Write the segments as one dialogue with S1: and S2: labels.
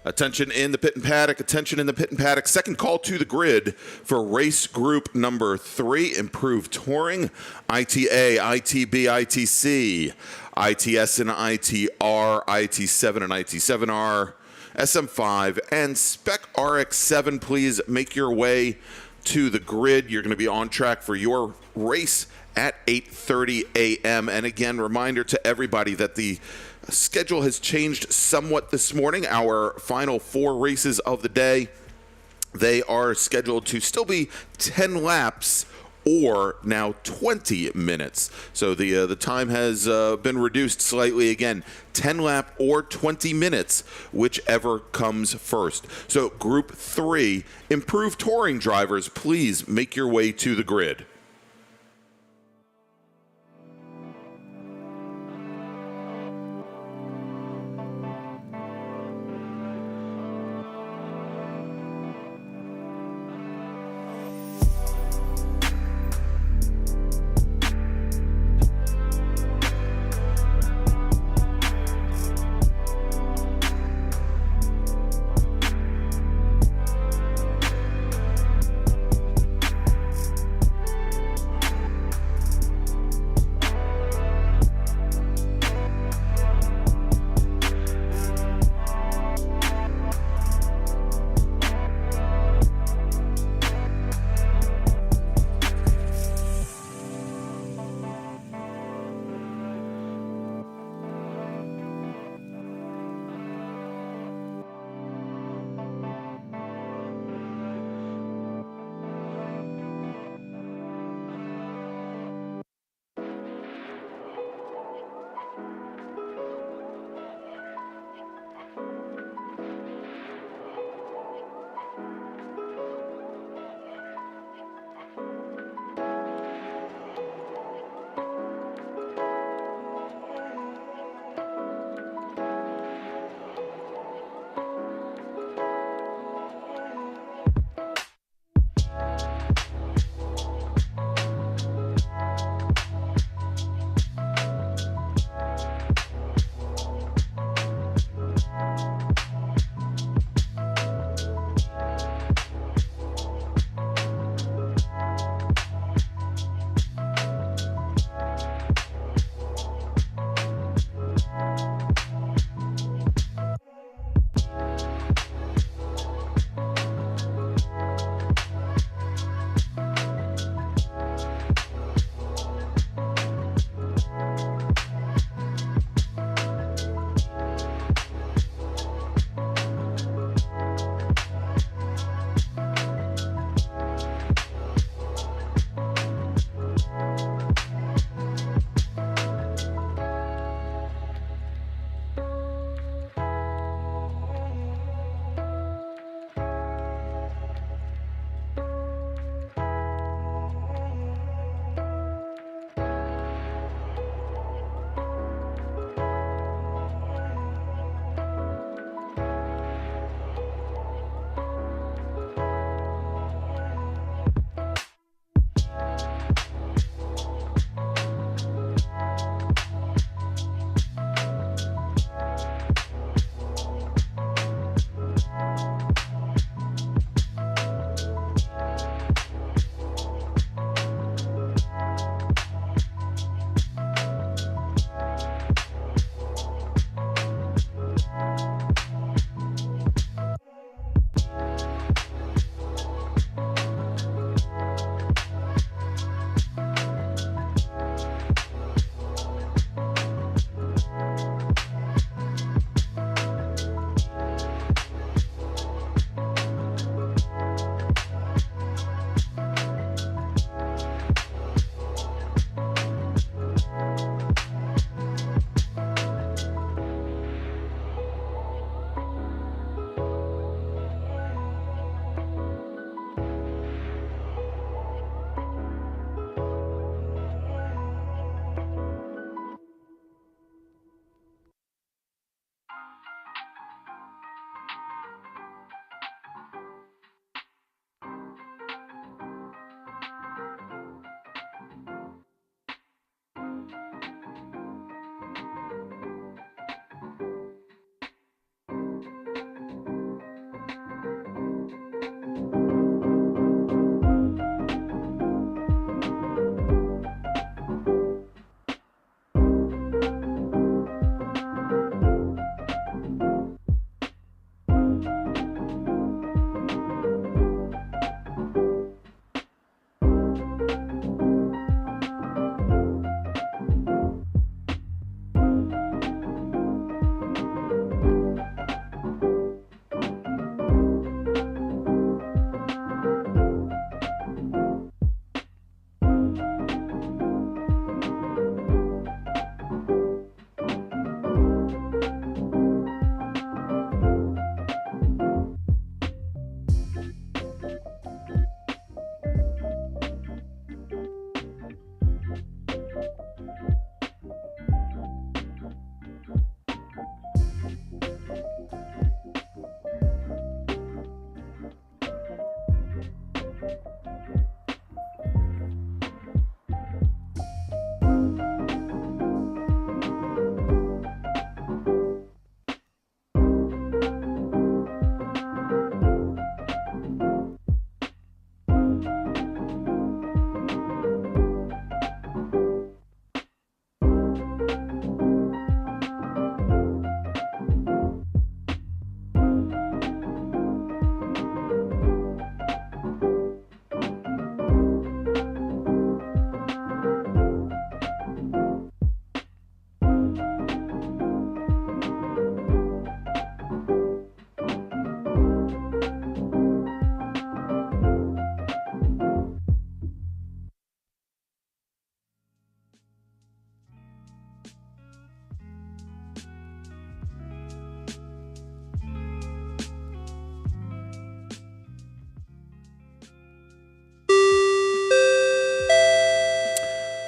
S1: Attention in the pit and paddock, attention in the pit and paddock. Second call to the grid for race group number 3, Improved Touring, ITA, ITB, ITC, ITS and ITR, IT7 and IT7R, SM5, and Spec RX7. Please make your way to the grid. You're going to be on track for your race at 8:30 a.m. And again, reminder to everybody that the schedule has changed somewhat this morning. Our final 4 races of the day, they are scheduled to still be 10 laps or now 20 minutes. So the time has been reduced slightly. Again, 10 lap or 20 minutes, whichever comes first. So Group 3, Improved Touring drivers, please make your way to the grid.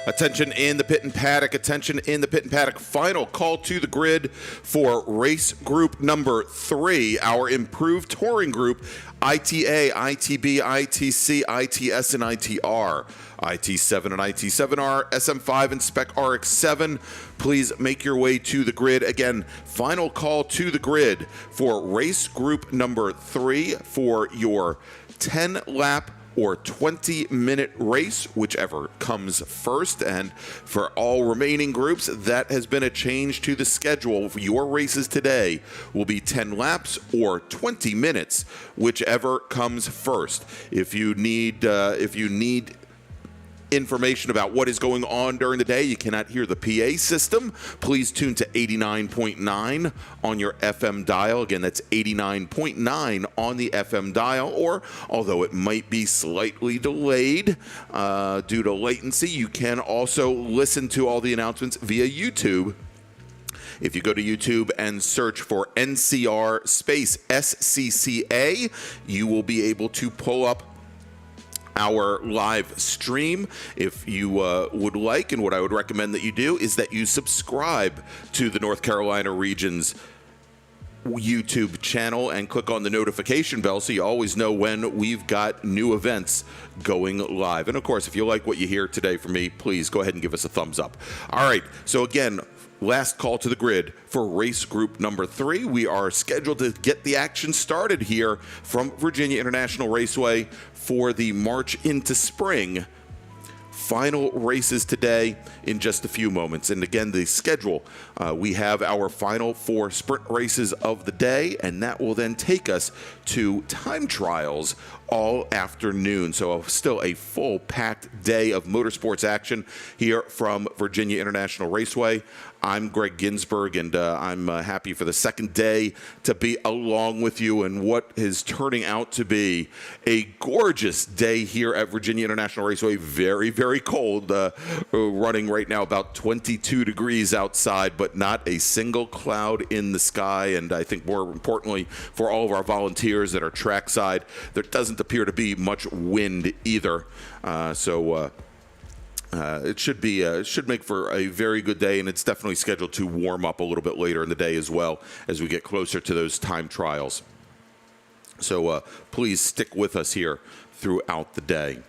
S1: Attention in the pit and paddock. Attention in the pit and paddock. Final call to the grid for race group number 3, our improved touring group, ITA, ITB, ITC, ITS, and ITR. IT7 and IT7R, SM5 and Spec RX7. Please make your way to the grid. Again, final call to the grid for race group number 3 for your 10-lap or 20-minute race, whichever comes first. And for all remaining groups, that has been a change to the schedule. For your races today will be 10 laps or 20 minutes, whichever comes first. If you need information about what is going on during the day, you cannot hear the PA system, please tune to 89.9 on your FM dial. Again, that's 89.9 on the FM dial, or although it might be slightly delayed due to latency, you can also listen to all the announcements via YouTube. If you go to YouTube and search for NCR-SCCA, you will be able to pull up our live stream. If you would like, and what I would recommend that you do is that you subscribe to the North Carolina Region's YouTube channel and click on the notification bell so you always know when we've got new events going live. And of course, if you like what you hear today from me, please go ahead and give us a thumbs up. All right, so again, last call to the grid for race group number 3. We are scheduled to get the action started here from VIRginia International Raceway for the March into Spring. Final races today in just a few moments. And again, the schedule, we have our final 4 sprint races of the day, and that will then take us to time trials all afternoon. So still a full-packed day of motorsports action here from VIRginia International Raceway. I'm Greg Ginsburg, and I'm happy for the second day to be along with you in what is turning out to be a gorgeous day here at VIRginia International Raceway. Very, very cold, running right now about 22 degrees outside, but not a single cloud in the sky. And I think more importantly, for all of our volunteers that are trackside, there doesn't appear to be much wind either. It should make for a very good day, and it's definitely scheduled to warm up a little bit later in the day as well as we get closer to those time trials. So please stick with us here throughout the day.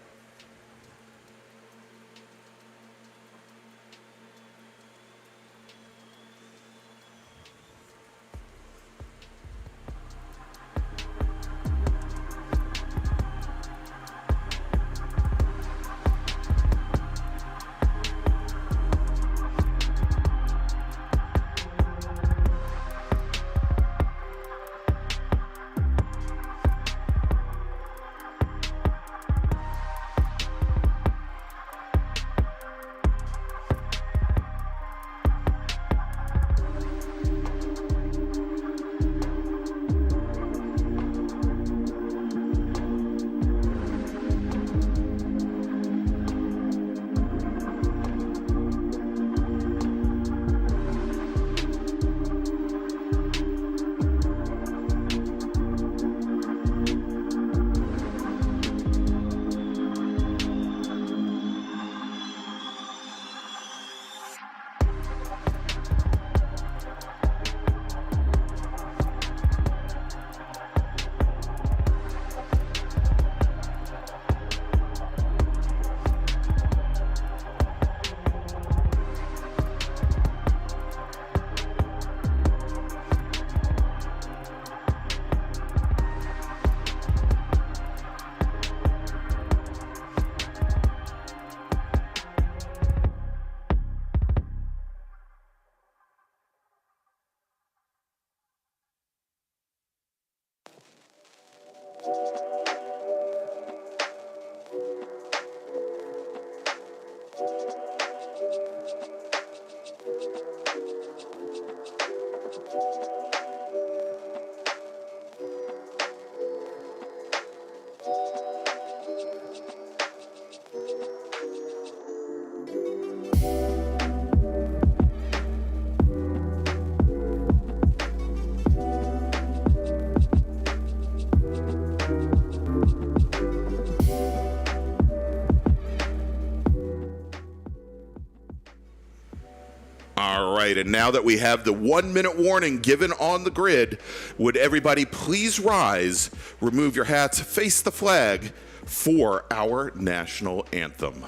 S1: All right, and now that we have the 1 minute warning given on the grid, would everybody please rise, remove your hats, face the flag for our national anthem.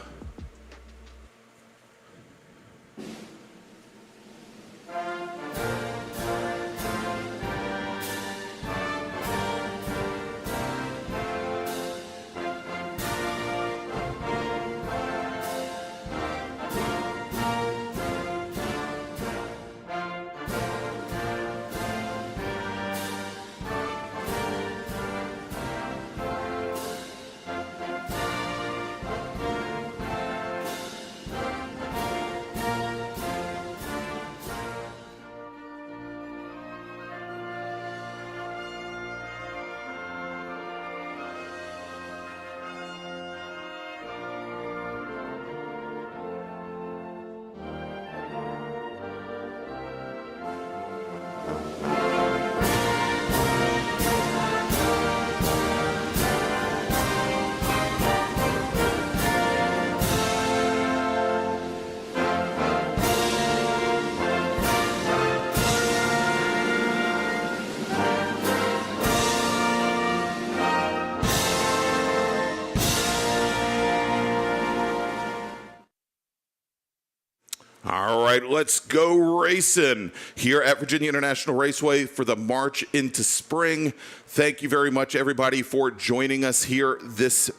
S1: All right, let's go racing here at VIRginia International Raceway for the March into Spring. Thank you very much, everybody, for joining us here this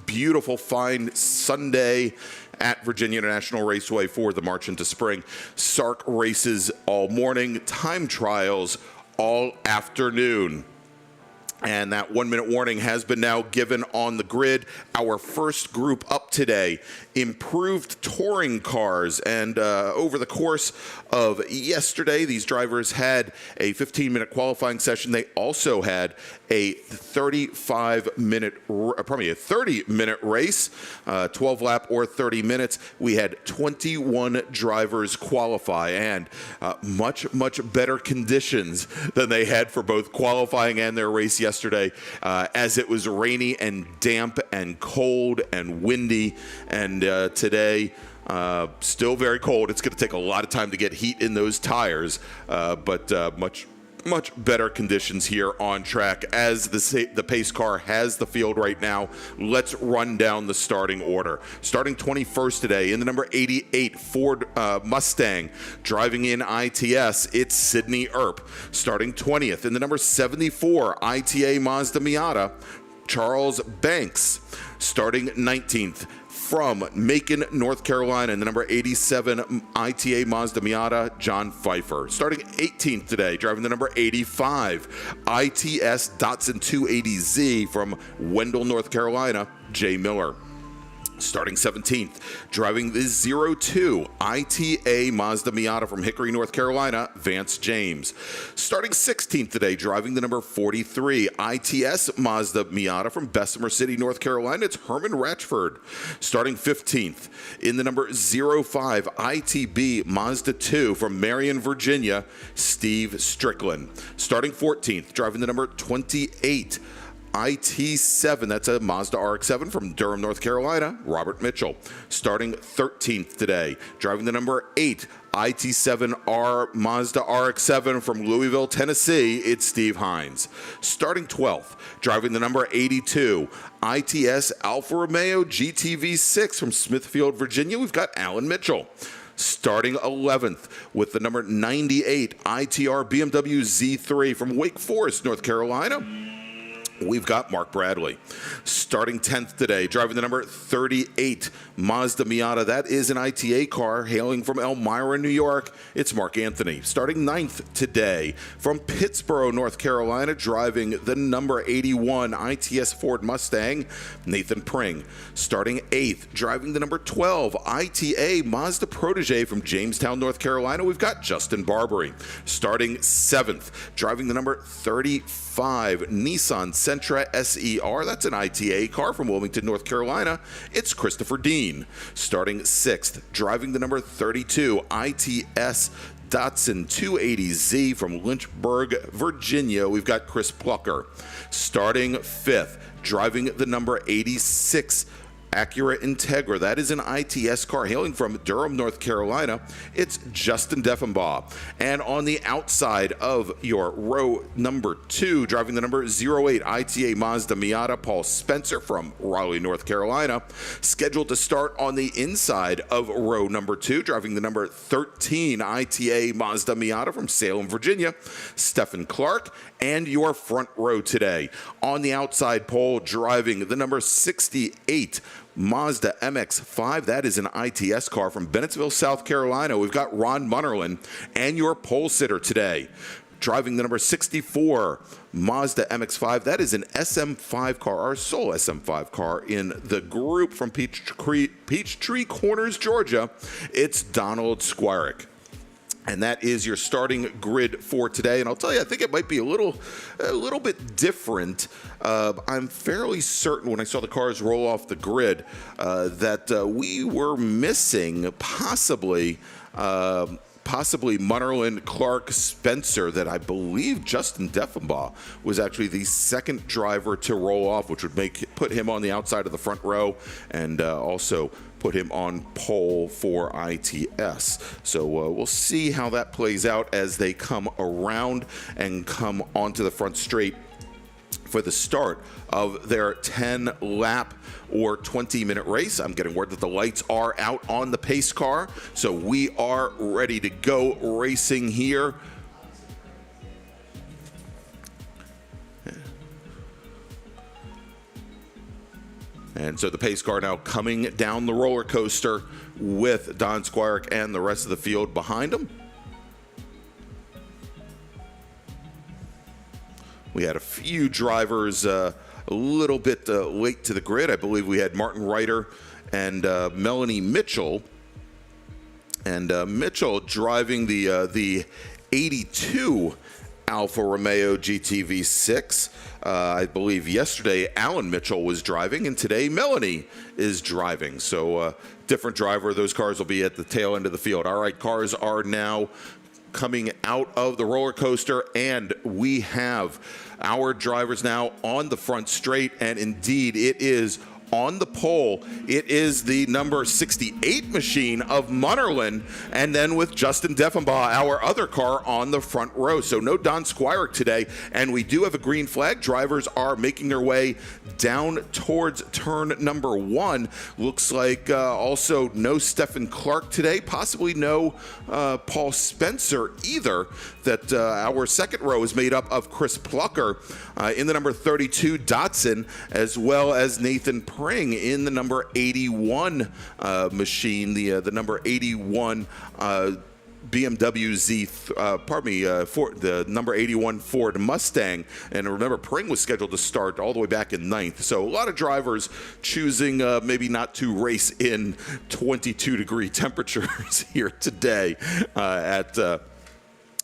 S1: beautiful, fine Sunday at VIRginia International Raceway for the March into Spring. SARRC races all morning, time trials all afternoon. And that 1 minute warning has been now given on the grid. Our first group up today, improved touring cars. And over the course of yesterday, these drivers had a 15-minute qualifying session. They also had a 30-minute race, 12 lap or 30 minutes. We had 21 drivers qualify, and much better conditions than they had for both qualifying and their race yesterday, as it was rainy and damp and cold and windy. And today, still very cold. It's going to take a lot of time to get heat in those tires, but much better conditions here on track as the pace car has the field right now. Let's run down the starting order. Starting 21st today in the number 88 Ford Mustang, driving in ITS, it's Sydney Earp. Starting 20th in the number 74 ITA Mazda Miata, Charles Banks. Starting 19th from Macon, North Carolina, in the number 87 ITA Mazda Miata, John Pfeiffer. Starting 18th today, driving the number 85 ITS Datsun 280Z from Wendell, North Carolina, Jay Miller. Starting 17th, driving the 02 ITA Mazda Miata from Hickory, North Carolina, Vance James. Starting 16th today, driving the number 43 ITS Mazda Miata from Bessemer City, North Carolina, it's Herman Ratchford. Starting 15th in the number 05 ITB Mazda 2 from Marion, Virginia, Steve Strickland. Starting 14th, driving the number 28 IT7, that's a Mazda RX-7 from Durham, North Carolina, Robert Mitchell. Starting 13th today, driving the number 8 IT7R Mazda RX-7 from Louisville, Tennessee, it's Steve Hines. Starting 12th, driving the number 82 ITS Alfa Romeo GTV6 from Smithfield, Virginia, we've got Alan Mitchell. Starting 11th with the number 98 ITR BMW Z3 from Wake Forest, North Carolina, we've got Mark Bradley. Starting 10th today, driving the number 38 Mazda Miata. That is an ITA car hailing from Elmira, New York. It's Mark Anthony. Starting 9th today from Pittsboro, North Carolina, driving the number 81 ITS Ford Mustang, Nathan Pring. Starting 8th, driving the number 12 ITA Mazda Protege from Jamestown, North Carolina, we've got Justin Barbary. Starting 7th, driving the number 35 Nissan Sentra SER, that's an ITA car from Wilmington, North Carolina, it's Christopher Dean. Starting 6th, driving the number 32 ITS Datsun 280Z from Lynchburg, Virginia, we've got Chris Plucker. Starting 5th, driving the number 86 Acura Integra, that is an ITS car hailing from Durham, North Carolina. It's Justin Deffenbaugh. And on the outside of your row number 2, driving the number 08 ITA Mazda Miata, Paul Spencer from Raleigh, North Carolina. Scheduled to start on the inside of row number 2, driving the number 13 ITA Mazda Miata from Salem, Virginia, Stephen Clark. And your front row today, on the outside pole, driving the number 68 Mazda MX-5. That is an ITS car from Bennettsville, South Carolina. We've got Ron Munnerlin. And your pole sitter today, driving the number 64 Mazda MX-5. That is an SM5 car, our sole SM5 car in the group from Peachtree Corners, Georgia. It's Donald Squirick. And that is your starting grid for today. And I'll tell you, I think it might be a little bit different. I'm fairly certain when I saw the cars roll off the grid that we were missing possibly Munnerlin, Clark, Spencer, that I believe Justin Deffenbaugh was actually the second driver to roll off, which would put him on the outside of the front row and also put him on pole for ITS. So we'll see how that plays out as they come around and come onto the front straight for the start of their 10-lap or 20-minute race. I'm getting word that the lights are out on the pace car, so we are ready to go racing here. And so the pace car now coming down the roller coaster with Don Squirick and the rest of the field behind him. We had a few drivers a little bit late to the grid. I believe we had Martin Reiter and Melanie Mitchell. And Mitchell driving the 82 Alfa Romeo GTV6. I believe yesterday Alan Mitchell was driving, and today Melanie is driving. So different driver. Those cars will be at the tail end of the field. All right, cars are now coming out of the roller coaster, and we have our drivers now on the front straight, and indeed it is on the pole. It is the number 68 machine of Munnerlin, and then with Justin Deffenbaugh, our other car, on the front row. So no Don Squirick today, and we do have a green flag. Drivers are making their way down towards turn number 1. Looks like also no Stephen Clark today, possibly no Paul Spencer either. That our second row is made up of Chris Plucker in the number 32 Datsun, as well as Nathan Pring in the number 81 machine, the number 81 BMW Ford, the number 81 Ford Mustang. And remember, Pring was scheduled to start all the way back in 9th. So a lot of drivers choosing maybe not to race in 22-degree temperatures here today at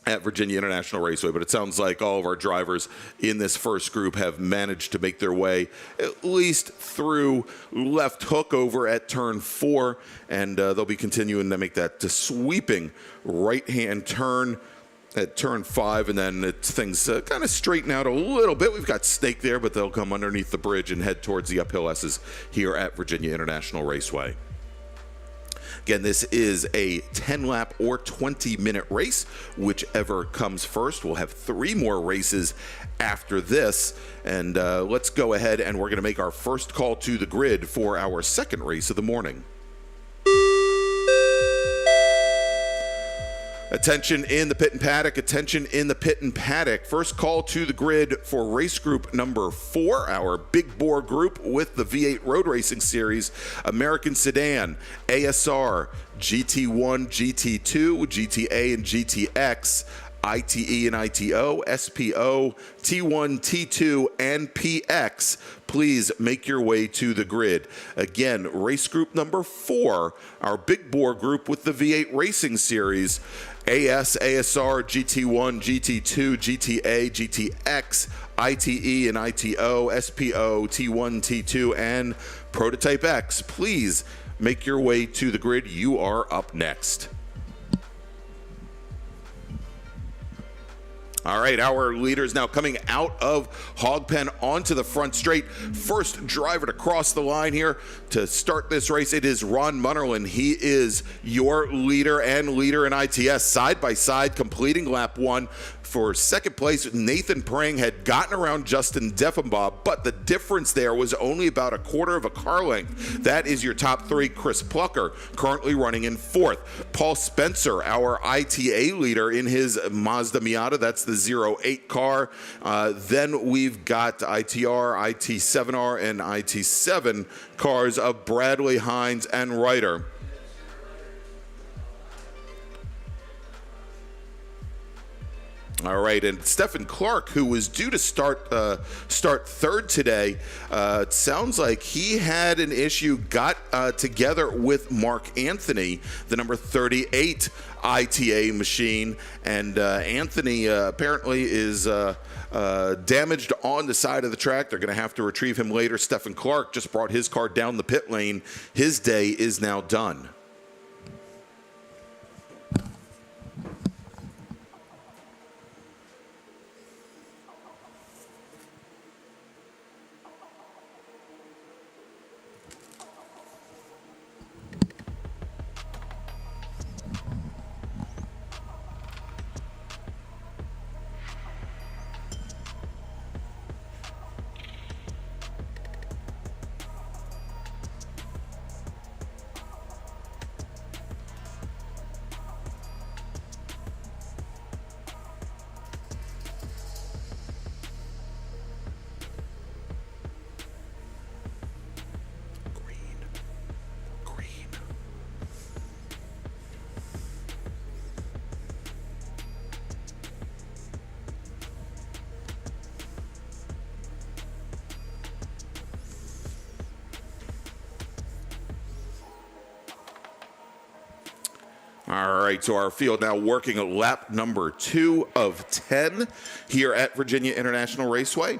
S1: VIRginia International Raceway, but it sounds like all of our drivers in this first group have managed to make their way at least through left hook over at turn 4, and they'll be continuing to make that sweeping right-hand turn at turn 5, and then things kind of straighten out a little bit. We've got Snake there, but they'll come underneath the bridge and head towards the uphill S's here at VIRginia International Raceway. Again, this is a 10-lap or 20-minute race, whichever comes first. We'll have 3 more races after this, and let's go ahead and we're going to make our first call to the grid for our second race of the morning. Attention in the pit and paddock, attention in the pit and paddock. First call to the grid for race group number 4, our big bore group with the V8 Road Racing Series, American Sedan, ASR, GT1, GT2, GTA and GTX, ITE and ITO, SPO, T1, T2, and PX. Please make your way to the grid. Again, race group number 4, our big bore group with the V8 Racing Series, AS, ASR, GT1, GT2, GTA, GTX, ITE and ITO, SPO, T1, T2, and Prototype X. Please make your way to the grid. You are up next. All right, our leaders now coming out of Hog Pen onto the front straight. First driver to cross the line here to start this race, it is Ron Munnerlin. He is your leader and leader in ITS, side by side, completing lap 1. For second place, Nathan Pring had gotten around Justin Deffenbaugh, but the difference there was only about a quarter of a car length. That is your top 3, Chris Plucker, currently running in 4th. Paul Spencer, our ITA leader in his Mazda Miata, that's the 08 car. Then we've got ITR, IT7R, and IT7 cars of Bradley, Hines, and Ryder. All right, and Stephen Clark, who was due to start third today, it sounds like he had an issue, got together with Mark Anthony, the number 38 ITA machine, and Anthony apparently is damaged on the side of the track. They're going to have to retrieve him later. Stephen Clark just brought his car down the pit lane. His day is now done. All right, so our field now working at lap number 2 of 10 here at VIRginia International Raceway.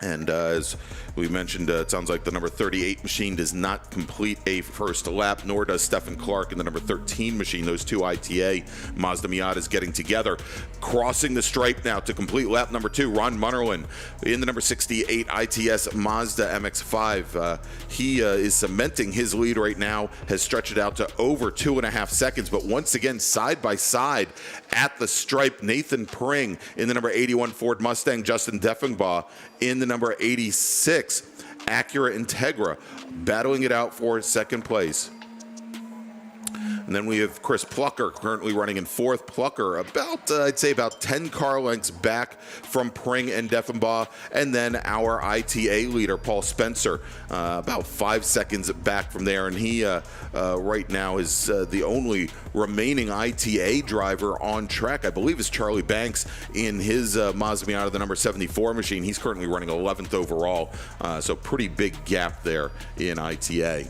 S1: And as we mentioned, it sounds like the number 38 machine does not complete a first lap, nor does Stephen Clark in the number 13 machine. Those two ITA Mazda Miatas getting together. Crossing the stripe now to complete lap number 2, Ron Munnerlin in the number 68 ITS Mazda MX-5. He is cementing his lead right now, has stretched it out to over 2.5 seconds. But once again, side by side at the stripe, Nathan Pring in the number 81 Ford Mustang, Justin Deffenbaugh in the number 86 Acura Integra, battling it out for second place. And then we have Chris Plucker currently running in 4th. Plucker about, I'd say about 10 car lengths back from Pring and Deffenbaugh. And then our ITA leader, Paul Spencer, about 5 seconds back from there. And he right now is the only remaining ITA driver on track, I believe, is Charlie Banks in his Mazda Miata, the number 74 machine. He's currently running 11th overall. So pretty big gap there in ITA.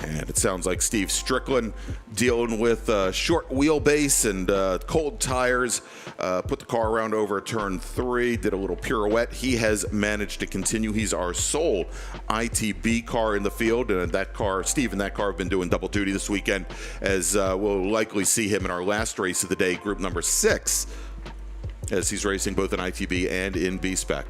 S1: And it sounds like Steve Strickland dealing with short wheelbase and cold tires. Put the car around over turn 3, did a little pirouette. He has managed to continue. He's our sole ITB car in the field. And that car, Steve and that car have been doing double duty this weekend, as we'll likely see him in our last race of the day, group number 6, as he's racing both in ITB and in B-Spec.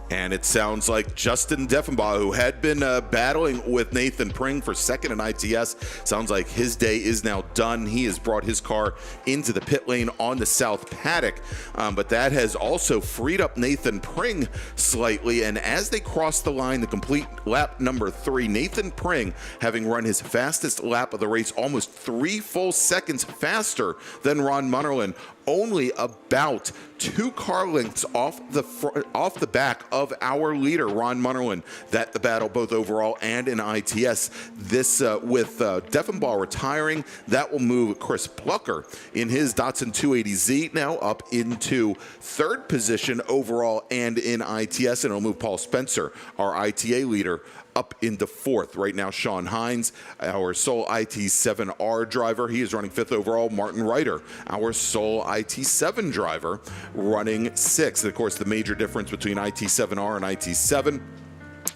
S1: And it sounds like Justin Deffenbaugh, who had been battling with Nathan Pring for second in ITS, sounds like his day is now done. He has brought his car into the pit lane on the south paddock, but that has also freed up Nathan Pring slightly. And as they cross the line, the complete lap number 3, Nathan Pring, having run his fastest lap of the race, almost 3 full seconds faster than Ron Munnerlyn, only about 2 car lengths off the back of our leader, Ron Munnerlyn. That the battle both overall and in ITS. This with Deffenbaugh retiring, that will move Chris Plucker in his Datsun 280Z now up into 3rd position overall and in ITS, and it'll move Paul Spencer, our ITA leader, up into 4th. Right now, Sean Hines, our sole IT7R driver, he is running 5th overall. Martin Ryder, our sole IT7 driver, running 6th. Of course, the major difference between IT7R and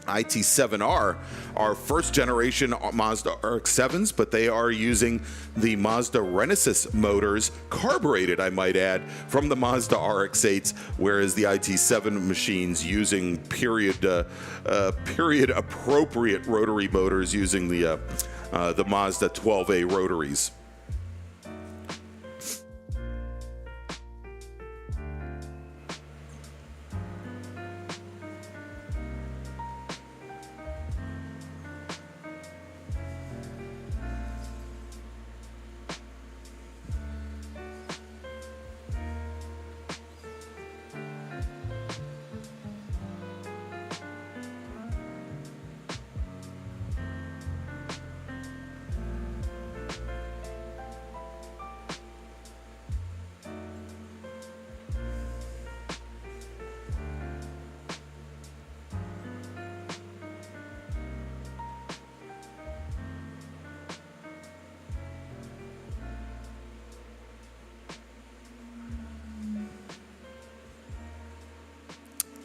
S1: IT7R are first generation Mazda RX-7s, but they are using the Mazda Renesas motors, carbureted, I might add, from the Mazda RX-8s, whereas the IT7 machines using period appropriate rotary motors using the Mazda 12A rotaries.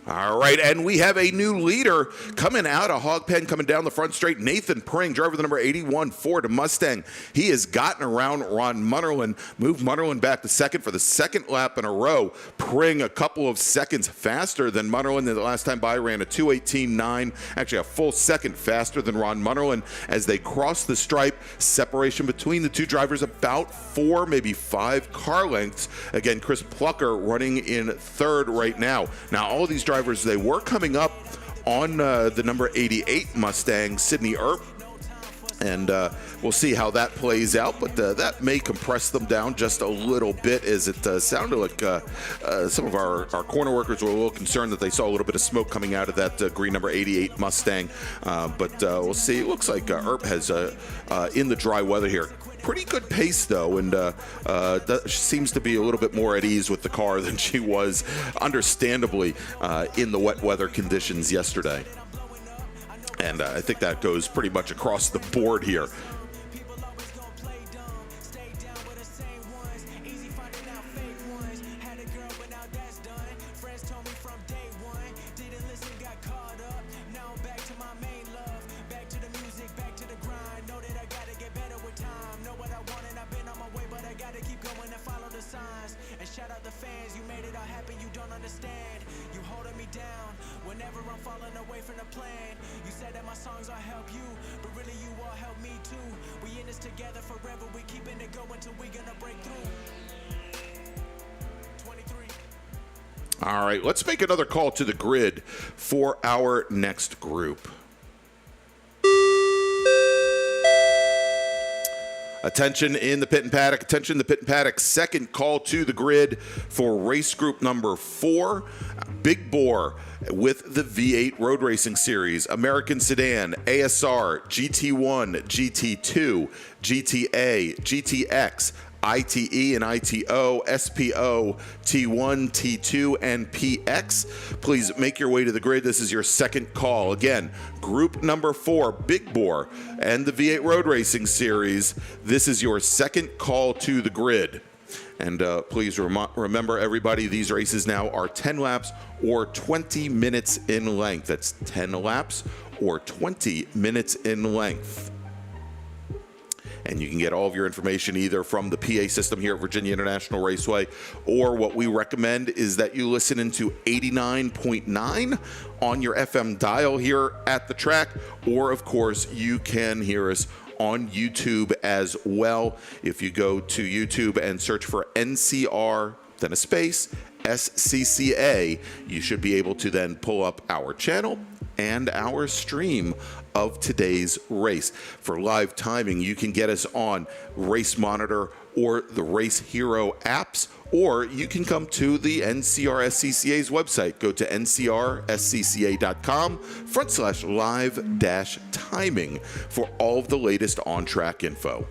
S1: All right, and we have a new leader coming out of Hog Pen, coming down the front straight. Nathan Pring, driver of the number 81 Ford Mustang. He has gotten around Ron Munnerlyn, moved Munnerlyn back to 2nd for the 2nd lap in a row. Pring a couple of seconds faster than Munnerlyn. The last time by ran a 2:18.9, actually a full second faster than Ron Munnerlyn. As they cross the stripe, separation between the two drivers about 4, maybe 5 car lengths. Again, Chris Plucker running in 3rd right now. Now, all of these drivers, they were coming up on the number 88 Mustang, Sidney Earp, and we'll see how that plays out, but that may compress them down just a little bit, as it sounded like some of our corner workers were a little concerned that they saw a little bit of smoke coming out of that green number 88 Mustang, but we'll see. It looks like Earp has in the dry weather here. Pretty good pace, though, and seems to be a little bit more at ease with the car than she was, understandably, in the wet weather conditions yesterday. And I think that goes pretty much across the board here. All right, let's make another call to the grid for our next group. Attention in the pit and paddock. Attention, the pit and paddock. Second call to the grid for race group number 4. Big Bore with the V8 Road Racing Series. American Sedan, ASR, GT1, GT2, GTA, GTX, ITE and ITO, SPO, T1, T2, and PX. Please make your way to the grid. This is your second call. Again, group number 4, Big Bore and the V8 Road Racing Series. This is your second call to the grid. And please remember, everybody, these races now are 10 laps or 20 minutes in length. That's 10 laps or 20 minutes in length. And you can get all of your information either from the PA system here at VIRginia International Raceway, or what we recommend is that you listen into 89.9 on your FM dial here at the track, or of course you can hear us on YouTube as well. If you go to YouTube and search for NCR, then a space, SCCA, you should be able to then pull up our channel and our stream of today's race. For live timing, you can get us on Race Monitor or the Race Hero apps, or you can come to the NCR-SCCA's website. Go to NCR-SCCA.com/live-timing for all of the latest on-track info.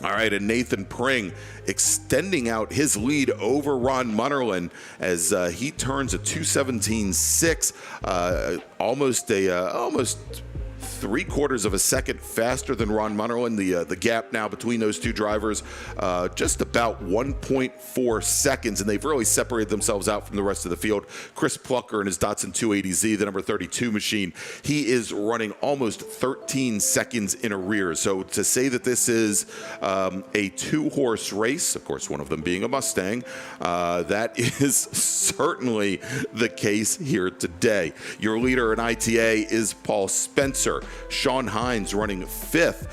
S1: All right, and Nathan Pring extending out his lead over Ron Munnerlyn as he turns a 2:17.6, almost 3/4 of a second faster than Ron Munnerlyn. The gap now between those two drivers, just about 1.4 seconds, and they've really separated themselves out from the rest of the field. Chris Plucker in his Datsun 280Z, the number 32 machine, he is running almost 13 seconds in arrears. So to say that this is a two-horse race, of course, one of them being a Mustang, that is certainly the case here today. Your leader in ITA is Paul Spencer. Sean Hines running 5th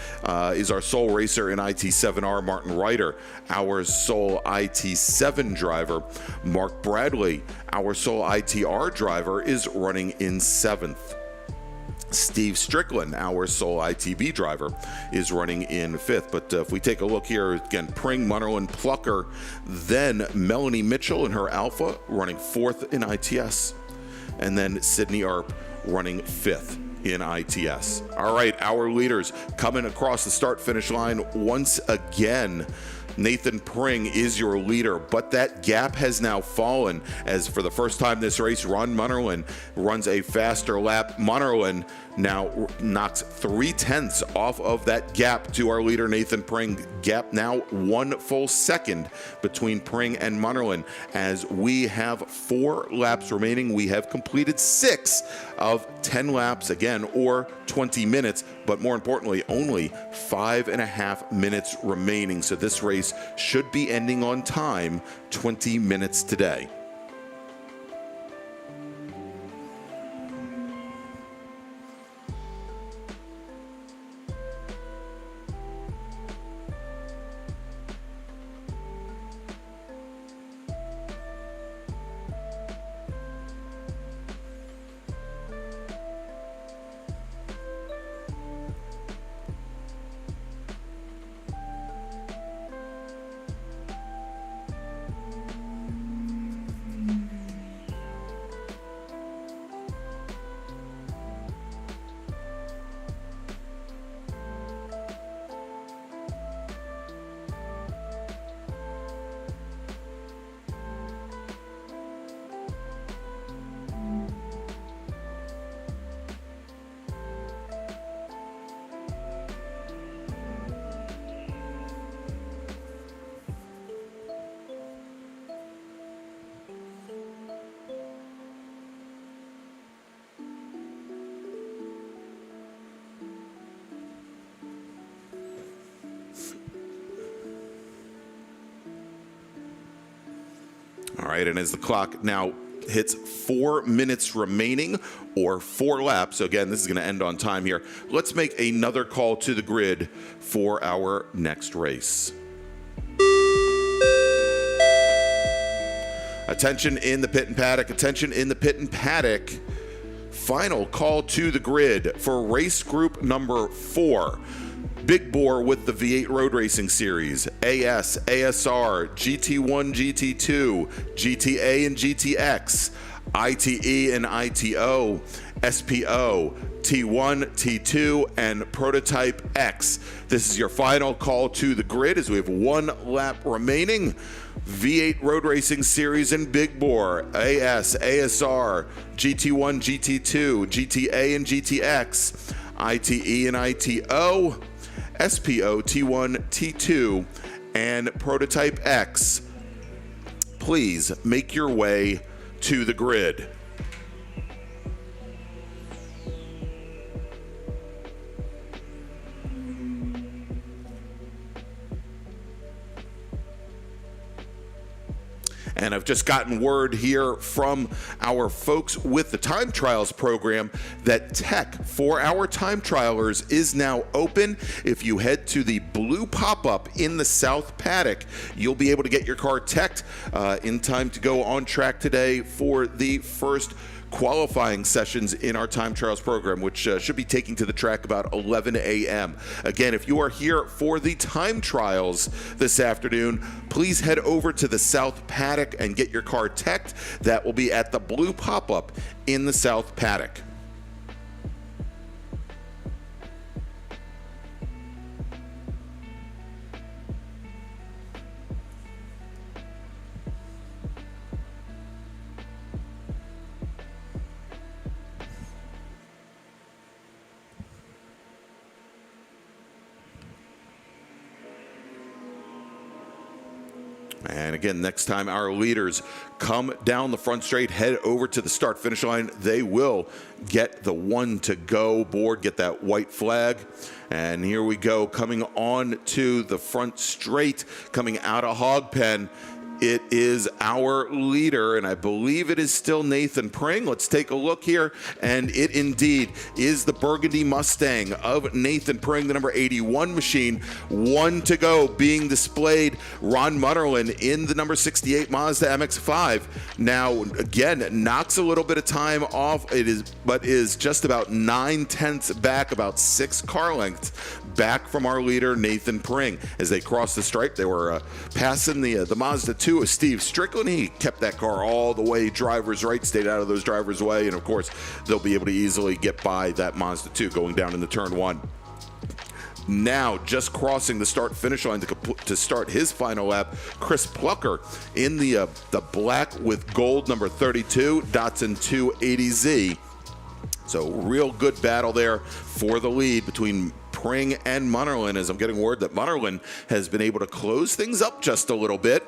S1: is our sole racer in IT7R, Martin Ryder. Our sole IT7 driver, Mark Bradley. Our sole ITR driver is running in 7th. Steve Strickland, our sole ITB driver, is running in 5th. But if we take a look here, again, Pring, Munnerlyn, Plucker, then Melanie Mitchell in her Alpha running 4th in ITS, and then Sydney Arp running 5th in ITS. All right, our leaders coming across the start-finish line once again. Nathan Pring is your leader, but that gap has now fallen as for the first time this race, Ron Munnerlyn runs a faster lap. Munnerlyn now knocks 3/10 off of that gap to our leader, Nathan Pring. Gap now 1 full second between Pring and Munnerlyn. As we have 4 laps remaining, we have completed 6 of 10 laps again, or 20 minutes, but more importantly, only 5.5 minutes remaining. So this race should be ending on time, 20 minutes today. All right, and as the clock now hits 4 minutes remaining, or 4 laps, so again, this is going to end on time here, let's make another call to the grid for our next race. Attention in the pit and paddock, attention in the pit and paddock. Final call to the grid for race group number 4. Big bore with the V8 Road Racing Series, AS, ASR, GT1, GT2, GTA and GTX, ITE and ITO, SPO, T1, T2, and Prototype X. This is your final call to the grid as we have 1 lap remaining. V8 Road Racing Series and Big Bore, AS, ASR, GT1, GT2, GTA and GTX, ITE and ITO, SPO, T1, T2, and Prototype X. Please make your way to the grid. And I've just gotten word here from our folks with the time trials program that tech for our time trialers is now open. If you head to the blue pop-up in the south paddock, you'll be able to get your car teched in time to go on track today for the first qualifying sessions in our time trials program, which should be taking to the track about 11 a.m. Again, if you are here for the time trials this afternoon, please head over to the south paddock and get your car teched. That will be at the blue pop-up in the south paddock. And again, next time our leaders come down the front straight, head over to the start-finish line, they will get the one to go board, get that white flag. And here we go, coming on to the front straight, coming out of Hog Pen. It is our leader, and I believe it is still Nathan Pring. Let's take a look here, and it indeed is the Burgundy Mustang of Nathan Pring, the number 81 machine. One to go being displayed. Ron Mutterlin in the number 68 Mazda MX-5. Now, again, knocks a little bit of time off, but is just about 9/10 back, about 6 car lengths back from our leader, Nathan Pring. As they crossed the stripe, they were passing the Mazda 2 of Steve Strickland. He kept that car all the way driver's right, stayed out of those drivers' way, and of course, they'll be able to easily get by that Mazda 2 going down into turn 1. Now, just crossing the start-finish line to start his final lap, Chris Plucker in the black with gold number 32 Datsun 280Z. So real good battle there for the lead between Pring and Mutterlin, as I'm getting word that Mutterlin has been able to close things up just a little bit.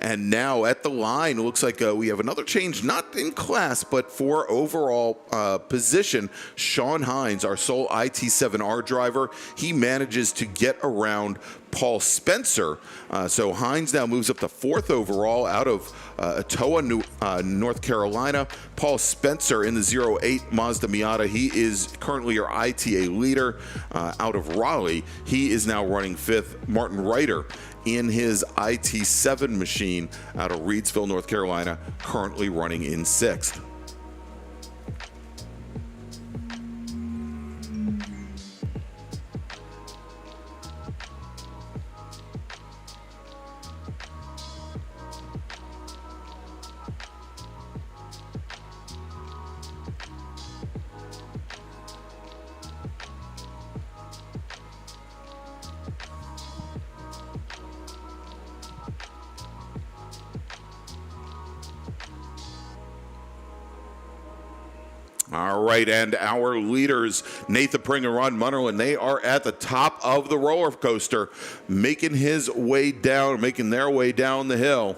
S1: And now at the line, it looks like we have another change, not in class, but for overall position. Sean Hines, our sole IT7R driver, he manages to get around Paul Spencer. So Hines now moves up to 4th overall out of Etowa, North Carolina. Paul Spencer in the 08 Mazda Miata. He is currently our ITA leader out of Raleigh. He is now running 5th. Martin Reiter in his IT7 machine out of Reidsville, North Carolina, currently running in 6th. All right, and our leaders, Nathan Pring and Ron Mutterlin, they are at the top of the roller coaster, making their way down the hill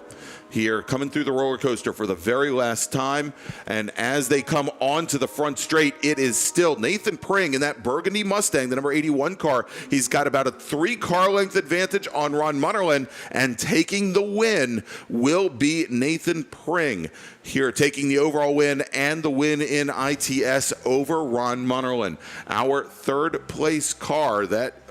S1: here, coming through the roller coaster for the very last time. And as they come onto the front straight, it is still Nathan Pring in that Burgundy Mustang, the number 81 car. He's got about a 3 car length advantage on Ron Mutterlin, and taking the win will be Nathan Pring here, taking the overall win and the win in ITS over Ron Mutterlin. Our 3rd place car that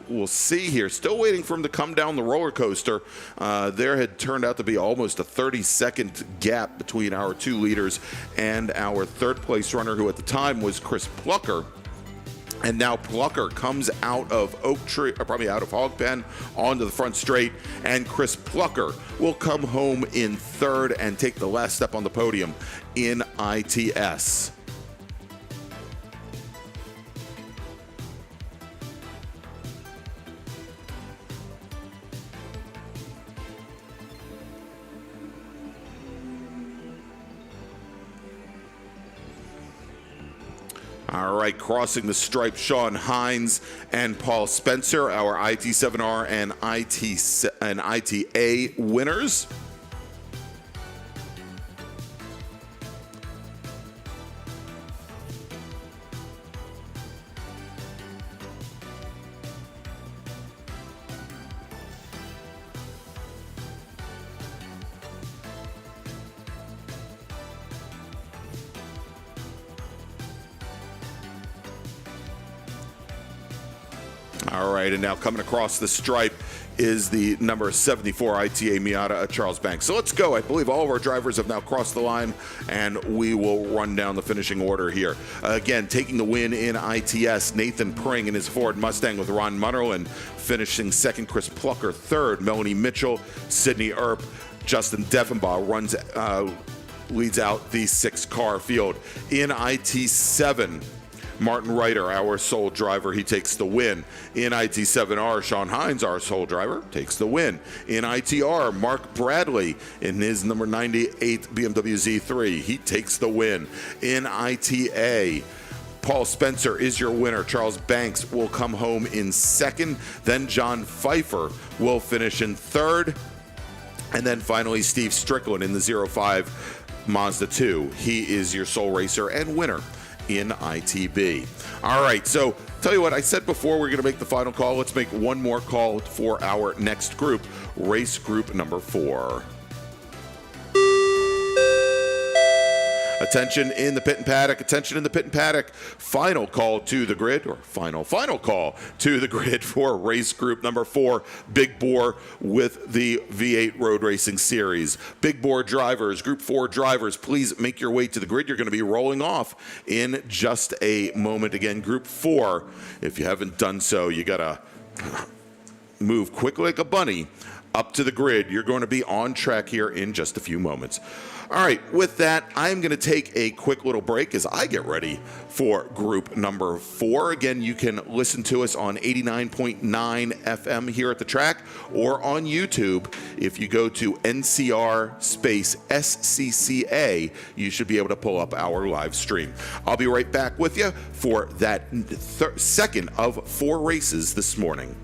S1: we'll see here, still waiting for him to come down the roller coaster. There had turned out to be almost a 30-second gap between our 2 leaders and our 3rd place runner, who at the time was Chris Plucker. And now Plucker comes out of out of Hog Pen onto the front straight, and Chris Plucker will come home in 3rd and take the last step on the podium in ITS. All right, crossing the stripe, Sean Hines and Paul Spencer, our IT7R and ITA winners. All right, and now coming across the stripe is the number 74 ITA Miata at Charles Banks. So let's go. I believe all of our drivers have now crossed the line, and we will run down the finishing order here. Again, taking the win in ITS, Nathan Pring in his Ford Mustang with Ron Munnerlin finishing second, Chris Plucker third, Melanie Mitchell, Sydney Earp, Justin Deffenbaugh leads out the 6-car field. In IT7, Martin Reiter, our sole driver, he takes the win. In IT7R, Sean Hines, our sole driver, takes the win. In ITR, Mark Bradley in his number 98 BMW Z3, he takes the win. In ITA, Paul Spencer is your winner. Charles Banks will come home in second. Then John Pfeiffer will finish in third. And then finally, Steve Strickland in the 05 Mazda 2. He is your sole racer and winner in ITB. All right, so tell you what, I said before we're going to make the final call. Let's make one more call for our next group, race group number 4. Attention in the pit and paddock. Attention in the pit and paddock. Final call to the grid, or final call to the grid for race group number 4, Big Bore with the V8 Road Racing Series. Big Bore drivers, Group 4 drivers, please make your way to the grid. You're going to be rolling off in just a moment. Again, Group 4, if you haven't done so, you got to move quickly like a bunny up to the grid. You're going to be on track here in just a few moments. All right, with that, I'm going to take a quick little break as I get ready for group number 4. Again, you can listen to us on 89.9 FM here at the track or on YouTube. If you go to NCR-SCCA, you should be able to pull up our live stream. I'll be right back with you for that second of 4 races this morning.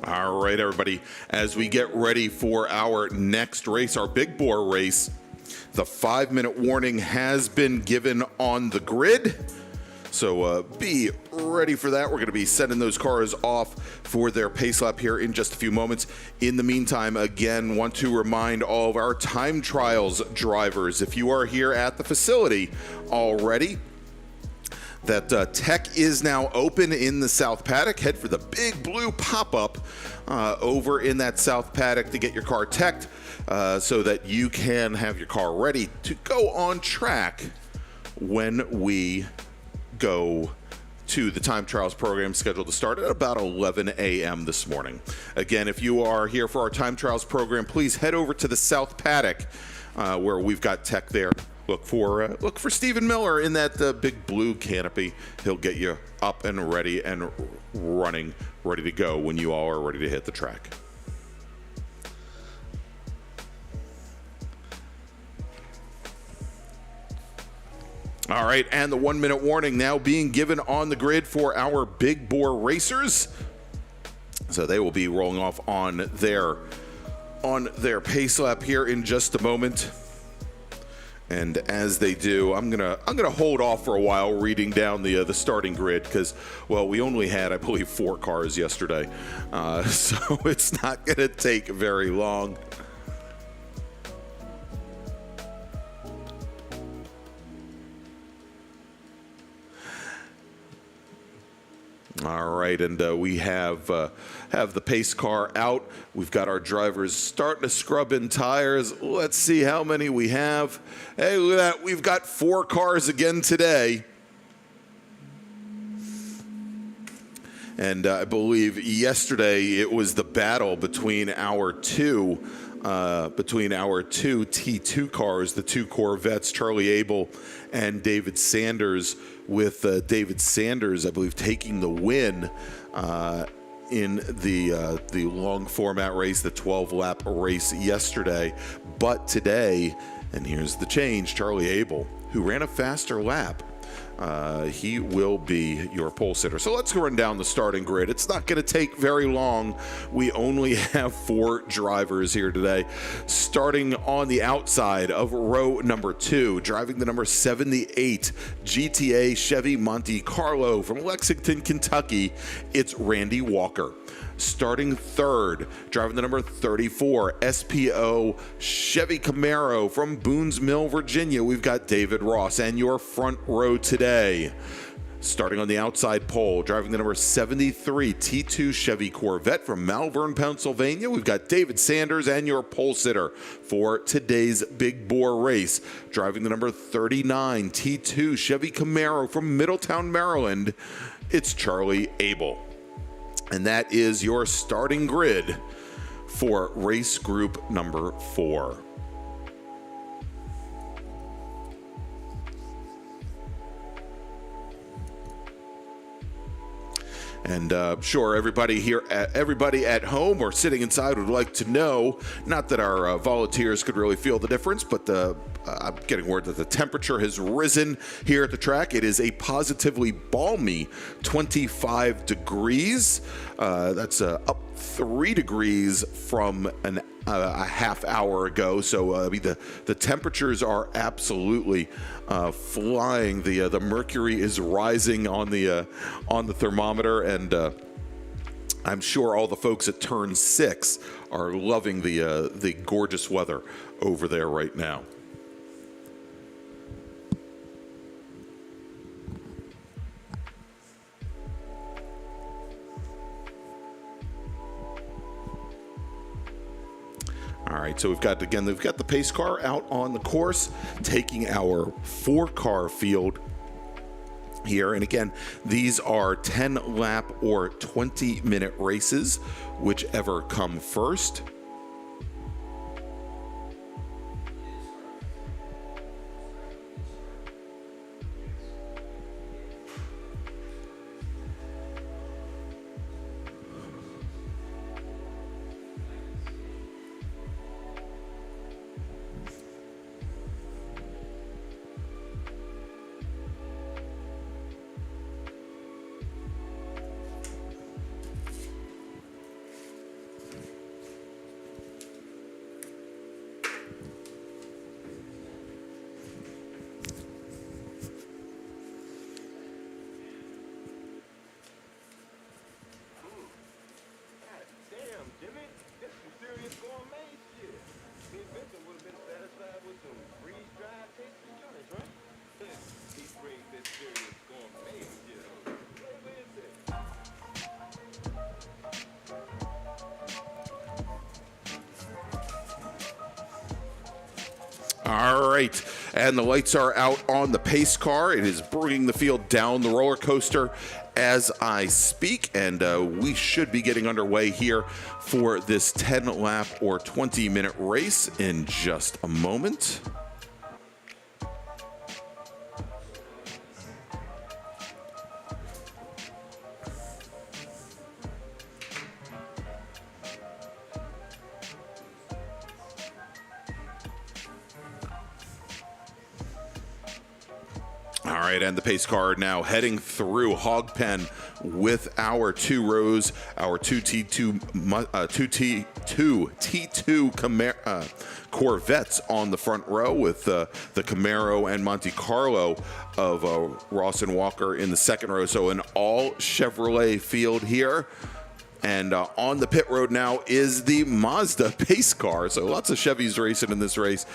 S1: All right, everybody, as we get ready for our next race, our big bore race, the 5-minute warning has been given on the grid. So be ready for that. We're going to be sending those cars off for their pace lap here in just a few moments. In the meantime, again, want to remind all of our time trials drivers, if you are here at the facility already, that tech is now open in the South Paddock. Head for the big blue pop-up over in that South Paddock to get your car teched so that you can have your car ready to go on track when we go to the time trials program scheduled to start at about 11 a.m. this morning. Again, if you are here for our time trials program, please head over to the South Paddock where we've got tech there. Look for Stephen Miller in that big blue canopy. He'll get you up and ready and running, ready to go when you all are ready to hit the track. All right, and the 1-minute warning now being given on the grid for our big bore racers. So they will be rolling off on their pace lap here in just a moment. And as they do, I'm gonna hold off for a while reading down the starting grid because, well, we only had, I believe, 4 cars yesterday, so it's not gonna take very long. All right, and we have the pace car out. We've got our drivers starting to scrub in tires. Let's see how many we have. Hey, look at that. We've got 4 cars again today. And I believe yesterday it was the battle between our two T2 cars, the 2 Corvettes, Charlie Abel and David Sanders, with David Sanders, I believe, taking the win in the long format race, the 12-lap race yesterday. But today, and here's the change, Charlie Abel, who ran a faster lap, he will be your pole sitter. So let's go run down the starting grid. It's not going to take very long. We only have 4 drivers here today. Starting on the outside of row number 2, driving the number 78 GTA Chevy Monte Carlo from Lexington, Kentucky, it's Randy Walker. Starting third, driving the number 34 SPO Chevy Camaro from Boones Mill, Virginia, we've got David Ross. And your front row today, starting on the outside pole, driving the number 73 T2 Chevy Corvette from Malvern, Pennsylvania, we've got David Sanders. And your pole sitter for today's big bore race, driving the number 39 T2 Chevy Camaro from Middletown, Maryland, it's Charlie Abel. And that is your starting grid for race group number 4. And sure, everybody at home or sitting inside would like to know, not that our volunteers could really feel the difference, but I'm getting word that the temperature has risen here at the track. It is a positively balmy 25 degrees. That's up 3 degrees from a half hour ago. So I mean, the temperatures are absolutely flying. The mercury is rising on the thermometer, and I'm sure all the folks at Turn 6 are loving the gorgeous weather over there right now. All right, so we've got the pace car out on the course, taking our 4-car field here. And again, these are 10-lap or 20-minute races, whichever come first. All right, and the lights are out on the pace car. It is bringing the field down the roller coaster as I speak, and we should be getting underway here for this 10-lap or 20-minute race in just a moment. All right, and the pace car now heading through Hog Pen with our two rows, our two T2 Corvettes on the front row with the Camaro and Monte Carlo of Ross and Walker in the second row. So an all Chevrolet field here. And on the pit road now is the Mazda pace car. So lots of Chevys racing in this race.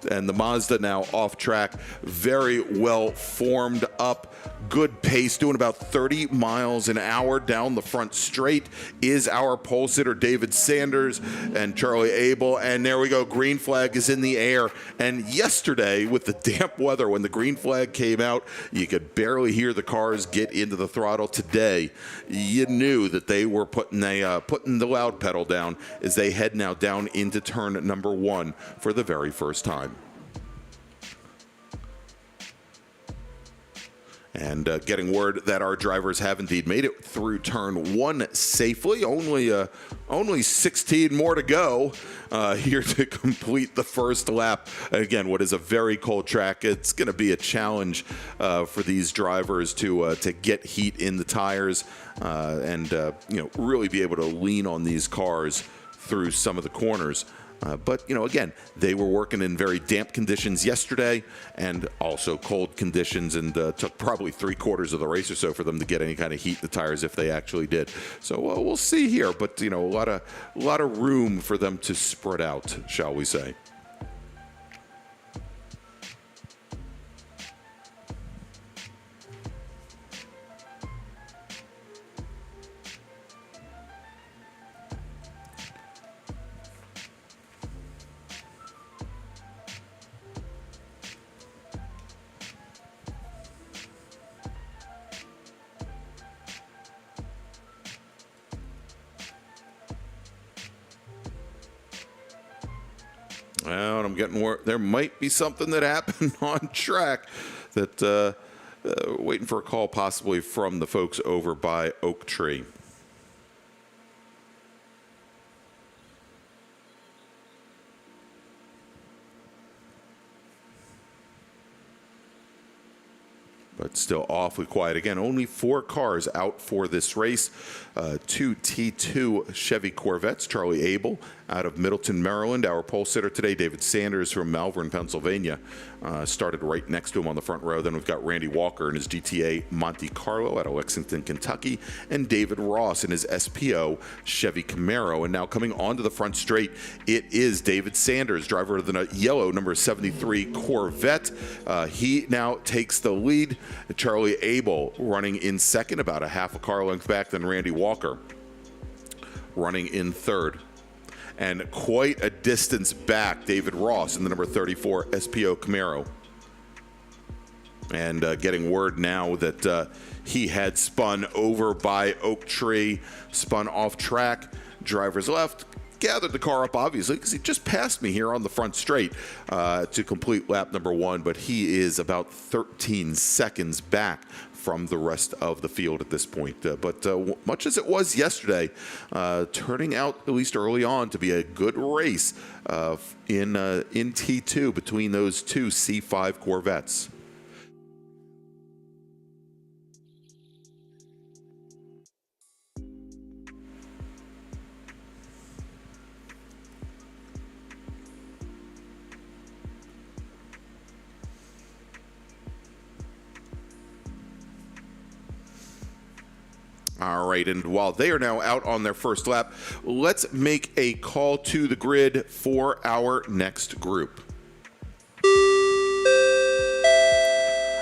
S1: And the Mazda now off track, very well formed up, good pace, doing about 30 miles an hour down the front straight is our pole sitter David Sanders and Charlie Abel. And there we go, green flag is in the air. And yesterday with the damp weather, when the green flag came out, you could barely hear the cars get into the throttle. Today, you knew that they were putting the loud pedal down as they head now down into turn number 1 for the very first time. And getting word that our drivers have indeed made it through turn 1 safely. Only 16 more to go here to complete the first lap. Again, what is a very cold track. It's going to be a challenge for these drivers to get heat in the tires and really be able to lean on these cars through some of the corners. But, again, they were working in very damp conditions yesterday and also cold conditions, and took probably 3/4 of the race or so for them to get any kind of heat in the tires if they actually did. So we'll see here, but, a lot of room for them to spread out, shall we say. Well, I'm getting word there might be something that happened on track that waiting for a call possibly from the folks over by Oak Tree. But still awfully quiet. Again, only 4 cars out for this race. 2 T2 Chevy Corvettes. Charlie Abel out of Middleton, Maryland. Our pole sitter today, David Sanders from Malvern, Pennsylvania. Started right next to him on the front row. Then we've got Randy Walker in his GTA Monte Carlo out of Lexington, Kentucky. And David Ross in his SPO Chevy Camaro. And now coming onto the front straight, it is David Sanders, driver of the yellow number 73 Corvette. He now takes the lead. Charlie Abel running in second, about a half a car length back than Randy Walker, running in third. And quite a distance back, David Ross in the number 34 SPO Camaro. And getting word now that he had spun over by Oak Tree, spun off track, drivers left, gathered the car up, obviously, because he just passed me here on the front straight to complete lap number 1, but he is about 13 seconds back from the rest of the field at this point. But much as it was yesterday, turning out, at least early on, to be a good race in T2 between those 2 C5 Corvettes. All right, and while they are now out on their first lap, let's make a call to the grid for our next group.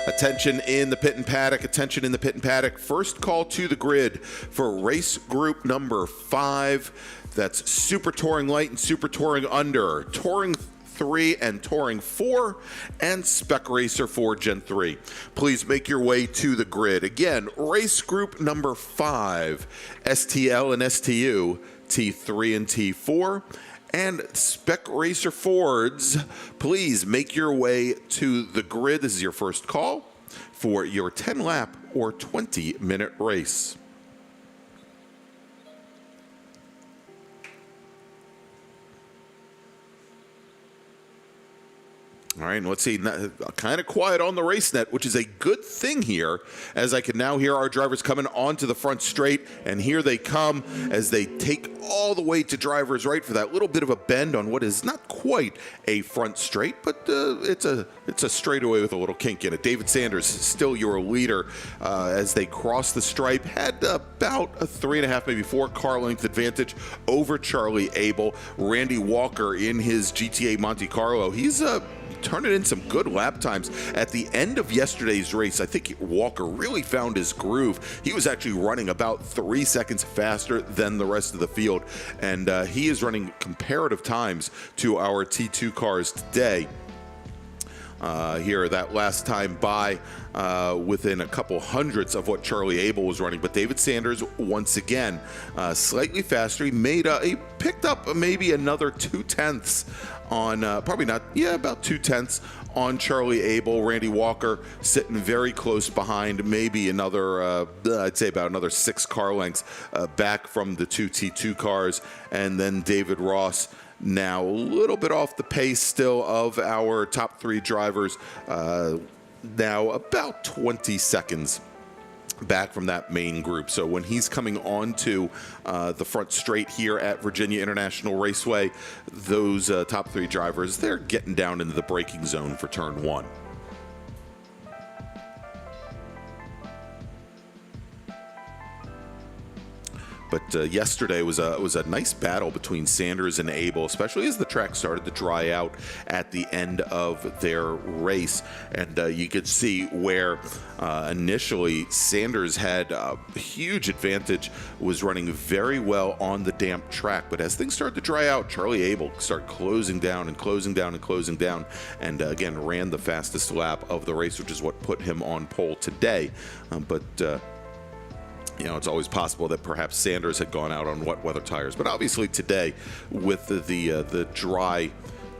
S1: Attention in the pit and paddock, attention in the pit and paddock. First call to the grid for race group number 5. That's Super Touring Light and Super Touring Under, Touring 3 and Touring 4, and Spec Racer 4 Gen 3. Please make your way to the grid. Again, race group number 5, STL and STU, T3 and T4. And Spec Racer Fords, please make your way to the grid. This is your first call for your 10-lap or 20-minute race. All right, and let's see, kind of quiet on the race net, which is a good thing here, as I can now hear our drivers coming onto the front straight, and here they come as they take all the way to driver's right for that little bit of a bend on what is not quite a front straight, but it's a straightaway with a little kink in it. David Sanders, still your leader, as they cross the stripe, had about a 3.5, maybe 4 car length advantage over Charlie Abel. Randy Walker in his GTA Monte Carlo, he's turning in some good lap times. At the end of yesterday's race, I think Walker really found his groove. He was actually running about 3 seconds faster than the rest of the field, and he is running comparative times to our T2 cars today. Here, that last time by within a couple hundredths of what Charlie Abel was running. But David Sanders, once again, slightly faster. He picked up maybe another 0.2 on, probably not, yeah, about 0.2 on Charlie Abel. Randy Walker sitting very close behind, maybe another, I'd say about another 6 car lengths back from the 2 T2 cars. And then David Ross, now a little bit off the pace still of our top 3 drivers, now about 20 seconds back from that main group. So when he's coming onto the front straight here at VIRginia International Raceway, those top 3 drivers, they're getting down into the braking zone for turn 1. But yesterday was a nice battle between Sanders and Abel, especially as the track started to dry out at the end of their race. And you could see where initially Sanders had a huge advantage, was running very well on the damp track. But as things started to dry out, Charlie Abel started closing down and closing down and closing down, and again ran the fastest lap of the race, which is what put him on pole today. You know, it's always possible that perhaps Sanders had gone out on wet weather tires. But obviously today, with the dry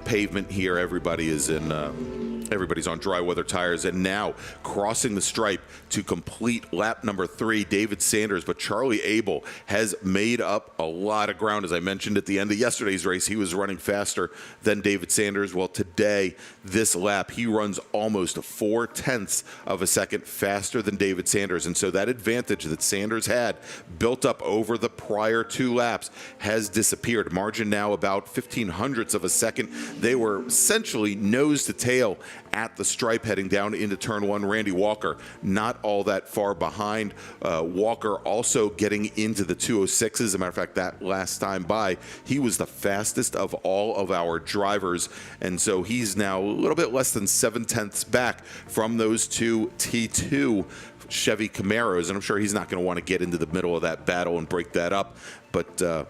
S1: pavement here, everybody's on dry weather tires. And now crossing the stripe to complete lap number 3, David Sanders. But Charlie Abel has made up a lot of ground. As I mentioned at the end of yesterday's race, he was running faster than David Sanders. Well, today, this lap, he runs almost 0.4 of a second faster than David Sanders. And so that advantage that Sanders had built up over the prior 2 laps has disappeared. Margin now about 0.15 of a second. They were essentially nose to tail at the stripe heading down into turn 1. Randy Walker not all that far behind. Walker also getting into the 206s. As a matter of fact, that last time by, he was the fastest of all of our drivers, and so he's now a little bit less than 0.7 back from those 2 T2 Chevy Camaros, and I'm sure he's not going to want to get into the middle of that battle and break that up. But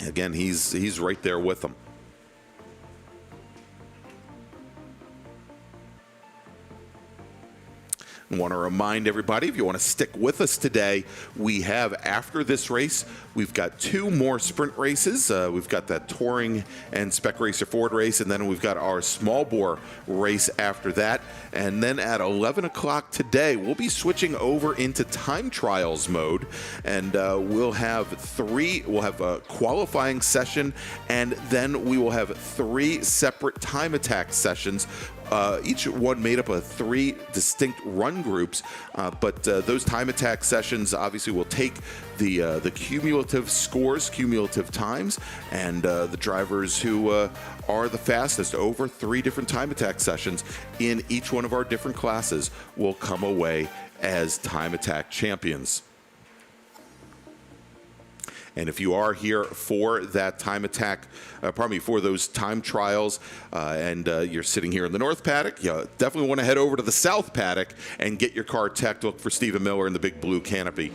S1: again, he's right there with them. I want to remind everybody, if you want to stick with us today, we have, after this race, we've got 2 more sprint races. We've got that Touring and Spec Racer Ford race, and then we've got our small bore race after that. And then at 11 o'clock today, we'll be switching over into time trials mode, and we'll have a qualifying session, and then we will have 3 separate time attack sessions. Each one made up of 3 distinct run groups, but those time attack sessions obviously will take the cumulative scores, cumulative times, and the drivers who are the fastest over 3 different time attack sessions in each one of our different classes will come away as time attack champions. And if you are here for that time attack, for those time trials, and you're sitting here in the North Paddock, you definitely want to head over to the South Paddock and get your car teched. Look for Stephen Miller in the big blue canopy.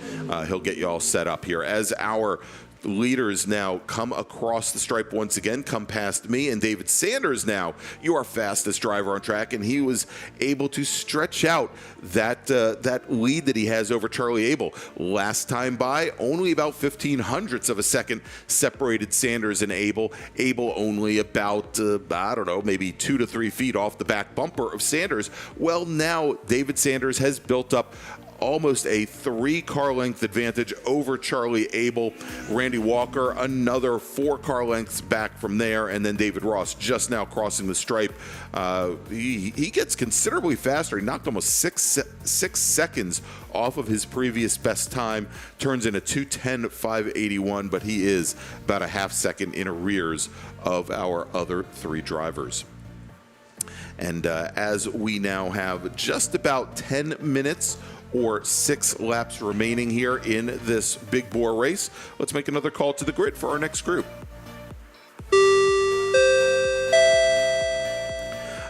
S1: He'll get you all set up here. As our leaders now come across the stripe once again, come past me and David Sanders now, your fastest driver on track, and he was able to stretch out that lead that he has over Charlie Abel. Last time by, only about 0.15 of a second separated Sanders and Abel. Abel only about, I don't know, maybe 2 to 3 feet off the back bumper of Sanders. Well, now David Sanders has built up almost a 3-car length advantage over Charlie Abel. Randy Walker, another 4 car lengths back from there, and then David Ross just now crossing the stripe. He gets considerably faster. He knocked almost 6 seconds off of his previous best time, turns in a 2:10.581, but he is about a half second in arrears of our other 3 drivers. And as we now have just about 10 minutes or 6 laps remaining here in this big bore race, let's make another call to the grid for our next group.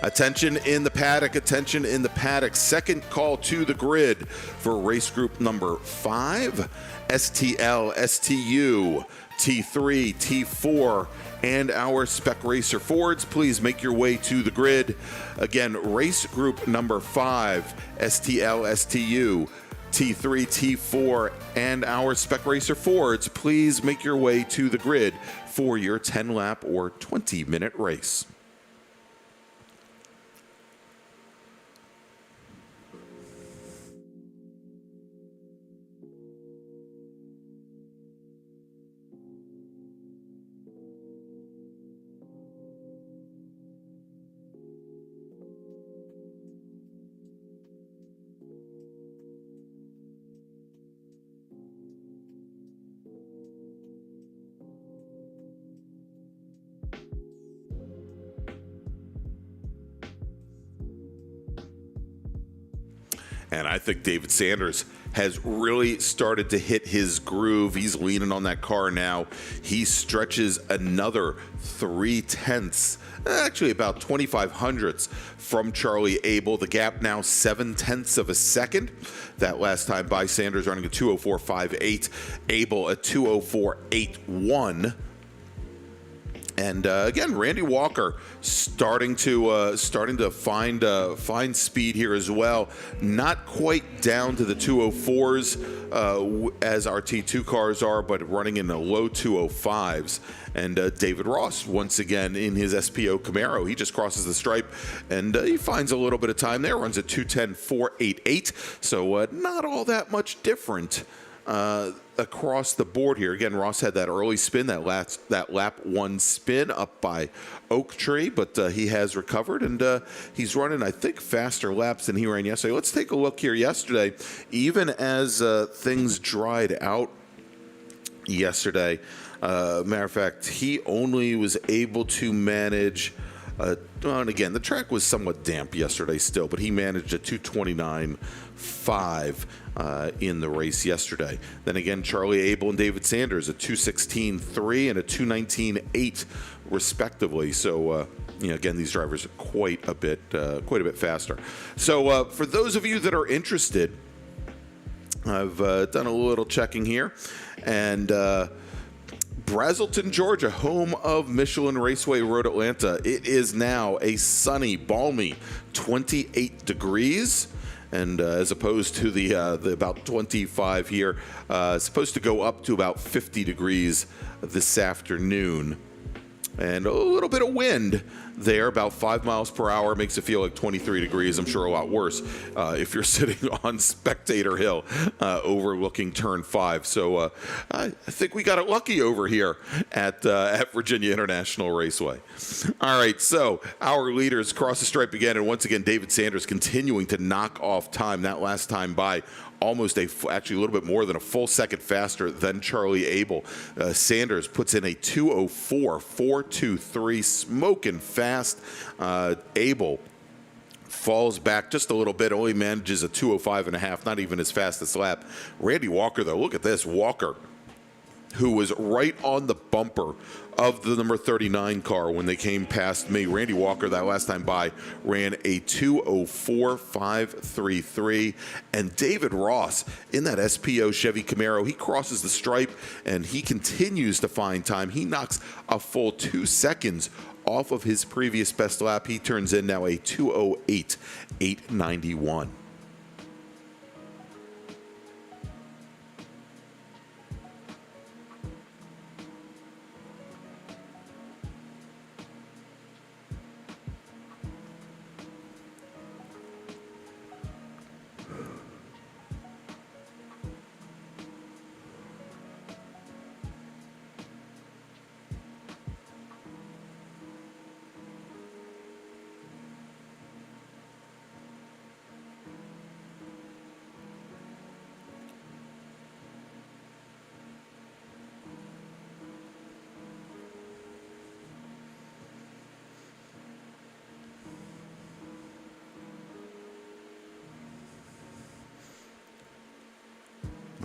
S1: Attention in the paddock, attention in the paddock. Second call to the grid for race group number 5, STL, STU, T3, T4, and our Spec Racer Fords. Please make your way to the grid. Again, race group number 5, STL, STU, T3, T4, and our Spec Racer Fords. Please make your way to the grid for your 10-lap or 20-minute race. And I think David Sanders has really started to hit his groove. He's leaning on that car now. He stretches another 0.3, actually about 25 hundredths from Charlie Abel. The gap now 0.7 of a second. That last time by, Sanders running a 2:04.58, Abel a 2:04.81. And again, Randy Walker starting to find speed here as well. Not quite down to the 2:04s as our T2 cars are, but running in the low 2:05s. And David Ross, once again in his SPO Camaro, he just crosses the stripe and he finds a little bit of time there. Runs at 2:10.488, so not all that much different across the board here. Again, Ross had that early spin, that lap 1 spin up by Oak Tree, but he has recovered and he's running, I think, faster laps than he ran yesterday. Let's take a look here yesterday. Even as things dried out yesterday, matter of fact, he only was able to manage and again, the track was somewhat damp yesterday still, but he managed a 2:29.5 in the race yesterday. Then again, Charlie Abel and David Sanders, a 2:16.3 and a 2:19.8 respectively. So, again, these drivers are quite a bit faster. So for those of you that are interested, I've done a little checking here, and Brazelton, Georgia, home of Michelin Raceway Road Atlanta. It is now a sunny, balmy 28 degrees. And as opposed to the about 25 here, supposed to go up to about 50 degrees this afternoon. And a little bit of wind there, about 5 miles per hour, makes it feel like 23 degrees. I'm sure a lot worse if you're sitting on Spectator Hill overlooking Turn 5. So I think we got it lucky over here at VIRginia International Raceway. All right, so our leaders cross the stripe again, and once again, David Sanders continuing to knock off time. That last time by, almost actually a little bit more than a full second faster than Charlie Abel. Sanders puts in a 2:04.423, smoking fast. Abel falls back just a little bit, only manages a 2:05.5, not even his fastest lap. Randy Walker, though, look at this. Walker who was right on the bumper of the number 39 car when they came past me. Randy Walker, that last time by, ran a 2:04.533. And David Ross in that SPO Chevy Camaro, he crosses the stripe and he continues to find time. He knocks a full 2 seconds off of his previous best lap. He turns in now a 2:08.891.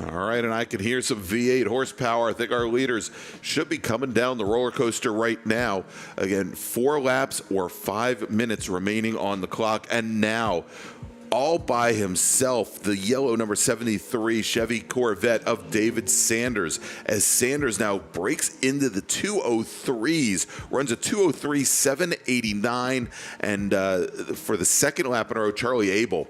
S1: All right, and I can hear some V8 horsepower. I think our leaders should be coming down the roller coaster right now. Again, 4 laps or 5 minutes remaining on the clock. And now, all by himself, the yellow number 73 Chevy Corvette of David Sanders, as Sanders now breaks into the 203s, runs a 203.789, and for the second lap in a row, Charlie Abel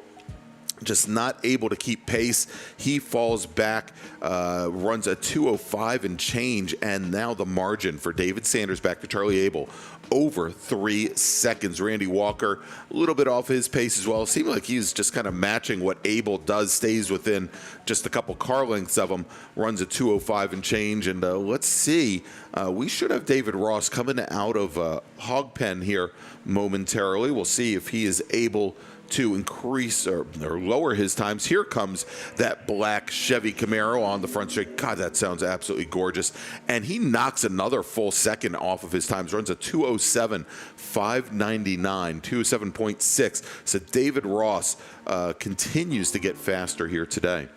S1: just not able to keep pace. He falls back, runs a 2:05 and change, and now the margin for David Sanders back to Charlie Abel, over 3 seconds. Randy Walker, a little bit off his pace as well. It seemed like he's just kind of matching what Abel does, stays within just a couple car lengths of him, runs a 2:05 and change. And let's see, we should have David Ross coming out of Hog Pen here momentarily. We'll see if he is able to increase or lower his times. Here comes that black Chevy Camaro on the front straight. God, that sounds absolutely gorgeous. And he knocks another full second off of his times, runs a 2:07.599, 2:07.6. So David Ross continues to get faster here today.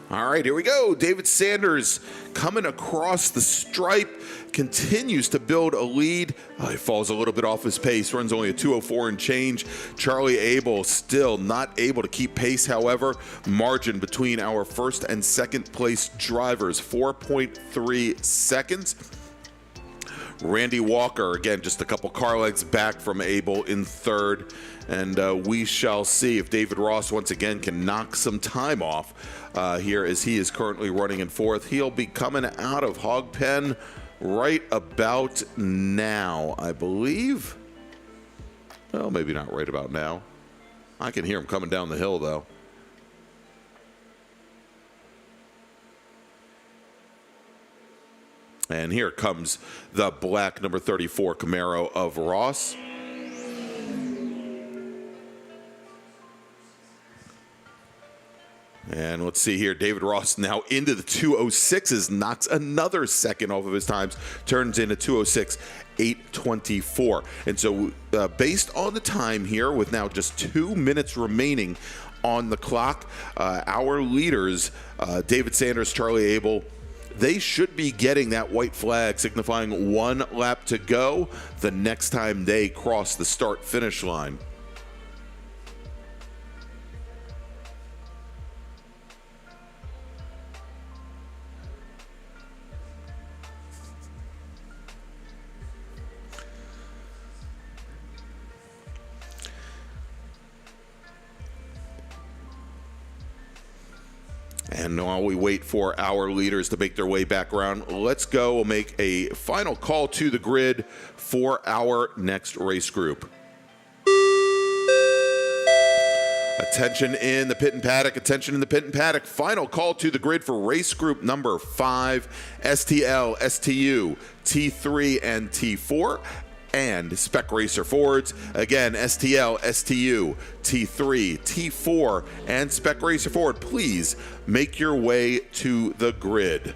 S1: All right, here we go. David Sanders coming across the stripe, continues to build a lead. He falls a little bit off his pace, runs only a 2:04 and change. Charlie Abel still not able to keep pace, however. Margin between our first and second place drivers, 4.3 seconds. Randy Walker, again, just a couple car lengths back from Abel in third. And we shall see if David Ross once again can knock some time off here as he is currently running in fourth. He'll be coming out of Hog Pen right about now, I believe. Well, maybe not right about now. I can hear him coming down the hill, though. And here comes the black number 34 Camaro of Ross. And let's see here, David Ross now into the 2:06s, knocks another second off of his times, turns in a 2:06.824. And so based on the time here, with now just 2 minutes remaining on the clock, our leaders, David Sanders, Charlie Abel, they should be getting that white flag signifying 1 lap to go the next time they cross the start-finish line. And while we wait for our leaders to make their way back around, let's go make a final call to the grid for our next race group. Attention in the pit and paddock, attention in the pit and paddock. Final call to the grid for race group number 5, STL, STU, T3, and T4. And Spec Racer Fords. Again, STL, STU, T3, T4, and Spec Racer Ford. Please make your way to the grid.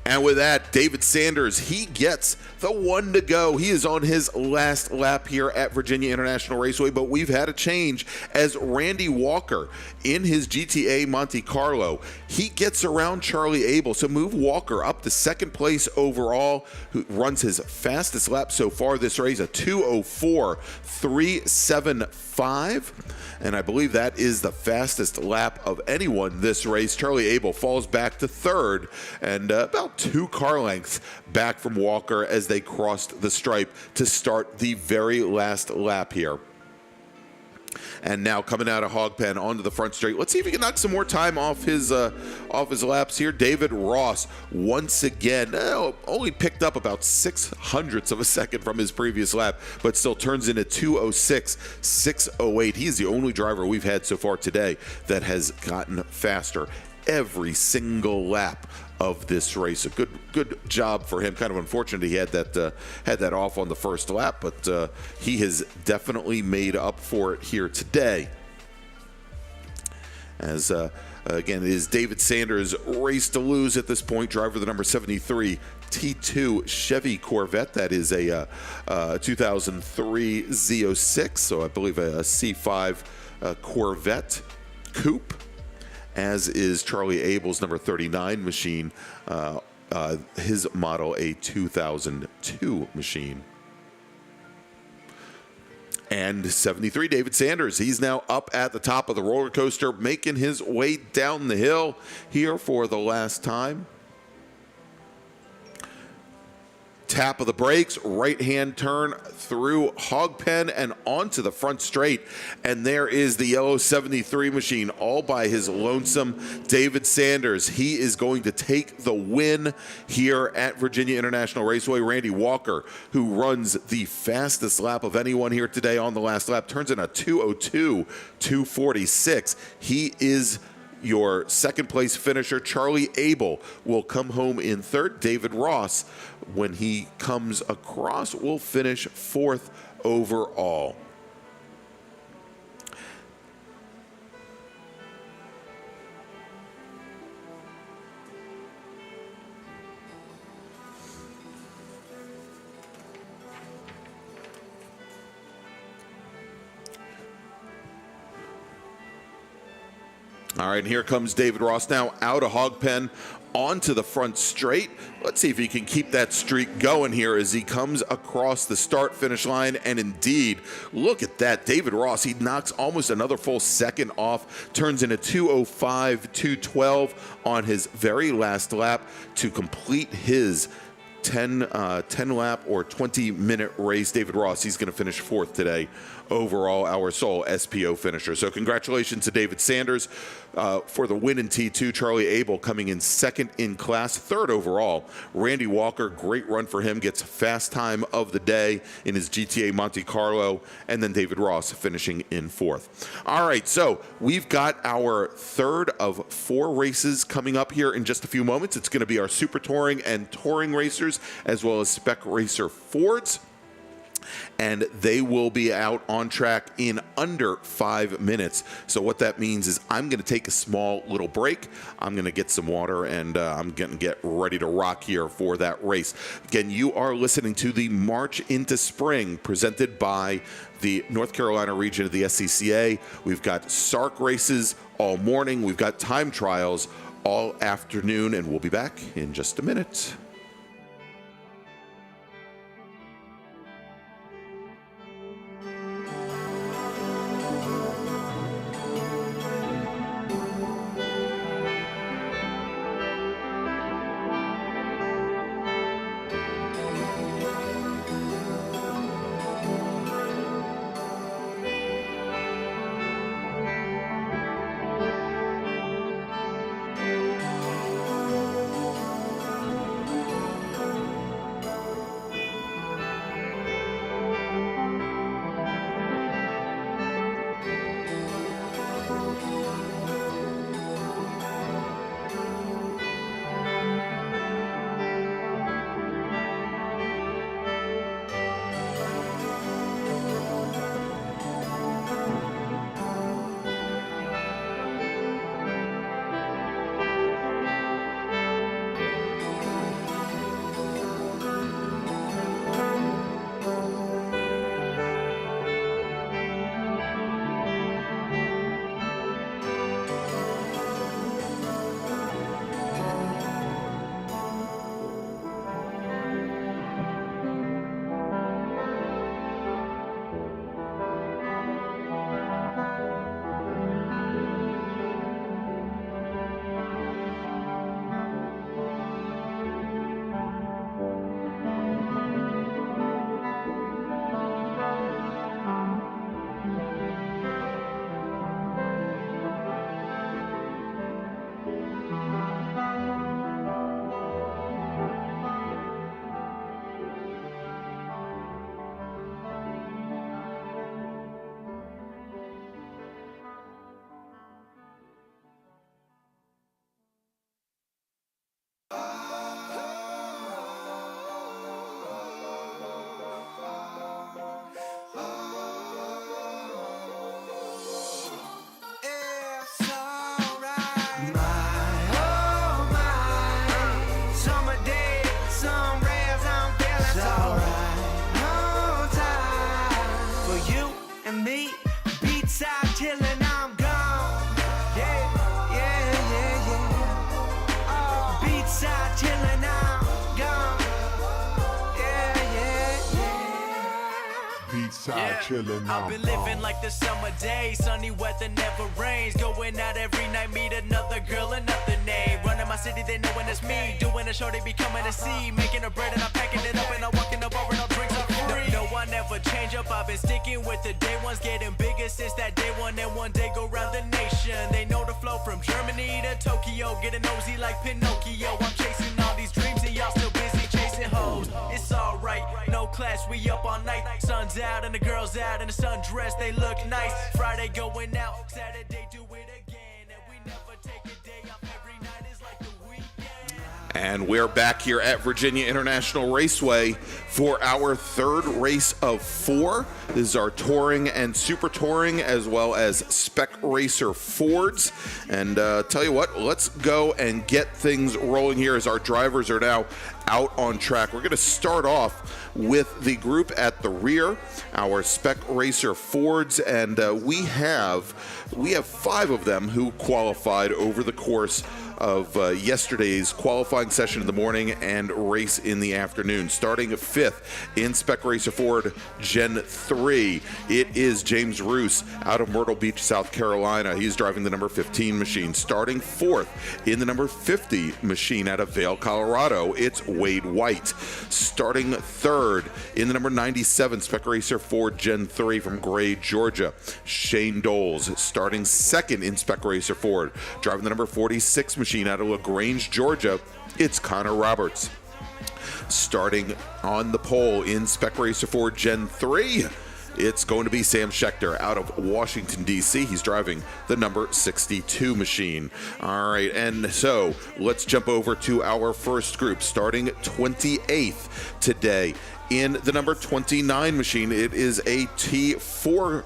S1: And with that, David Sanders, he gets the one to go. He is on his last lap here at VIRginia International Raceway, but we've had a change as Randy Walker in his GTA Monte Carlo, he gets around Charlie Abel. So move Walker up to second place overall, who runs his fastest lap so far this race, a 2:04.375. And I believe that is the fastest lap of anyone this race. Charlie Abel falls back to third and about 2 car lengths back from Walker as they crossed the stripe to start the very last lap here. And now coming out of Hog Pen onto the front straight. Let's see if he can knock some more time off his laps here. David Ross once again only picked up about 0.06 of a second from his previous lap, but still turns in a 2:06.608. He's the only driver we've had so far today that has gotten faster every single lap of this race. A good job for him. Kind of unfortunate he had that off on the first lap, but he has definitely made up for it here today. As again, it is David Sanders' race to lose at this point. Driver the number 73 T2 Chevy Corvette. That is a 2003 Z06, so I believe a C5 Corvette coupe. As is Charlie Abel's number 39 machine, his model a 2002 machine. And 73 David Sanders, he's now up at the top of the roller coaster, making his way down the hill here for the last time. Tap of the brakes, right-hand turn through Hog Pen and onto the front straight. And there is the yellow 73 machine all by his lonesome David Sanders. He is going to take the win here at VIRginia International Raceway. Randy Walker, who runs the fastest lap of anyone here today on the last lap, turns in a 2:02.246. He is your second place finisher. Charlie Abel will come home in third. David Ross, when he comes across, will finish fourth overall. All right, and here comes David Ross now out of Hog Pen onto the front straight. Let's see if he can keep that streak going here as he comes across the start-finish line. And indeed, look at that. David Ross, he knocks almost another full second off, turns in a 2:05.212 on his very last lap to complete his 10 lap or 20-minute race. David Ross, he's going to finish fourth today overall, our sole SPO finisher. So congratulations to David Sanders for the win in T2. Charlie Abel coming in second in class, third overall. Randy Walker, great run for him, gets fast time of the day in his GTA Monte Carlo, and then David Ross finishing in fourth. All right, so we've got our third of 4 races coming up here in just a few moments. It's going to be our Super Touring and Touring racers, as well as Spec Racer Fords. And they will be out on track in under 5 minutes. So what that means is I'm going to take a small little break. I'm going to get some water, and I'm going to get ready to rock here for that race. Again, you are listening to the March into Spring presented by the North Carolina Region of the SCCA. We've got SARRC races all morning. We've got time trials all afternoon, and we'll be back in just a minute.
S2: on me. Beats out chillin', I'm gone. Yeah, yeah, yeah, yeah. Beats out chillin', I'm gone. Yeah, yeah, yeah.
S3: Beats out chillin',
S4: I've been living like the summer days. Sunny weather never rains. Going out every night, meet another girl, another name. Running my city, they know when it's me. Doing a show, they be coming to see. Making a bread and I'm packing it up and I'm walking up over, no drinks are free. No, I never change up. I've been sticking with the day ones, getting bigger since that day one. And one day go round the nation. They know the flow from Germany to Tokyo. Getting nosy like Pinocchio. I'm chasing all these dreams and y'all still busy chasing hoes. It's alright, no class, we up all night. Sun's out and the girls out in the sundress, they look nice. Friday going out, Saturday do it again. And we never take a day off, every night is like the weekend.
S1: And we're back here at VIRginia International Raceway for our third race of 4. This is our touring and super touring, as well as spec racer Fords. And tell you what, let's go and get things rolling here as our drivers are now out on track. We're going to start off with the group at the rear, our spec racer Fords, and we have 5 of them who qualified over the course of yesterday's qualifying session in the morning and race in the afternoon. Starting 5th in Spec Racer Ford Gen 3, it is James Roos out of Myrtle Beach, South Carolina. He's driving the number 15 machine. Starting 4th in the number 50 machine out of Vail, Colorado, it's Wade White. Starting 3rd in the number 97 Spec Racer Ford Gen 3 from Gray, Georgia, Shane Doles. Starting 2nd in Spec Racer Ford, driving the number 46 machine out of LaGrange, Georgia, it's Connor Roberts. Starting on the pole in Spec Racer Ford Gen 3, it's going to be Sam Schechter out of Washington, D.C. He's driving the number 62 machine. All right, and so let's jump over to our first group. Starting 28th today in the number 29 machine, it is a T4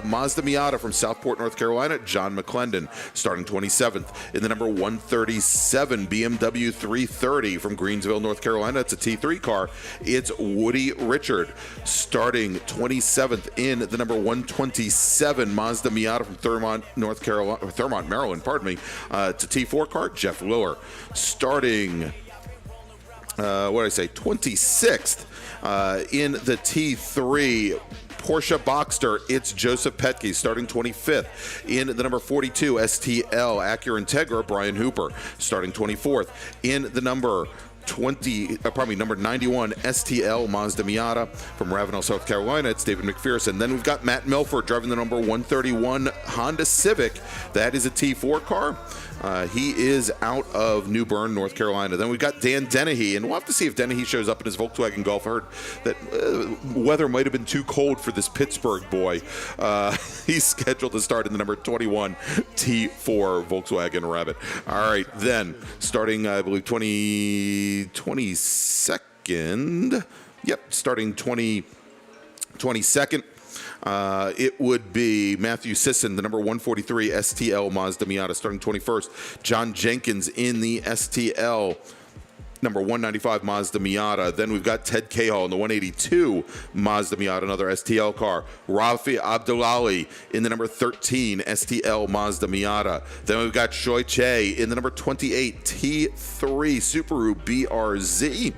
S1: Mazda Miata from Southport, North Carolina, John McClendon. Starting 27th in the number 137 BMW 330 from Greensville, North Carolina. It's a T3 car. It's Woody Richard. Starting 27th in the number 127 Mazda Miata from Thurmont, Maryland. Pardon me. It's a T4 car. Jeff Liller. Starting 26th in the T3 Porsche Boxster, it's Joseph Petke. Starting 25th in the number 42 STL Acura Integra, Brian Hooper. Starting 24th in the number 91 STL Mazda Miata from Ravenel, South Carolina, it's David McPherson. Then we've got Matt Milford driving the number 131 Honda Civic. That is a T4 car. He is out of New Bern, North Carolina. Then we've got Dan Dennehy, and we'll have to see if Dennehy shows up in his Volkswagen Golf. I heard that weather might have been too cold for this Pittsburgh boy. He's scheduled to start in the number 21 T4 Volkswagen Rabbit. All right, then starting, I believe, 22nd. Yep, starting 22nd. It would be Matthew Sisson, the number 143 STL Mazda Miata, starting 21st. John Jenkins in the STL number 195 Mazda Miata. Then we've got Ted Cahall in the 182 Mazda Miata, another STL car. Rafi Abdullali in the number 13 STL Mazda Miata. Then we've got Shoy Che in the number 28 T3 Subaru BRZ.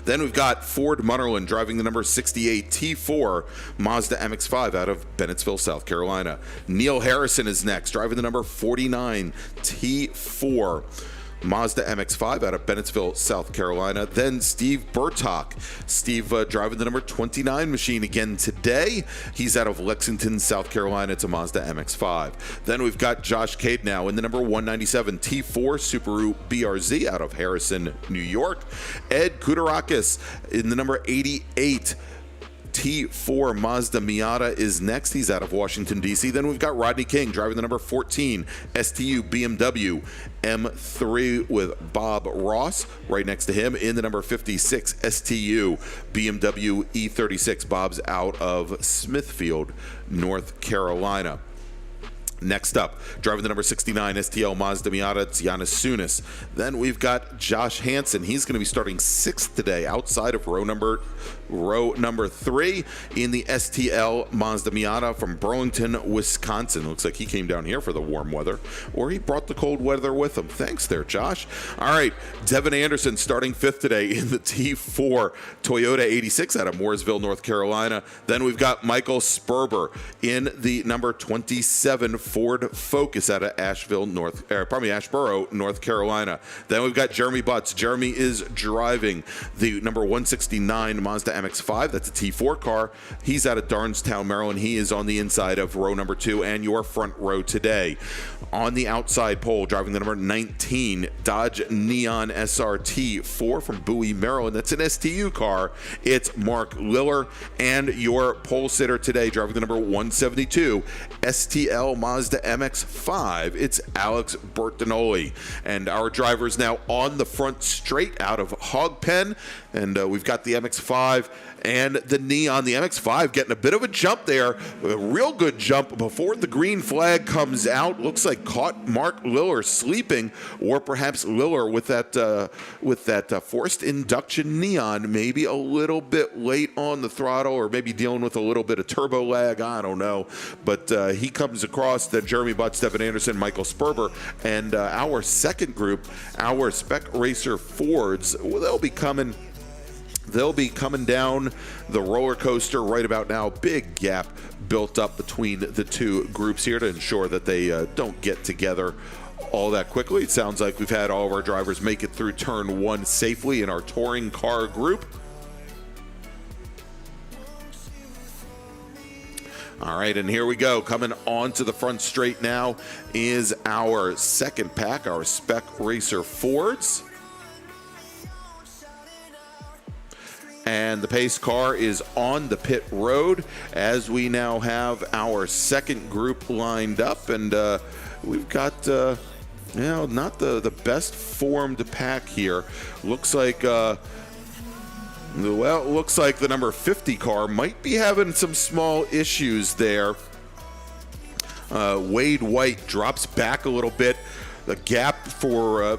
S1: Then we've got Ford Munnerlyn driving the number 68 T4 Mazda MX-5 out of Bennettsville, South Carolina. Neil Harrison is next, driving the number 49 T4 Mazda MX-5 out of Bennettsville, South Carolina. Then Steve Burtock. Steve driving the number 29 machine again today. He's out of Lexington, South Carolina. It's a Mazda MX-5. Then we've got Josh Cade now in the number 197 T4 Subaru BRZ out of Harrison, New York. Ed Kudarakis in the number 88 T4 Mazda Miata is next. He's out of Washington, D.C. Then we've got Rodney King driving the number 14 STU BMW M3 with Bob Ross right next to him in the number 56 STU BMW E36. Bob's out of Smithfield, North Carolina. Next up, driving the number 69 STL Mazda Miata, it's Giannis Sunis. Then we've got Josh Hansen. He's going to be starting 6th today outside of row number 3 in the STL Mazda Miata from Burlington, Wisconsin. Looks like he came down here for the warm weather, or he brought the cold weather with him. Thanks there, Josh. All right, Devin Anderson starting 5th today in the T4 Toyota 86 out of Mooresville, North Carolina. Then we've got Michael Sperber in the number 27 Ford Focus out of Asheboro, North Carolina. Then we've got Jeremy Butts. Jeremy is driving the number 169 Mazda MX-5. That's a T4 car. He's out of Darnestown, Maryland. He is on the inside of row number 2 and your front row today. On the outside pole, driving the number 19 Dodge Neon SRT4 from Bowie, Maryland. That's an STU car. It's Mark Liller. And your pole sitter today, driving the number 172 STL Mazda MX-5, it's Alex Bertinoli. And our driver's now on the front straight out of Hog Pen, and we've got the MX-5 and the Neon. The MX-5 getting a bit of a jump there, a real good jump before the green flag comes out. Looks like caught Mark Liller sleeping, or perhaps Liller with that forced induction Neon, maybe a little bit late on the throttle, or maybe dealing with a little bit of turbo lag. I don't know, but he comes across the Jeremy Butts, Devin Anderson, Michael Sperber, and our second group, our Spec Racer Fords. They'll be coming down the roller coaster right about now. Big gap built up between the two groups here to ensure that they don't get together all that quickly. It sounds like we've had all of our drivers make it through turn 1 safely in our touring car group. All right, and here we go. Coming onto the front straight now is our second pack, our Spec Racer Fords. And the pace car is on the pit road as we now have our second group lined up. And we've got, not the best formed pack here. Looks like... Well, it looks like the number 50 car might be having some small issues there. Wade White drops back a little bit. The gap for a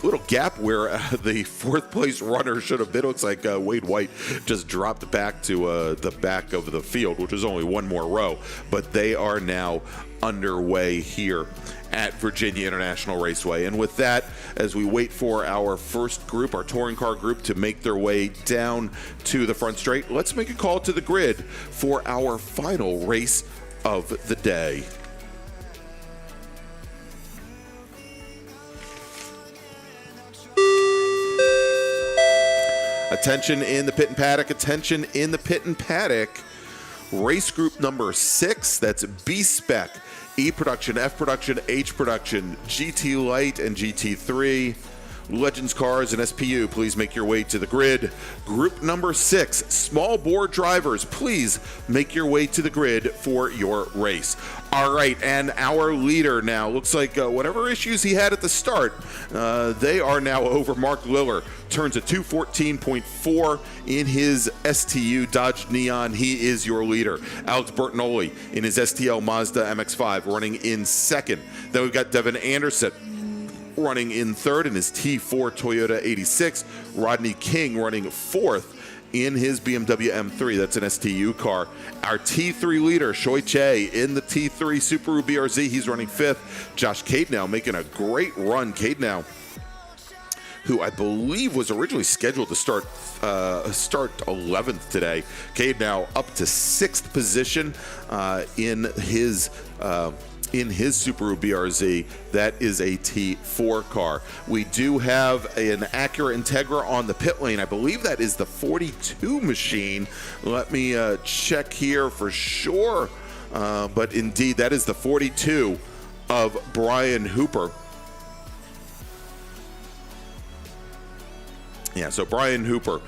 S1: little gap where the 4th place runner should have been. Looks like Wade White just dropped back to the back of the field, which is only one more row. But they are now underway here at VIRginia International Raceway. And with that, as we wait for our first group, our touring car group, to make their way down to the front straight, let's make a call to the grid for our final race of the day. Attention in the pit and paddock, attention in the pit and paddock. Race group number 6, that's B-Spec, E-Production, F-Production, H-Production, GT Light, and GT3. Legends Cars and SPU, please make your way to the grid. Group number 6, small bore drivers, please make your way to the grid for your race. All right, and our leader now, looks like whatever issues he had at the start, they are now over. Mark Liller turns a 214.4 in his STU Dodge Neon. He is your leader. Alex Bertinoli in his STL Mazda MX-5 running in second. Then we've got Devin Anderson running in third in his T4 Toyota 86. Rodney King running 4th in his BMW M3. That's an STU car. Our T3 leader, Shoy Che, in the T3 Subaru BRZ. He's running 5th. Josh Cadenow making a great run. Cadenow, who I believe was originally scheduled to start 11th today. Cadenow up to 6th position in his Subaru BRZ. That is a T4 car. We do have an Acura Integra on the pit lane. I believe that is the 42 machine. Let me check here for sure. But indeed, that is the 42 of Brian Hooper. Yeah, so Brian Hooper,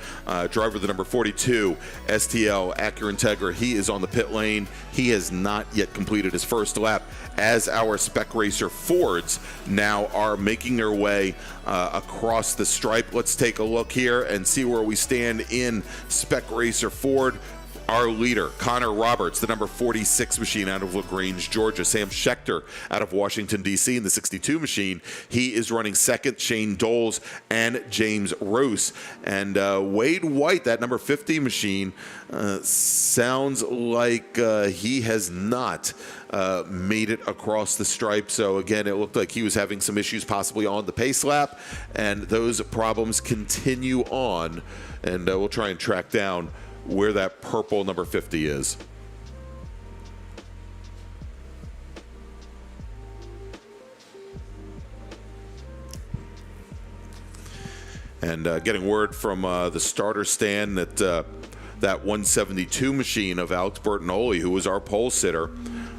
S1: driver of the number 42 STL Acura Integra, he is on the pit lane. He has not yet completed his first lap, as our Spec Racer Fords now are making their way across the stripe. Let's take a look here and see where we stand in Spec Racer Ford. Our leader, Connor Roberts, the number 46 machine out of LaGrange, Georgia. Sam Schechter out of Washington, D.C. in the 62 machine. He is running second. Shane Doles and James Roos. And Wade White, that number 50 machine, sounds like he has not made it across the stripe. So again, it looked like he was having some issues possibly on the pace lap, and those problems continue on. And we'll try and track down where that purple number 50 is. And getting word from the starter stand that that 172 machine of Alex Bertinoli, who was our pole sitter,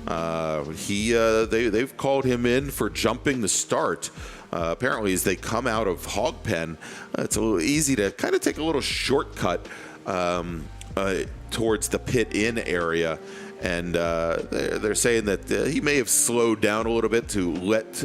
S1: they've called him in for jumping the start. Apparently, as they come out of Hog Pen, it's a little easy to kind of take a little shortcut towards the pit in area, and they're saying that he may have slowed down a little bit to let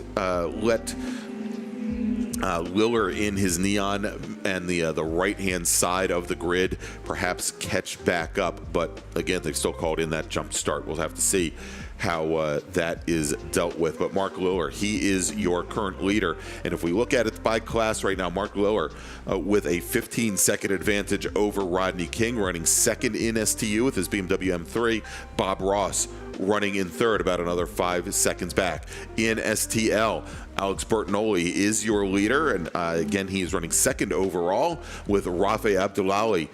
S1: Liller in his neon and the right hand side of the grid perhaps catch back up. But again, they've still called in that jump start. We'll have to see how that is dealt with. But Mark Liller, he is your current leader. And if we look at it by class right now, Mark Liller with a 15-second advantage over Rodney King, running second in STU with his BMW M3. Bob Ross running in third, about another 5 seconds back. In STL, Alex Bertinoli is your leader, and again, he is running second overall, with Rafe Abdullahi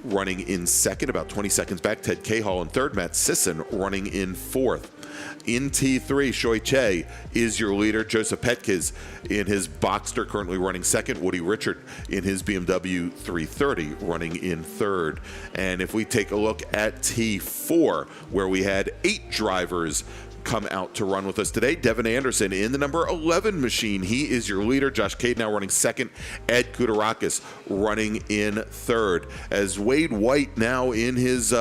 S1: running in second, about 20 seconds back. Ted Cahall in third. Matt Sisson running in fourth. In T3, Shoei Che is your leader. Joseph Petkiz in his Boxster currently running second. Woody Richard in his BMW 330 running in third. And if we take a look at T4, where we had 8 drivers come out to run with us today, Devin Anderson in the number 11 machine. He is your leader. Josh Cade now running second. Ed Kudarakis running in third. As Wade White now in his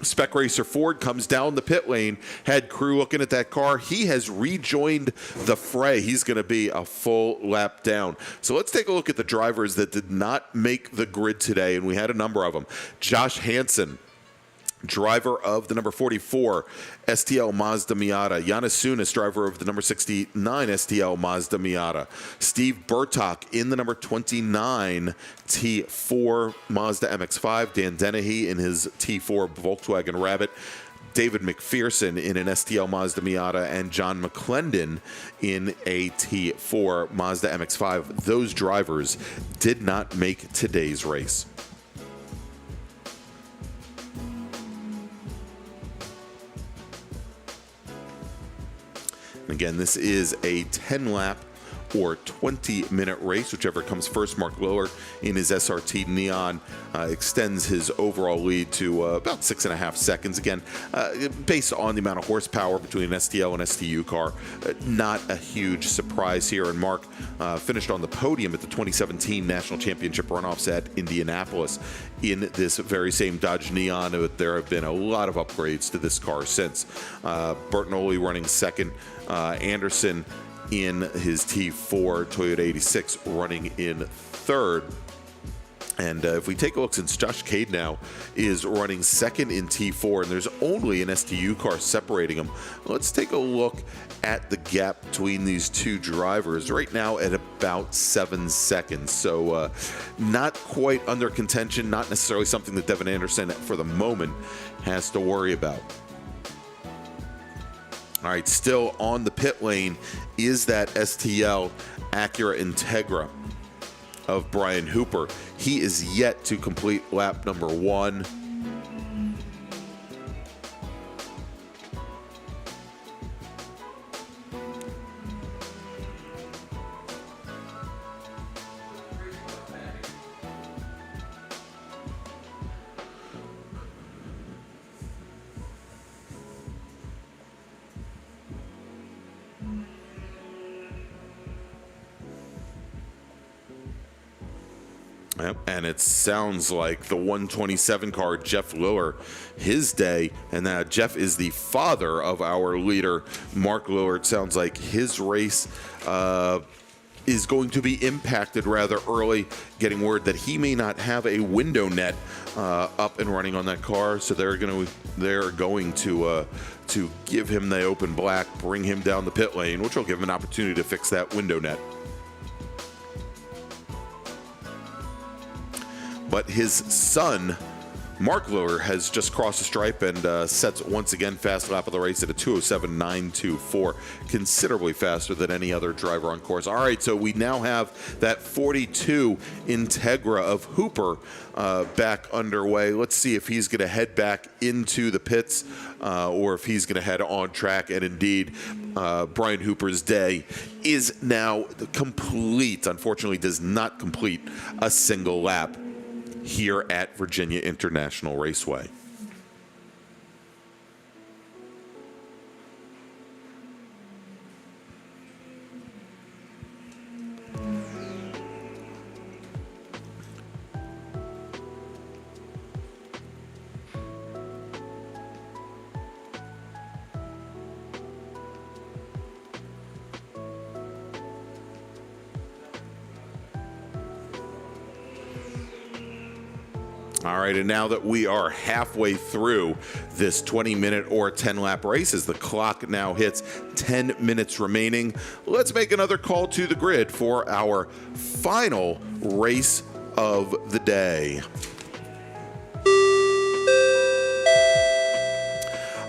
S1: Spec Racer Ford comes down the pit lane, had crew looking at that car. He has rejoined the fray. He's going to be a full lap down. So let's take a look at the drivers that did not make the grid today, and we had a number of them. Josh Hansen, driver of the number 44 STL Mazda Miata. Giannis Sunis, driver of the number 69 STL Mazda Miata. Steve Burtok in the number 29 T4 Mazda MX-5. Dan Dennehy in his T4 Volkswagen Rabbit. David McPherson in an STL Mazda Miata, and John McClendon in a T4 Mazda MX-5. Those drivers did not make today's race. Again, this is a 10-lap or 20-minute race, whichever comes first. Mark Lower in his SRT Neon extends his overall lead to about 6.5 seconds. Again, based on the amount of horsepower between an STL and STU car, not a huge surprise here. And Mark finished on the podium at the 2017 National Championship runoffs at Indianapolis in this very same Dodge Neon. There have been a lot of upgrades to this car since. Bertinoli running second. Anderson in his T4 Toyota 86 running in third. And if we take a look, since Josh Cade now is running second in T4 and there's only an STU car separating them, let's take a look at the gap between these two drivers right now at about 7 seconds. So not quite under contention, not necessarily something that Devin Anderson for the moment has to worry about. All right, still on the pit lane is that STL Acura Integra of Brian Hooper. He is yet to complete lap number 1. Yep, and it sounds like the 127 car, Jeff Liller, his day, and Jeff is the father of our leader, Mark Liller. It sounds like his race is going to be impacted rather early, getting word that he may not have a window net up and running on that car. So they're going to give him the open black, bring him down the pit lane, which will give him an opportunity to fix that window net. But his son, Mark Liller, has just crossed the stripe and sets once again fast lap of the race at a 2:07.924, considerably faster than any other driver on course. All right, so we now have that 42 Integra of Hooper back underway. Let's see if he's going to head back into the pits or if he's going to head on track. And indeed, Brian Hooper's day is now complete. Unfortunately, does not complete a single lap here at VIRginia International Raceway. All right, and now that we are halfway through this 20-minute or 10-lap race, as the clock now hits 10 minutes remaining, let's make another call to the grid for our final race of the day.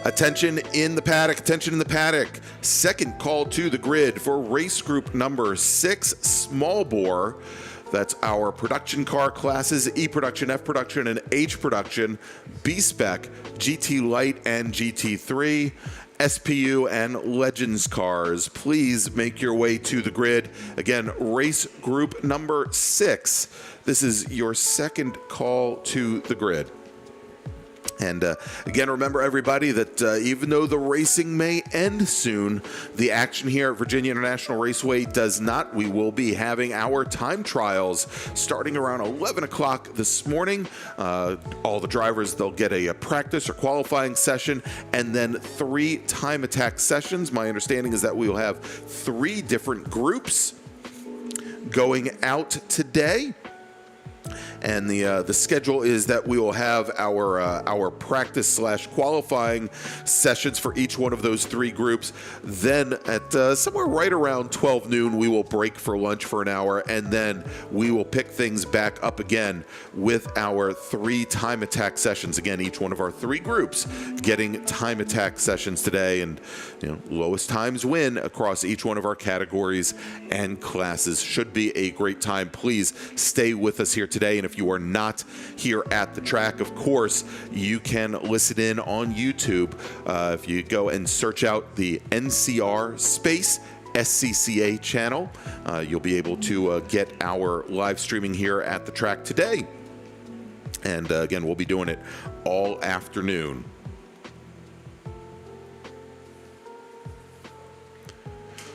S1: Attention in the paddock, attention in the paddock. Second call to the grid for race group number 6, small bore. That's our production car classes, E production, F production, and H production, B spec, GT Light and GT3, SPU, and Legends cars. Please make your way to the grid. Again, race group number 6. This is your second call to the grid. And again, remember everybody that even though the racing may end soon, the action here at VIRginia International Raceway does not. We will be having our time trials starting around 11 o'clock this morning. All the drivers, they'll get a practice or qualifying session and then 3 time attack sessions. My understanding is that we will have 3 different groups going out today. And the schedule is that we will have our practice / qualifying sessions for each one of those 3 groups. Then at somewhere right around 12 noon, we will break for lunch for an hour, and then we will pick things back up again with our 3 time attack sessions. Again, each one of our 3 groups getting time attack sessions today, and lowest times win across each one of our categories and classes. Should be a great time. Please stay with us here today. And if you are not here at the track, of course, you can listen in on YouTube. If you go and search out the NCR-SCCA channel, you'll be able to get our live streaming here at the track today. And again, we'll be doing it all afternoon.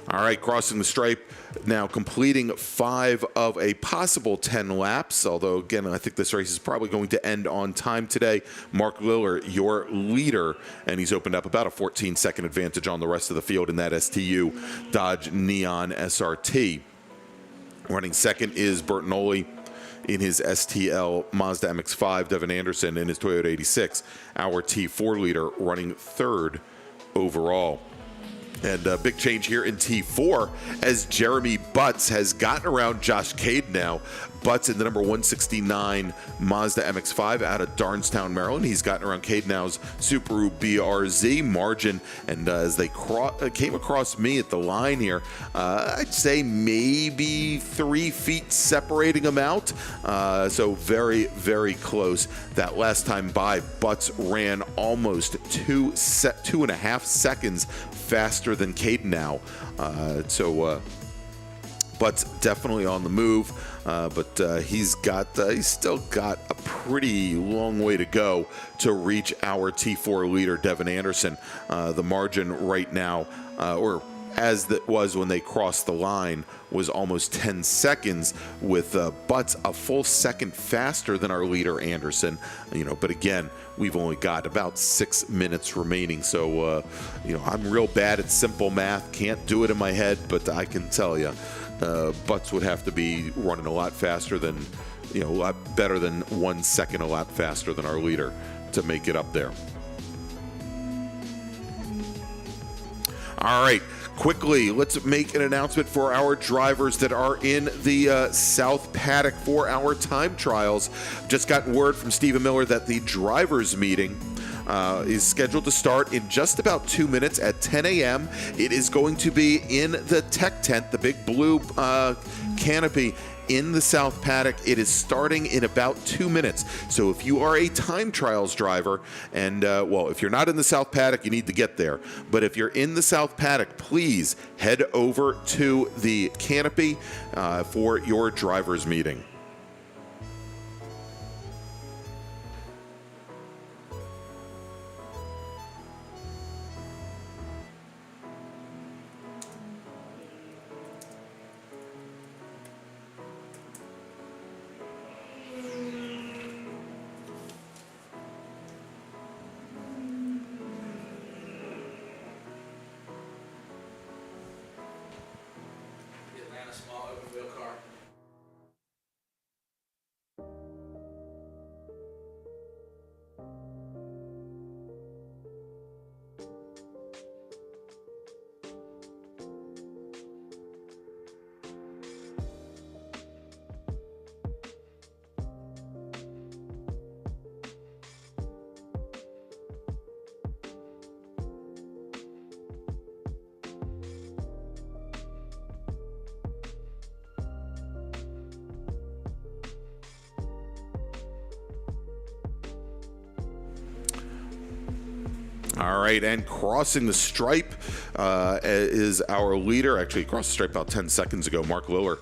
S1: All right, crossing the stripe. Now completing 5 of a possible 10 laps, although again, I think this race is probably going to end on time today. Mark Liller, your leader, and he's opened up about a 14-second advantage on the rest of the field in that STU Dodge Neon SRT. Running second is Bertinoli in his STL Mazda MX-5, Devin Anderson in his Toyota 86, our T4 leader, running third overall. And a big change here in T4 as Jeremy Butts has gotten around Josh Cade now. Butts in the number 169 Mazda MX-5 out of Darnestown, Maryland. He's gotten around Cade now's Subaru BRZ margin. And as they came across me at the line here, I'd say maybe 3 feet separating them out. So very, very close. That last time by, Butts ran almost 2.5 seconds faster than Cade now. Butts definitely on the move, but he's still got a pretty long way to go to reach our T4 leader, Devin Anderson. The margin right now, or as that was when they crossed the line, was almost 10 seconds, with Butts a full second faster than our leader Anderson. But again, we've only got about 6 minutes remaining. So, I'm real bad at simple math. Can't do it in my head, but I can tell you, Butts would have to be running a lot faster than, a lot better than 1 second a lap faster than our leader to make it up there. All right, quickly, let's make an announcement for our drivers that are in the South Paddock for our time trials. Just got word from Stephen Miller that the drivers meeting is scheduled to start in just about 2 minutes at 10 a.m. It is going to be in the tech tent, the big blue canopy in the South Paddock. It is starting in about 2 minutes. So if you are a time trials driver, and if you're not in the South Paddock, you need to get there. But if you're in the South Paddock, please head over to the canopy for your drivers meeting.
S4: Small open wheel car.
S1: All right, and crossing the stripe is our leader. Actually, crossed the stripe about 10 seconds ago, Mark Liller,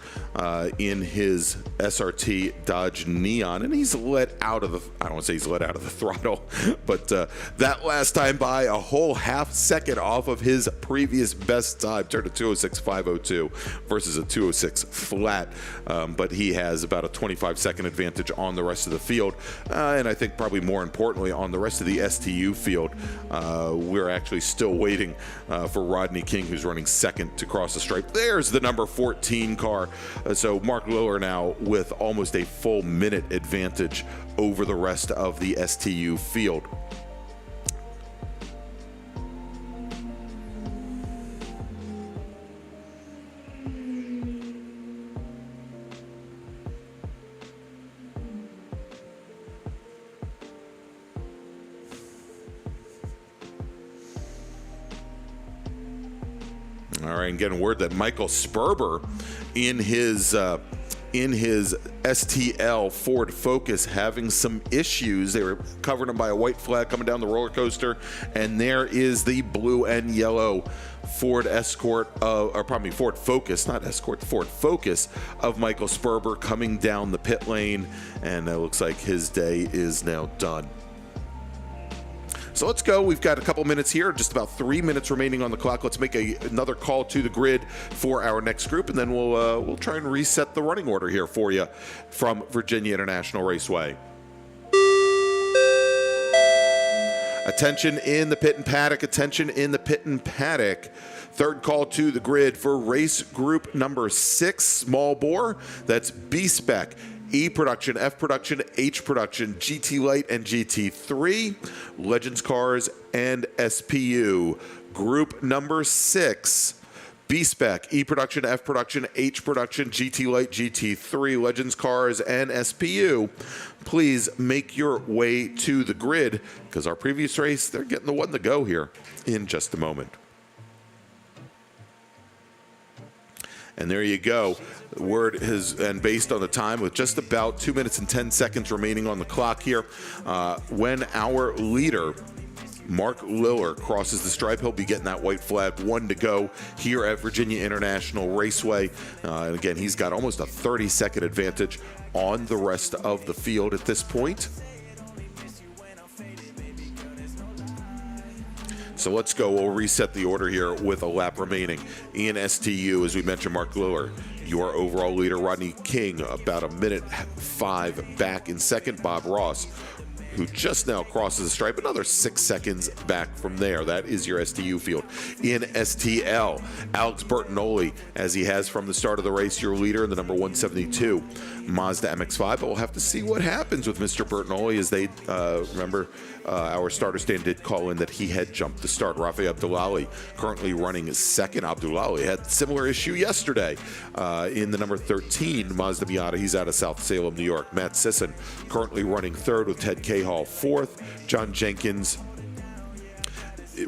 S1: in his SRT Dodge Neon, and he's let out of the, I don't want to say he's let out of the throttle, but that last time by a whole half second off of his previous best time, turned to 206.502 versus a 206 flat, but he has about a 25-second advantage on the rest of the field, and I think probably more importantly on the rest of the STU field. We're actually still waiting for Rodney King, who's running second, to cross the stripe. There's the number 14 car. So Mark Liller now with almost a full minute advantage over the rest of the STU field. All right, and getting word that Michael Sperber in his STL Ford Focus having some issues. They were covering him by a white flag coming down the roller coaster, and there is the blue and yellow Ford Escort, Ford Focus, not Escort, the Ford Focus of Michael Sperber coming down the pit lane, and it looks like his day is now done. So let's go. We've got a couple minutes here, just about 3 minutes remaining on the clock. Let's make another call to the grid for our next group, and then we'll try and reset the running order here for you from VIRginia International Raceway. Attention in the pit and paddock. Attention in the pit and paddock. Third call to the grid for race group number 6, small bore. That's B spec, E production, F production, H production, GT Light, and GT3, Legends cars, and SPU. Group number 6, B spec, E production, F production, H production, GT Light, GT3, Legends cars, and SPU. Please make your way to the grid, because our previous race, they're getting the one to go here in just a moment. And there you go. The word is, and based on the time, with just about 2 minutes and 10 seconds remaining on the clock here, when our leader, Mark Liller, crosses the stripe, he'll be getting that white flag, one to go here at VIRginia International Raceway. And again, he's got almost a 30-second advantage on the rest of the field at this point. So let's go. We'll reset the order here with a lap remaining. In STU, as we mentioned, Mark Liller, your overall leader. Rodney King, about a minute 5 back in second. Bob Ross, who just now crosses the stripe, another 6 seconds back from there. That is your STU field. In STL, Alex Bertinoli, as he has from the start of the race, your leader in the number 172 Mazda MX-5. But we'll have to see what happens with Mr. Bertinoli, as they remember our starter stand did call in that he had jumped the start. Rafi Abdullali currently running second. Abdullali had similar issue yesterday in the number 13 Mazda Miata. He's out of South Salem, New York. Matt Sisson currently running third with Ted Cahall fourth. John Jenkins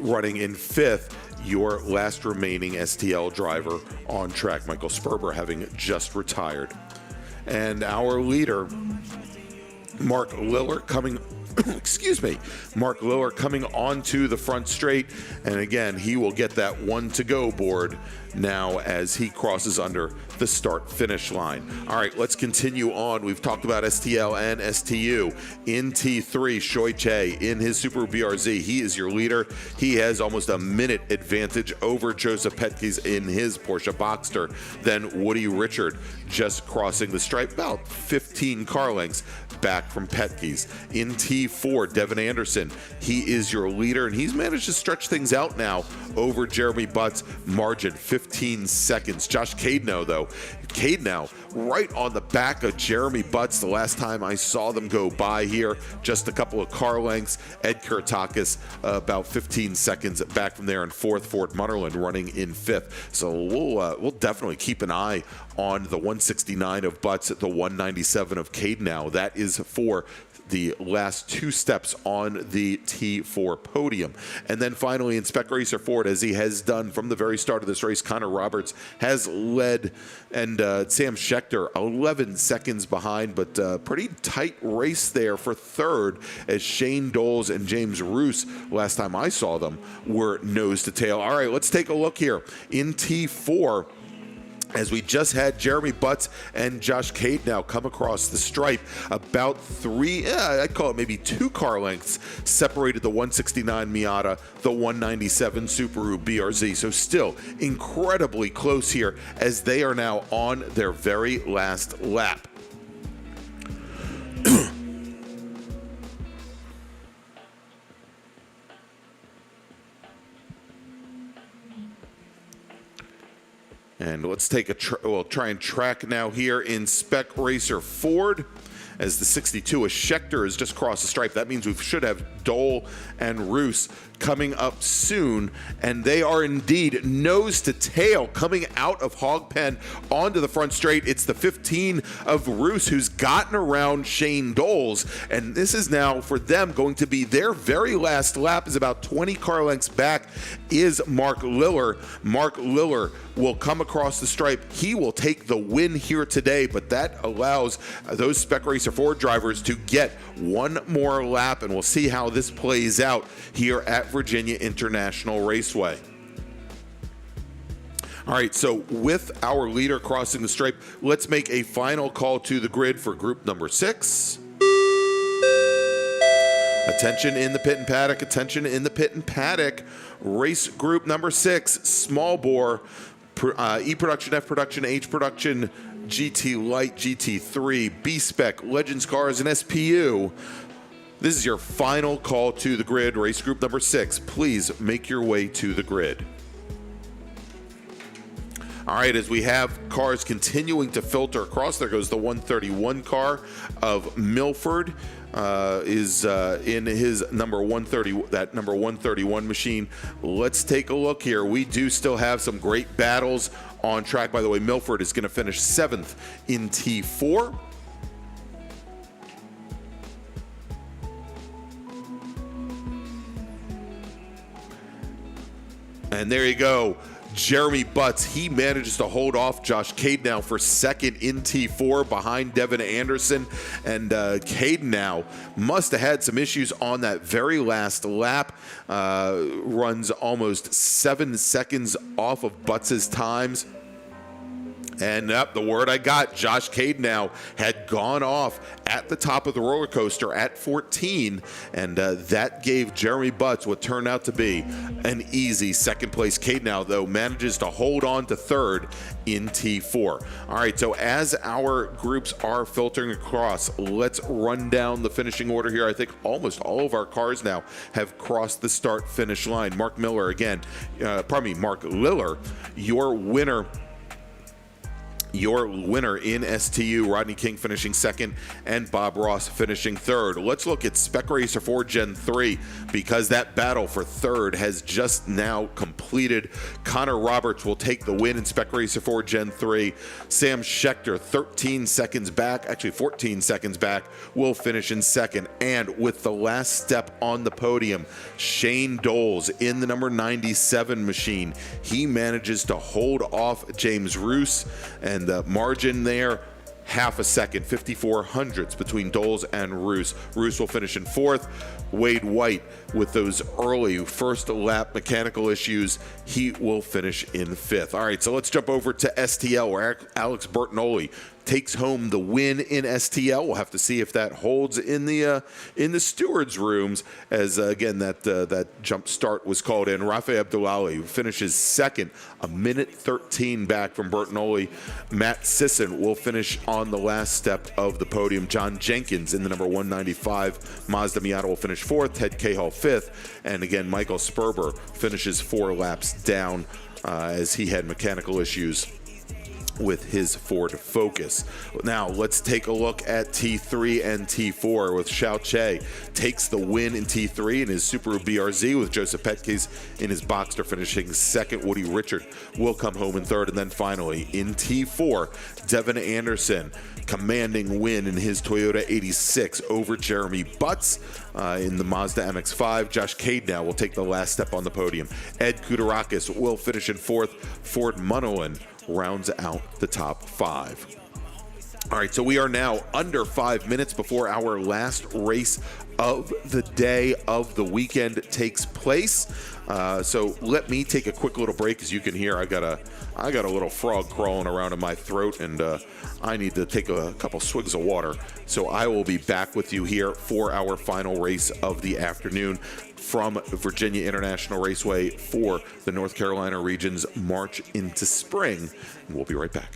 S1: running in fifth. Your last remaining STL driver on track, Michael Sperber, having just retired. And our leader, Mark Liller, coming Mark Liller coming onto the front straight, and again, he will get that one to go board now as he crosses under the start finish line. All right, let's continue on. We've talked about STL and STU. In T3, Shoei Che in his Subaru BRZ, he is your leader. He has almost a minute advantage over Joseph Petkes in his Porsche Boxster. Then Woody Richard just crossing the stripe, about 15 car lengths back from Petkes. In T4, Devin Anderson, he is your leader, and he's managed to stretch things out now over Jeremy Butts, margin 15 seconds. Josh Cadenow, though, Cadenow right on the back of Jeremy Butts the last time I saw them go by here, just a couple of car lengths. Ed Kurtakis about 15 seconds back from there in fourth. Ford Munnerlyn running in fifth. So we'll definitely keep an eye on the 169 of Butts, the 197 of Cadenow. That is for the last two steps on the T4 podium. And then finally in Spec Racer Ford, as he has done from the very start of this race, Connor Roberts has led, and Sam Schechter 11 seconds behind, but pretty tight race there for third, as Shane Doles and James Roos, last time I saw them, were nose to tail. All right, let's take a look here. In T4, as we just had Jeremy Butts and Josh Cadenow come across the stripe, about I'd call it maybe 2 car lengths separated the 169 Miata, the 197 Subaru BRZ. So still incredibly close here, as they are now on their very last lap. And let's take we'll try and track now here in Spec Racer Ford, as the 62 of Schechter has just crossed the stripe. That means we should have Dole and Roos coming up soon, and they are indeed nose to tail coming out of Hog Pen onto the front straight. It's the 15 of Roos who's gotten around Shane Doles, and this is now for them going to be their very last lap. Is about 20 car lengths back is Mark Liller. Mark Liller will come across the stripe. He will take the win here today, but that allows those Spec Racer Ford drivers to get one more lap, and we'll see how this plays out here at VIRginia International Raceway. All right, so with our leader crossing the stripe, let's make a final call to the grid for group number 6. Attention in the pit and paddock, attention in the pit and paddock. Race group number 6, small bore, E production, F production, H production, GT Light, GT3, B-Spec, Legends Cars, and SPU. This is your final call to the grid, race group number 6. Please make your way to the grid. All right, as we have cars continuing to filter across, there goes the 131 car of Milford. Is in his number 130, that number 131 machine. Let's take a look here. We do still have some great battles on track. By the way, Milford is going to finish 7th in T4. And there you go. Jeremy Butts, he manages to hold off Josh Cadenow for second in T4 behind Devin Anderson. And Cadenow must have had some issues on that very last lap. Runs almost 7 seconds off of Butts' times. And the word I got, Josh Cadeau had gone off at the top of the roller coaster at 14, and that gave Jeremy Butts what turned out to be an easy second place. Cadeau, though, manages to hold on to third in T4. All right, so as our groups are filtering across, let's run down the finishing order here. I think almost all of our cars now have crossed the start-finish line. Mark Liller, your winner in STU, Rodney King finishing second, and Bob Ross finishing third. Let's look at Spec Racer 4 Gen 3, because that battle for third has just now completed. Connor Roberts will take the win in Spec Racer 4 Gen 3. Sam Schechter, 14 seconds back, will finish in second. And with the last step on the podium, Shane Doles in the number 97 machine. He manages to hold off James Roos, and the margin there, half a second, 54 hundredths between Doles and Roos. Roos will finish in fourth. Wade White, with those early first lap mechanical issues, he will finish in fifth. All right, so let's jump over to STL, where Alex Bertinoli takes home the win in STL. We'll have to see if that holds in the stewards' rooms, as again that jump start was called in. Rafael Abdullahi finishes second, a minute 13 back from Bertinoli. Matt Sisson will finish on the last step of the podium. John Jenkins in the number 195 Mazda Miata will finish fourth. Ted Cahill fifth, and again Michael Sperber finishes 4 laps down as he had mechanical issues with his Ford Focus. Now let's take a look at T3 and T4, with Xiao Che takes the win in T3 in his Subaru BRZ, with Joseph Petkes in his Boxster finishing second. Woody Richard will come home in third. And then finally in T4, Devin Anderson, commanding win in his Toyota 86 over Jeremy Butts in the Mazda MX-5. Josh Cadeau will take the last step on the podium. Ed Kudarakis will finish in fourth. Ford Munolin rounds out the top 5. All right, so we are now under 5 minutes before our last race of the day, of the weekend, takes place. So let me take a quick little break. As you can hear, I got a little frog crawling around in my throat, and I need to take a couple swigs of water. So I will be back with you here for our final race of the afternoon from VIRginia International Raceway for the North Carolina Region's March into Spring. And we'll be right back.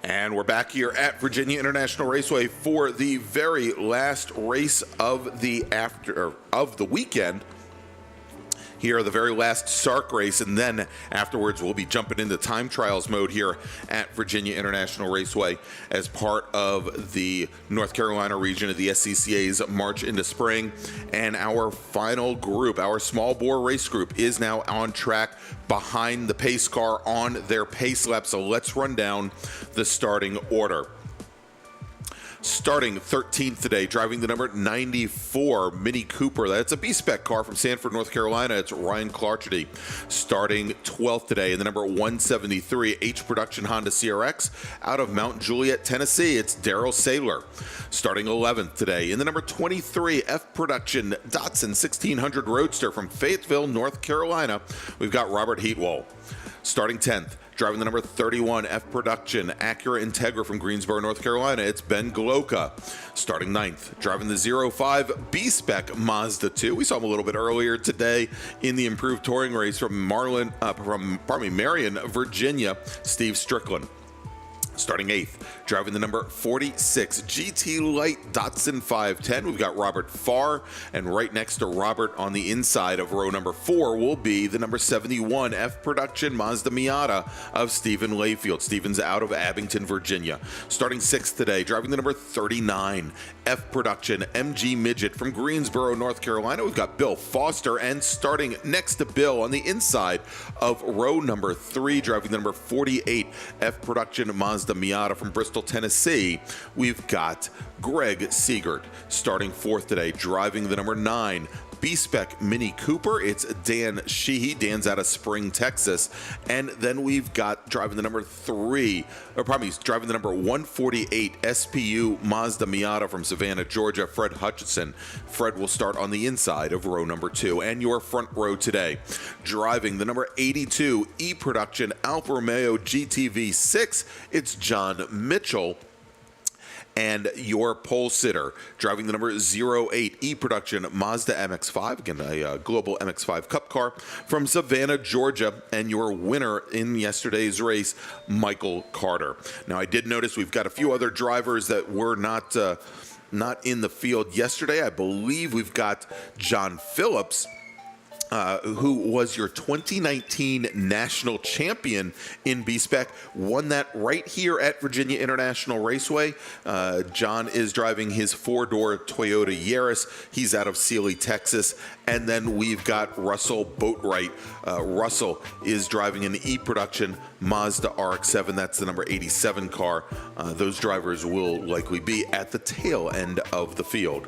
S1: And we're back here at VIRginia International Raceway for the very last race of the weekend here, the very last SARRC race, and then afterwards we'll be jumping into time trials mode here at VIRginia International Raceway as part of the North Carolina region of the SCCA's March into Spring. And our final group, our small bore race group, is now on track behind the pace car on their pace lap. So let's run down the starting order. Starting 13th today, driving the number 94 Mini Cooper. That's a B-Spec car from Sanford, North Carolina. It's Ryan Clarchety. Starting 12th today in the number 173 H Production Honda CRX out of Mount Juliet, Tennessee. It's Daryl Saylor. Starting 11th today in the number 23 F Production Datsun 1600 Roadster from Fayetteville, North Carolina. We've got Robert Heatwell. Starting 10th, driving the number 31 F Production Acura Integra from Greensboro, North Carolina, it's Ben Galoka. Starting 9th, driving the 05 B-Spec Mazda 2. We saw him a little bit earlier today in the improved touring race from Marion, Virginia, Steve Strickland. Starting 8th, driving the number 46 GT Light Datsun 510, we've got Robert Farr, and right next to Robert on the inside of row number 4 will be the number 71 F Production Mazda Miata of Stephen Layfield. Stephen's out of Abington, Virginia. Starting 6th today, driving the number 39 F Production MG Midget from Greensboro, North Carolina, we've got Bill Foster, and starting next to Bill on the inside of row number 3, driving the number 48 F Production Mazda Miata from Bristol, Tennessee, we've got Greg Siegert. Starting 4th today, driving the number 9 B-Spec Mini Cooper, it's Dan Sheehy. Dan's out of Spring, Texas. And then we've got driving the number 148 SPU Mazda Miata from Savannah, Georgia, Fred Hutchinson. Fred will start on the inside of row number 2. And your front row today, driving the number 82 E Production Alfa Romeo GTV 6, it's John Mitchell. And your pole sitter, driving the number 08 E Production Mazda MX-5, again a global MX-5 Cup car from Savannah, Georgia, and your winner in yesterday's race, Michael Carter. Now, I did notice we've got a few other drivers that were not in the field yesterday. I believe we've got John Phillips, who was your 2019 national champion in B-Spec, won that right here at VIRginia International Raceway. John is driving his 4-door Toyota Yaris. He's out of Sealy, Texas. And then we've got Russell Boatwright. Russell is driving an E-Production Mazda RX-7. That's the number 87 car. Those drivers will likely be at the tail end of the field.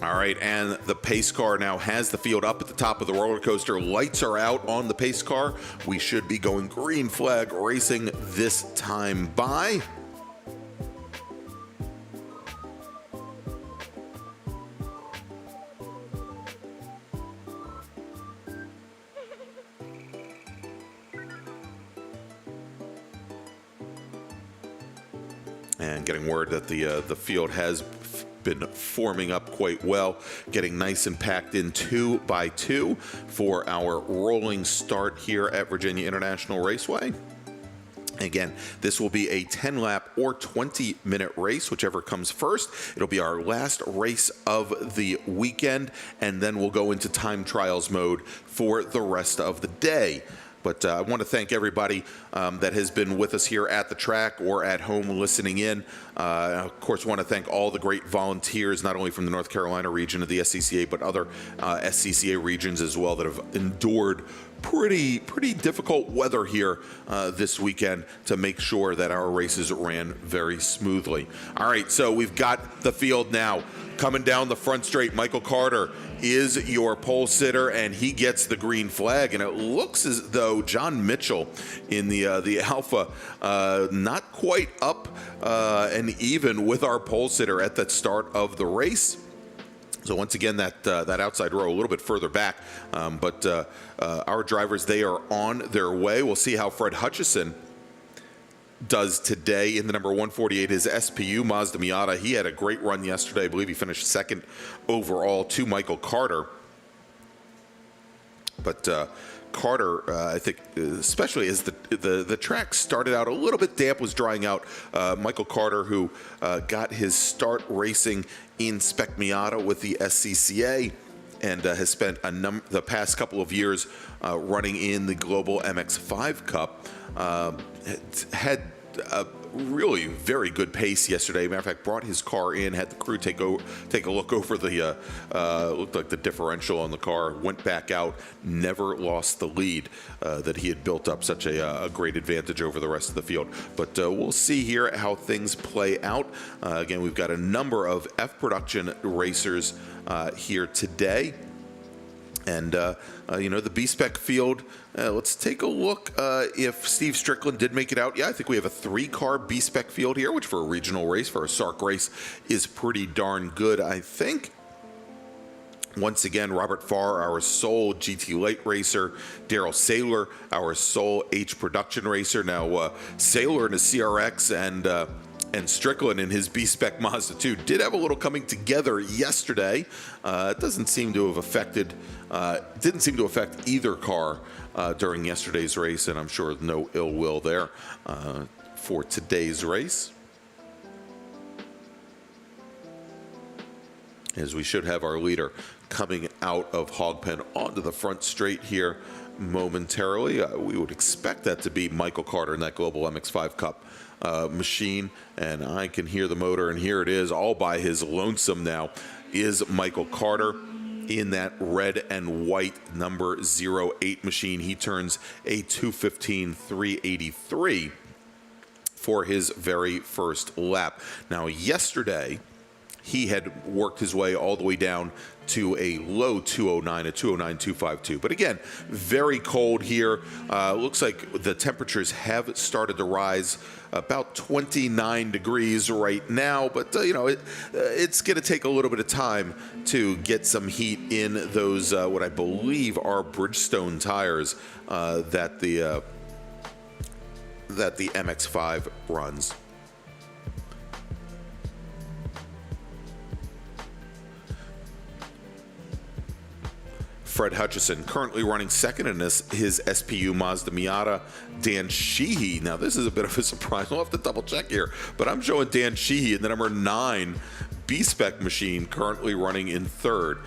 S1: All right, and the pace car now has the field up at the top of the roller coaster. Lights are out on the pace car. We should be going green flag racing this time by. And getting word that the field has been forming up quite well, getting nice and packed in 2 by 2 for our rolling start here at VIRginia International Raceway. Again, this will be a 10-lap or 20-minute race, whichever comes first. It'll be our last race of the weekend, and then we'll go into time trials mode for the rest of the day. But I want to thank everybody that has been with us here at the track or at home listening in. Of course, want to thank all the great volunteers, not only from the North Carolina region of the SCCA, but other SCCA regions as well that have endured pretty difficult weather here this weekend to make sure that our races ran very smoothly. All right, so we've got the field now. Coming down the front straight, Michael Carter is your pole sitter, and he gets the green flag. And it looks as though John Mitchell in the Alpha not quite up and even with our pole sitter at the start of the race. So once again, that outside row a little bit further back, but our drivers, they are on their way. We'll see how Fred Hutchison does today in the number 148, his SPU Mazda Miata. He had a great run yesterday. I believe he finished second overall to Michael Carter. But Carter, I think, especially as the track started out a little bit damp, was drying out. Michael Carter, who got his start racing in Spec Miata with the SCCA, and has spent the past couple of years running in the Global MX5 Cup, had a really very good pace yesterday. Matter of fact, brought his car in, had the crew take a look over the looked like the differential on the car, went back out, never lost the lead that he had built up such a great advantage over the rest of the field. But we'll see here how things play out. Again, we've got a number of F production racers here today. And, the B-Spec field, let's take a look if Steve Strickland did make it out. Yeah, I think we have a 3-car B-Spec field here, which for a regional race, for a SARRC race, is pretty darn good, I think. Once again, Robert Farr, our sole GT Light racer. Daryl Saylor, our sole H production racer. Now, Saylor in his CRX and Strickland in his B-Spec Mazda 2 did have a little coming together yesterday. It didn't seem to affect either car during yesterday's race, and I'm sure no ill will there for today's race. As we should have our leader coming out of Hogpen onto the front straight here momentarily. We would expect that to be Michael Carter in that Global MX5 Cup machine, and I can hear the motor, and here it is, all by his lonesome now, is Michael Carter in that red and white number 08 machine. He turns a 2:15.383 for his very first lap. Now, yesterday, he had worked his way all the way down to a low 209, a 209.252. But again, very cold here. Looks like the temperatures have started to rise, about 29 degrees right now. But, it's going to take a little bit of time to get some heat in those, what I believe are Bridgestone tires that the MX-5 runs. Fred Hutchison currently running second in his SPU Mazda Miata. Dan Sheehy, now this is a bit of a surprise. We'll have to double check here, but I'm showing Dan Sheehy in the number 9 B-Spec machine currently running in third.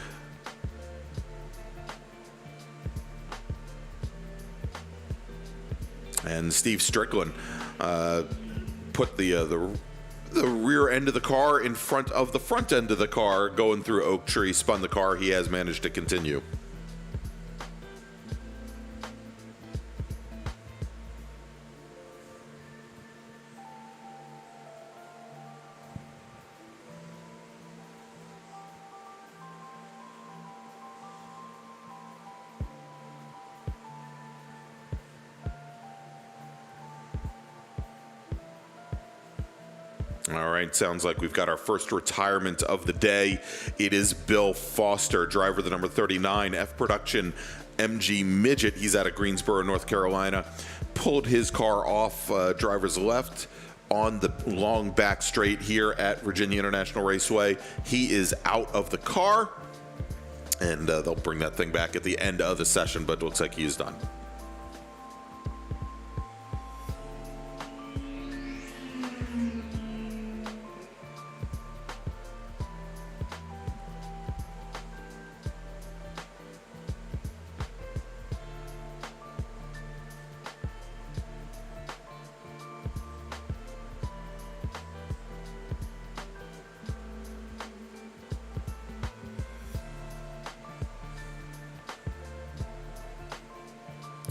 S1: And Steve Strickland put the rear end of the car in front of the front end of the car going through Oak Tree, spun the car. He has managed to continue. All right, sounds like we've got our first retirement of the day. It is Bill Foster, driver of the number 39 F Production MG Midget. He's out of Greensboro, North Carolina. Pulled his car off driver's left on the long back straight here at VIRginia International Raceway. He is out of the car, and they'll bring that thing back at the end of the session, but it looks like he is done.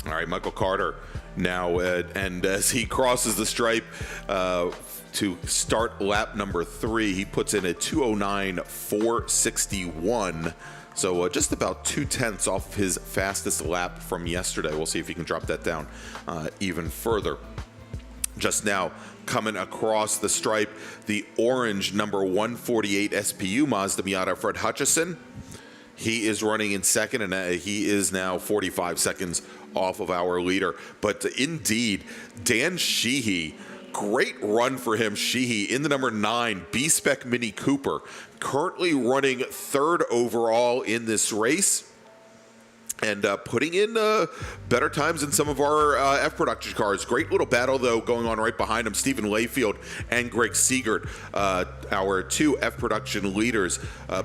S1: All right, Michael Carter now, and as he crosses the stripe to start lap number 3, he puts in a 209.461. So just about 2/10 off of his fastest lap from yesterday. We'll see if he can drop that down even further. Just now, coming across the stripe, the orange number 148 SPU Mazda Miata, Fred Hutchison. He is running in second, and he is now 45 seconds off of our leader. But indeed, Dan Sheehy, great run for him. Sheehy in the number 9 B-Spec Mini Cooper, currently running third overall in this race. and putting in better times in some of our F production cars. Great little battle, though, going on right behind him. Stephen Layfield and Greg Siegert, our two F production leaders,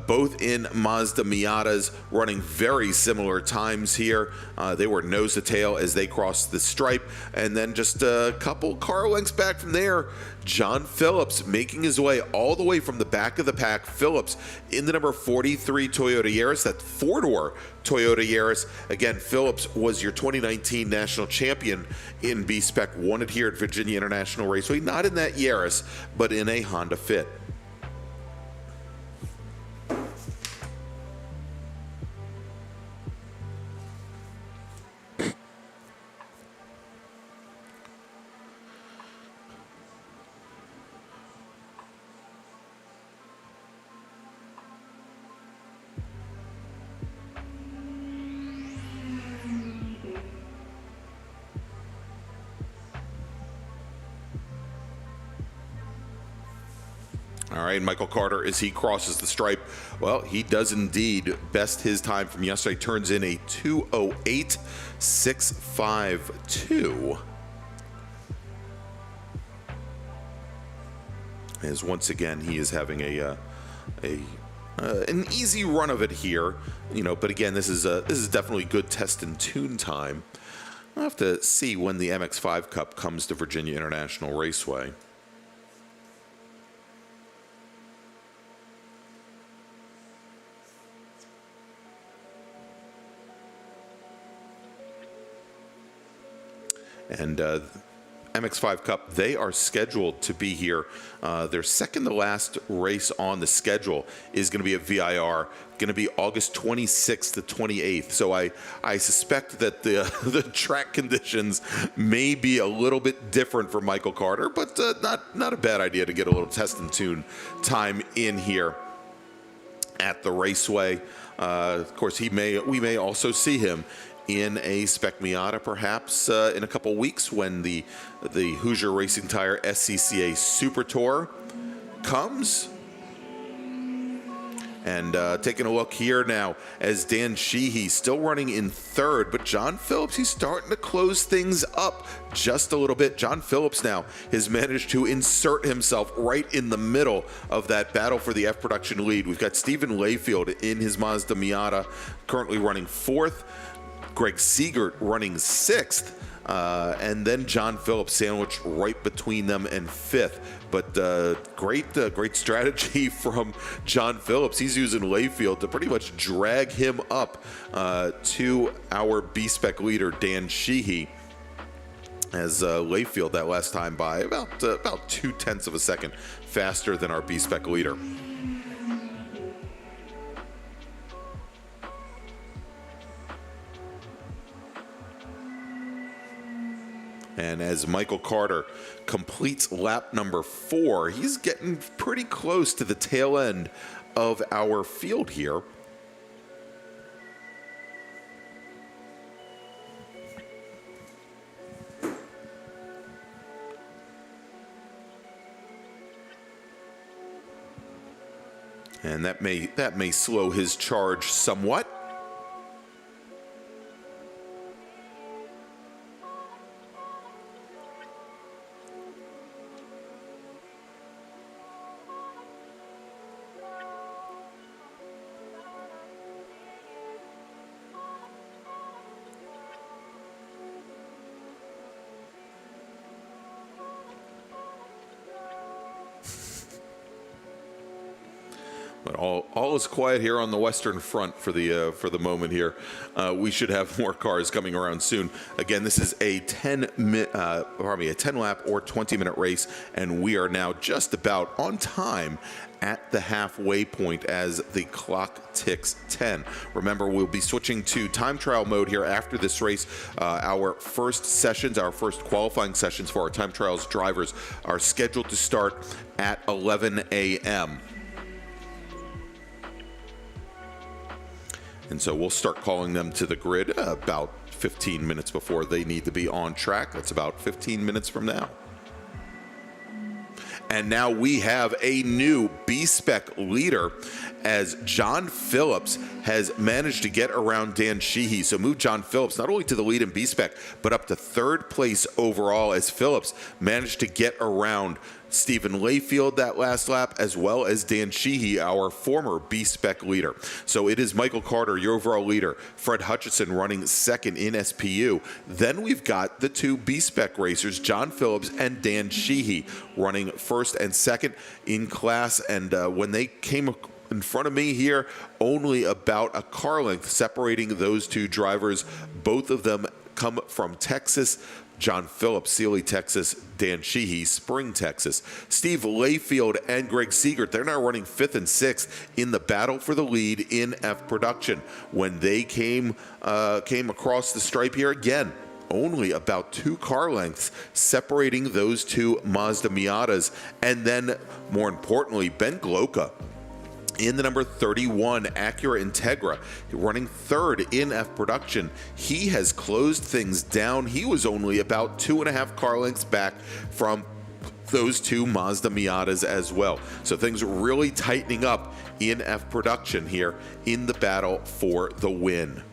S1: both in Mazda Miatas, running very similar times here. They were nose to tail as they crossed the stripe. And then just a couple car lengths back from there, John Phillips making his way all the way from the back of the pack. Phillips in the number 43 Toyota Yaris, that four-door Toyota Yaris. Again, Phillips was your 2019 national champion in B-Spec, won it here at VIRginia International Raceway, not in that Yaris, but in a Honda Fit. All right, Michael Carter, as he crosses the stripe, well, he does indeed best his time from yesterday, turns in a 2:08.652. As once again, he is having an easy run of it here, but again, this is definitely good test and tune time. I'll have to see when the MX-5 Cup comes to VIRginia International Raceway. And MX-5 Cup, they are scheduled to be here. Their second to last race on the schedule is going to be at VIR, going to be August 26th to 28th. So I suspect that the track conditions may be a little bit different for Michael Carter, but not a bad idea to get a little test and tune time in here at the raceway. Of course, we may also see him in a Spec Miata, perhaps in a couple weeks when the Hoosier Racing Tire SCCA Super Tour comes. And taking a look here now as Dan Sheehy still running in third, but John Phillips, he's starting to close things up just a little bit. John Phillips now has managed to insert himself right in the middle of that battle for the F production lead. We've got Stephen Layfield in his Mazda Miata currently running fourth. Greg Siegert running sixth, and then John Phillips sandwiched right between them in fifth. But great strategy from John Phillips. He's using Layfield to pretty much drag him up to our B-Spec leader, Dan Sheehy, as Layfield that last time by about 0.2 of a second faster than our B-Spec leader. And as Michael Carter completes lap number 4, he's getting pretty close to the tail end of our field here. And that may slow his charge somewhat. But all is quiet here on the Western Front for the moment here. We should have more cars coming around soon. Again, this is a 10 lap or 20-minute race, and we are now just about on time at the halfway point as the clock ticks 10. Remember, we'll be switching to time trial mode here after this race. Our first qualifying sessions for our time trials drivers are scheduled to start at 11 a.m. And so we'll start calling them to the grid about 15 minutes before they need to be on track. That's about 15 minutes from now. And now we have a new B-Spec leader as John Phillips has managed to get around Dan Sheehy. So move John Phillips not only to the lead in B-Spec, but up to third place overall as Phillips managed to get around Stephen Layfield that last lap, as well as Dan Sheehy, our former B-Spec leader. So it is Michael Carter, your overall leader, Fred Hutchison running second in SPU. Then we've got the two B-Spec racers, John Phillips and Dan Sheehy, running first and second in class. And when they came in front of me here, only about a car length separating those two drivers. Both of them come from Texas. John Phillips, Sealy, Texas. Dan Sheehy, Spring, Texas. Steve Layfield and Greg Siegert, they're now running 5th and 6th in the battle for the lead in F production. When they came across the stripe here again, only about 2 car lengths separating those two Mazda Miatas. And then, more importantly, Ben Gloka in the number 31 Acura Integra, running third in F production. He has closed things down. He was only about 2.5 car lengths back from those two Mazda Miatas as well. So things really tightening up in F production here in the battle for the win.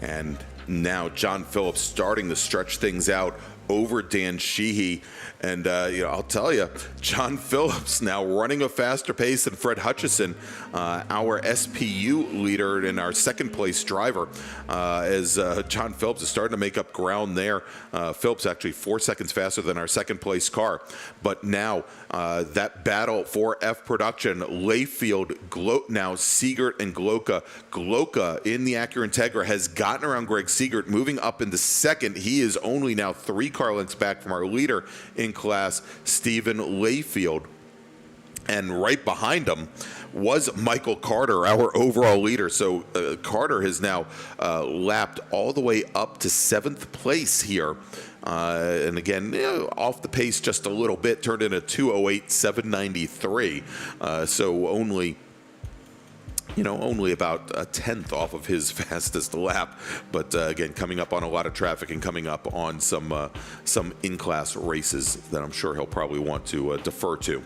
S1: And now John Phillips starting to stretch things out over Dan Sheehy. And, I'll tell you, John Phillips now running a faster pace than Fred Hutchison, our SPU leader and our second place driver, as John Phillips is starting to make up ground there. Phillips actually 4 seconds faster than our second place car. But now that battle for F production, Layfield, now Siegert and Gloka. Gloka in the Acura Integra has gotten around Greg Siegert, moving up into second. He is only now 3 car lengths back from our leader in class, Stephen Layfield. And right behind him was Michael Carter, our overall leader. So Carter has now lapped all the way up to 7th place here. And again, off the pace just a little bit, turned in a 2:08.793. So only about a 10th off of his fastest lap. But again, coming up on a lot of traffic and coming up on some in-class races that I'm sure he'll probably want to defer to.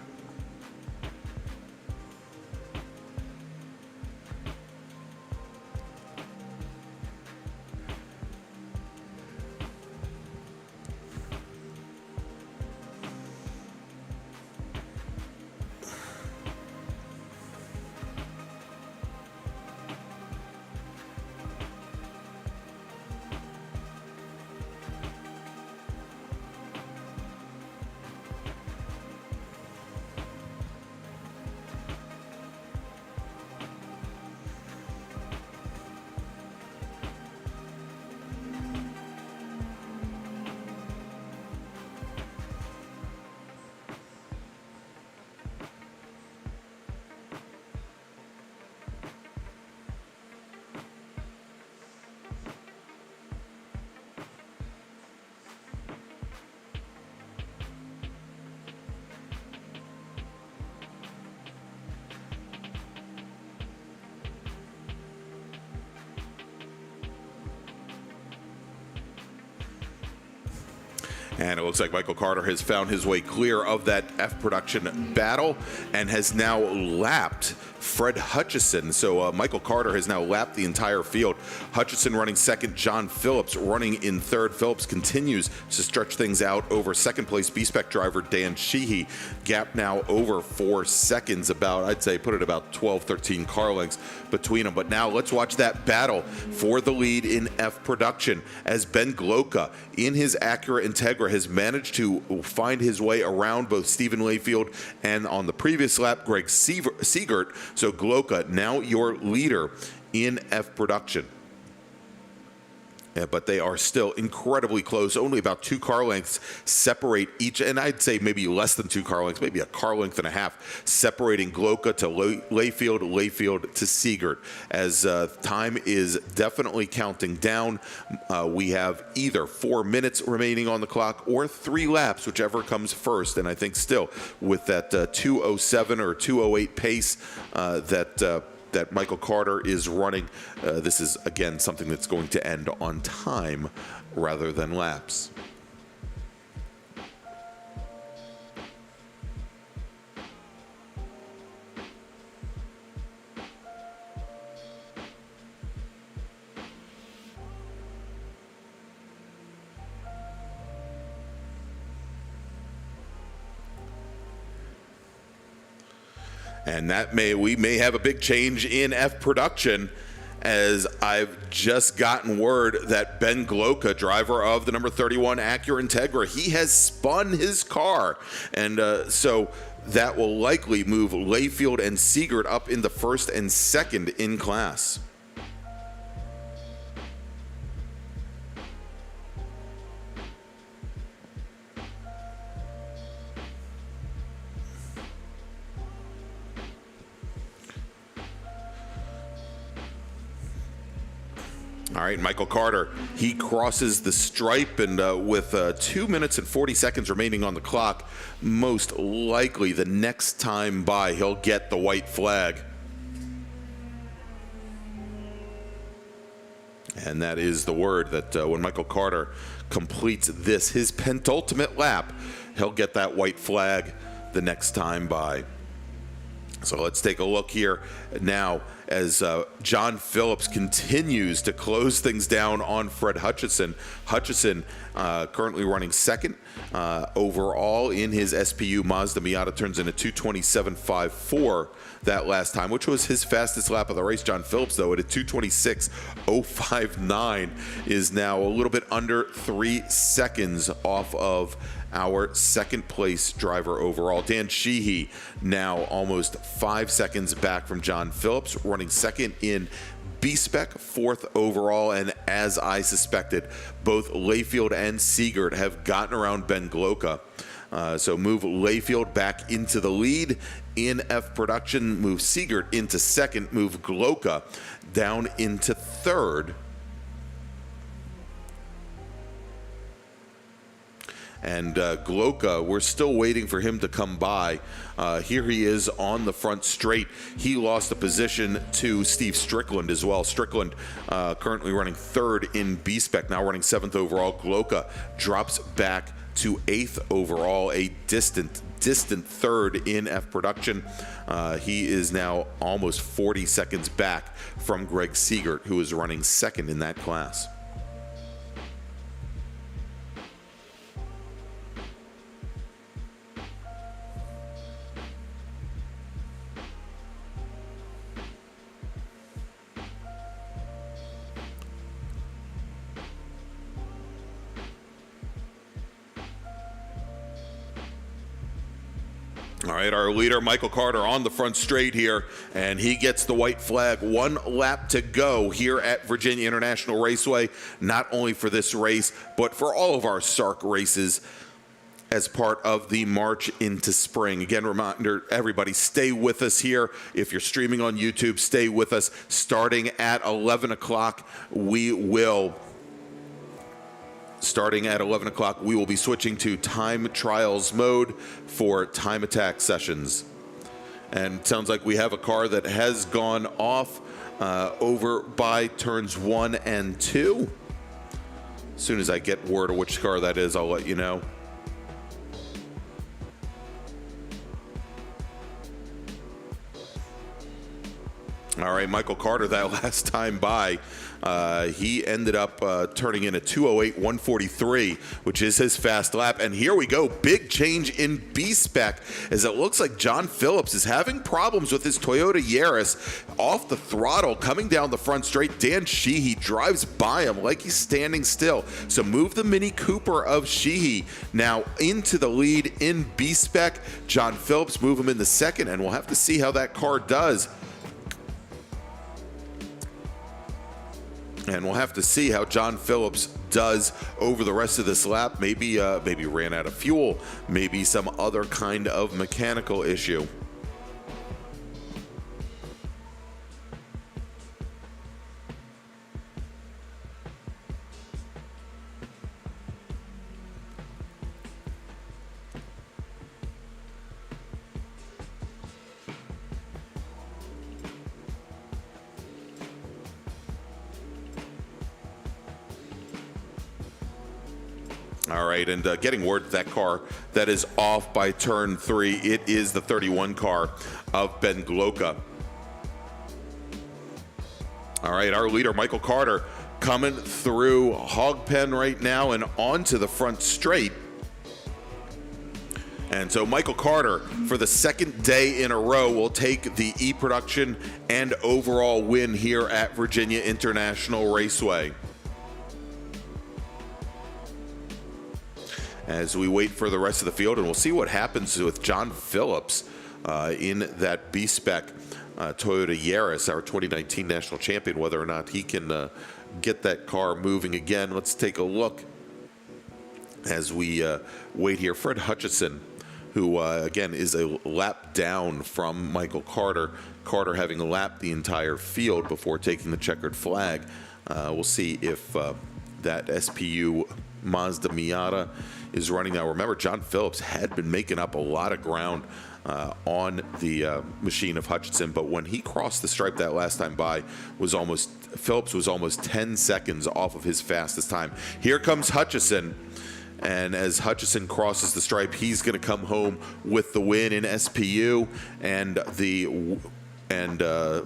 S1: And it looks like Michael Carter has found his way clear of that F production battle and has now lapped Fred Hutchison. So Michael Carter has now lapped the entire field. Hutchison running second, John Phillips running in third. Phillips continues to stretch things out over second place B-Spec driver Dan Sheehy. Gap now over 4 seconds, about, I'd say, put it about 12, 13 car lengths between them. But now let's watch that battle for the lead in F production as Ben Gloka in his Acura Integra has managed to find his way around both Stephen Layfield and on the previous lap, Greg Siegert. So Gloka, now your leader in F production. But they are still incredibly close. Only about 2 car lengths separate each, and I'd say maybe less than 2 car lengths, maybe a car length and a half, separating Gloka to Layfield to Siegert. As time is definitely counting down, we have either 4 minutes remaining on the clock or 3 laps, whichever comes first. And I think still with that 2:07 or 2:08 pace that Michael Carter is running, this is, again, something that's going to end on time rather than laps. And we may have a big change in F production, as I've just gotten word that Ben Gloka, driver of the number 31 Acura Integra, he has spun his car. And so that will likely move Layfield and Siegert up in the first and second in class. All right, Michael Carter, he crosses the stripe, and with 2 minutes and 40 seconds remaining on the clock, most likely the next time by, he'll get the white flag. And that is the word that when Michael Carter completes this, his penultimate lap, he'll get that white flag the next time by. So let's take a look here now as John Phillips continues to close things down on Fred Hutchison. Hutchison currently running second overall in his SPU Mazda Miata, turns in a 2:27.54 that last time, which was his fastest lap of the race. John Phillips, though, at a 2:26.059 is now a little bit under 3 seconds off of our second place driver overall. Dan Sheehy now almost 5 seconds back from John Phillips, running second in B-Spec, fourth overall. And as I suspected, both Layfield and Siegert have gotten around Ben Gloka. So move Layfield back into the lead in F production, move Siegert into second, move Gloka down into third. And Gloka, we're still waiting for him to come by. Here he is on the front straight. He lost a position to Steve Strickland as well. Strickland currently running third in B-Spec, now running seventh overall. Gloka drops back to 8th overall, a distant third in F production. He is now almost 40 seconds back from Greg Siegert, who is running second in that class. All right, our leader, Michael Carter, on the front straight here, and he gets the white flag. 1 lap to go here at VIRginia International Raceway, not only for this race, but for all of our SARRC races as part of the March into Spring. Again, reminder, everybody, stay with us here. If you're streaming on YouTube, stay with us. Starting at 11 o'clock, we will be switching to time trials mode for time attack sessions. And it sounds like we have a car that has gone off over by turns 1 and 2. As soon as I get word of which car that is, I'll let you know. All right, Michael Carter, that last time by, he ended up turning in a 2:08.143, which is his fast lap. And here we go, big change in B-Spec, as it looks like John Phillips is having problems with his Toyota Yaris off the throttle, coming down the front straight. Dan Sheehy drives by him like he's standing still. So move the Mini Cooper of Sheehy now into the lead in B-Spec. John Phillips move him in the second, and we'll have to see how that car does. And we'll have to see how John Phillips does over the rest of this lap. Maybe ran out of fuel, maybe some other kind of mechanical issue. All right, and getting word that car that is off by turn 3, it is the 31 car of Ben Gloka. All right, our leader, Michael Carter, coming through Hog Pen right now and onto the front straight. And so Michael Carter, for the second day in a row, will take the E-Production and overall win here at VIRginia International Raceway. As we wait for the rest of the field, and we'll see what happens with John Phillips in that B-Spec Toyota Yaris, our 2019 national champion, whether or not he can get that car moving again. Let's take a look as we wait here. Fred Hutchison, who again is a lap down from Michael Carter. Carter having lapped the entire field before taking the checkered flag. We'll see if that SPU Mazda Miata is running now. Remember, John Phillips had been making up a lot of ground on the machine of Hutchinson, but when he crossed the stripe that last time by, Phillips was almost 10 seconds off of his fastest time. Here comes Hutchison, and as Hutchison crosses the stripe, he's going to come home with the win in SPU and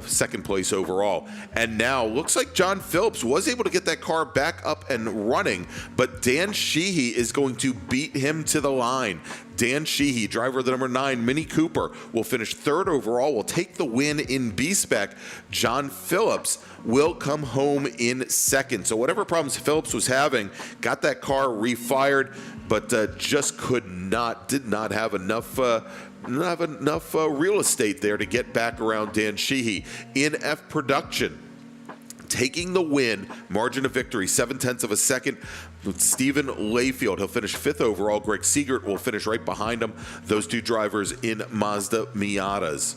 S1: second place overall. And now looks like John Phillips was able to get that car back up and running, but Dan Sheehy is going to beat him to the line. Dan Sheehy, driver of the number 9 Mini Cooper, will finish third overall, will take the win in B-Spec. John Phillips will come home in second. So whatever problems Phillips was having, got that car refired, but just did not have enough real estate there to get back around Dan Sheehy. In F Production, taking the win, margin of victory, 0.7 of a second. Stephen Layfield, he'll finish 5th overall. Greg Siegert will finish right behind him. Those two drivers in Mazda Miatas.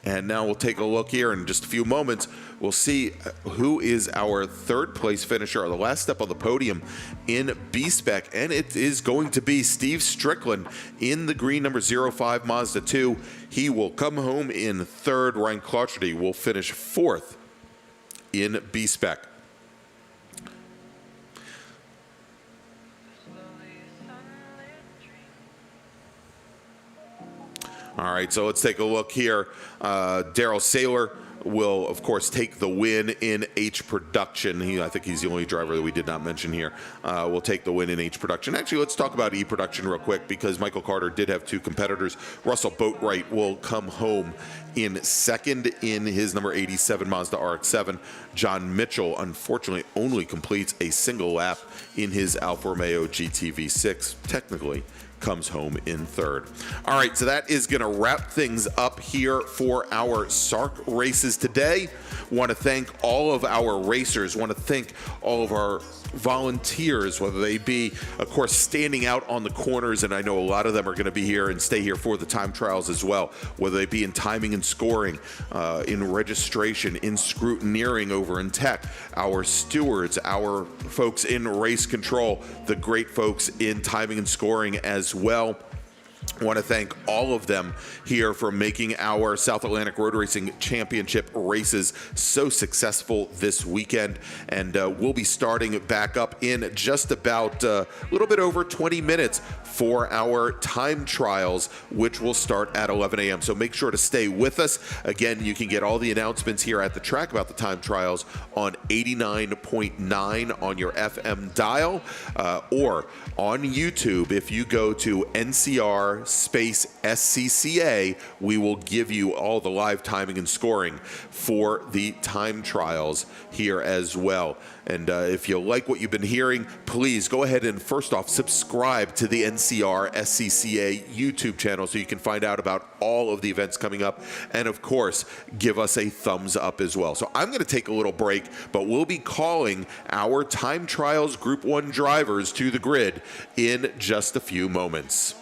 S1: And now we'll take a look here in just a few moments. We'll see who is our third place finisher, the last step on the podium in B-Spec. And it is going to be Steve Strickland in the green number 05 Mazda 2. He will come home in third. Ryan Clotcherty will finish 4th in B-Spec. All right, so let's take a look here. Daryl Saylor will, of course, take the win in H Production. I think he's the only driver that we did not mention here. Will take the win in H Production. Actually, let's talk about E Production real quick, because Michael Carter did have 2 competitors. Russell Boatwright will come home in second in his number 87 Mazda RX-7. John Mitchell, unfortunately, only completes a single lap in his Alfa Romeo GT-V6. Technically, comes home in third. All right, so that is going to wrap things up here for our SARRC races today. Want to thank all of our racers, want to thank all of our volunteers, whether they be, of course, standing out on the corners, and I know a lot of them are going to be here and stay here for the time trials as well, whether they be in timing and scoring, in registration, in scrutineering over in tech, our stewards, our folks in race control, the great folks in timing and scoring as well. I want to thank all of them here for making our South Atlantic Road Racing Championship races so successful this weekend. And we'll be starting back up in just about a little bit over 20 minutes for our time trials, which will start at 11 a.m. So make sure to stay with us. Again, you can get all the announcements here at the track about the time trials on 89.9 on your FM dial or on YouTube. If you go to NCR-SCCA, we will give you all the live timing and scoring for the time trials here as well. And if you like what you've been hearing, please go ahead and first off subscribe to the NCR-SCCA YouTube channel so you can find out about all of the events coming up. And of course, give us a thumbs up as well. So I'm going to take a little break, but we'll be calling our time trials Group 1 drivers to the grid in just a few moments.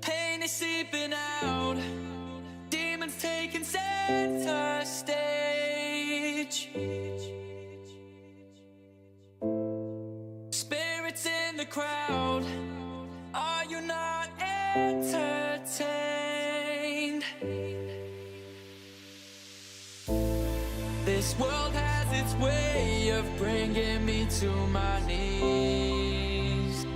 S4: Pain is seeping out, demons taking center stage. Spirits in the crowd, are you not entertained? This world has its way of bringing me to my knees.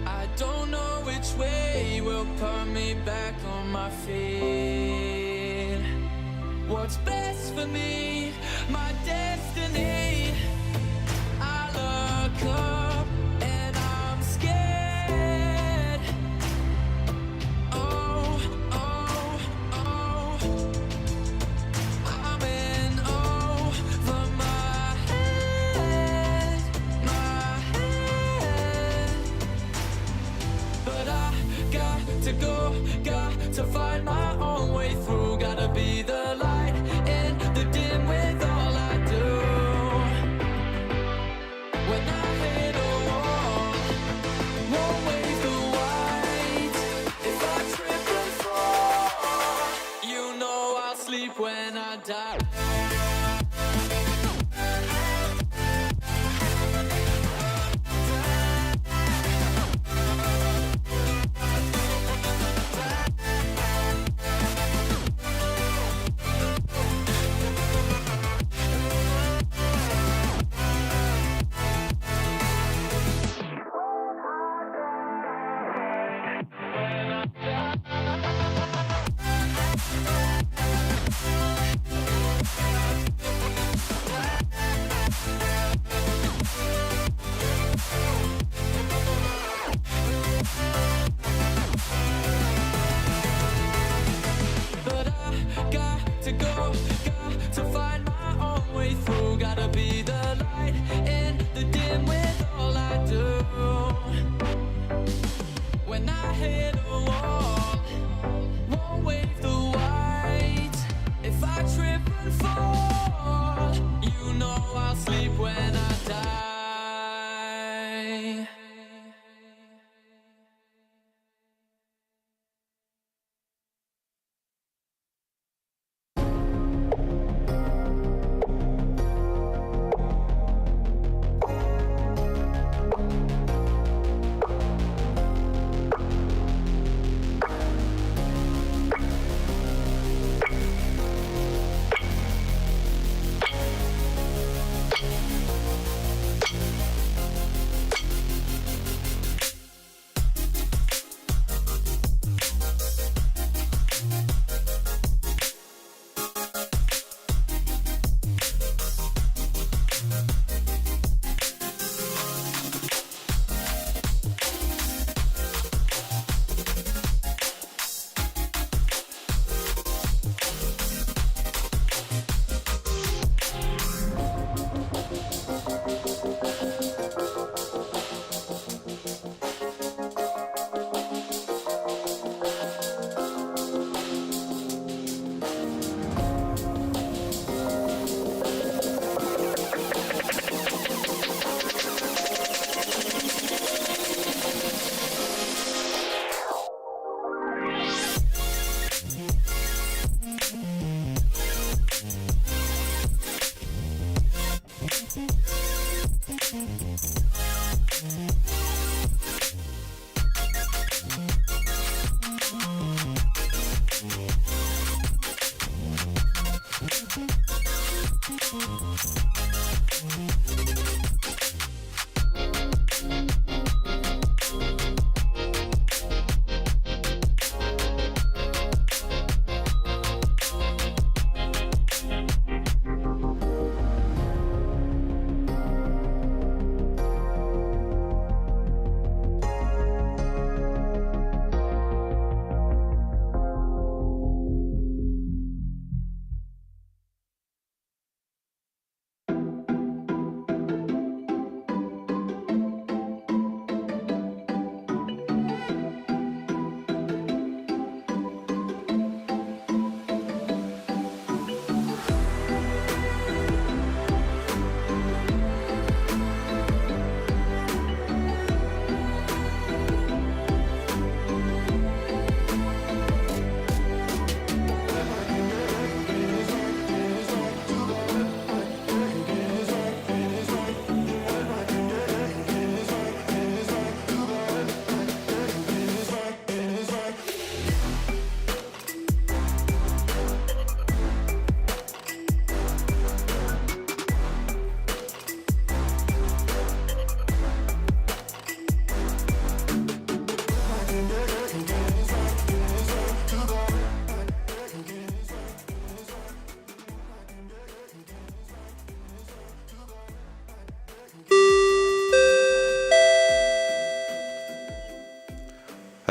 S4: I don't know which way will put me back on my feet. What's best for me, my destiny. I look up and I'm scared. Oh, oh, oh. I'm in over my head, my head. But I got to go, got to find my own way through. Gotta be the light in the dim with all I do. When I hit a wall, won't wave the white. If I trip and fall, you know I'll sleep when I die.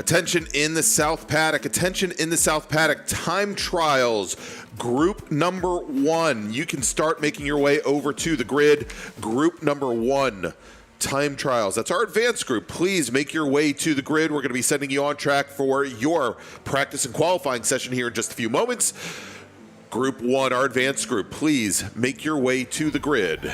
S1: Attention in the South Paddock. Attention in the South Paddock. Time trials. Group number 1. You can start making your way over to the grid. Group number 1. Time trials. That's our advanced group. Please make your way to the grid. We're going to be sending you on track for your practice and qualifying session here in just a few moments. Group 1, our advanced group. Please make your way to the grid.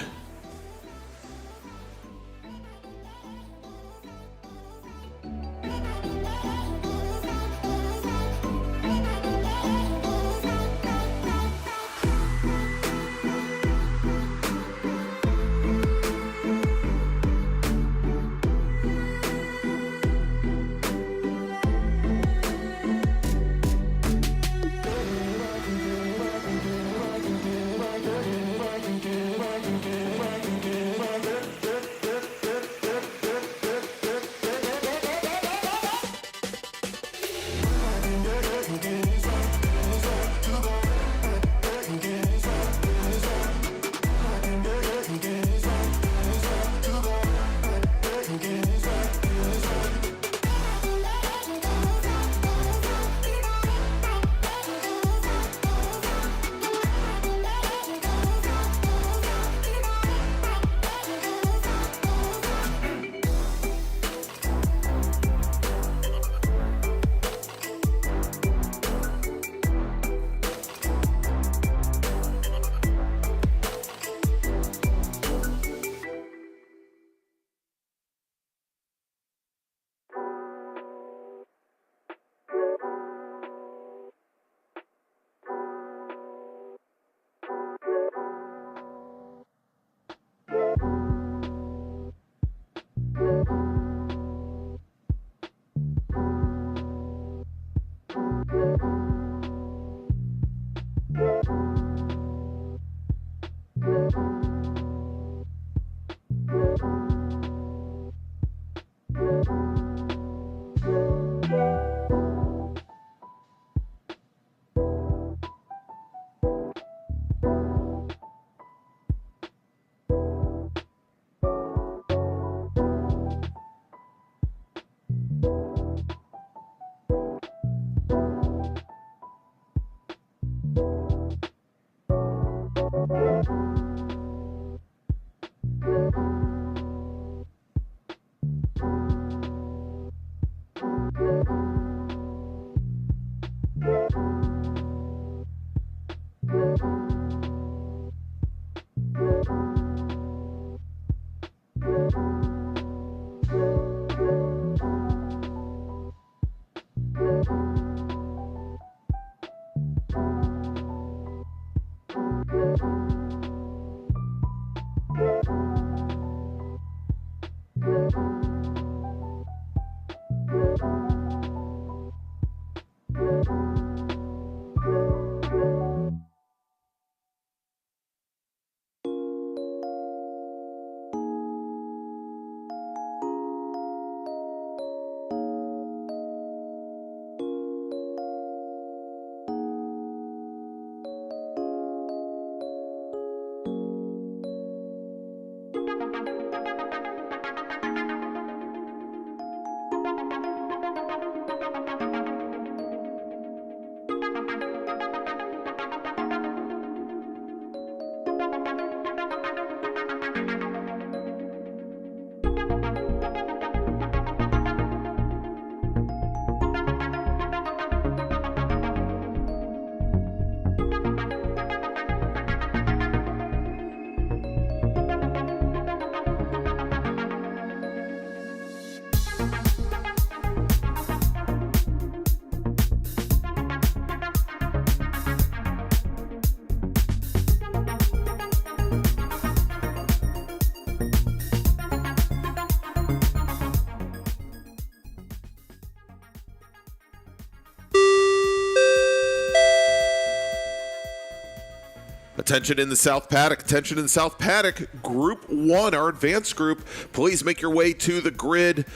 S1: Attention in the South Paddock. Attention in the South Paddock. Group 1, our advanced group. Please make your way to the grid.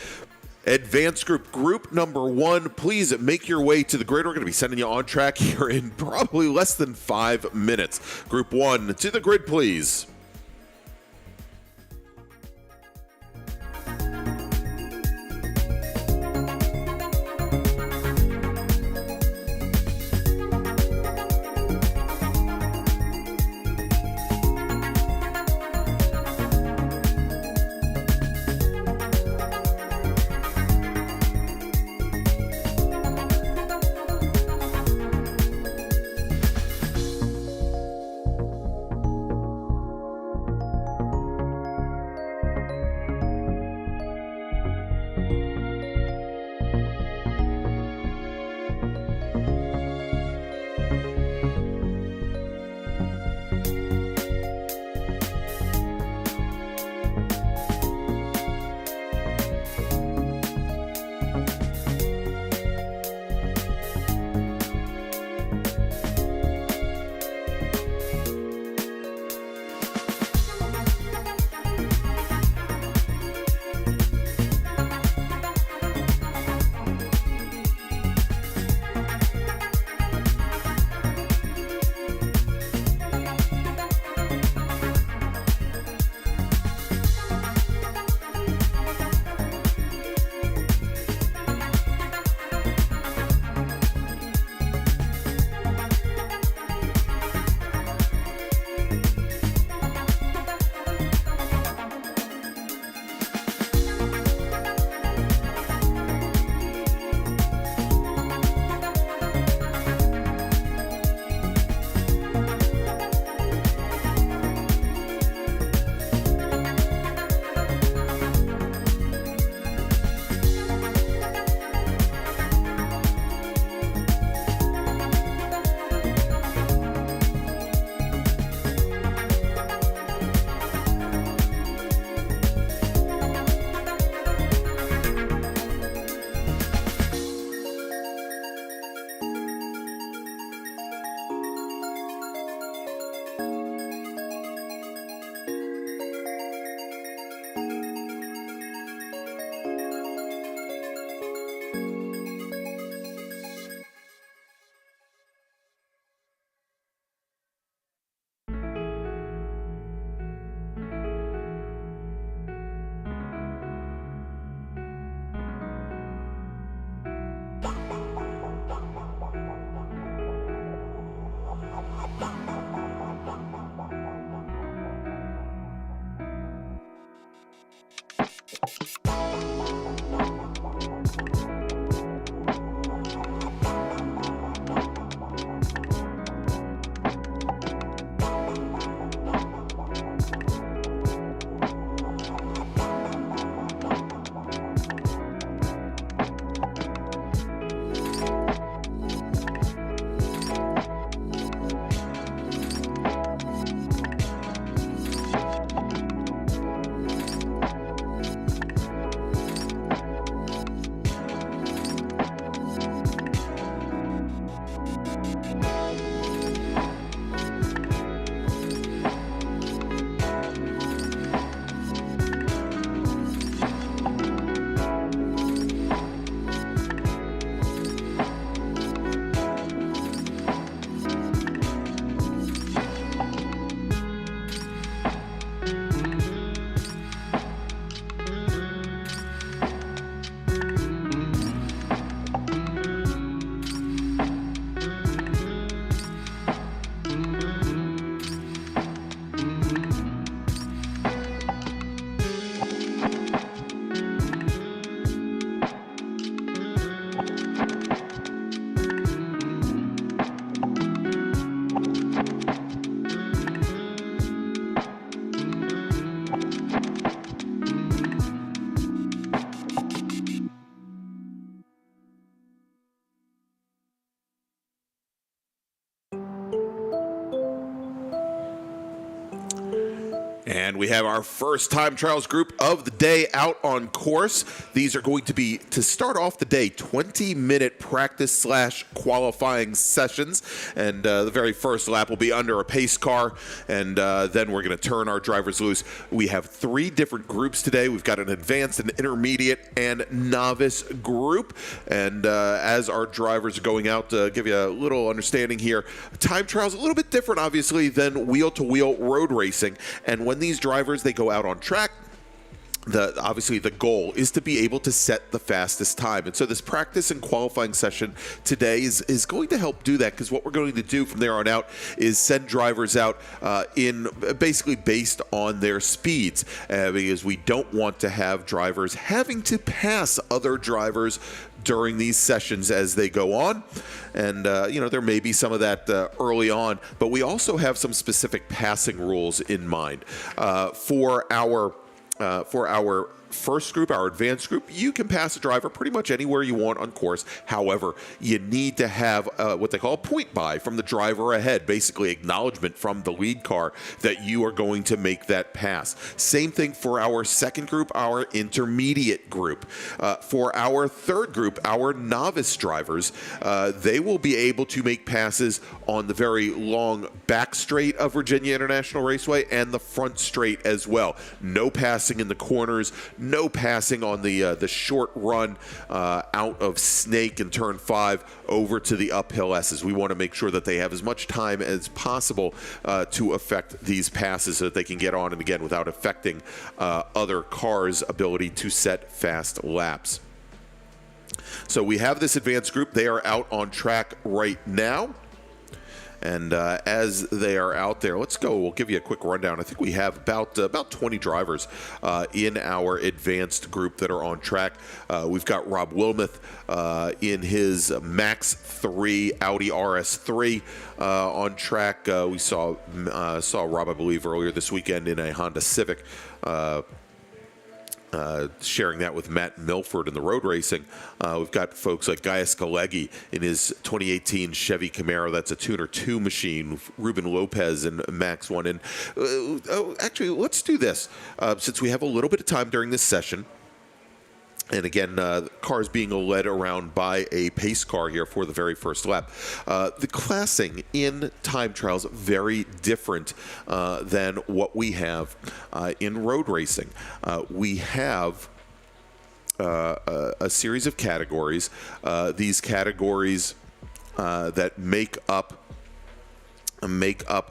S1: Advanced group, group number 1, please make your way to the grid. We're going to be sending you on track here in probably less than 5 minutes. Group 1, to the grid, please. And we have our first time trials group of the day out on course. These are going to be, to start off the day, 20-minute practice / qualifying sessions. And the very first lap will be under a pace car. And then we're going to turn our drivers loose. We have 3 different groups today. We've got an advanced, an intermediate, and novice group. And as our drivers are going out, to give you a little understanding here, time trials a little bit different, obviously, than wheel-to-wheel road racing. And when these drivers, they go out on track, obviously the goal is to be able to set the fastest time. And so this practice and qualifying session today is going to help do that, because what we're going to do from there on out is send drivers out in basically based on their speeds, because we don't want to have drivers having to pass other drivers during these sessions as they go on. And there may be some of that early on, but we also have some specific passing rules in mind for our first group, our advanced group. You can pass a driver pretty much anywhere you want on course. However, you need to have what they call a point by from the driver ahead, basically acknowledgement from the lead car that you are going to make that pass. Same thing for our second group, our intermediate group. For our third group, our novice drivers, they will be able to make passes on the very long back straight of VIRginia International Raceway and the front straight as well. No passing in the corners, no passing on the short run out of Snake and Turn 5 over to the uphill S's. We want to make sure that they have as much time as possible to affect these passes so that they can get on and again without affecting other cars' ability to set fast laps. So we have this advanced group. They are out on track right now. And as they are out there, let's go. We'll give you a quick rundown. I think we have about 20 drivers in our advanced group that are on track. We've got Rob Wilmoth in his Max 3 Audi RS3 on track. We saw Rob, I believe, earlier this weekend in a Honda Civic. Sharing that with Matt Milford in the road racing. We've got folks like Guy Escaleghi in his 2018 Chevy Camaro. That's a Tuner 2 machine. Ruben Lopez in Max 1. And actually, let's do this. Since we have a little bit of time during this session, and again, cars being led around by a pace car here for the very first lap. The classing in time trials very different than what we have in road racing. We have a series of categories. These categories that make up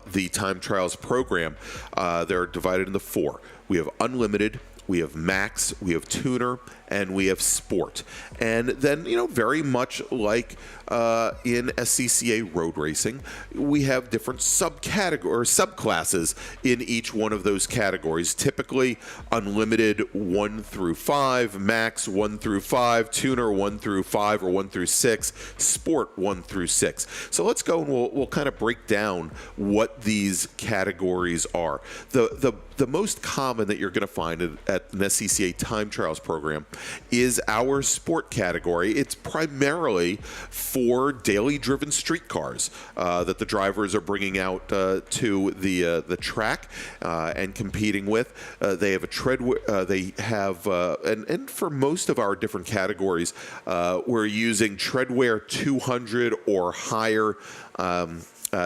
S1: the time trials program, they're divided into 4. We have unlimited, we have max, we have tuner, and we have sport. And then, very much like in SCCA road racing, we have different subclasses in each one of those categories. Typically, unlimited 1 through 5, max 1 through 5, tuner 1 through 5 or 1 through 6, sport 1 through 6. So let's go and we'll kind of break down what these categories are. The most common that you're going to find at an SCCA time trials program is our sport category. It's primarily for daily driven street cars that the drivers are bringing out to the track and competing with. They have a tread. They have and for most of our different categories, we're using treadwear 200 or higher.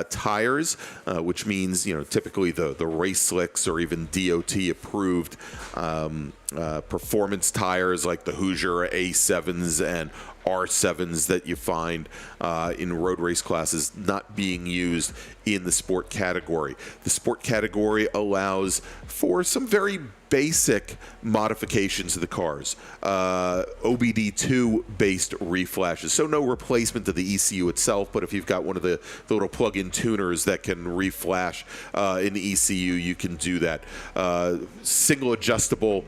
S1: Tires, which means typically the race slicks or even DOT approved performance tires like the Hoosier A7s and R7s that you find in road race classes not being used in the sport category. The sport category allows for some very basic modifications to the cars. OBD2 based reflashes, so no replacement to the ECU itself, but if you've got one of the little plug-in tuners that can reflash in the ECU, you can do that. Single adjustable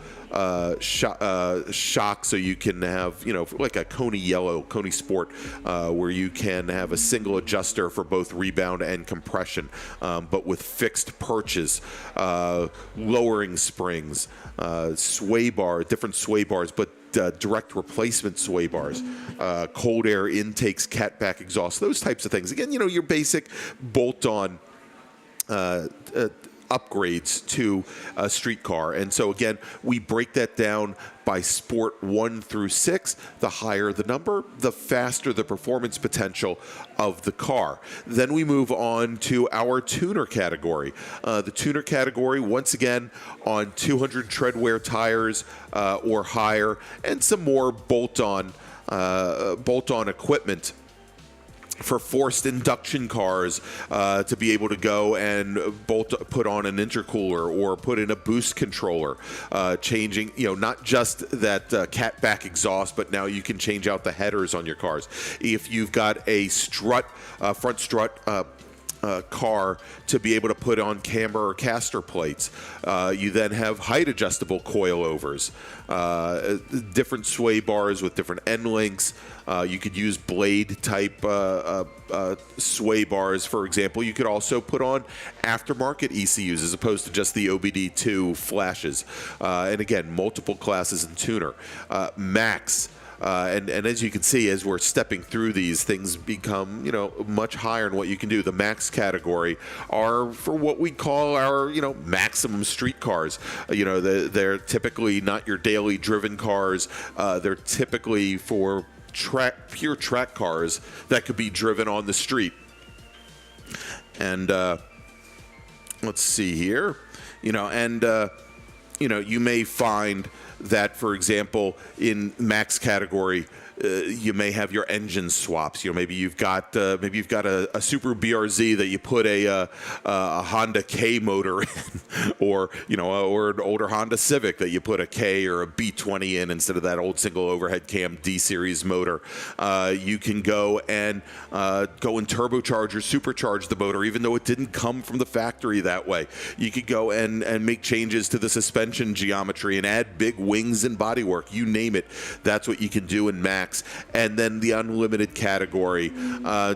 S1: shock, so you can have like a Coney Sport, where you can have a single adjuster for both rebound and compression, but with fixed perches, lowering springs, different sway bars, but direct replacement sway bars, cold air intakes, catback exhaust, those types of things. Again, your basic bolt-on upgrades to a street car. And so again, we break that down by sport 1 through 6. The higher the number, the faster the performance potential of the car. Then we move on to our tuner category. The tuner category, once again, on 200 treadwear tires or higher, and some more bolt-on equipment for forced induction cars to be able to go and put on an intercooler or put in a boost controller, changing, not just that catback exhaust, but now you can change out the headers on your cars. If you've got a front strut car to be able to put on camber or caster plates. You then have height adjustable coilovers, different sway bars with different end lengths. You could use blade type sway bars, for example. You could also put on aftermarket ECUs as opposed to just the OBD2 flashes. And again, multiple classes in tuner. Max. And as you can see, as we're stepping through these, things become, much higher in what you can do. The max category are for what we call our, maximum street cars. They're typically not your daily driven cars. They're typically for pure track cars that could be driven on the street. And let's see here, you may find that, for example, in max category, you may have your engine swaps. Maybe you've got a Super BRZ that you put a Honda K motor in, or an older Honda Civic that you put a K or a B20 in instead of that old single overhead cam D series motor. You can go and turbocharge or supercharge the motor, even though it didn't come from the factory that way. You could go and make changes to the suspension geometry and add big wings and bodywork. You name it. That's what you can do in max. And then the unlimited category,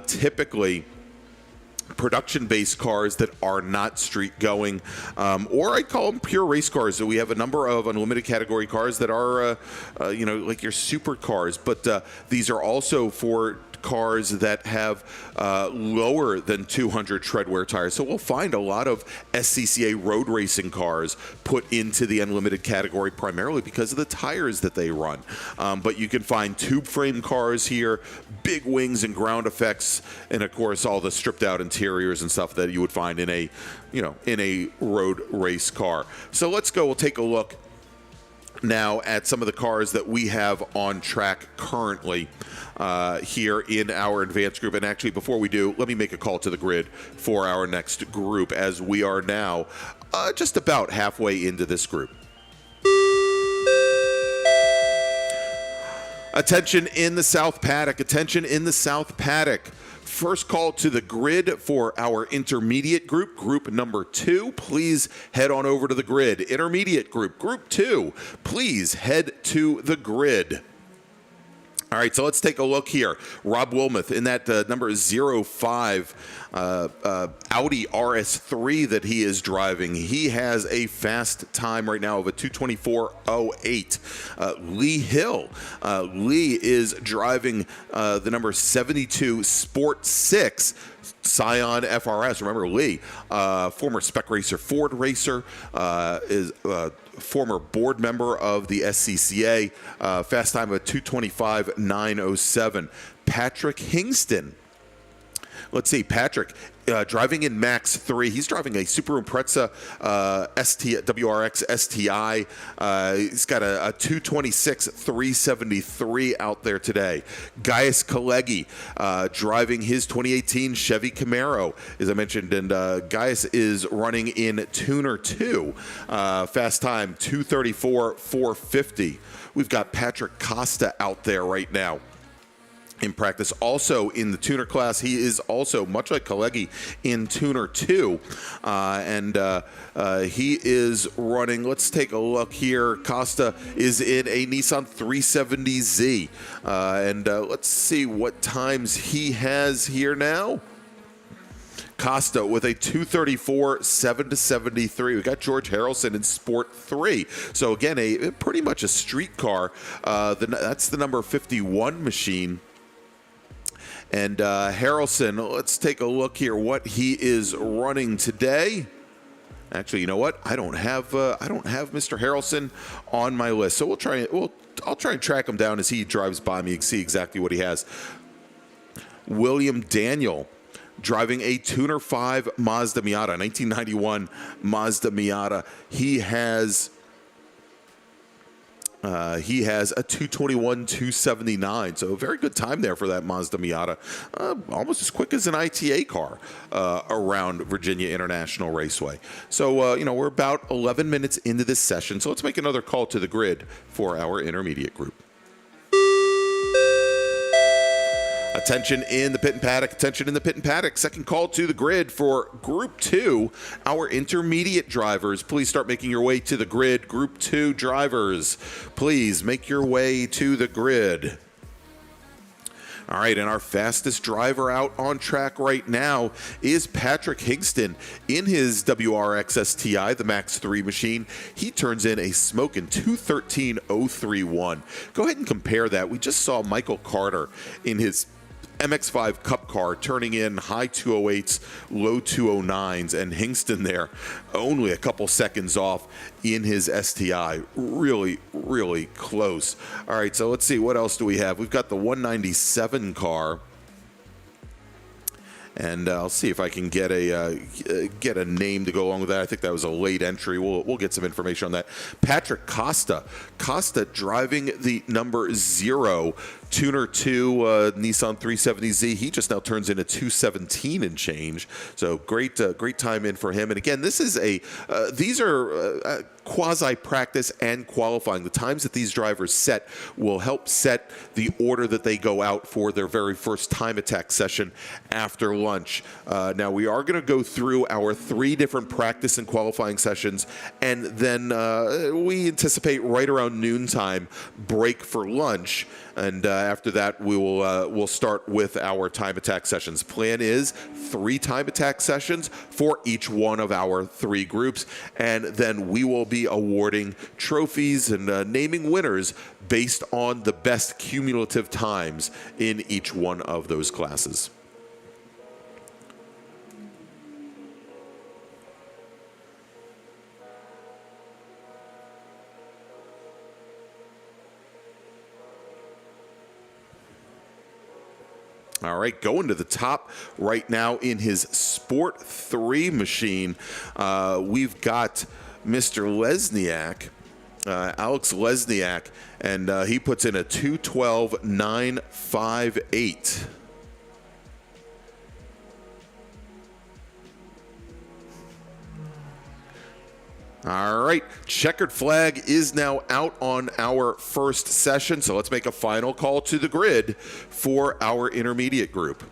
S1: typically production-based cars that are not street going, or I call them pure race cars. So we have a number of unlimited category cars that are, like your super cars, but these are also for cars that have lower than 200 treadwear tires. So we'll find a lot of SCCA road racing cars put into the unlimited category primarily because of the tires that they run. But you can find tube frame cars here, big wings and ground effects, and of course all the stripped out interiors and stuff that you would find in a road race car. So we'll take a look now at some of the cars that we have on track currently here in our advanced group. And actually, before we do, let me make a call to the grid for our next group, as we are now just about halfway into this group. Attention in the South Paddock. Attention in the South Paddock. First call to the grid for our intermediate group, group number 2. Please head on over to the grid. Intermediate group, group 2. Please head to the grid. All right, so let's take a look here. Rob Wilmoth in that number 05 Audi RS3 that he is driving. He has a fast time right now of a 2:24.08. Lee Hill. Lee is driving the number 72 Sport 6 Scion FRS. Remember Lee, former Spec Racer Ford racer, is former board member of the SCCA, fast time of 2:25.907. Patrick Hingston. Let's see, Patrick, driving in Max 3. He's driving a Subaru Impreza WRX STI. He's got a 226.373 out there today. Gaius Kalegi driving his 2018 Chevy Camaro, as I mentioned, and Gaius is running in Tuner 2. Fast time 2:34.450. We've got Patrick Costa out there right now in practice. Also in the tuner class, he is also, much like Kalegi, in Tuner 2. And he is running, let's take a look here. Costa is in a Nissan 370Z. And let's see what times he has here now. Costa with a 2:34.773. We got George Harrelson in Sport 3. So again, pretty much a street car. That's the number 51 machine. And Harrelson, let's take a look here what he is running today. Actually, you know what? I don't have Mr. Harrelson on my list, so I'll try and track him down as he drives by me and see exactly what he has. William Daniel, driving a Tuner 5 Mazda Miata, 1991 Mazda Miata. He has a 2:21.279, so a very good time there for that Mazda Miata. Almost as quick as an ITA car around Virginia International Raceway. So, we're about 11 minutes into this session, so let's make another call to the grid for our intermediate group. Attention in the pit and paddock. Attention in the pit and paddock. Second call to the grid for Group 2, our intermediate drivers. Please start making your way to the grid. Group 2 drivers, please make your way to the grid. All right, and our fastest driver out on track right now is Patrick Hingston in his WRX STI, the Max 3 machine. He turns in a smoking 2:13.031. Go ahead and compare that. We just saw Michael Carter in his MX-5 Cup car turning in high 208s, low 209s, and Hingston there only a couple seconds off in his STI. Really, really close. All right, so let's see, what else do we have? We've got the 197 car. And I'll see if I can get a name to go along with that. I think that was a late entry. We'll get some information on that. Patrick Costa driving the number 0 Tuner 2 Nissan 370Z. He just now turns in a 2:17 and change. So great time in for him. And again, these are quasi practice and qualifying. The times that these drivers set will help set the order that they go out for their very first time attack session after lunch. Now we are going to go through our 3 different practice and qualifying sessions, and then we anticipate right around noontime break for lunch. And after that, we'll start with our time attack sessions. Plan is 3 time attack sessions for each one of our 3 groups, and then we will be awarding trophies and naming winners based on the best cumulative times in each one of those classes. All right, going to the top right now in his Sport 3 machine, we've got Mr. Lesniak, Alex Lesniak, and he puts in a 2:12.958. All right, checkered flag is now out on our first session, so let's make a final call to the grid for our intermediate group.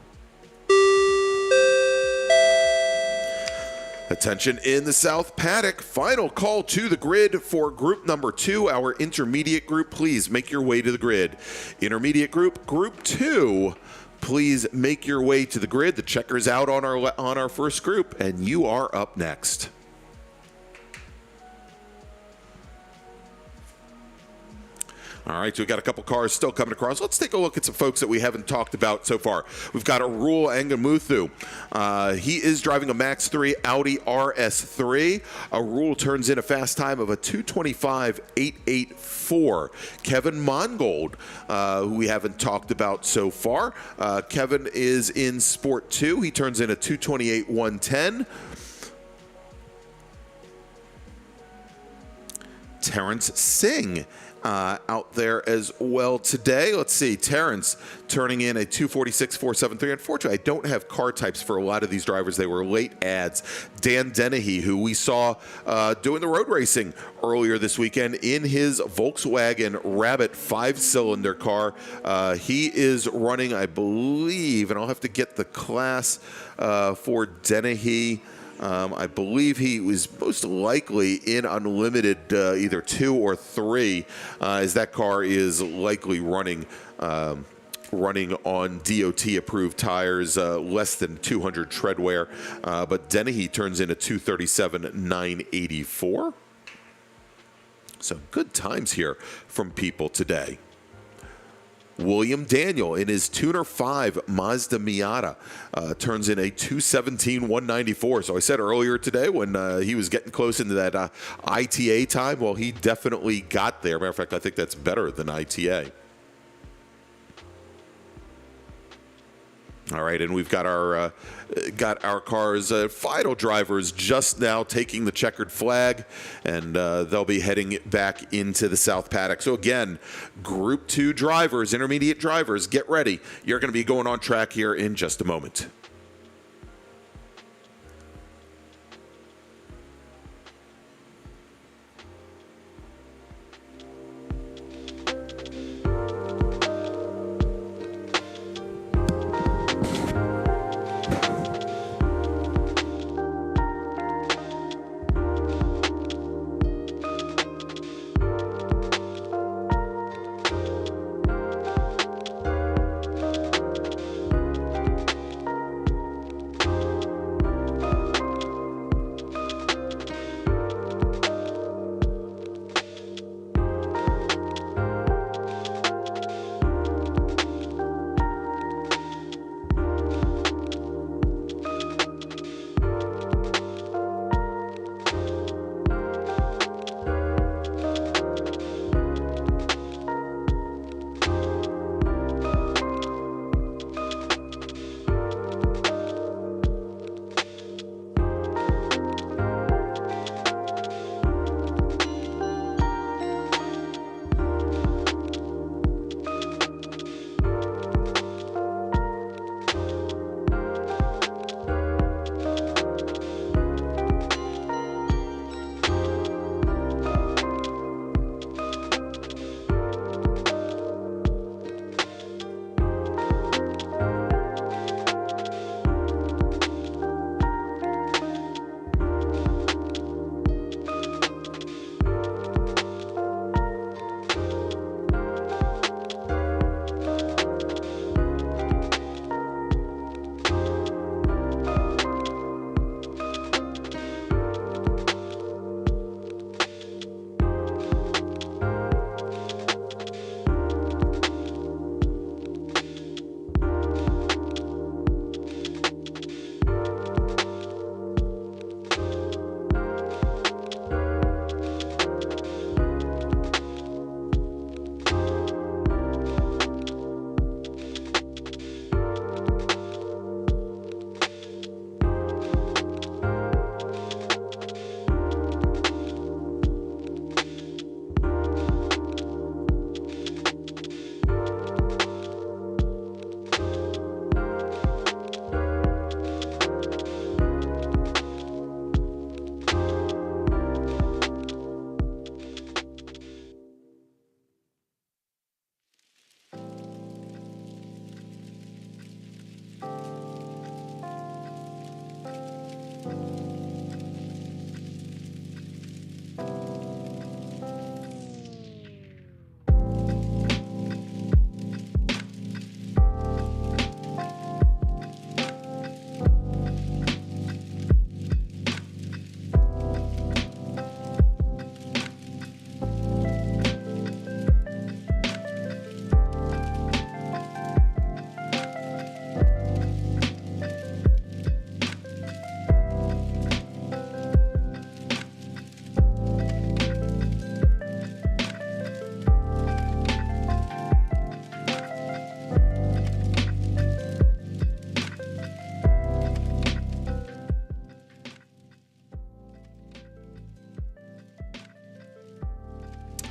S1: Attention in the South Paddock, final call to the grid for group number 2, our intermediate group. Please make your way to the grid. Intermediate group, group 2. Please make your way to the grid. The checker's out on our first group, and you are up next. All right, so we've got a couple cars still coming across. Let's take a look at some folks that we haven't talked about so far. We've got Arul Angamuthu. He is driving a Max 3 Audi RS3. Arul turns in a fast time of a 2:25.884. Kevin Mongold, who we haven't talked about so far. Kevin is in Sport 2. He turns in a 2:28.110. Terrence Singh out there as well today. Let's see, Terrence turning in a 2:46.473. Unfortunately, I don't have car types for a lot of these drivers. They were late ads. Dan Dennehy, who we saw doing the road racing earlier this weekend in his Volkswagen Rabbit 5-cylinder car. He is running, I believe, and I'll have to get the class for Dennehy. I believe he was most likely in unlimited either 2 or 3, as that car is likely running on DOT-approved tires, less than 200 tread wear. But Dennehy turns in a 2:37.984. So good times here from people today. William Daniel in his Tuner 5 Mazda Miata turns in a 2:17.194. So I said earlier today when he was getting close into that ITA time, well, he definitely got there. Matter of fact, I think that's better than ITA. All right, and we've got our car's final drivers just now taking the checkered flag, and they'll be heading back into the South Paddock. So again, Group 2 drivers, intermediate drivers, get ready. You're going to be going on track here in just a moment.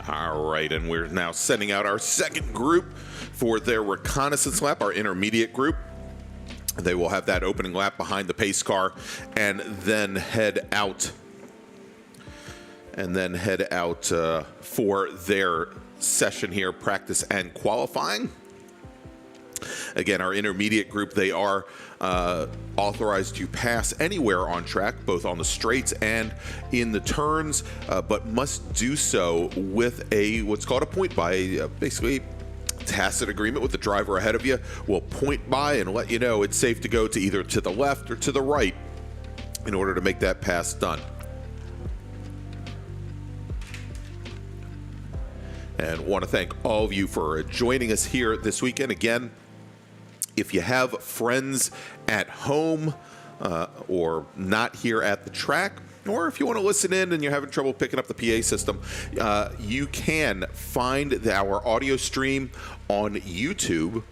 S1: All right, and we're now sending out our second group for their reconnaissance lap, our intermediate group. They will have that opening lap behind the pace car and then head out. For their session here, practice and qualifying. Again, our intermediate group, they are authorized to pass anywhere on track, both on the straights and in the turns, but must do so with what's called a point by, basically tacit agreement with the driver ahead of you. Will point by and let you know it's safe to go to either to the left or to the right in order to make that pass done. And want to thank all of you for joining us here this weekend. Again, if you have friends at home or not here at the track, or if you want to listen in and you're having trouble picking up the PA system, you can find our audio stream on YouTube.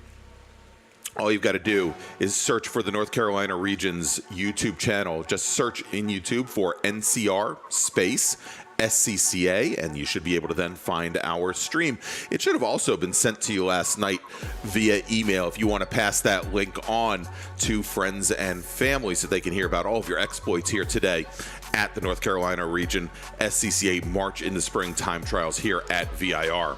S1: All you've got to do is search for the North Carolina Region's YouTube channel. Just search in YouTube for NCR space SCCA, and you should be able to then find our stream. It should have also been sent to you last night via email if you want to pass that link on to friends and family so they can hear about all of your exploits here today at the North Carolina Region SCCA March in the Spring Time Trials here at VIR.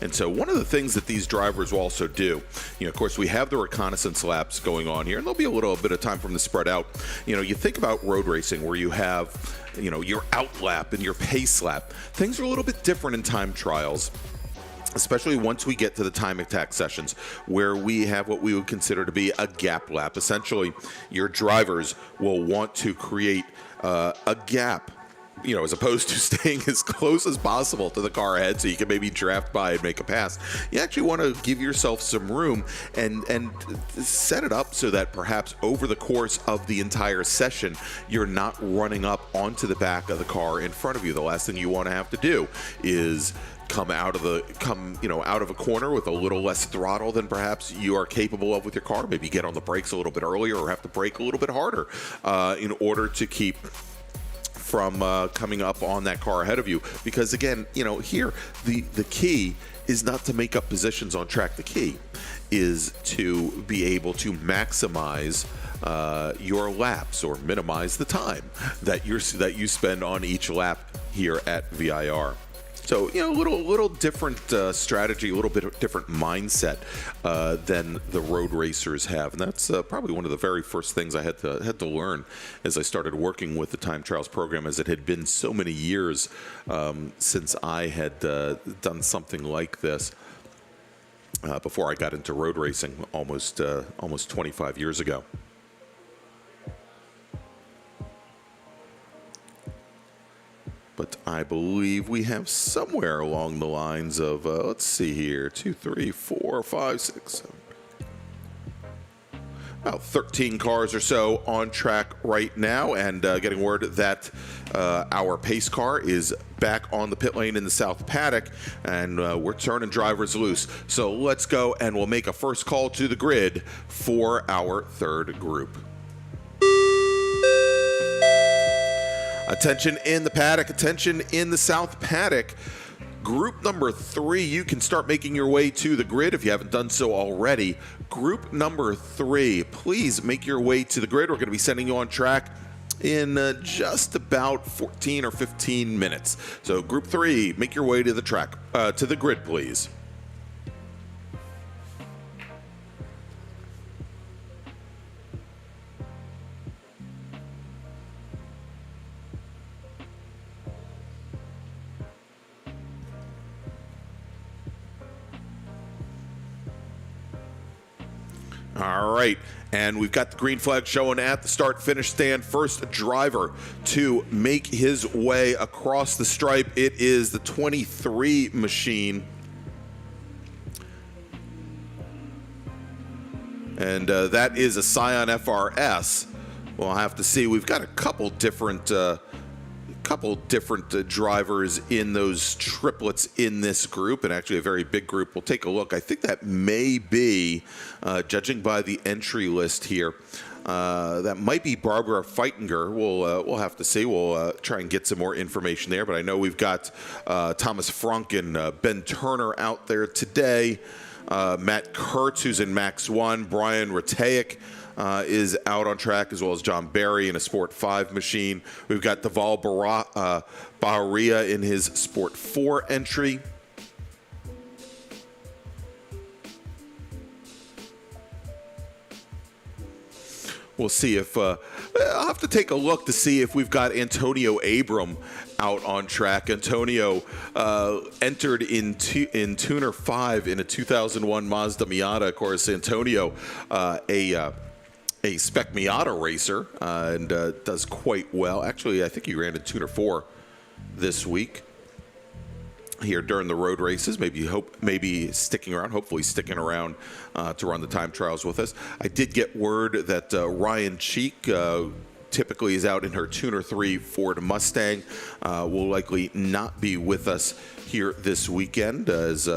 S1: And so one of the things that these drivers will also do, of course, we have the reconnaissance laps going on here, and there'll be a little bit of time for them to spread out. You think about road racing where you have, your out lap and your pace lap. Things are a little bit different in time trials, especially once we get to the time attack sessions where we have what we would consider to be a gap lap. Essentially, your drivers will want to create a gap, as opposed to staying as close as possible to the car ahead so you can maybe draft by and make a pass. You actually want to give yourself some room and set it up so that perhaps over the course of the entire session, you're not running up onto the back of the car in front of you. The last thing you want to have to do is come out of a corner with a little less throttle than perhaps you are capable of with your car. Maybe get on the brakes a little bit earlier or have to brake a little bit harder in order to keep from coming up on that car ahead of you. Because again, here the key is not to make up positions on track. The key is to be able to maximize your laps or minimize the time that you spend on each lap here at VIR. So, little different strategy, a little bit different mindset than the road racers have. And that's probably one of the very first things I had to learn as I started working with the time trials program, as it had been so many years since I had done something like this before I got into road racing almost 25 years ago. But I believe we have somewhere along the lines of, let's see here, 2, 3, 4, 5, 6, 7. About 13 cars or so on track right now, and getting word that our pace car is back on the pit lane in the south paddock, and we're turning drivers loose. So let's go, and we'll make a first call to the grid for our third group. Attention in the paddock, attention in the south paddock. Group number 3, you can start making your way to the grid if you haven't done so already. Group number 3, please make your way to the grid. We're going to be sending you on track in just about 14 or 15 minutes. So group 3, make your way to the track, to the grid, please. All right, and we've got the green flag showing at the start-finish stand. First driver to make his way across the stripe, it is the 23 machine. And that is a Scion FRS. We'll have to see. We've got a couple different drivers in those triplets in this group, and actually a very big group. We'll take a look. I think that may be, judging by the entry list here, that might be Barbara Feitinger. We'll have to see. We'll try and get some more information there. But I know we've got Thomas Frunk and Ben Turner out there today. Matt Kurtz, who's in Max 1. Brian Ratajek is out on track, as well as John Barry in a Sport 5 machine. We've got Deval Baharia in his Sport 4 entry. we'll see if I'll have to take a look to see if we've got Antonio Abram out on track. Antonio entered in Tuner 5 in a 2001 Mazda Miata. Of course, Antonio, a spec Miata racer, and does quite well. Actually, I think he ran in Tuner 4 this week here during the road races. Maybe sticking around, hopefully sticking around to run the time trials with us. I did get word that Ryan Cheek typically is out in her Tuner 3 Ford Mustang. Will likely not be with us here this weekend, as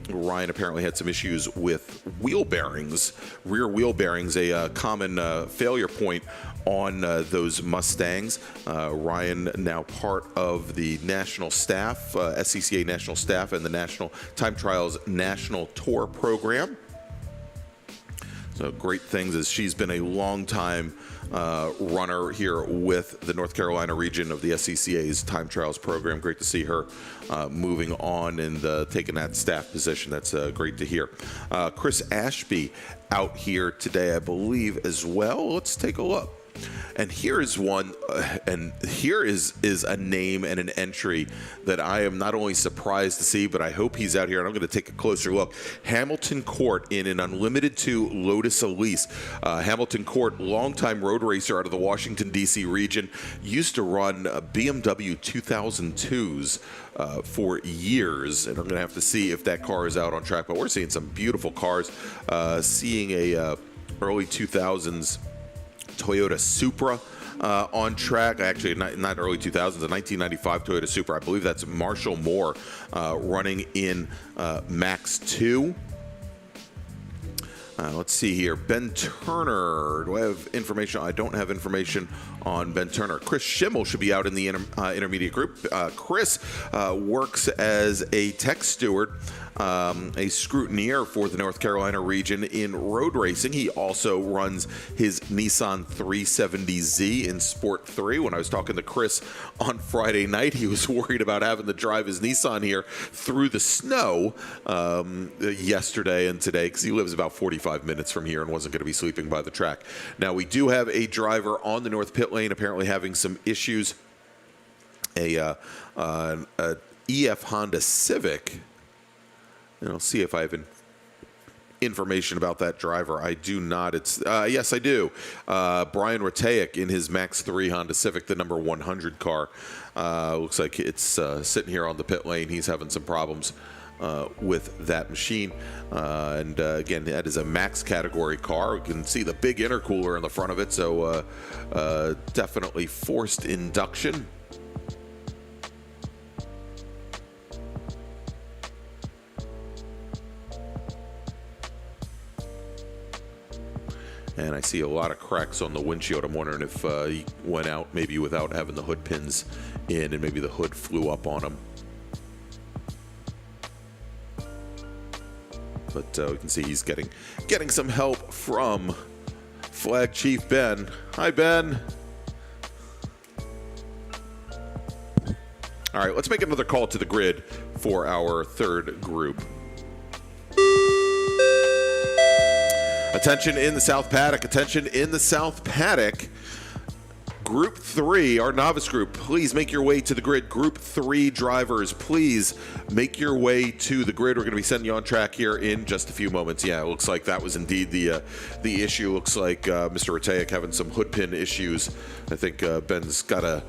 S1: Ryan apparently had some issues with wheel bearings, rear wheel bearings, a common failure point on those Mustangs. Ryan now part of the national staff, SCCA national staff, and the National Time Trials National Tour program. So great things, as she's been a long time runner here with the North Carolina region of the SCCA's Time Trials program. Great to see her moving on and taking that staff position. That's great to hear. Chris Ashby out here today, I believe, as well. Let's take a look. And here is one, and here is a name and an entry that I am not only surprised to see, but I hope he's out here, and I'm going to take a closer look. Hamilton Court in an Unlimited 2 Lotus Elise. Hamilton Court, longtime road racer out of the Washington, D.C. region, used to run BMW 2002s for years, and I'm going to have to see if that car is out on track. But we're seeing some beautiful cars, seeing a early 2000s Toyota Supra on track. Actually, not early 2000s, a 1995 Toyota Supra. I believe that's Marshall Moore running in Max 2. Let's see here. Ben Turner. Do I have information? I don't have information on Ben Turner. Chris Schimmel should be out in the intermediate group. Chris works as a tech steward, a scrutineer for the North Carolina region in road racing. He also runs his Nissan 370Z in Sport 3. When I was talking to Chris on Friday night, he was worried about having to drive his Nissan here through the snow yesterday and today, because he lives about 45 minutes from here and wasn't going to be sleeping by the track. Now, we do have a driver on the North Pit Lane apparently having some issues. A EF Honda Civic. And I'll see if I have information about that driver. I do not. It's yes, I do. Brian Ratajek in his Max 3 Honda Civic, the number 100 car. Looks like it's sitting here on the pit lane. He's having some problems with that machine. And again, that is a max category car. You can see the big intercooler in the front of it, so definitely forced induction. And I see a lot of cracks on the windshield. I'm wondering if he went out maybe without having the hood pins in, and maybe the hood flew up on him. But we can see he's getting some help from Flag Chief Ben. Hi, Ben. All right, let's make another call to the grid for our third group. Attention in the South Paddock. Attention in the South Paddock. Group 3, our novice group, please make your way to the grid. Group 3 drivers, please make your way to the grid. We're going to be sending you on track here in just a few moments. Yeah, it looks like that was indeed the issue. Looks like Mr. Ratajek having some hood pin issues. I think Ben's got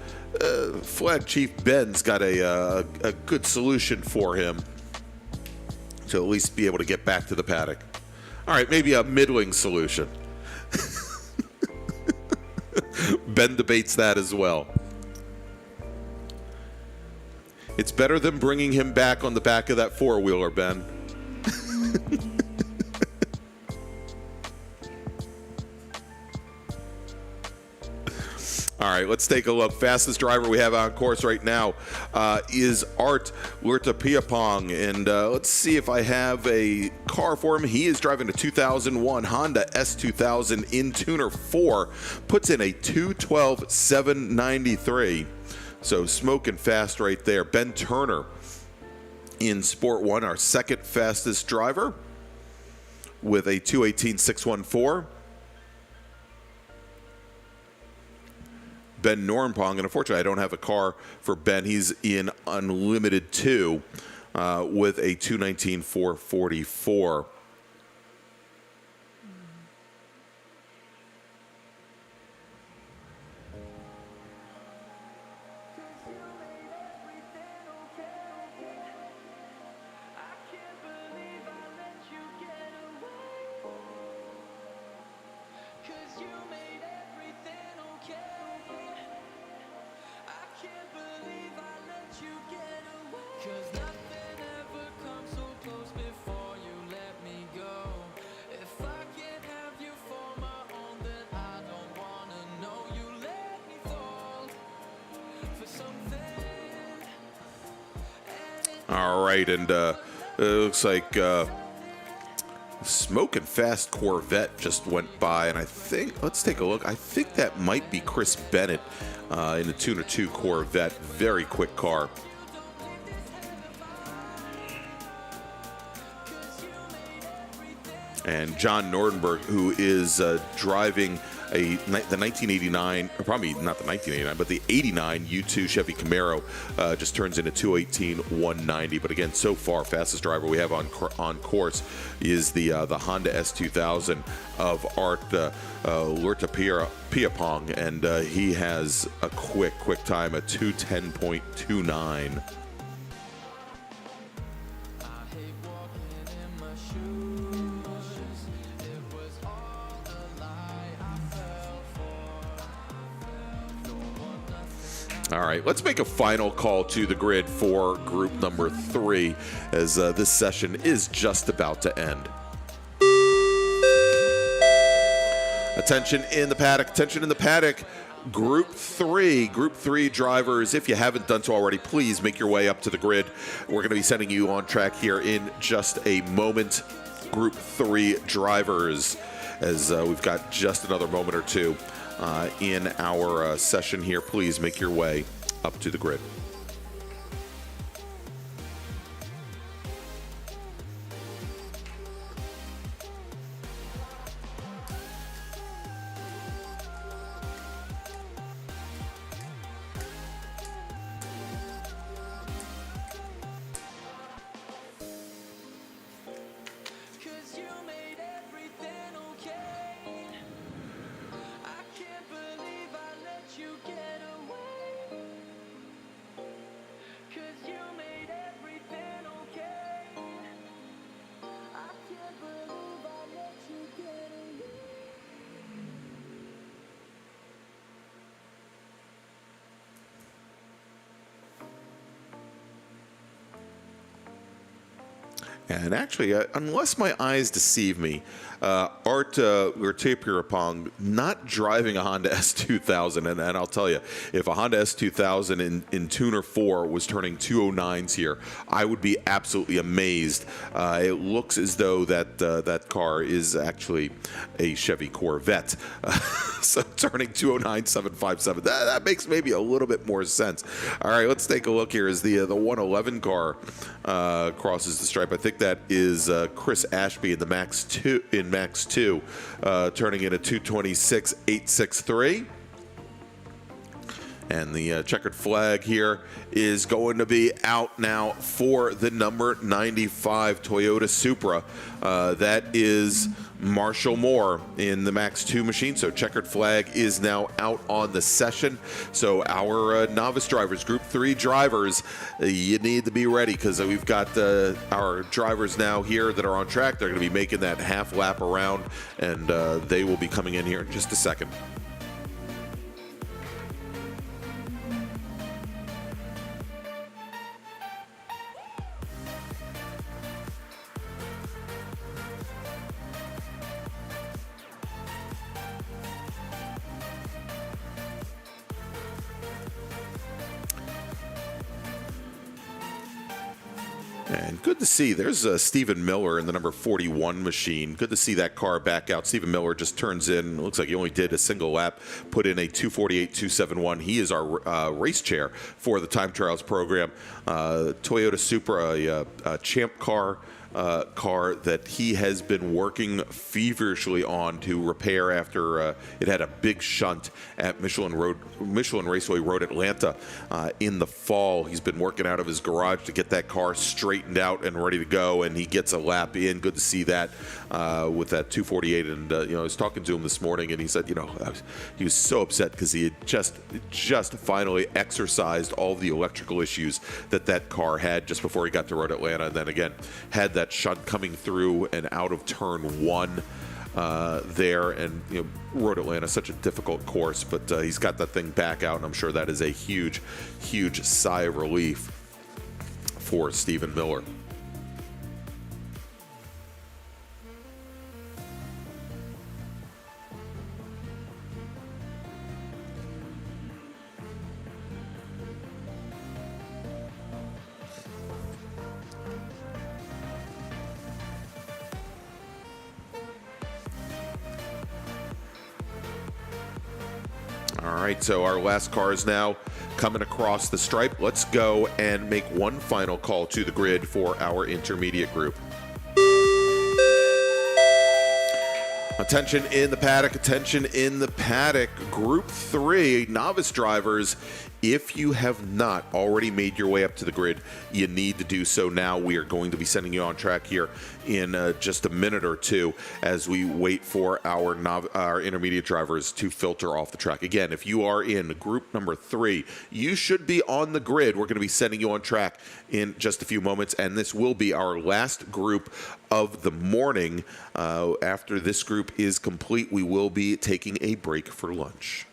S1: Flag Chief Ben's got a good solution for him to at least be able to get back to the paddock. All right, maybe a middling solution. Ben debates that as well. It's better than bringing him back on the back of that four-wheeler, Ben. All right, let's take a look. Fastest driver we have on course right now is Art Lurtapiapong. And let's see if I have a car for him. He is driving a 2001 Honda S2000 in Tuner 4. Puts in a 212.793. So smoking fast right there. Ben Turner in Sport 1, our second fastest driver, with a 218.614. Ben Nornpong. And unfortunately, I don't have a car for Ben. He's in Unlimited 2 with a 219.444. All right, and it looks like Smoking Fast Corvette just went by, and I think, let's take a look. I think that might be Chris Bennett in the Tuner 2 Corvette. Very quick car. And John Nordenberg, who is driving the 1989, or probably not the 1989, but the 89 U2 Chevy Camaro, just turns into 218.190. But again, so far, fastest driver we have on course is the Honda S2000 of Art Lurtapiapong, and he has a quick time at 210.29. All right, let's make a final call to the grid for group number 3, as this session is just about to end. Attention in the paddock, attention in the paddock. Group 3 drivers, if you haven't done so already, please make your way up to the grid. We're going to be sending you on track here in just a moment. Group 3 drivers, as we've got just another moment or two in our session here. Please make your way up to the grid. And actually, unless my eyes deceive me, Art Lurtapiapong not driving a Honda S2000. And I'll tell you, if a Honda S2000 in Tuner 4 was turning 209s here, I would be absolutely amazed. It looks as though that car is actually a Chevy Corvette. So turning 209.757, that makes maybe a little bit more sense. All right, let's take a look here as the 111 car crosses the stripe. I think that is Chris Ashby in the Max 2 turning in a 226.863. And the checkered flag here is going to be out now for the number 95 Toyota Supra. That is Marshall Moore in the Max 2 machine. So checkered flag is now out on the session. So our novice drivers, Group 3 drivers, you need to be ready, because we've got our drivers now here that are on track. They're going to be making that half lap around, and they will be coming in here in just a second. And good to see, there's Stephen Miller in the number 41 machine. Good to see that car back out. Stephen Miller just turns in, looks like he only did a single lap, put in a 248.271. He is our race chair for the time trials program. Toyota Supra, a champ car car that he has been working feverishly on to repair after it had a big shunt at Michelin Raceway Road, Atlanta in the fall. He's been working out of his garage to get that car straightened out and ready to go, and he gets a lap in. Good to see that with that 248. And I was talking to him this morning, and he said, he was so upset because he had just finally exercised all the electrical issues that car had just before he got to Road Atlanta, and then again had that shunt coming through and out of turn one there. And Road Atlanta, such a difficult course, but he's got that thing back out, and I'm sure that is a huge sigh of relief for Stephen Miller. All right, so our last car is now coming across the stripe. Let's go and make one final call to the grid for our intermediate group. Attention in the paddock, attention in the paddock. Group 3, novice drivers. If you have not already made your way up to the grid, you need to do so now. We are going to be sending you on track here in just a minute or two as we wait for our intermediate drivers to filter off the track. Again, if you are in group number 3, you should be on the grid. We're going to be sending you on track in just a few moments, and this will be our last group of the morning. After this group is complete, we will be taking a break for lunch.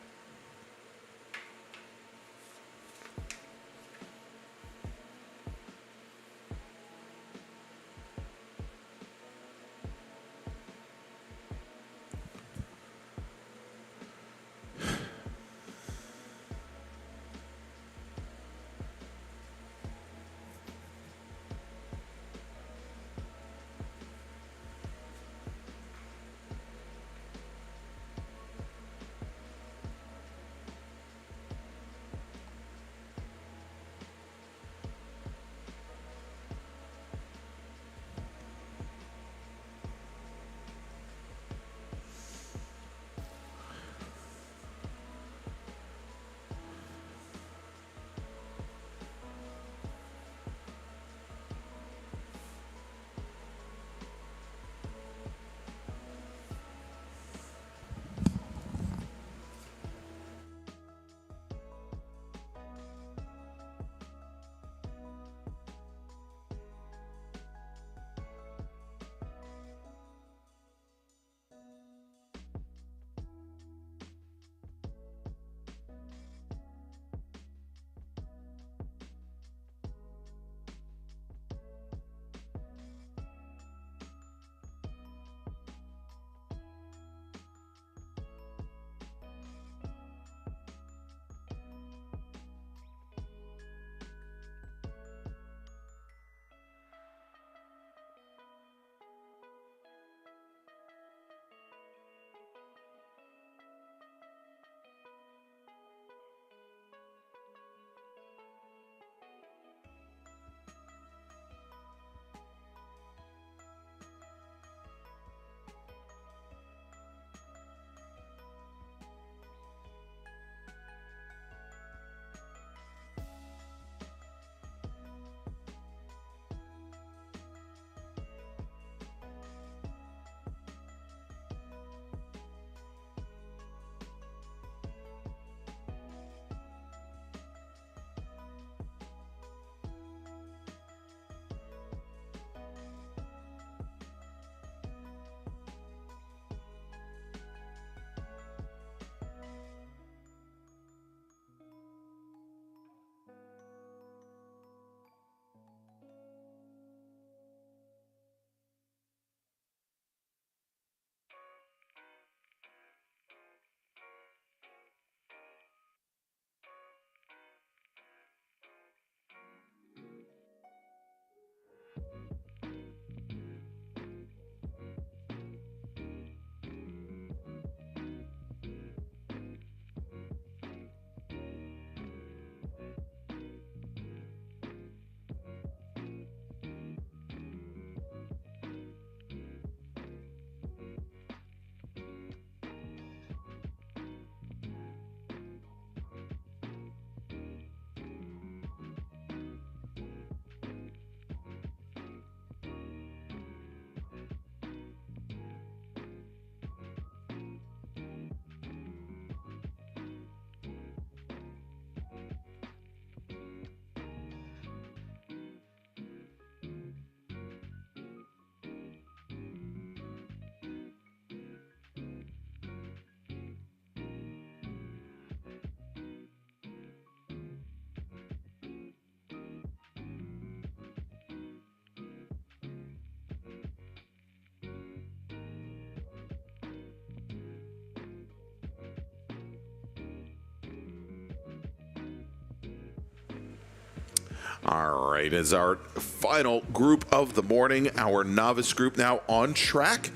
S1: All right, as our final group of the morning, our novice group now on track,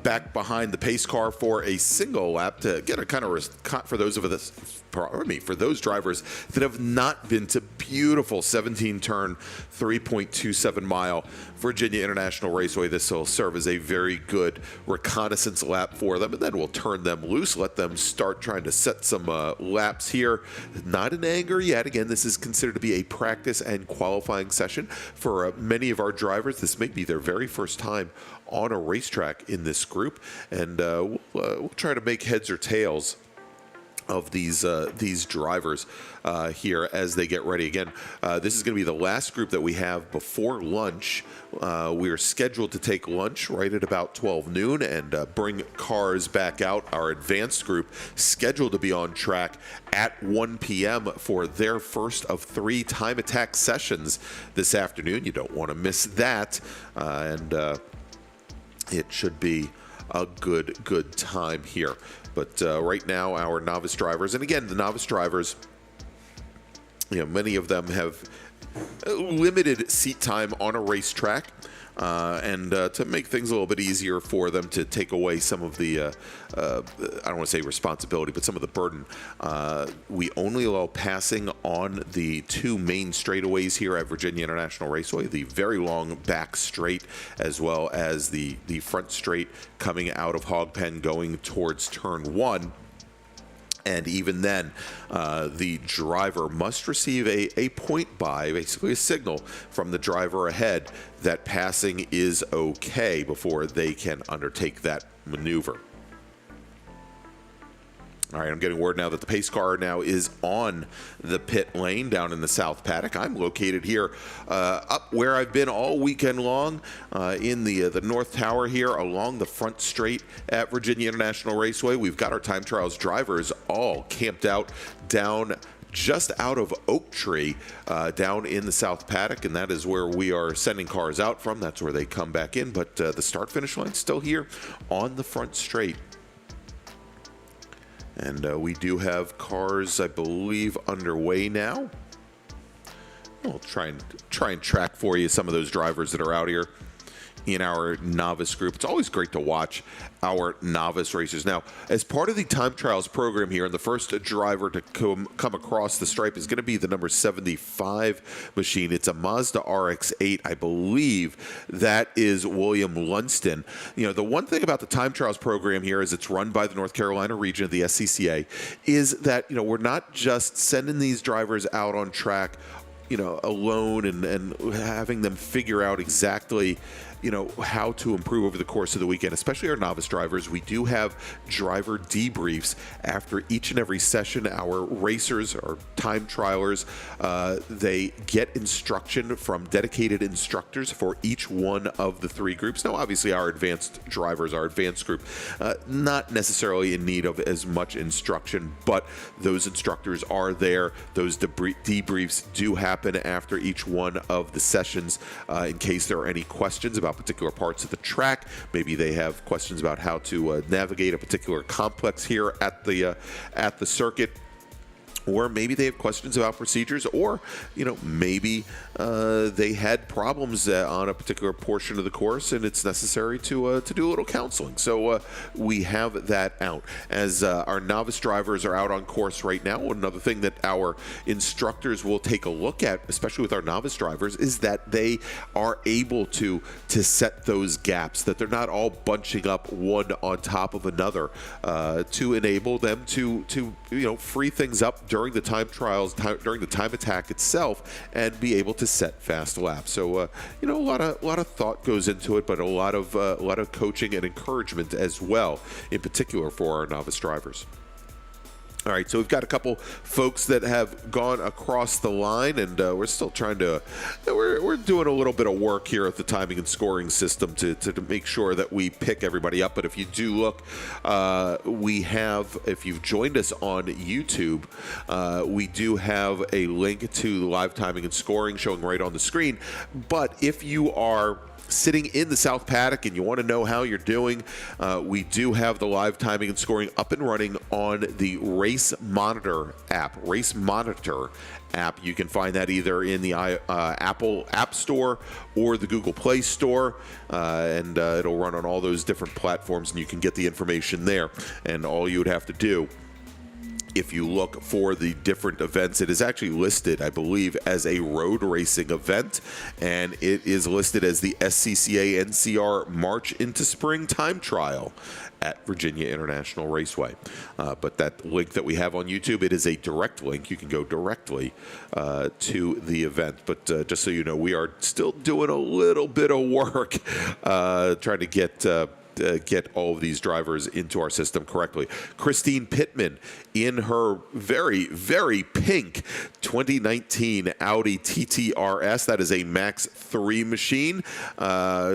S1: back behind the pace car for a single lap to get a kind of for those of us, for those drivers that have not been to beautiful 17-turn, 3.27 mile VIRginia International Raceway. This will serve as a very good reconnaissance lap for them, and then we'll turn them loose, let them start trying to set some laps here. Not in anger yet. Again, this is considered to be a practice and qualifying session for many of our drivers. This may be their very first time on a racetrack in this group, and we'll try to make heads or tails of these drivers here as they get ready. Again, this is going to be the last group that we have before lunch. We are scheduled to take lunch right at about 12 noon and bring cars back out. Our advanced group scheduled to be on track at 1 p.m. for their first of 3 time attack sessions this afternoon. You don't want to miss that, and it should be a good time here. But right now, our novice drivers, and again, the novice drivers, many of them have limited seat time on a racetrack, and to make things a little bit easier for them to take away some of the, I don't want to say responsibility, but some of the burden, we only allow passing on the 2 main straightaways here at VIRginia International Raceway, the very long back straight, as well as the front straight coming out of Hog Pen going towards turn 1. And even then, the driver must receive a point by, basically a signal from the driver ahead that passing is okay before they can undertake that maneuver. All right, I'm getting word now that the pace car now is on the pit lane down in the south paddock. I'm located here up where I've been all weekend long in the North Tower here along the front straight at VIRginia International Raceway. We've got our time trials drivers all camped out down just out of Oak Tree down in the south paddock, and that is where we are sending cars out from. That's where they come back in, but the start-finish line still here on the front straight. And we do have cars, I believe, underway now. We'll try and track for you some of those drivers that are out here in our novice group. It's always great to watch our novice racers. Now, as part of the time trials program here, and the first driver to come across the stripe is going to be the number 75 machine. It's a Mazda RX-8. I believe that is William Lunston. The one thing about the time trials program here is it's run by the North Carolina Region of the SCCA, is that, we're not just sending these drivers out on track, alone and having them figure out exactly how to improve over the course of the weekend, especially our novice drivers. We do have driver debriefs after each and every session. Our racers, our time trialers, they get instruction from dedicated instructors for each one of the 3 groups. Now, obviously, our advanced drivers, our advanced group, not necessarily in need of as much instruction, but those instructors are there. Those debriefs do happen after each one of the sessions in case there are any questions about particular parts of the track. Maybe they have questions about how to navigate a particular complex here at the circuit. Or maybe they have questions about procedures, or maybe they had problems on a particular portion of the course, and it's necessary to do a little counseling. So we have that out as our novice drivers are out on course right now. Another thing that our instructors will take a look at, especially with our novice drivers, is that they are able to set those gaps, that they're not all bunching up one on top of another, to enable them to free things up during the time trials, during the time attack itself, and be able to set fast laps. So a lot of thought goes into it, but a lot of coaching and encouragement as well, in particular for our novice drivers. All right, so we've got a couple folks that have gone across the line, and we're still trying to, we're doing a little bit of work here at the timing and scoring system to make sure that we pick everybody up. But if you do look, we have, if you've joined us on YouTube, we do have a link to the live timing and scoring showing right on the screen. But if you are sitting in the South Paddock and you want to know how you're doing, we do have the live timing and scoring up and running on the Race Monitor app. You can find that either in the Apple App Store or the Google Play Store, and it'll run on all those different platforms, and you can get the information there. And all you would have to do, if you look for the different events, it is actually listed, I believe, as a road racing event, and it is listed as the SCCA NCR March into Spring Time Trial at VIRginia International Raceway. But that link that we have on YouTube, it is a direct link. You can go directly to the event. But just so you know, we are still doing a little bit of work trying to get all of these drivers into our system correctly. Christine Pittman in her very, very pink 2019 Audi TT-RS. That is a Max 3 machine.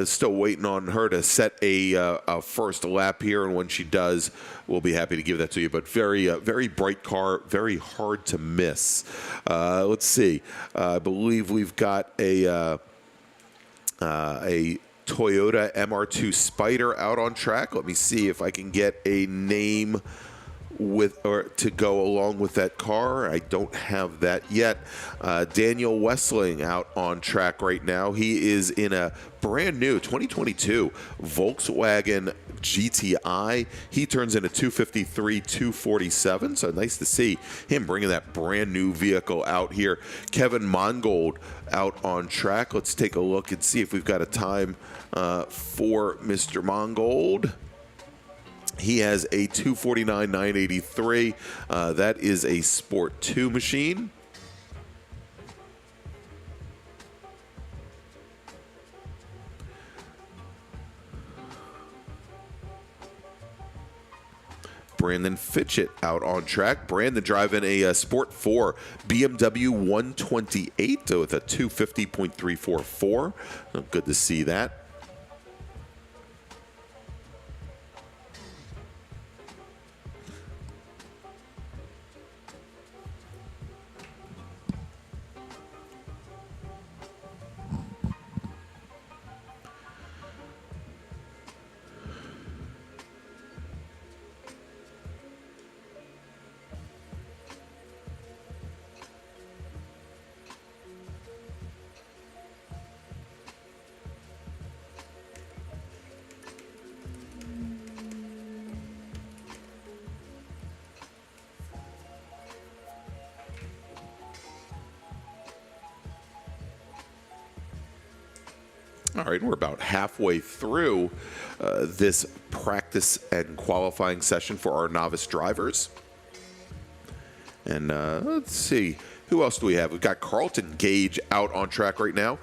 S1: Still waiting on her to set a first lap here, and when she does, we'll be happy to give that to you. But very bright car, very hard to miss. Let's see. I believe we've got a Toyota MR2 Spider out on track. Let me see if I can get a name to go along with that car. I don't have that yet. Daniel Wessling out on track right now. He is in a brand new 2022 Volkswagen GTI. He turns in a 253 247, so nice to see him bringing that brand new vehicle out here. Kevin Mongold out on track. Let's take a look and see if we've got a time for Mr. Mongold. He has a 249 983. That is a Sport 2 machine. Brandon Fitchett out on track. Brandon driving a Sport 4 BMW 128 with a 250.344. Good to see that. All right, we're about halfway through this practice and qualifying session for our novice drivers. And let's see, who else do we have? We've got Carlton Gage out on track right now.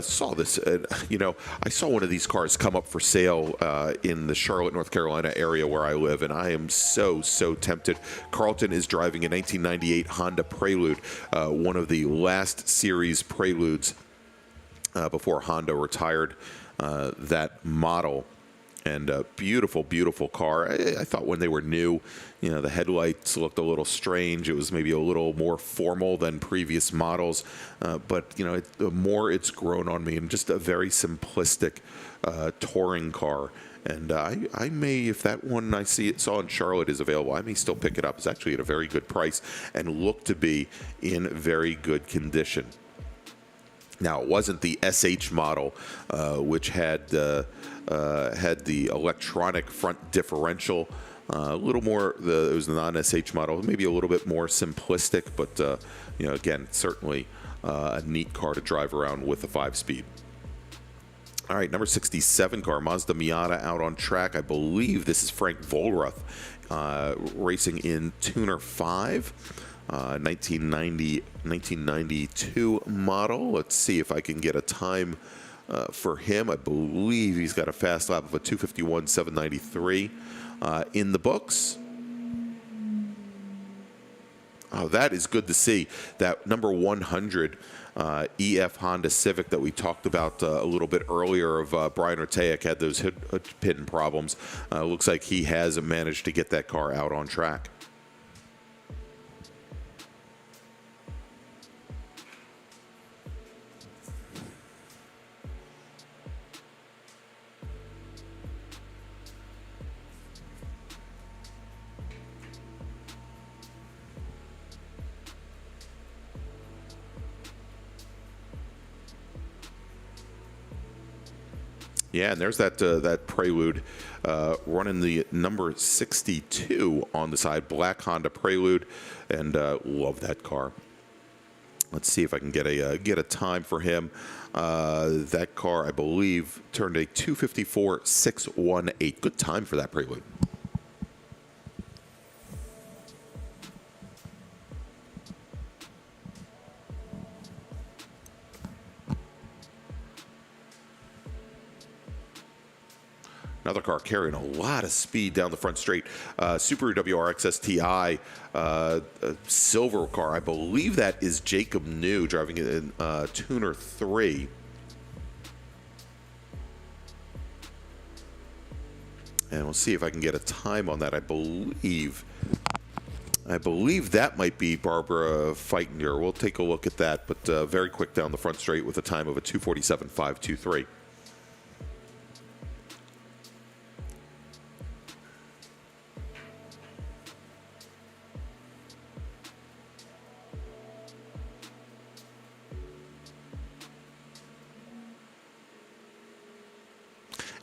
S1: Saw this, I saw one of these cars come up for sale in the Charlotte, North Carolina area where I live, and I am so tempted. Carlton is driving a 1998 Honda Prelude, one of the last series Preludes before Honda retired that model. And a beautiful, beautiful car. I thought when they were new, the headlights looked a little strange. It was maybe a little more formal than previous models. But, the more it's grown on me, and just a very simplistic touring car. And I may, if that one I saw in Charlotte is available, I may still pick it up. It's actually at a very good price and look to be in very good condition. Now, it wasn't the SH model, which had the electronic front differential. A little more, it was the non-SH model, maybe a little bit more simplistic, but again, certainly a neat car to drive around with a 5-speed. All right, number 67 car, Mazda Miata out on track. I believe this is Frank Vollrath racing in Tuner 5. 1992 model. Let's see if I can get a time for him. I believe he's got a fast lap of a 251 793 in the books. Oh, that is good to see. That number 100 EF Honda Civic that we talked about a little bit earlier of Brian Ortega had those hood pin problems. Looks like he has managed to get that car out on track. Yeah, and there's that Prelude running the number 62 on the side, black Honda Prelude, and love that car. Let's see if I can get a time for him. That car, I believe, turned a 2:54.618. Good time for that Prelude. Another car carrying a lot of speed down the front straight. Subaru WRX STI, silver car. I believe that is Jacob New driving it in Tuner 3. And we'll see if I can get a time on that. I believe that might be Barbara Feitinger. We'll take a look at that, but very quick down the front straight with a time of a 2:47.523.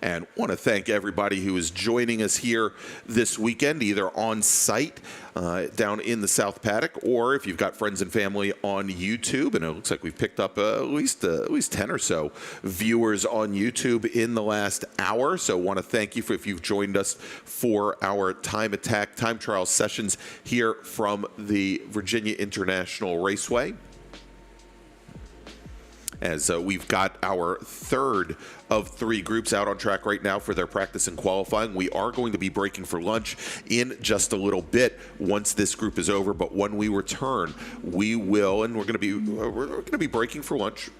S1: And want to thank everybody who is joining us here this weekend, either on site down in the South Paddock, or if you've got friends and family on YouTube. And it looks like we've picked up at least 10 or so viewers on YouTube in the last hour. So want to thank you if you've joined us for our time trial sessions here from the VIRginia International Raceway. As we've got our third of 3 groups out on track right now for their practice and qualifying. We are going to be breaking for lunch in just a little bit once this group is over. But when we return, we will, and we're going to be breaking for lunch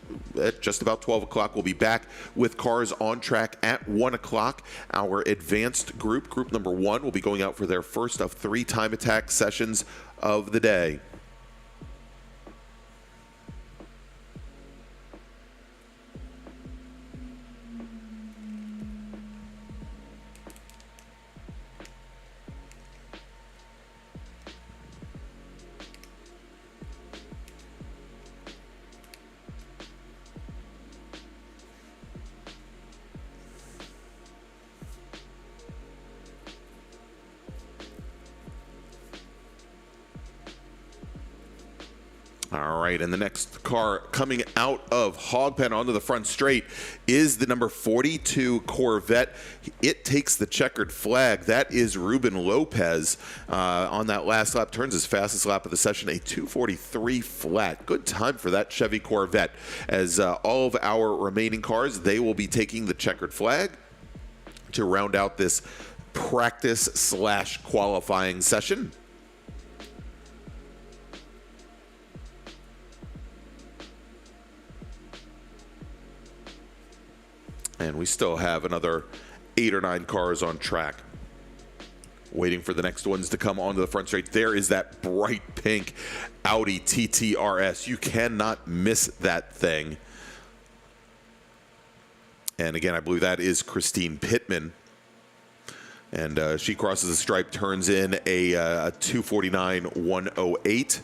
S1: at just about 12 o'clock. We'll be back with cars on track at 1 o'clock. Our advanced group number 1, will be going out for their first of 3 time attack sessions of the day. All right, and the next car coming out of Hog Pen onto the front straight is the number 42 Corvette. It takes the checkered flag. That is Ruben Lopez on that last lap. Turns his fastest lap of the session, a 2:43 flat. Good time for that Chevy Corvette. As all of our remaining cars, they will be taking the checkered flag to round out this practice/qualifying session. And we still have another 8 or 9 cars on track, waiting for the next ones to come onto the front straight. There is that bright pink Audi TT-RS. You cannot miss that thing. And again, I believe that is Christine Pittman. And she crosses the stripe, turns in a 2:49.108.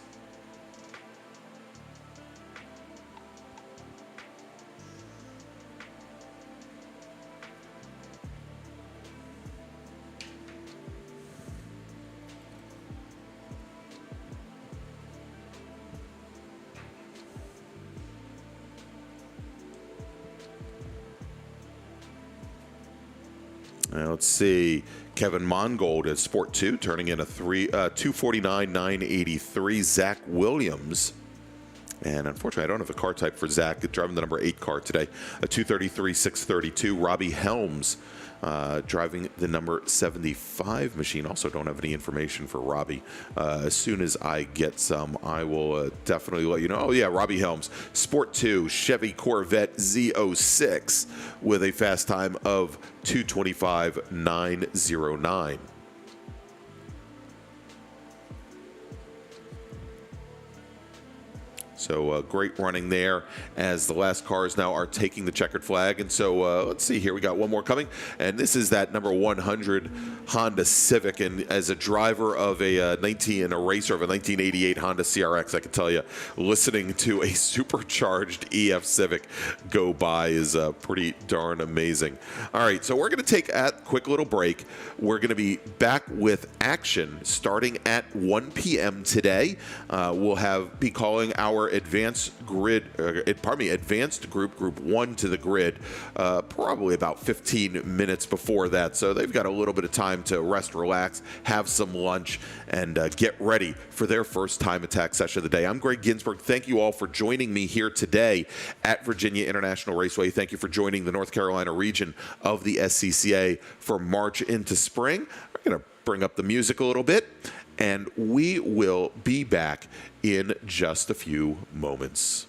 S1: Now let's see, Kevin Mongold at Sport 2, turning in a 2:49.983. Zach Williams, and unfortunately I don't have a car type for Zach, driving the number 8 car today, a 2:33.632. Robbie Helms driving the number 75 machine. Also don't have any information for Robbie. As soon as I get some, I will definitely let you know. Oh yeah, Robbie Helms, Sport 2 Chevy Corvette Z06 with a fast time of 2:25.909. So great running there as the last cars now are taking the checkered flag. And so let's see here. We got one more coming. And this is that number 100 Honda Civic. And as a driver of a racer of a 1988 Honda CRX, I can tell you, listening to a supercharged EF Civic go by is pretty darn amazing. All right, so we're going to take a quick little break. We're going to be back with action starting at 1 p.m. today. We'll be calling our advanced group 1 to the grid probably about 15 minutes before that. So they've got a little bit of time to rest, relax, have some lunch, and get ready for their first time attack session of the day. I'm Greg Ginsburg. Thank you all for joining me here today at VIRginia International Raceway. Thank you for joining the North Carolina region of the SCCA for March into Spring. We're going to bring up the music a little bit, and we will be back in just a few moments.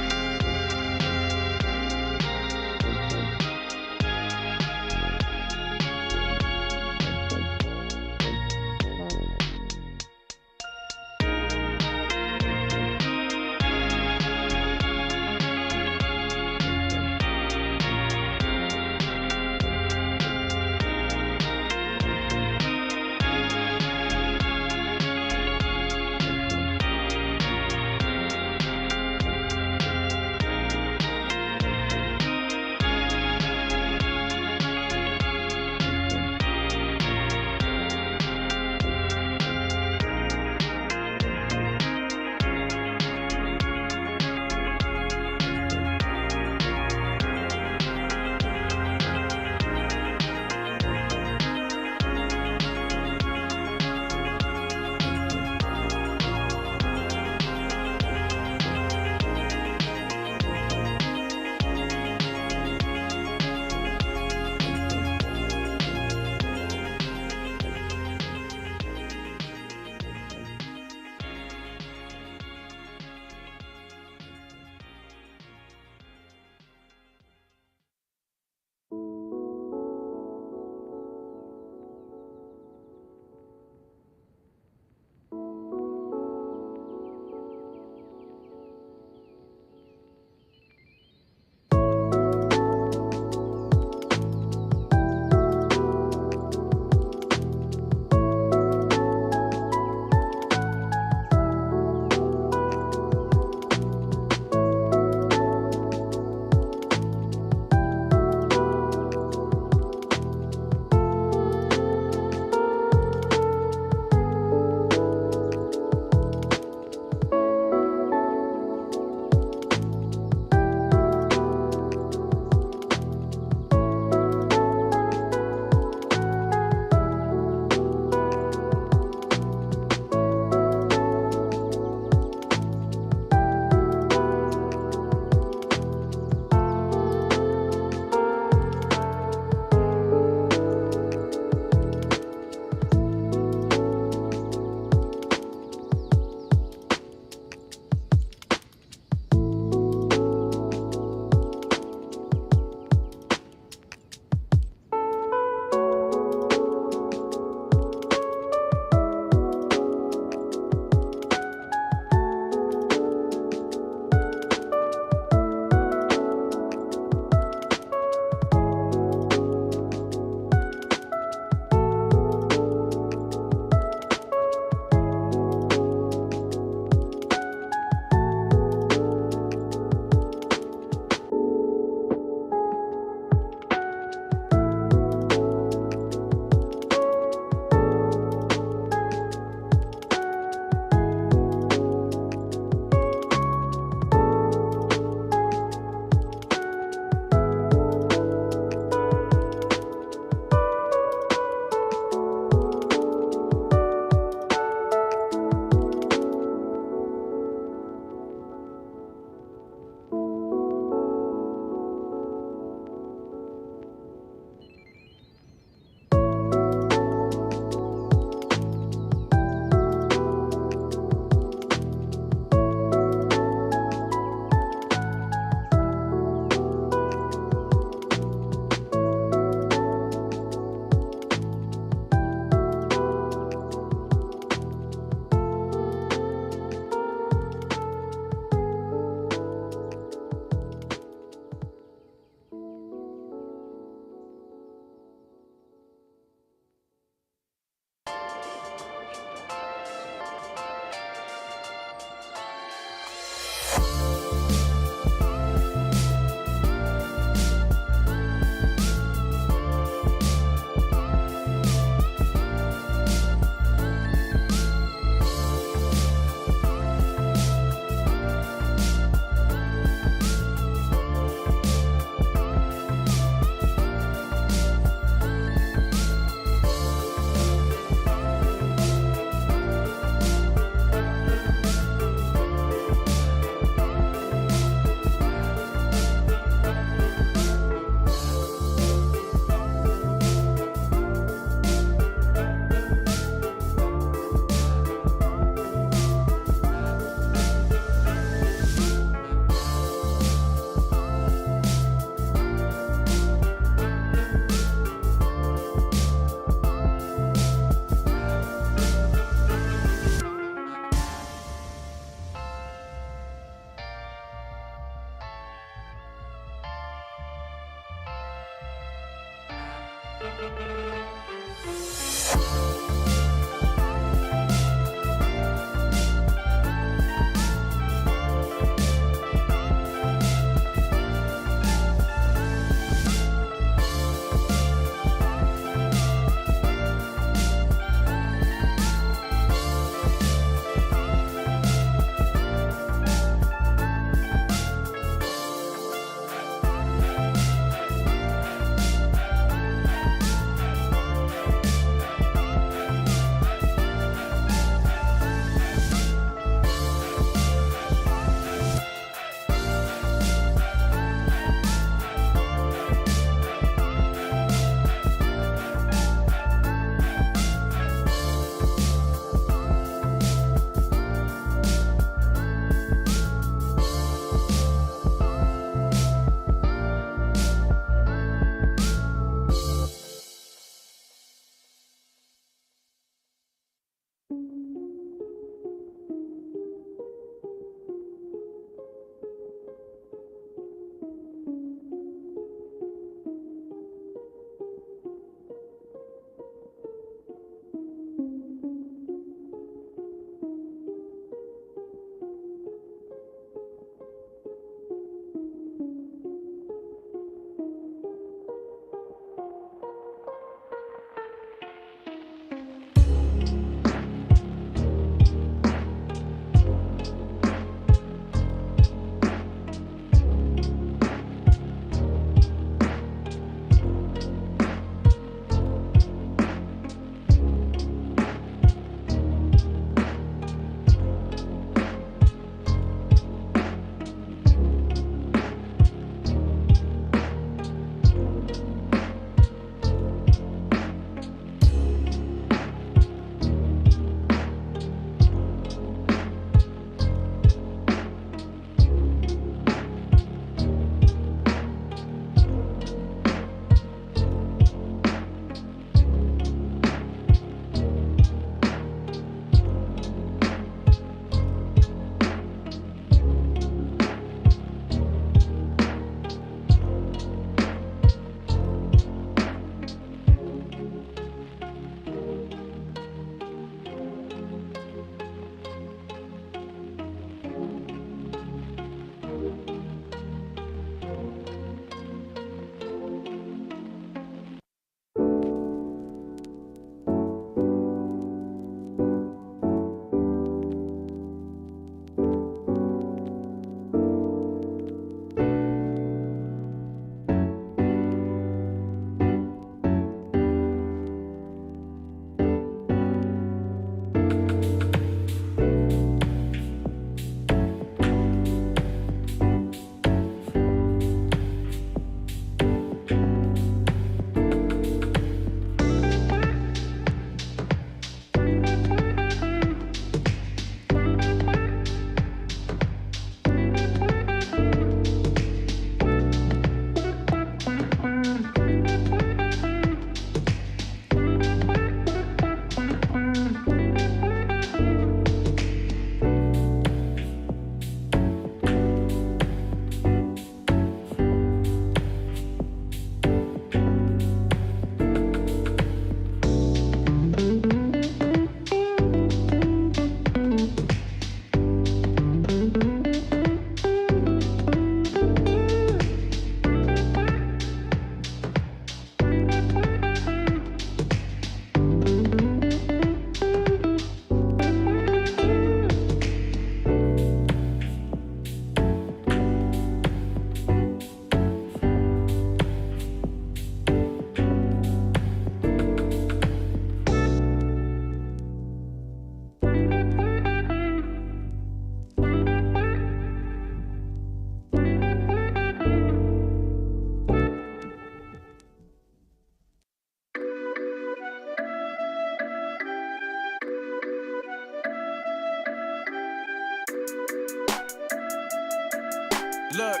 S3: Look,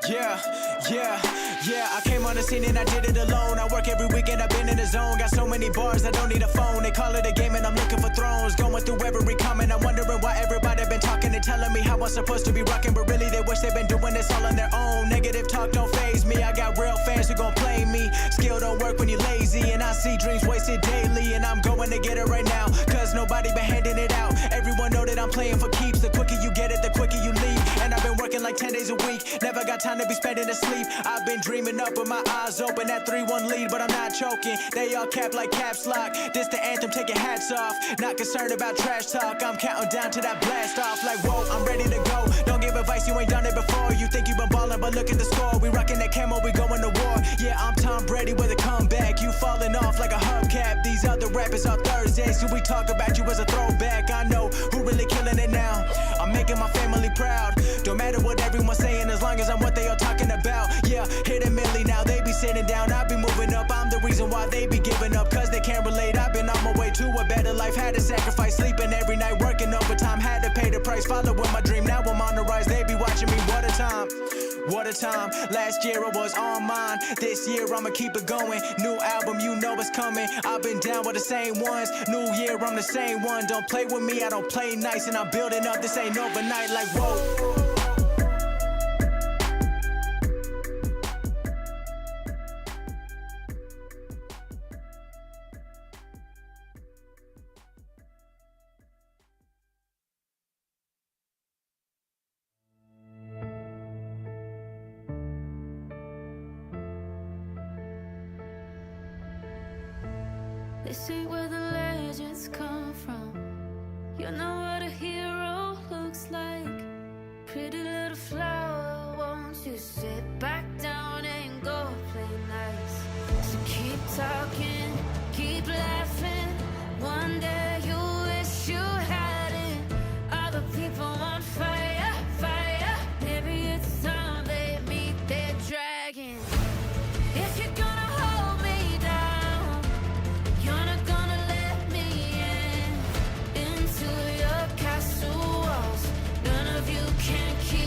S3: yeah,
S4: Yeah, I came on the scene and I did it alone. I work every weekend, I've been in the zone. Got so many bars, I don't need a phone. They call it a game and I'm looking for thrones. Going through every comment, I'm wondering why everybody been talking and telling me how I'm supposed to be rocking. But really they wish they been doing this all on their own. Negative talk don't faze me, I got real fans who gon' play me. Skill don't work when you're lazy, and I see dreams wasted daily. And I'm going to get it right now, cause nobody been handing it out. Everyone know that I'm playing for keeps. The quicker you get it, the quicker you leave. And I've been working like 10 days a week, never got time to be spending asleep. I've been dreaming up with my eyes open, that 3-1 lead, but I'm not choking. They all cap like caps lock, this the anthem, taking hats off. Not concerned about trash talk, I'm counting down to that blast off. Like whoa, I'm ready to go, don't give advice, you ain't done it before. You think you been ballin', but look at the score. We rockin' that camo, we going to war. Yeah, I'm Tom Brady with a comeback, you falling off like a hubcap. These other rappers are Thursdays, so we talk about you as a throwback. I know who really killing it now, I'm making my family proud. Don't matter what everyone's saying, as long as I'm what they all talking about. Yeah, hit a milli now, they be sitting down, I be moving up. I'm the reason why they be giving up, cause they can't relate. I've been on my way to a better life, had to sacrifice sleeping every night, working overtime, had to pay the price, following my dream. Now I'm on the rise, they be watching me. What a time, what a time. Last year I was on mine, this year I'ma keep it going. New album, you know it's coming. I've been down with the same ones, new year I'm the same one. Don't play with me, I don't play nice, and I'm building up, this ain't overnight. Like whoa.
S3: This ain't where the legends come from. You know what a hero looks like. Pretty little flower, won't you sit back down and go play nice? So keep talking, keep laughing. One day you wish you had it. Other people on fire, fire. Maybe it's time they meet their dragon. If you're gonna hold me down, you're not gonna let me in, into your castle walls. None of you can keep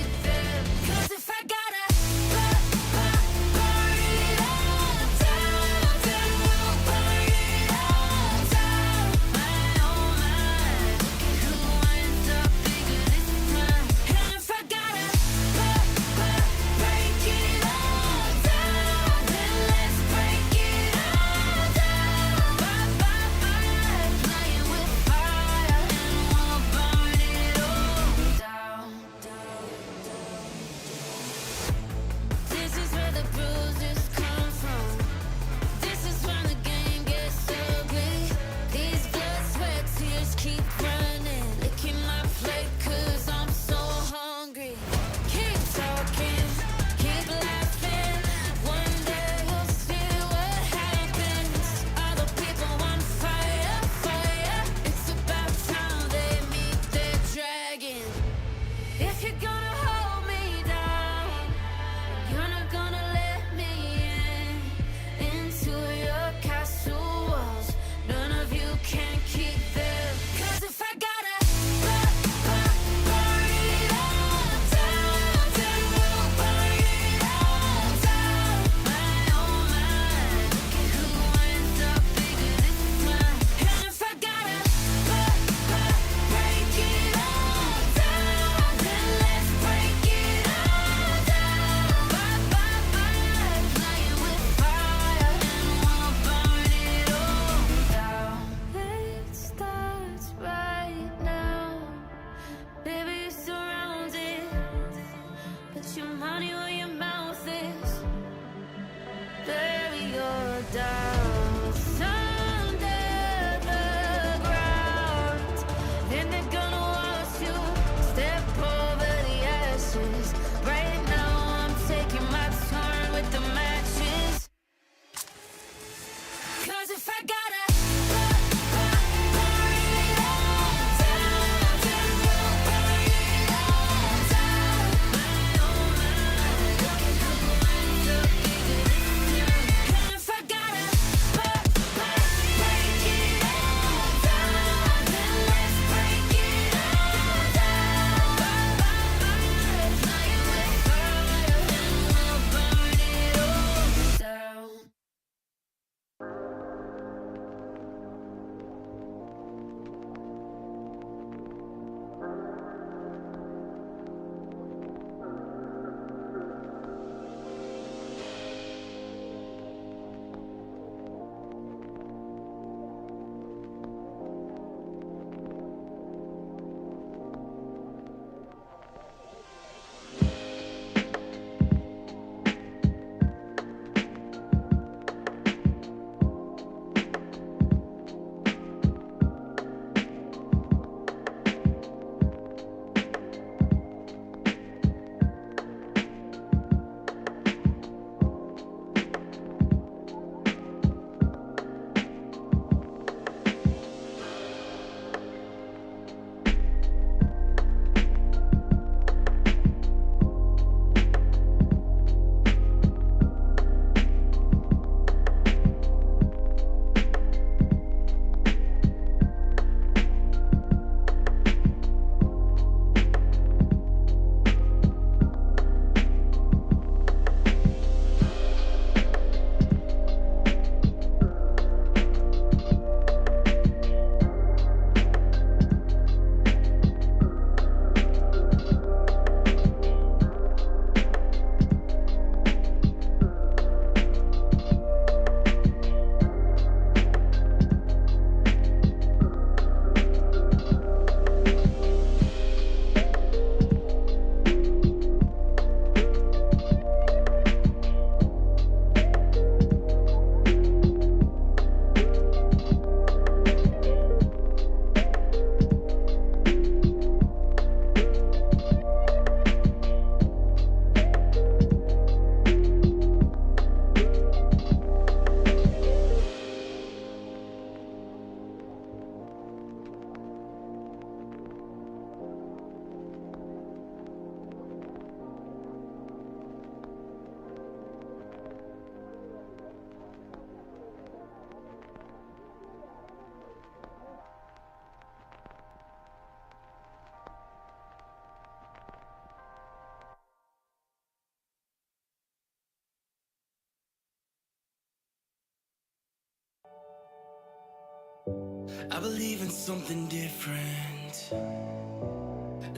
S5: I believe in something different.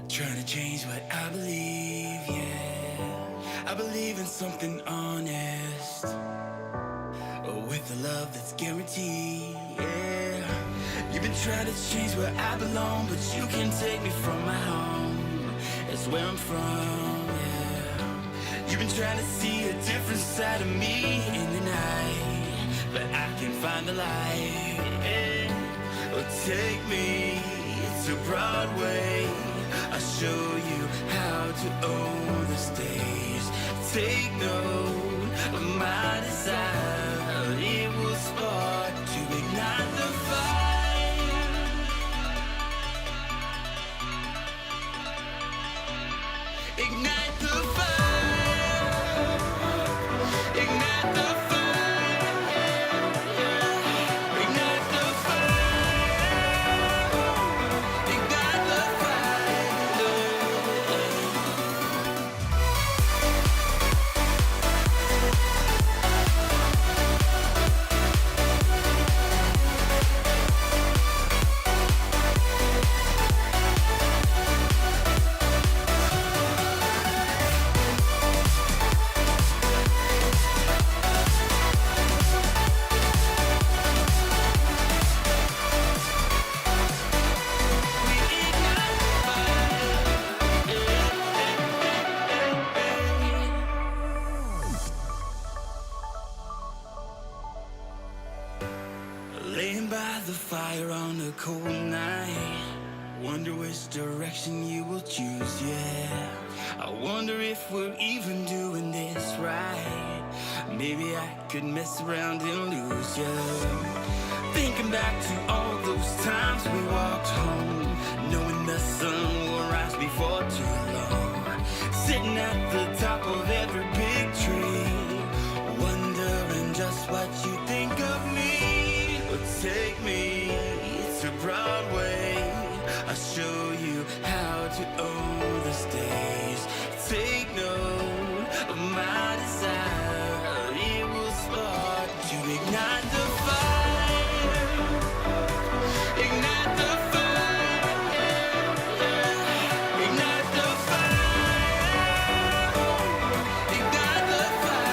S5: Trying to change what I believe, yeah. I believe in something honest, with a love that's guaranteed, yeah. You've been trying to change where I belong, but you can take me from my home. That's where I'm from, yeah. You've been trying to see a different side of me in the night, but I can find the light, yeah. Well, take me to Broadway. I'll show you how to own the stage. Take note of my desire. It will spark to ignite the fire. Ignite the fire. Ignite the fire. Ignite the fire. Ignite the laying by the fire on a cold night, wonder which direction you will choose, yeah. I wonder if we're even doing this right. Maybe I could mess around and lose you. Thinking back to all those times we walked home, knowing the sun will rise before too long. Sitting at the top of every big tree, wondering just what you think of me. Take me to Broadway. I'll show you how to own the stage. Take note of my desire. It will spark to ignite the fire. Ignite the fire. Ignite the fire. Ignite the fire.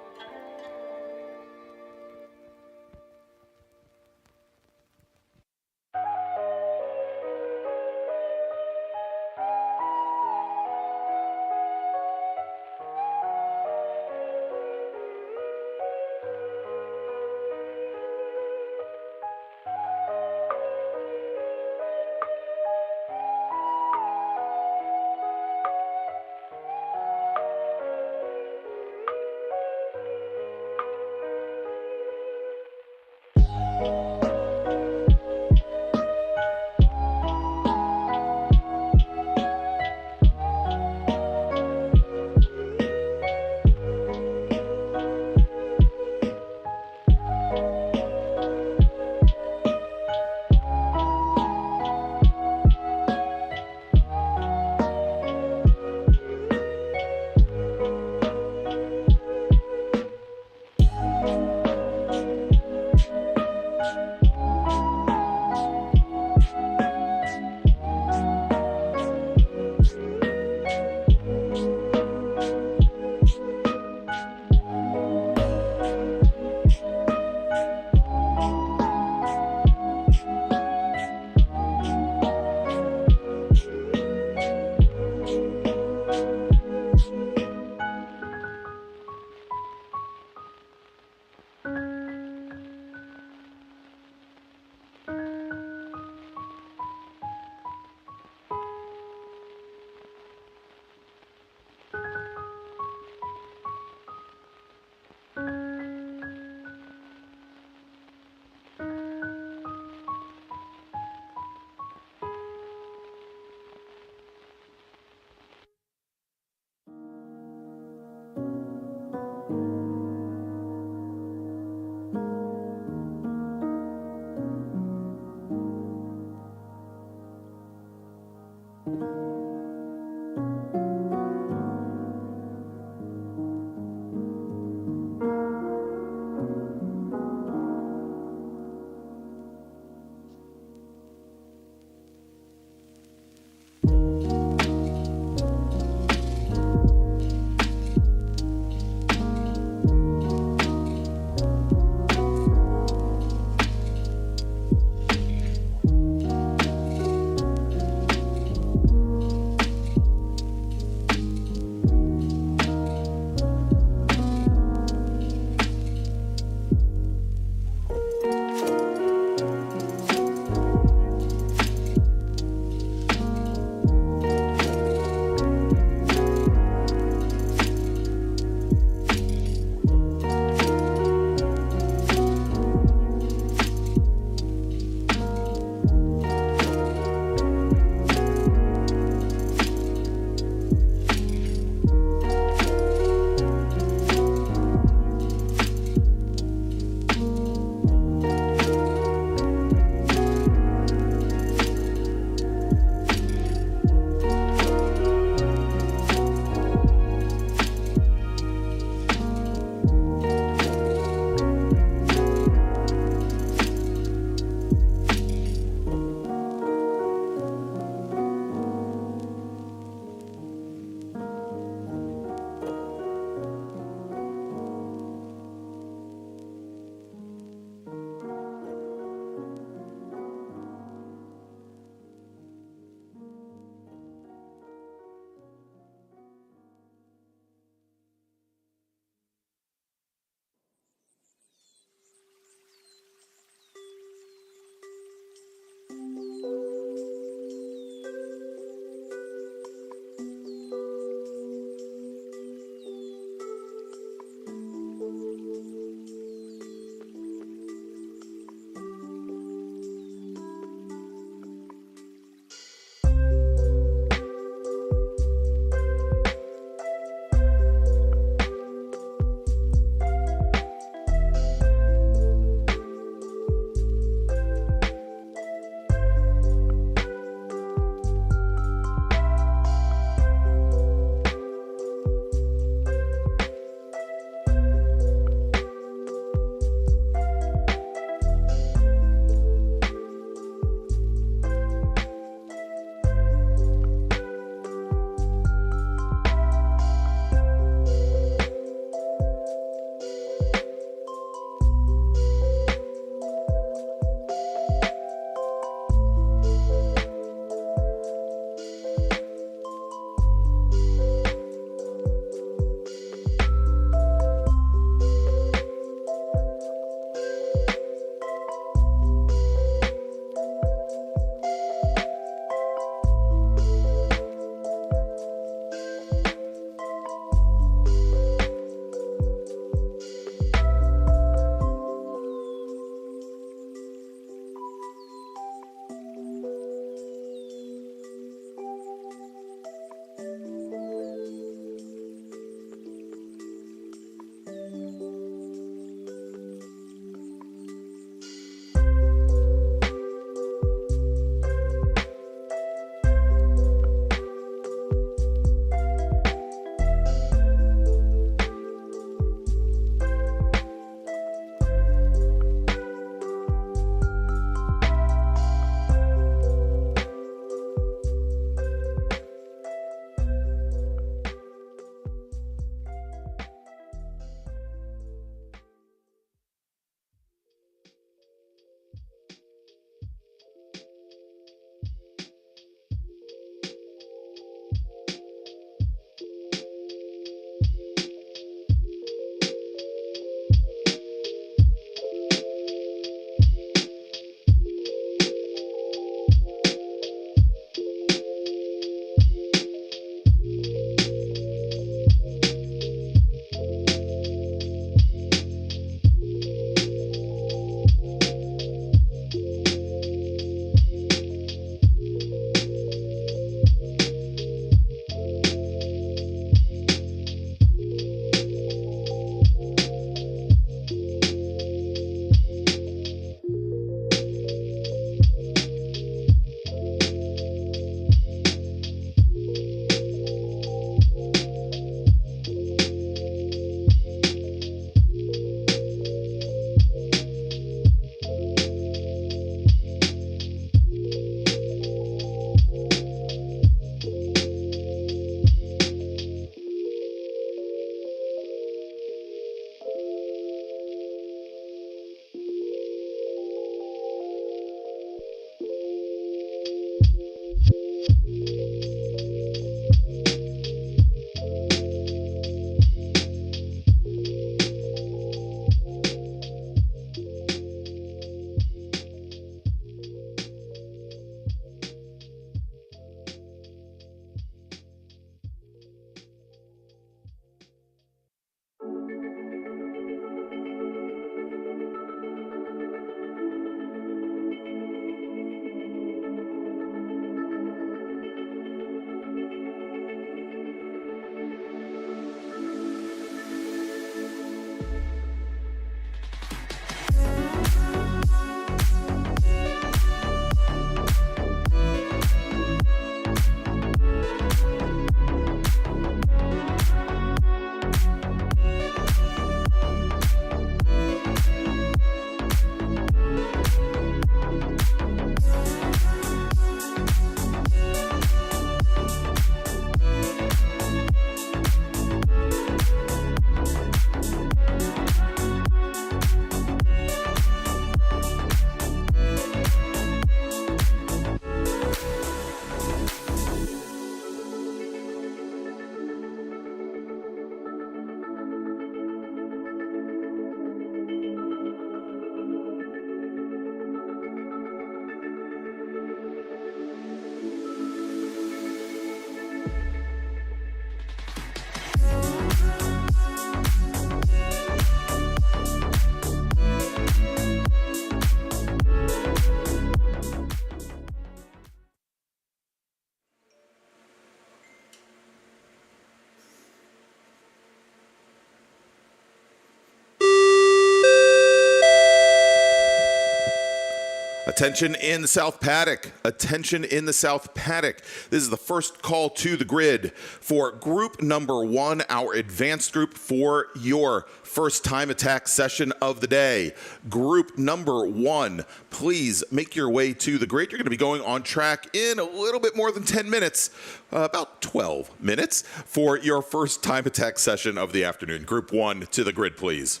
S1: Attention in the South Paddock. Attention in the South Paddock. This is the first call to the grid for group number 1, our advanced group for your first time attack session of the day. Group number 1, please make your way to the grid. You're going to be going on track in a little bit more than 10 minutes, about 12 minutes for your first time attack session of the afternoon. Group 1 to the grid, please.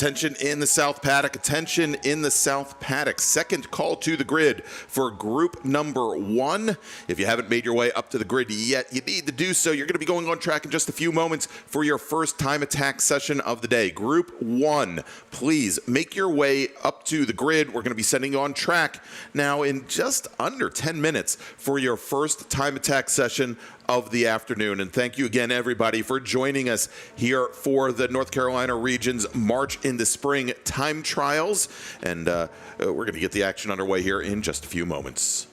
S1: Attention in the South Paddock. Attention in the South Paddock. Second call to the grid for group number 1. If you haven't made your way up to the grid yet, you need to do so. You're going to be going on track in just a few moments for your first time attack session of the day. Group 1, please make your way up to the grid. We're going to be sending you on track now in just under 10 minutes for your first time attack session of the afternoon. And thank you again, everybody, for joining us here for the North Carolina Region's March into Spring time trials. And we're going to get the action underway here in just a few moments.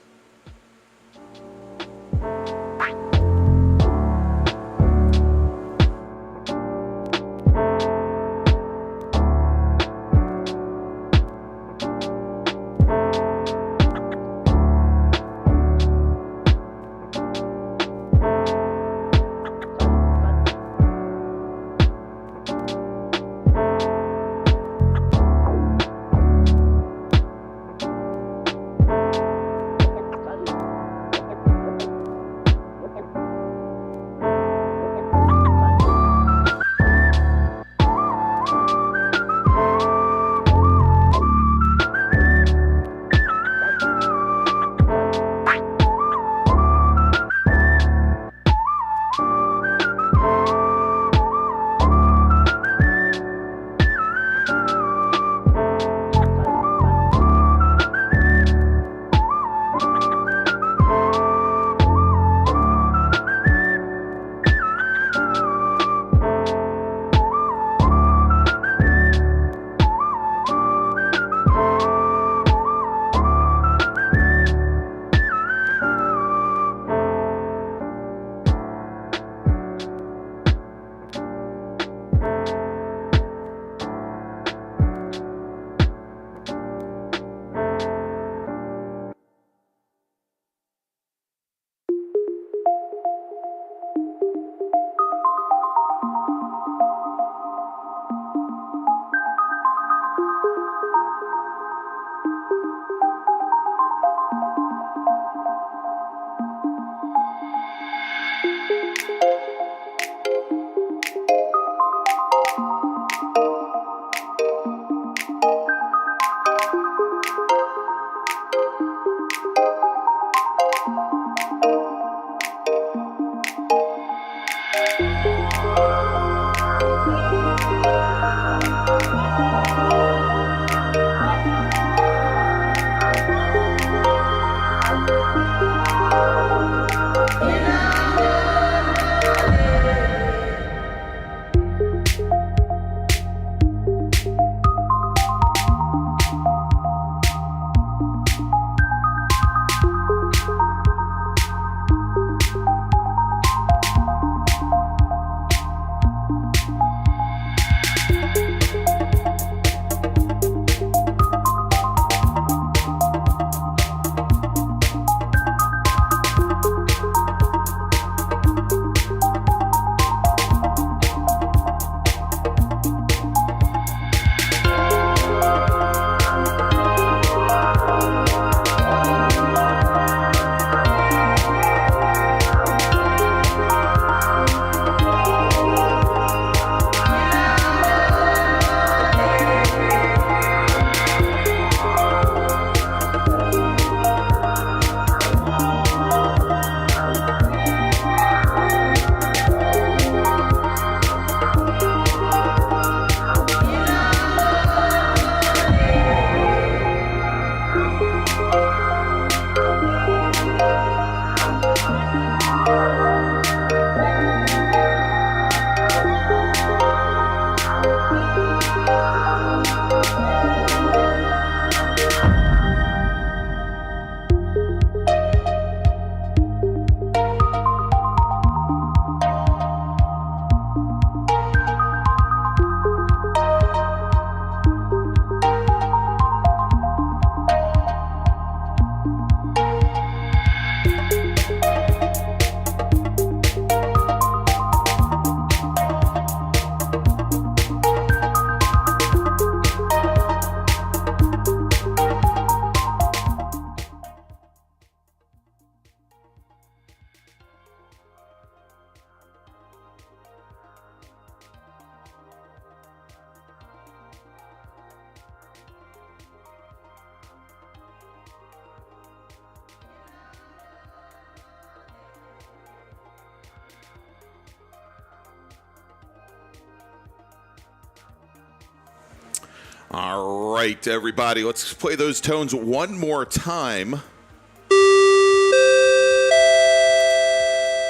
S1: All right, everybody, let's play those tones one more time.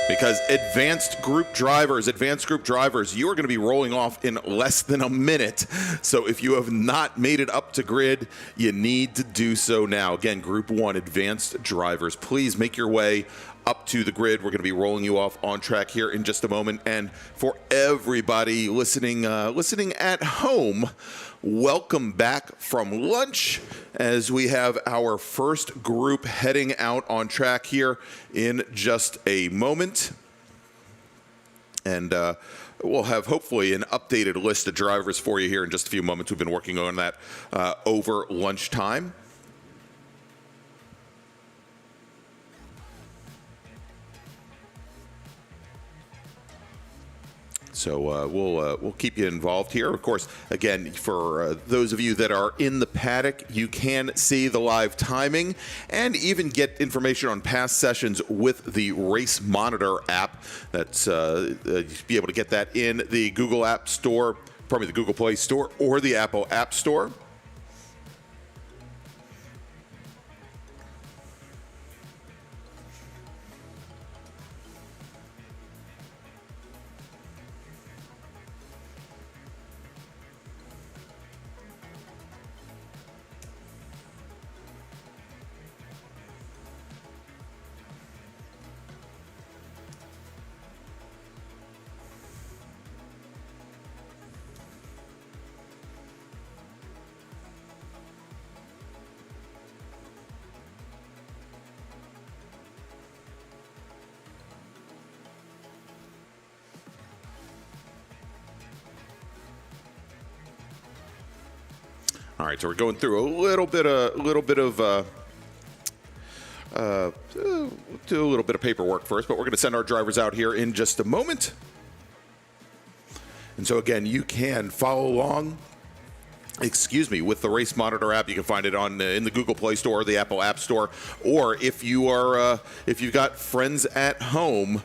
S1: Because advanced group drivers, you are going to be rolling off in less than a minute. So if you have not made it up to grid, you need to do so now. Again, Group 1, advanced drivers, please make your way up to the grid. We're going to be rolling you off on track here in just a moment. And for everybody listening at home, welcome back from lunch as we have our first group heading out on track here in just a moment. And we'll have hopefully an updated list of drivers for you here in just a few moments. We've been working on that over lunchtime. So we'll keep you involved here. Of course, again, for those of you that are in the paddock, you can see the live timing and even get information on past sessions with the Race Monitor app. That's you'll be able to get that in the Google App Store, probably the Google Play Store or the Apple App Store. All right, so we're going through a little bit of paperwork first, but we're going to send our drivers out here in just a moment. And so again, you can follow along, with the Race Monitor app. You can find it on in the Google Play Store or the Apple App Store, or if you've got friends at home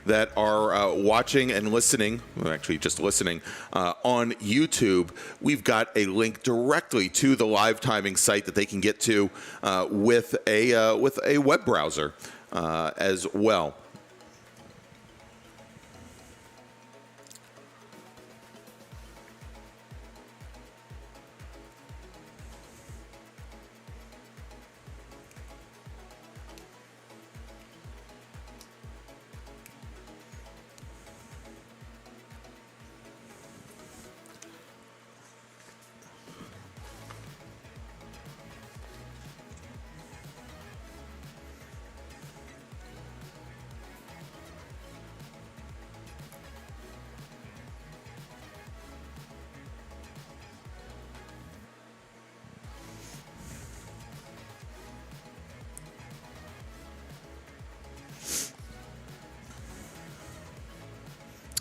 S1: that are watching and listening, well, actually just listening, on YouTube, we've got a link directly to the live timing site that they can get to with a web browser as well.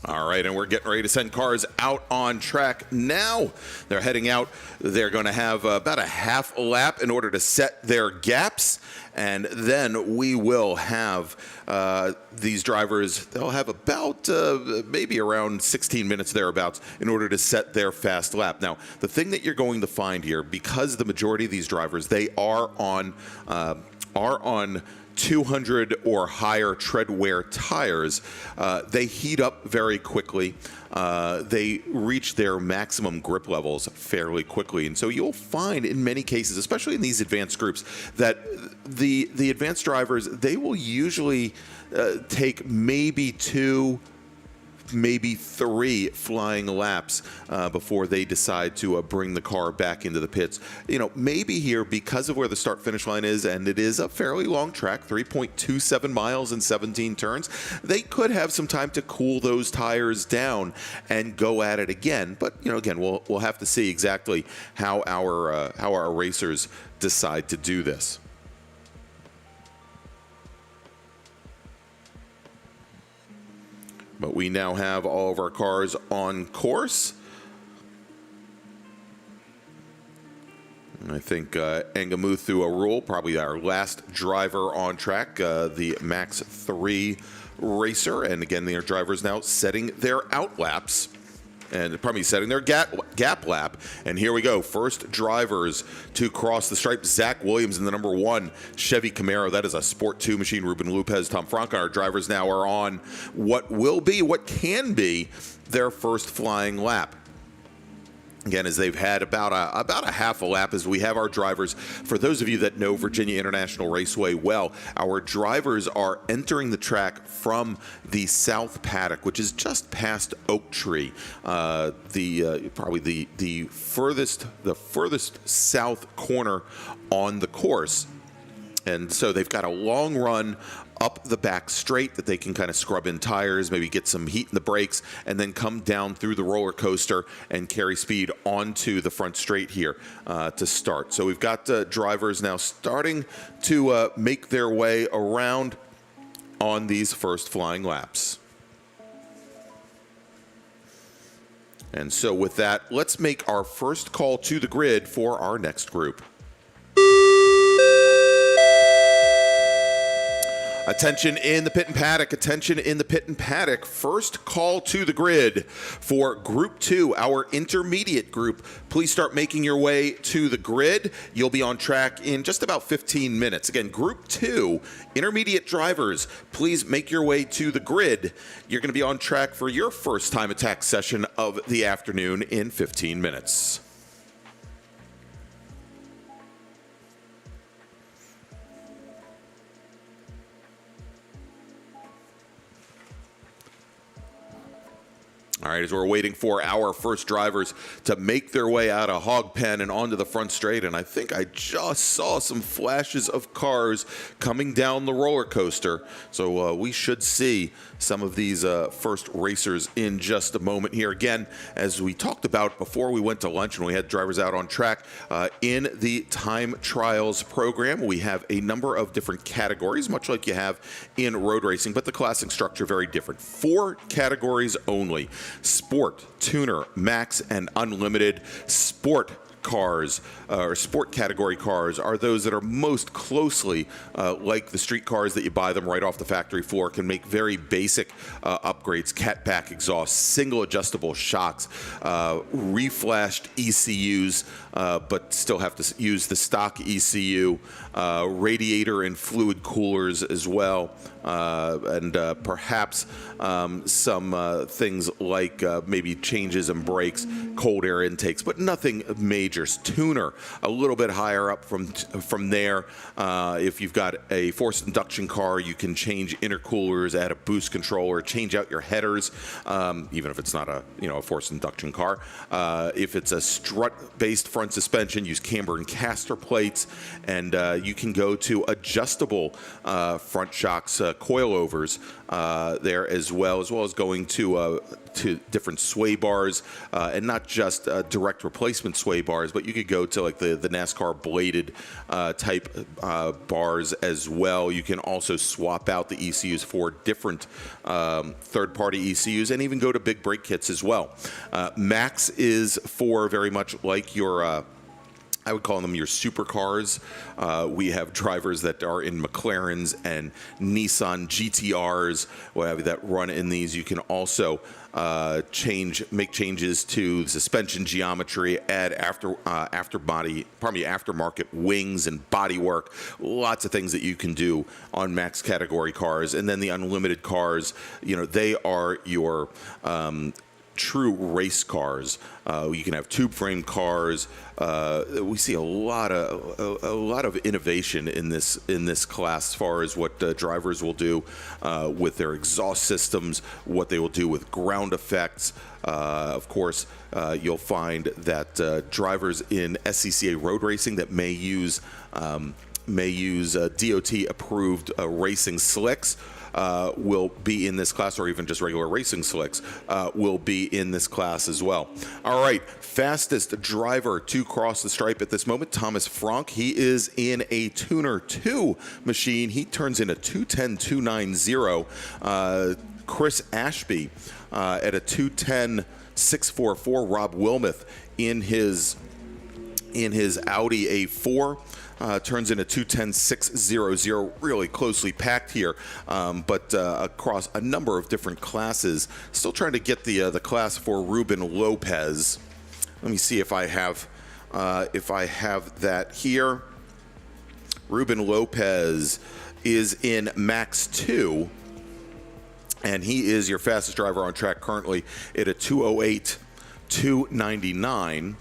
S1: All right, and we're getting ready to send cars out on track now. They're heading out. They're going to have about a half a lap in order to set their gaps, and then we will have these drivers, they'll have about maybe around 16 minutes thereabouts in order to set their fast lap. Now, the thing that you're going to find here, because the majority of these drivers, they are on 200 or higher tread wear tires, they heat up very quickly. They reach their maximum grip levels fairly quickly. And so you'll find in many cases, especially in these advanced groups, that the advanced drivers, they will usually take maybe 2, maybe 3 flying laps before they decide to bring the car back into the pits. You know, maybe here, because of where the start-finish line is, and it is a fairly long track, 3.27 miles and 17 turns, they could have some time to cool those tires down and go at it again. But, you know, again, we'll have to see exactly how our racers decide to do this. But we now have all of our cars on course. And I think Engamuthu Arul, probably our last driver on track, the Max 3 racer. And again, their drivers now setting their out laps. and probably setting their gap lap. And here we go. First drivers to cross the stripe. Zach Williams in the number 1 Chevy Camaro. That is a Sport 2 machine. Ruben Lopez, Tom Franca. Our drivers now are on what can be their first flying lap. Again, as they've had about a half a lap as we have our drivers. For those of you that know VIRginia International Raceway well, our drivers are entering the track from the south paddock, which is just past Oak Tree, probably the furthest south corner on the course. And so they've got a long run up the back straight that they can kind of scrub in tires, maybe get some heat in the brakes, and then come down through the roller coaster and carry speed onto the front straight here to start. So we've got drivers now starting to make their way around on these first flying laps. And so with that, let's make our first call to the grid for our next group. Attention in the pit and paddock. Attention in the pit and paddock. First call to the grid for Group 2, our intermediate group. Please start making your way to the grid. You'll be on track in just about 15 minutes. Again, Group 2, intermediate drivers, please make your way to the grid. You're going to be on track for your first time attack session of the afternoon in 15 minutes. All right, as we're waiting for our first drivers to make their way out of Hog Pen and onto the front straight, and I think I just saw some flashes of cars coming down the roller coaster. So we should see some of these first racers in just a moment here. Again, as we talked about before we went to lunch and we had drivers out on track, in the time trials program, we have a number of different categories, much like you have in road racing, but the classing structure very different. 4 categories only: Sport, Tuner, Max, and Unlimited. Sport cars, or sport category cars, are those that are most closely like the street cars that you buy them right off the factory floor, can make very basic upgrades: catback exhaust, single adjustable shocks, reflashed ECUs, but still have to use the stock ECU, radiator and fluid coolers as well, and perhaps some things like maybe changes in brakes, cold air intakes, but nothing major. Tuner, a little bit higher up from there. If you've got a forced induction car, you can change intercoolers, add a boost controller, change out your headers, even if it's not a forced induction car. If it's a strut-based front suspension, use camber and caster plates, and you can go to adjustable front shocks, coilovers there as well as going to different sway bars, and not just direct replacement sway bars, but you could go to like the NASCAR bladed type bars as well. You can also swap out the ECUs for different third-party ECUs, and even go to big brake kits as well. Max is for very much like your I would call them your supercars. We have drivers that are in McLarens and Nissan GTRs, what have you, that run in these. You can also make changes to suspension geometry, add aftermarket wings and bodywork. Lots of things that you can do on Max category cars. And then the Unlimited cars, they are your true race cars. You can have tube frame cars. We see a lot of innovation in this class as far as what drivers will do with their exhaust systems, what they will do with ground effects. Of course, you'll find that drivers in SCCA road racing that may use DOT approved racing slicks will be in this class, or even just regular racing slicks will be in this class as well. All right, fastest driver to cross the stripe at this moment, Thomas Frank. He is in a Tuner 2 machine. He turns in a 210.290. Chris Ashby at a 210.644. Rob Wilmoth in his Audi A4. turns in a 2:10.600, really closely packed here, but across a number of different classes. Still trying to get the class for Ruben Lopez. Let me see if I have that here. Ruben Lopez is in Max 2, and he is your fastest driver on track currently at a 2:08.299.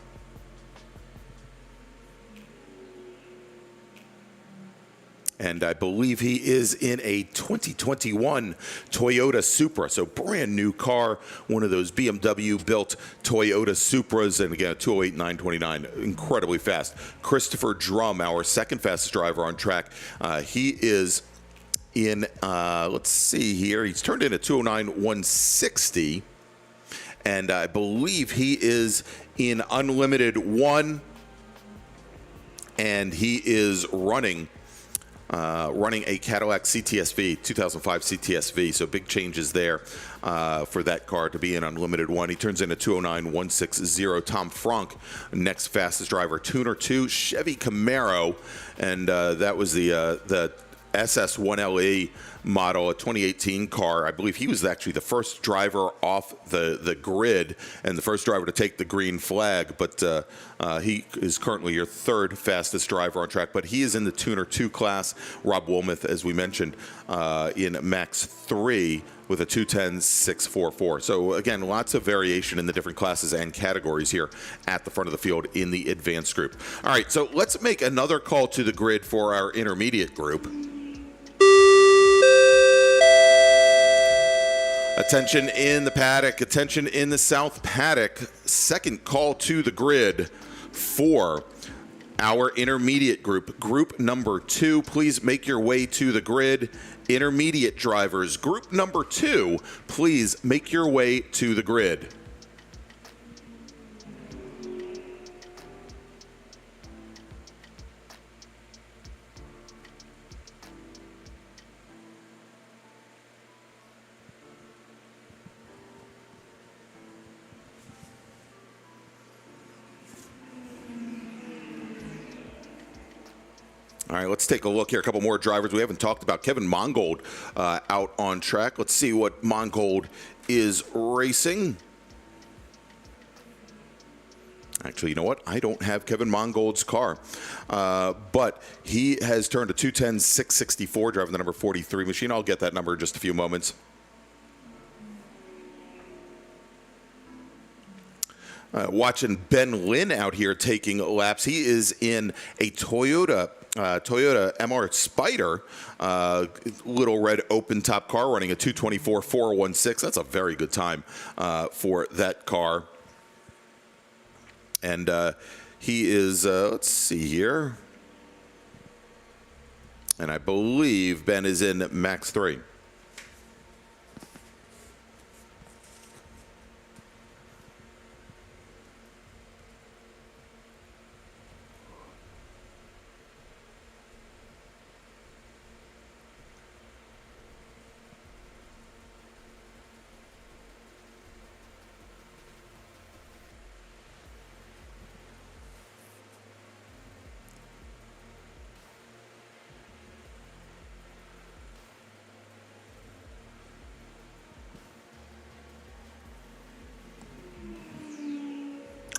S1: And I believe he is in a 2021 Toyota Supra, so brand new car, one of those BMW-built Toyota Supras, and again, 208.929, incredibly fast. Christopher Drum, our second fastest driver on track, he is in, let's see here, he's turned in a 209.160, and I believe he is in Unlimited 1, and he is running a Cadillac CTS-V, 2005 CTS-V, so big changes there for that car to be in Unlimited 1. He turns in a 209.160. Tom Frank, next fastest driver, Tuner 2, Chevy Camaro, and that was the SS1LE model, a 2018 car. I believe he was actually the first driver off the grid and the first driver to take the green flag, but he is currently your third fastest driver on track, but he is in the Tuner 2 class. Rob Wilmoth, as we mentioned, in Max 3 with a 2:10.644. So again, lots of variation in the different classes and categories here at the front of the field in the advanced group. All right, so let's make another call to the grid for our intermediate group. Attention in the paddock, attention in the south paddock. Second call to the grid for our intermediate group. Group number 2, please make your way to the grid. Intermediate drivers, group number 2, please make your way to the grid. All right, let's take a look here. A couple more drivers we haven't talked about. Kevin Mongold out on track. Let's see what Mongold is racing. Actually, you know what? I don't have Kevin Mongold's car, but he has turned a 2:10.664, driving the number 43 machine. I'll get that number in just a few moments. Watching Ben Lynn out here taking laps. He is in a Toyota MR Spider, little red open top car, running a 2:24.416. That's a very good time for that car. And he is, let's see here. And I believe Ben is in Max 3.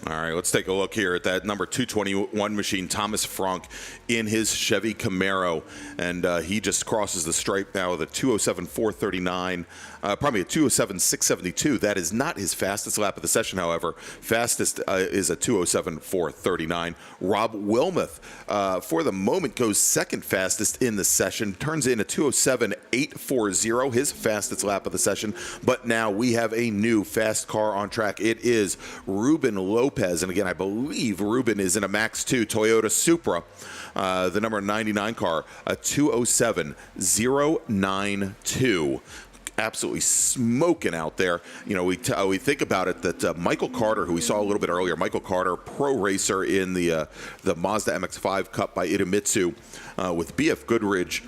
S1: All right, let's take a look here at that number 221 machine, Thomas Frank, in his Chevy Camaro. And he just crosses the stripe now with a 2:07.439, probably a 2:07.672. That is not his fastest lap of the session, however. Fastest is a 2:07.439. Rob Wilmoth, for the moment, goes second fastest in the session, turns in a 2:07.840, his fastest lap of the session. But now we have a new fast car on track. It is Ruben Lopez. And again, I believe Ruben is in a Max 2 Toyota Supra, the number 99 car, a 2:07.092. Absolutely smoking out there. You know, we think about it that Michael Carter, who we saw a little bit earlier, Michael Carter, pro racer in the Mazda MX-5 Cup by Idemitsu with BF Goodrich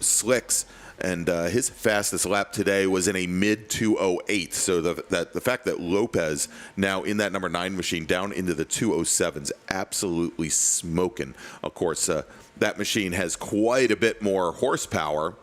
S1: slicks. and his fastest lap today was in a mid 2:08. So the fact that Lopez now in that number 9 machine down into the 2:07s, absolutely smoking. Of course, that machine has quite a bit more horsepower.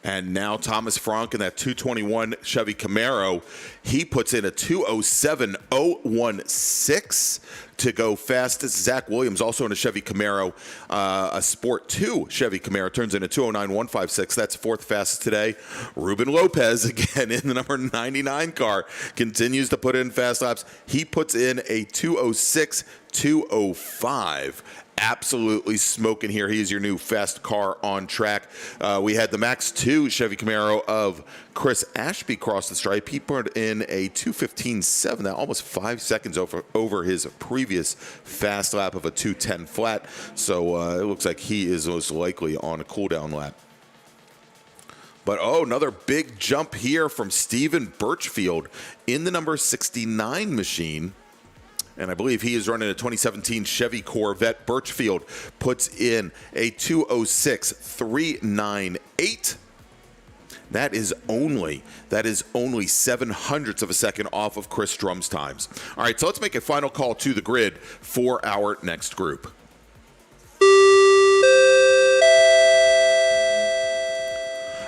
S1: And now Thomas Frank in that 221 Chevy Camaro, he puts in a 2:07.016 to go fastest. Zach Williams also in a Chevy Camaro, a Sport 2 Chevy Camaro, turns in a 2:09.156. That's fourth fastest today. Ruben Lopez, again in the number 99 car, continues to put in fast laps. He puts in a 2:06.205. Absolutely smoking here. He's your new fast car on track. We had the Max 2 Chevy Camaro of Chris Ashby cross the stripe. He put in a 2:15.7. That almost 5 seconds over his previous fast lap of a 2:10 flat. So it looks like he is most likely on a cooldown lap. But another big jump here from Stephen Birchfield in the number 69 machine. And I believe he is running a 2017 Chevy Corvette. Birchfield puts in a 2:06.398. That is only 0.07 of a second off of Chris Drum's times. All right, so let's make a final call to the grid for our next group.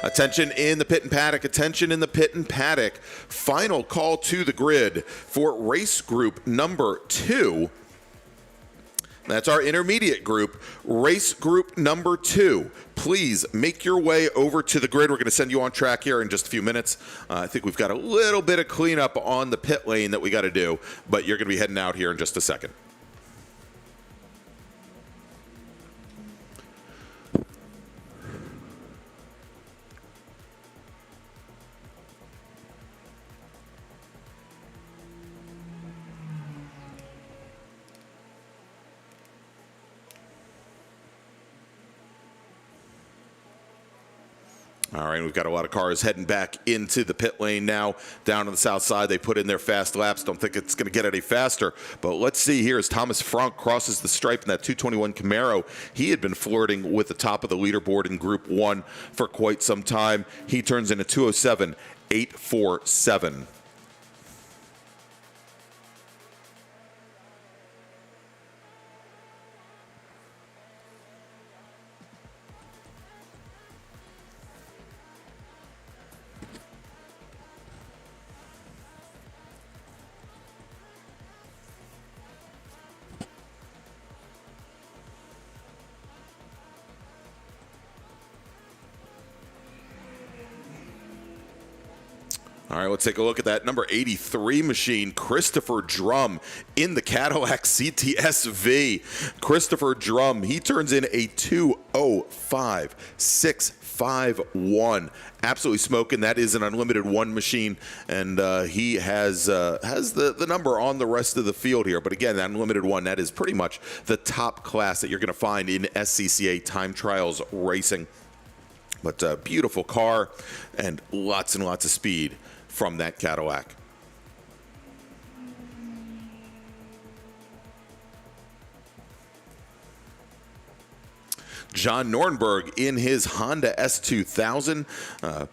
S1: Attention in the pit and paddock. Attention in the pit and paddock. Final call to the grid for race group number 2. That's our intermediate group. Race group number 2. Please make your way over to the grid. We're going to send you on track here in just a few minutes. I think we've got a little bit of cleanup on the pit lane that we got to do, but you're going to be heading out here in just a second. All right, we've got a lot of cars heading back into the pit lane now. Down on the south side, they put in their fast laps. Don't think it's going to get any faster. But let's see here as Thomas Frank crosses the stripe in that 221 Camaro. He had been flirting with the top of the leaderboard in Group 1 for quite some time. He turns in a 2:07.847. All right, let's take a look at that number 83 machine, Christopher Drum in the Cadillac CTS-V. Christopher Drum, he turns in a 2:05.651. Absolutely smoking. That is an unlimited 1 machine, and he has the number on the rest of the field here. But again, that unlimited 1, that is pretty much the top class that you're going to find in SCCA time trials racing. But beautiful car and lots of speed from that Cadillac. John Nornberg in his Honda S2000,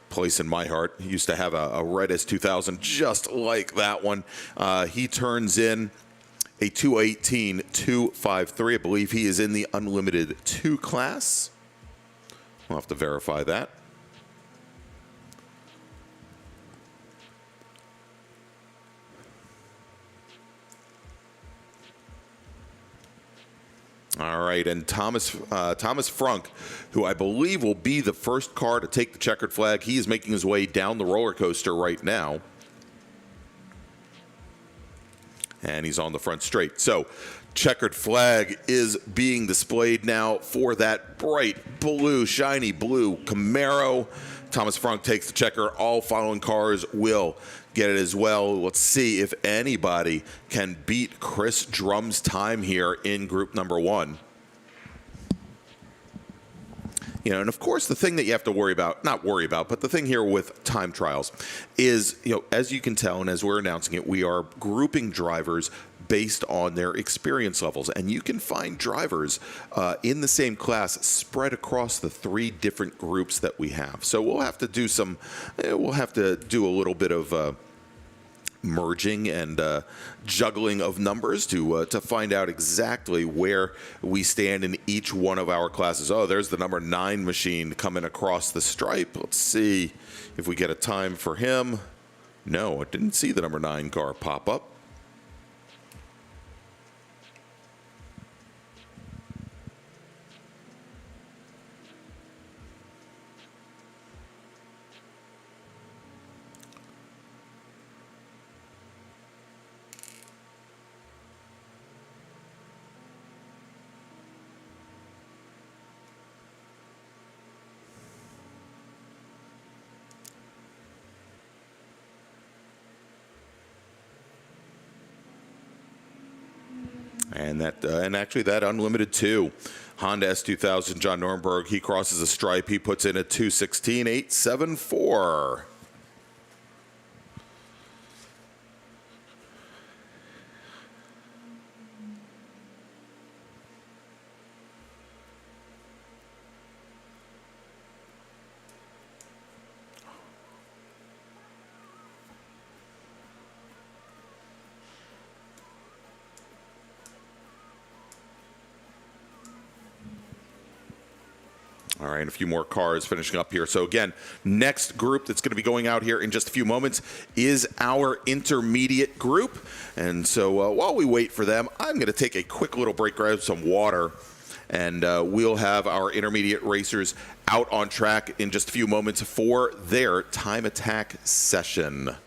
S1: place in my heart. He used to have a red S2000 just like that one. He turns in a 2:18.253. I believe he is in the Unlimited 2 class. We'll have to verify that. All right, and Thomas Frunk, who I believe will be the first car to take the checkered flag, he is making his way down the roller coaster right now. And he's on the front straight. So, checkered flag is being displayed now for that bright blue, shiny blue Camaro. Thomas Frunk takes the checker. All following cars will get it as well. Let's see if anybody can beat Chris Drum's time here in group number 1. You know, and of course, the thing that you have to but the thing here with time trials is, you know, as you can tell, and as we're announcing it, we are grouping drivers based on their experience levels. And you can find drivers in the same class spread across the 3 different groups that we have. So we'll have to do a little bit of merging and juggling of numbers to find out exactly where we stand in each one of our classes. Oh, there's the number 9 machine coming across the stripe. Let's see if we get a time for him. No, I didn't see the number 9 car pop up. And actually that Unlimited 2 Honda S2000 John Nuremberg, he crosses a stripe. He puts in a 2:16.874. All right, a few more cars finishing up here. So again, next group that's going to be going out here in just a few moments is our intermediate group. And so while we wait for them, I'm going to take a quick little break, grab some water, and we'll have our intermediate racers out on track in just a few moments for their time attack session.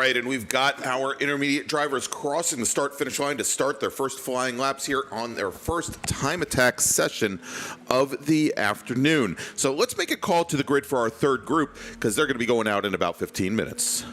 S1: right, and we've got our intermediate drivers crossing the start-finish line to start their first flying laps here on their first time attack session of the afternoon. So let's make a call to the grid for our third group because they're going to be going out in about 15 minutes.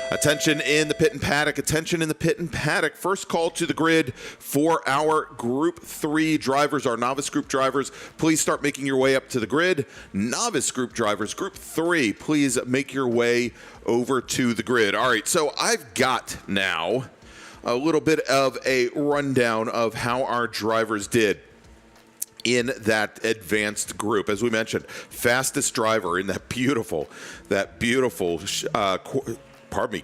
S1: Attention in the pit and paddock. Attention in the pit and paddock. First call to the grid for our Group 3 drivers, our novice group drivers. Please start making your way up to the grid. Novice group drivers, Group 3, please make your way over to the grid. All right, so I've got now a little bit of a rundown of how our drivers did in that advanced group. As we mentioned, fastest driver in that beautiful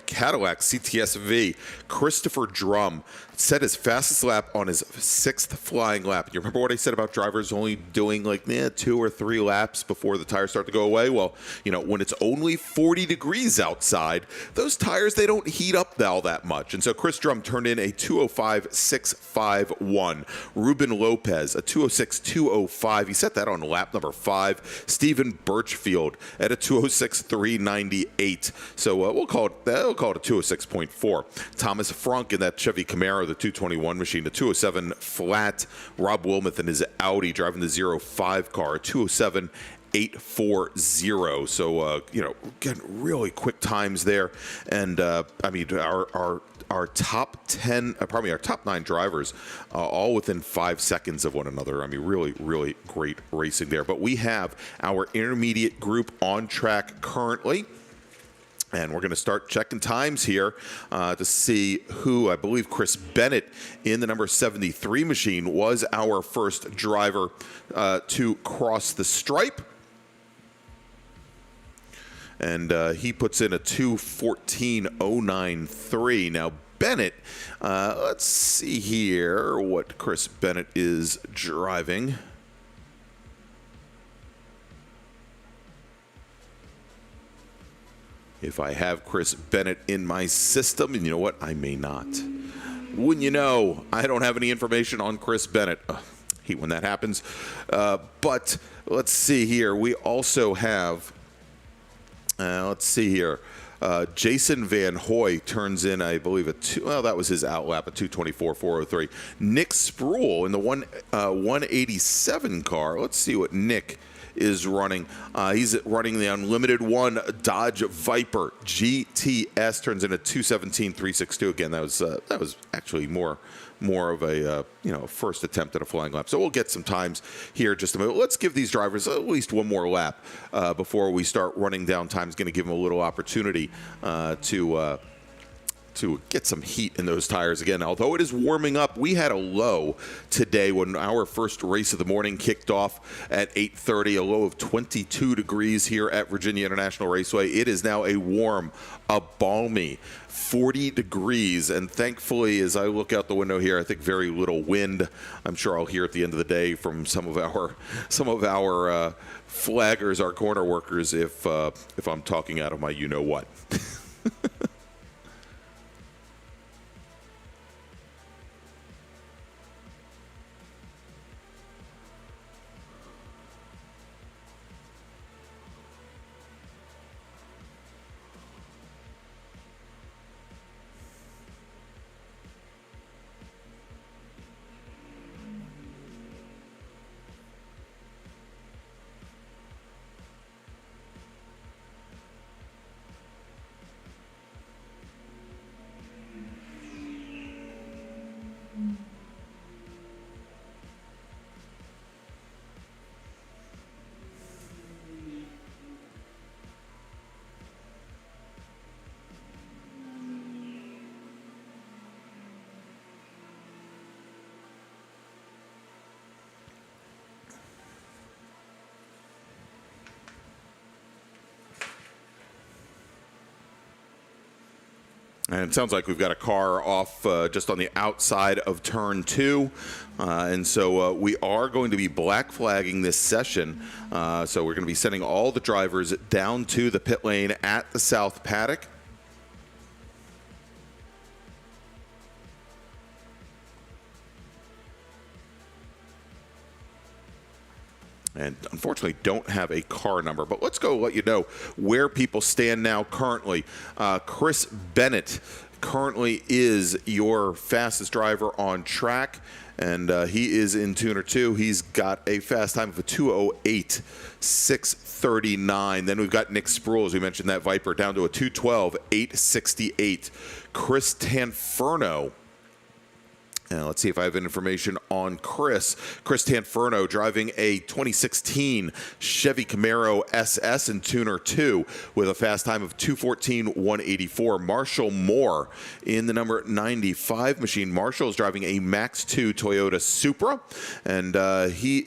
S1: Cadillac CTS-V, Christopher Drum, set his fastest lap on his 6th flying lap. You remember what I said about drivers only doing like 2 or 3 laps before the tires start to go away? Well, when it's only 40 degrees outside, those tires, they don't heat up all that much. And so Chris Drum turned in a 2:05.651. Ruben Lopez, a 2:06.205. He set that on lap number 5. Stephen Birchfield at a 2:06.398. So we'll call it a 2:06.4. Thomas Frank in that Chevy Camaro, the 221 machine, a 2:07 flat. Rob Wilmoth in his Audi driving the 05 car, 2:07.840. So, getting really quick times there. And, our top 9 drivers, all within 5 seconds of one another. I mean, really, really great racing there. But we have our intermediate group on track currently. And we're going to start checking times here to see who, I believe Chris Bennett in the number 73 machine was our first driver to cross the stripe. And he puts in a 2:14.093. Now, Bennett, let's see here what Chris Bennett is driving. If I have Chris Bennett in my system, and you know what? I may not. Wouldn't you know, I don't have any information on Chris Bennett. Hate when that happens. But let's see here. We also have, Jason Van Hoy turns in, I believe, that was his outlap, a 2:24.403. Nick Spruill in the 187 car. Let's see what Nick is running. He's running the Unlimited One Dodge Viper GTS, turns in a 2:17.362. Again, that was actually more of a first attempt at a flying lap. So we'll get some times here in just a minute. Let's give these drivers at least one more lap before we start running down times. Going to give them a little opportunity to get some heat in those tires again. Although it is warming up, we had a low today when our first race of the morning kicked off at 8:30, a low of 22 degrees here at VIRginia International Raceway. It is now a warm, a balmy 40 degrees, and thankfully, as I look out the window here, I think very little wind. I'm sure I'll hear at the end of the day from some of our flaggers, our corner workers, if I'm talking out of my you-know-what. And it sounds like we've got a car off just on the outside of turn 2. And so we are going to be black flagging this session. So we're going to be sending all the drivers down to the pit lane at the South Paddock. and unfortunately don't have a car number. But let's go let you know where people stand now currently. Chris Bennett currently is your fastest driver on track, and he is in Tuner 2. He's got a fast time of a 2:08.639. Then we've got Nick Sproul, as we mentioned, that Viper, down to a 2:12.868. Chris Tanferno. Now, let's see if I have information on Chris. Chris Tanferno driving a 2016 Chevy Camaro SS in Tuner 2 with a fast time of 2:14.184. Marshall Moore in the number 95 machine. Marshall is driving a Max 2 Toyota Supra, and he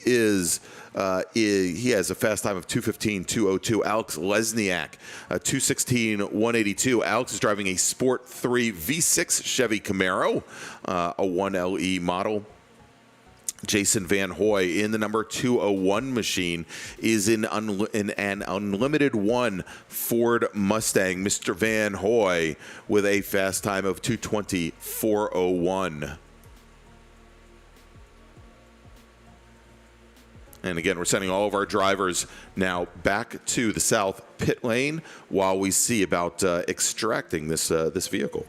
S1: has a fast time of 2:15.202. Alex Lesniak, 2:16.182. Alex is driving a Sport 3 V6 Chevy Camaro, a 1LE model. Jason Van Hoy in the number 201 machine is in an Unlimited 1 Ford Mustang. Mr. Van Hoy with a fast time of 2:20.401. And again, we're sending all of our drivers now back to the south pit lane while we see about extracting this vehicle.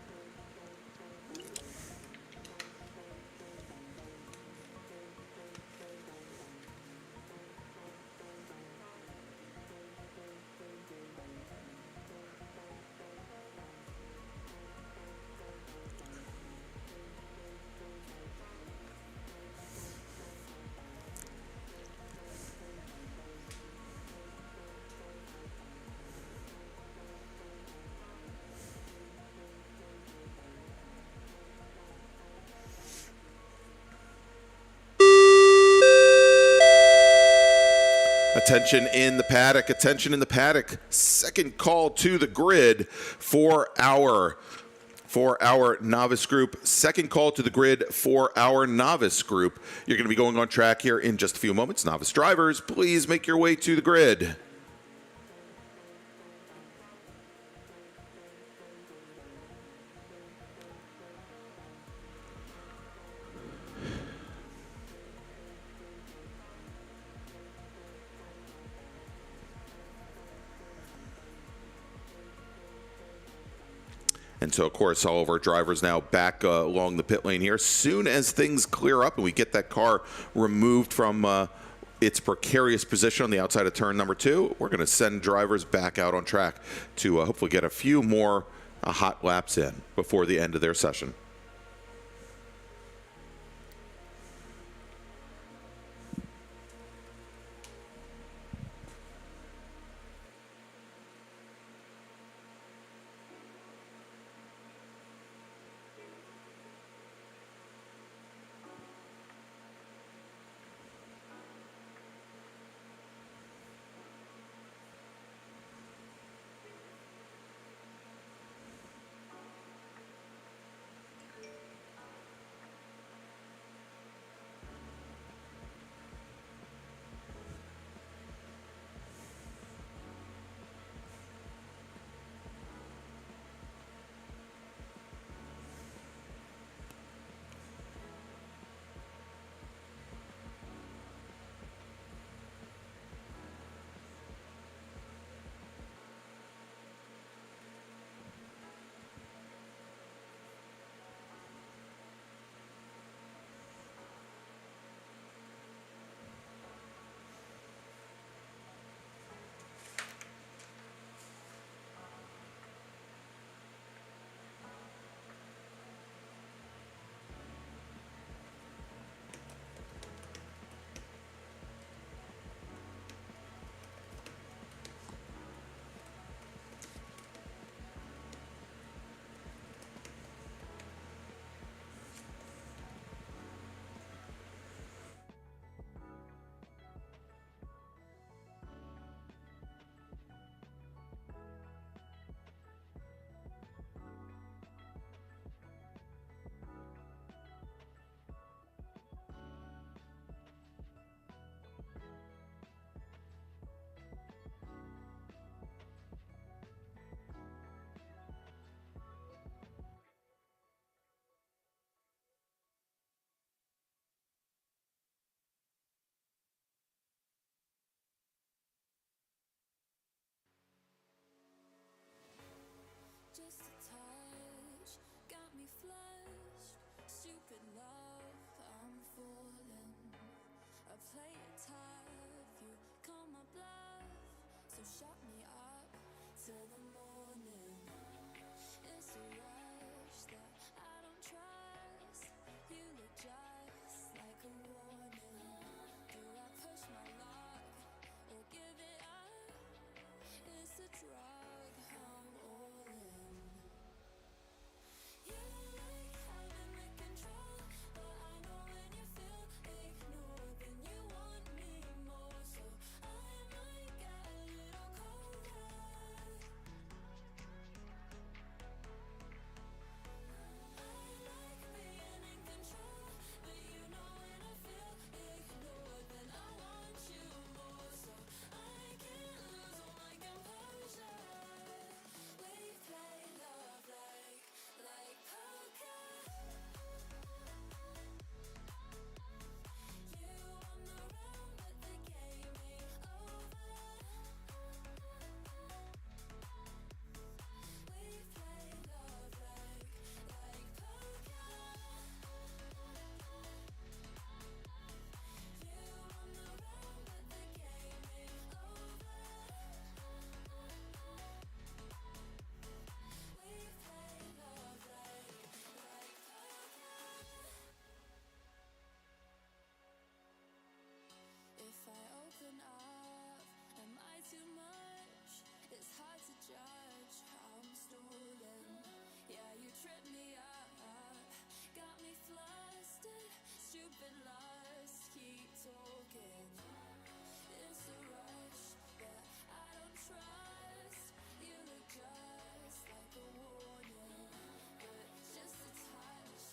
S1: Attention in the paddock, attention in the paddock. Second call to the grid for our novice group. Second call to the grid for our novice group. You're going to be going on track here in just a few moments. Novice drivers, please make your way to the grid. And so, of course, all of our drivers now back along the pit lane here. As soon as things clear up and we get that car removed from its precarious position on the outside of turn number 2, we're going to send drivers back out on track to hopefully get a few more hot laps in before the end of their session.
S3: flushed, stupid love, I'm falling. I play it tough, you call my bluff, so shut me up till the morning. It's a rush that I don't trust. You look just like a warning. Do I push my luck or give it up? It's a drug I'm all in. You like having the control, but I know when you feel ignored, then you want me more. So I might get a little colder. I like being in control, but you know when I feel ignored, then I want you more. So I can't lose all my composure. We play love like poker. You won the round, but the game ain't over. We play love like poker. You won the round, but the game ain't over. We play love like poker. If I open up, am I too much? It's hard to judge how I'm stolen. Yeah, you trip me up, got me flustered. Stupid lust, keep talking. It's a rush that I don't trust. You look just like a warning, but just a touch,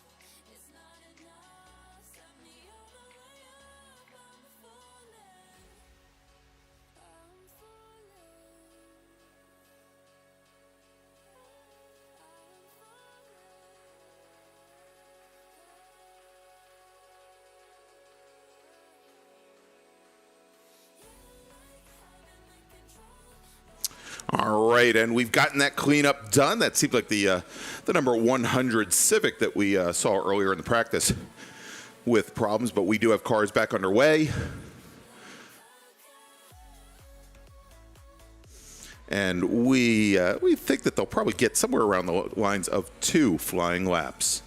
S3: it's not enough. Set me all the way up, I'm falling. I'm falling. I'm
S1: All right, and we've gotten that cleanup done. That seemed like the number 100 Civic that we saw earlier in the practice with problems, but we do have cars back underway. And we think that they'll probably get somewhere around the lines of 2 flying laps.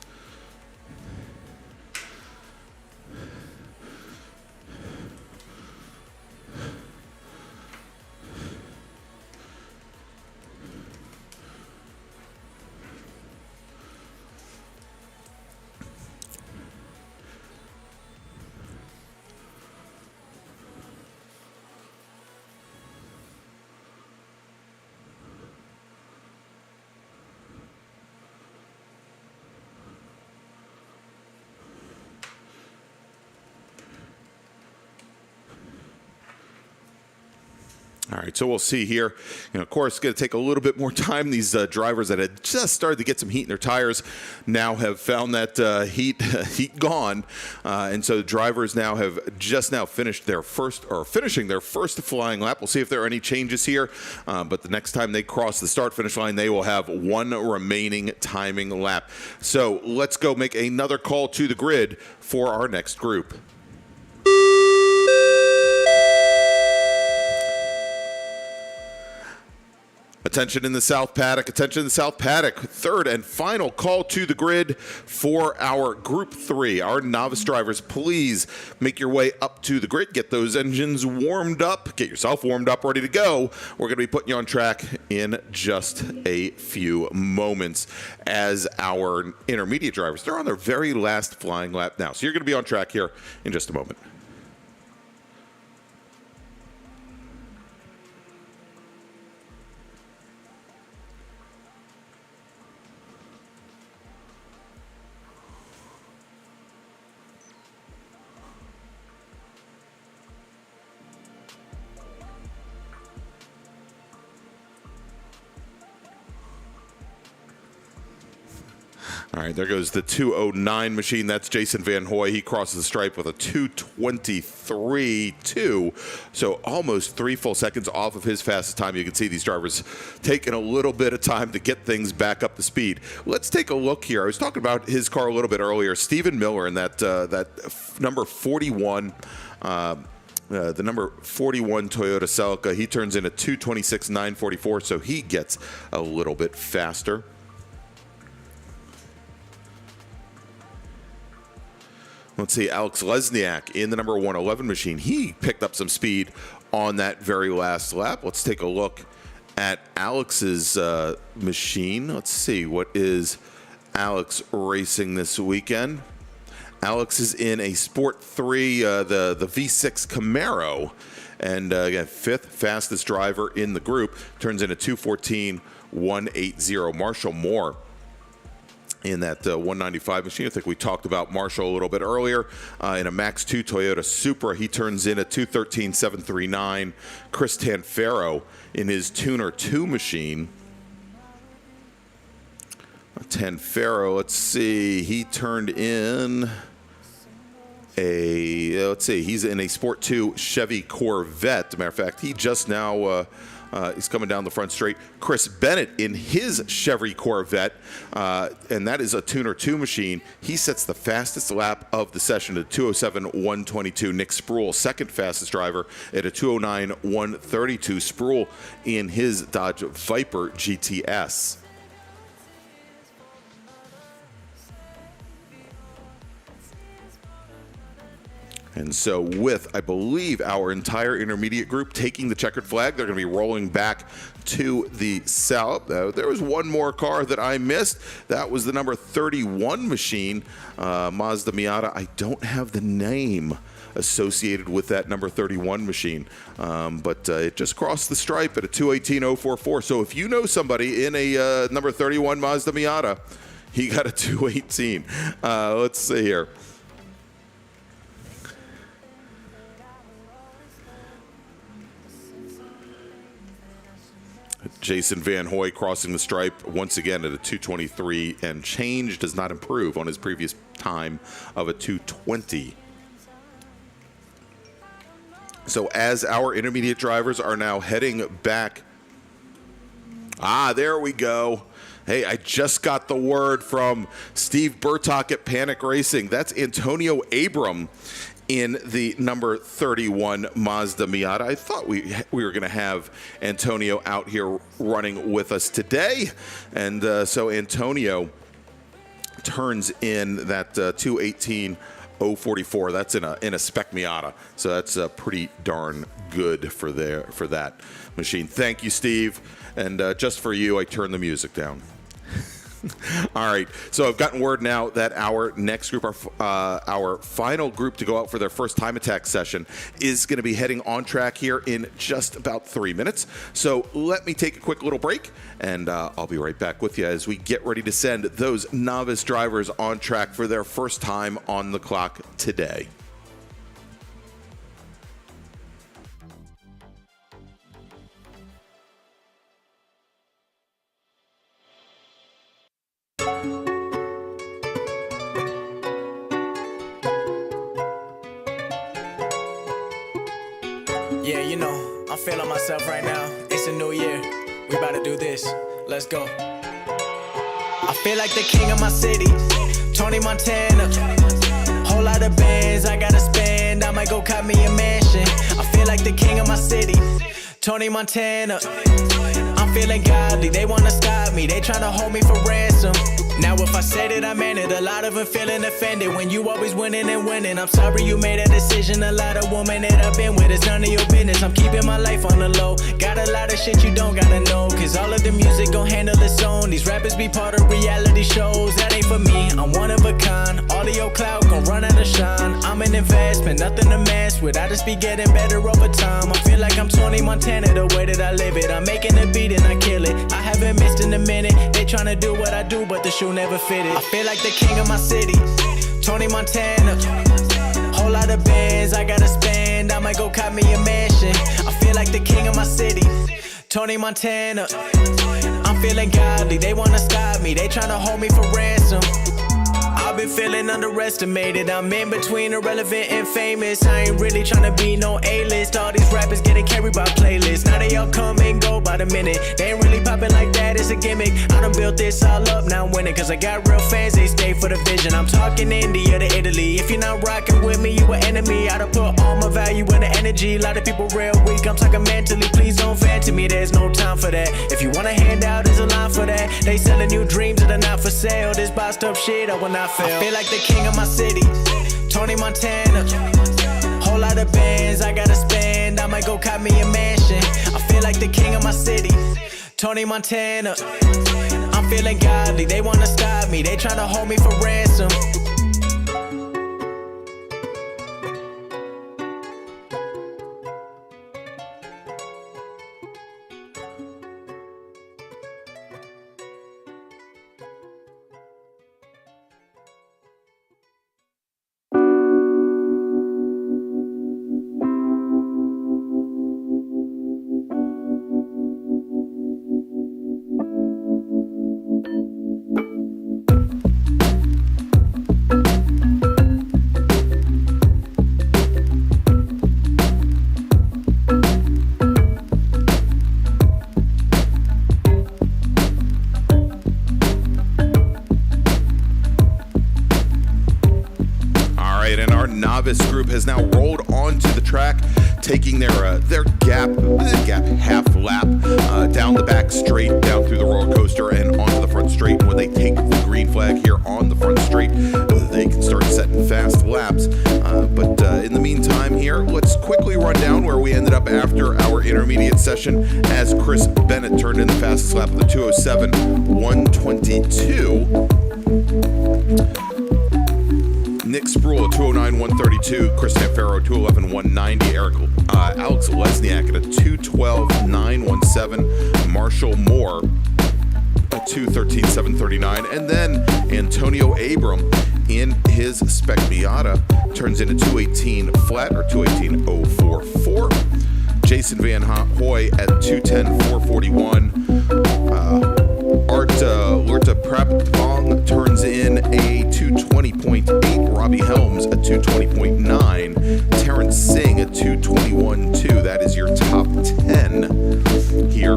S1: All right, so we'll see here. Of course, it's going to take a little bit more time. These drivers that had just started to get some heat in their tires now have found that heat gone, and so the drivers now have just now finished their finishing their first flying lap. We'll see if there are any changes here, but the next time they cross the start-finish line, they will have 1 remaining timing lap. So let's go make another call to the grid for our next group. Attention in the South Paddock. Attention in the South Paddock. Third and final call to the grid for our Group 3. Our novice drivers, please make your way up to the grid. Get those engines warmed up. Get yourself warmed up, ready to go. We're going to be putting you on track in just a few moments as our intermediate drivers, they're on their very last flying lap now. So you're going to be on track here in just a moment. All right, there goes the 209 machine. That's Jason Van Hoy. He crosses the stripe with a 2:23.2. So almost 3 full seconds off of his fastest time. You can see these drivers taking a little bit of time to get things back up to speed. Let's take a look here. I was talking about his car a little bit earlier. Stephen Miller in that number 41. The number 41 Toyota Celica. He turns in a 2:26.944, so he gets a little bit faster. Let's see, Alex Lesniak in the number 111 machine. He picked up some speed on that very last lap. Let's take a look at Alex's machine. Let's see, what is Alex racing this weekend? Alex is in a Sport 3, the V6 Camaro. And again, 5th fastest driver in the group. Turns in a 2:14.180. Marshall Moore in that 195 machine. I think we talked about Marshall a little bit earlier. In a Max 2 Toyota Supra, he turns in a 2:13.739. Chris Tanfero in his Tuner 2 machine. Tanfero, let's see, he turned in he's in a Sport 2 Chevy Corvette. As a matter of fact, he just now he's coming down the front straight. Chris Bennett in his Chevy Corvette, and that is a Tuner 2 machine. He sets the fastest lap of the session at 2:07.122. Nick Sproul, second fastest driver, at a 2:09.132. Sproul in his Dodge Viper GTS. And so with, I believe, our entire intermediate group taking the checkered flag, they're going to be rolling back to the south. There was one more car that I missed. That was the number 31 machine, Mazda Miata. I don't have the name associated with that number 31 machine, but it just crossed the stripe at a 2:18.044. So if you know somebody in a number 31 Mazda Miata, he got a 2:18. Let's see here. Jason Van Hoy crossing the stripe once again at a 2:23 and change, does not improve on his previous time of a 2:20. So as our intermediate drivers are now heading back. There we go. Hey, I just got the word from Steve Burtock at Panic Racing. That's Antonio Abram in the number 31 Mazda Miata. I thought we were going to have Antonio out here running with us today. And so Antonio turns in that 2:18.044. That's in a spec Miata. So that's pretty darn good for that machine. Thank you, Steve. And just for you, I turn the music down. All right, so I've gotten word now that our next group, our final group to go out for their first time attack session, is going to be heading on track here in just about 3 minutes. So let me take a quick little break, and I'll be right back with you as we get ready to send those novice drivers on track for their first time on the clock today.
S4: Yeah, you know, I'm feeling myself right now. It's a new year. We about to do this. Let's go. I feel like the king of my city, Tony Montana. Whole lot of bands I gotta spend. I might go cop me a mansion. I feel like the king of my city, Tony Montana. I'm feeling godly. They wanna stop me. They tryna hold me for ransom. Now if I said it, I meant it. A lot of them feeling offended when you always winning and winning. I'm sorry you made a decision. A lot of women that I've been with, it's none of your business. I'm keeping my life on the low. Got a lot of shit you don't gotta know, cause all of the music gon' handle its own. These rappers be part of reality shows. That ain't for me, I'm one of a kind. All of your clout gon' run out of shine. I'm an investment, nothing to mess with. I just be getting better over time. I feel like I'm Tony Montana, the way that I live it. I'm making a beat and I kill it. I haven't missed in a minute. They tryna do what I do, but the shoe never fitted. I feel like the king of my city, Tony Montana. Whole lot of bands I gotta spend. I might go cop me a mansion. I feel like the king of my city, Tony Montana. I'm I'm feeling godly, they wanna stop me, they tryna hold me for ransom. I've been feeling underestimated. I'm in between irrelevant and famous. I ain't really tryna be no A-list. All these rappers getting carried by playlists. Now they all come and go by the minute. They ain't really popping like that, it's a gimmick. I done built this all up, now I'm winning. Cause I got real fans, they stay for the vision. I'm talking India to Italy. If you're not rocking with me, you an enemy. I done put all my value in the energy. A lot of people real weak, I'm talking mentally. Please don't vent to me, there's no time for that. If you want a handout, there's a line for that. They selling you dreams that are not for sale. This boxed up shit, I will not fail. I feel like the king of my city, Tony Montana. Whole lot of bands I gotta spend. I might go cop me a mansion. I feel like the king of my city, Tony Montana. I'm feeling godly, they wanna stop me, they tryna hold me for ransom.
S1: Novice group has now rolled onto the track, taking their gap half lap down the back straight, down through the roller coaster and onto the front straight. When they take the green flag here on the front straight, they can start setting fast laps. But in the meantime here, let's quickly run down where we ended up after our intermediate session as Chris Bennett turned in the fastest lap of the 207.122. Nick Spruill at 209.132, Chris Tanfero 211.190, Alex Lesniak at a 212.917, Marshall Moore at 213.739, and then Antonio Abram in his Spec Miata turns in a 218 flat or 218.044. Jason Van Hoy at 210.441. Lurta Prapong turns in a 220.8. Robbie Helms at 220.9. Terrence Singh at 221.2. That is your top 10 here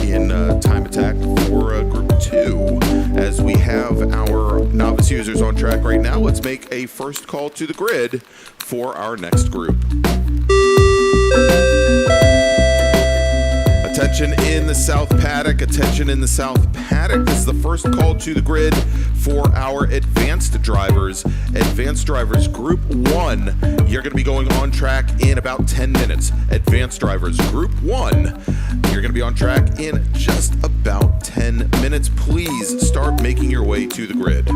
S1: in Time Attack for Group 2. As we have our novice users on track right now, let's make a first call to the grid for our next group. Attention in the South Paddock. Attention in the South Paddock. This is the first call to the grid for our advanced drivers. Advanced drivers Group 1. You're going to be going on track in about 10 minutes. Advanced drivers Group 1. You're going to be on track in just about 10 minutes. Please start making your way to the grid.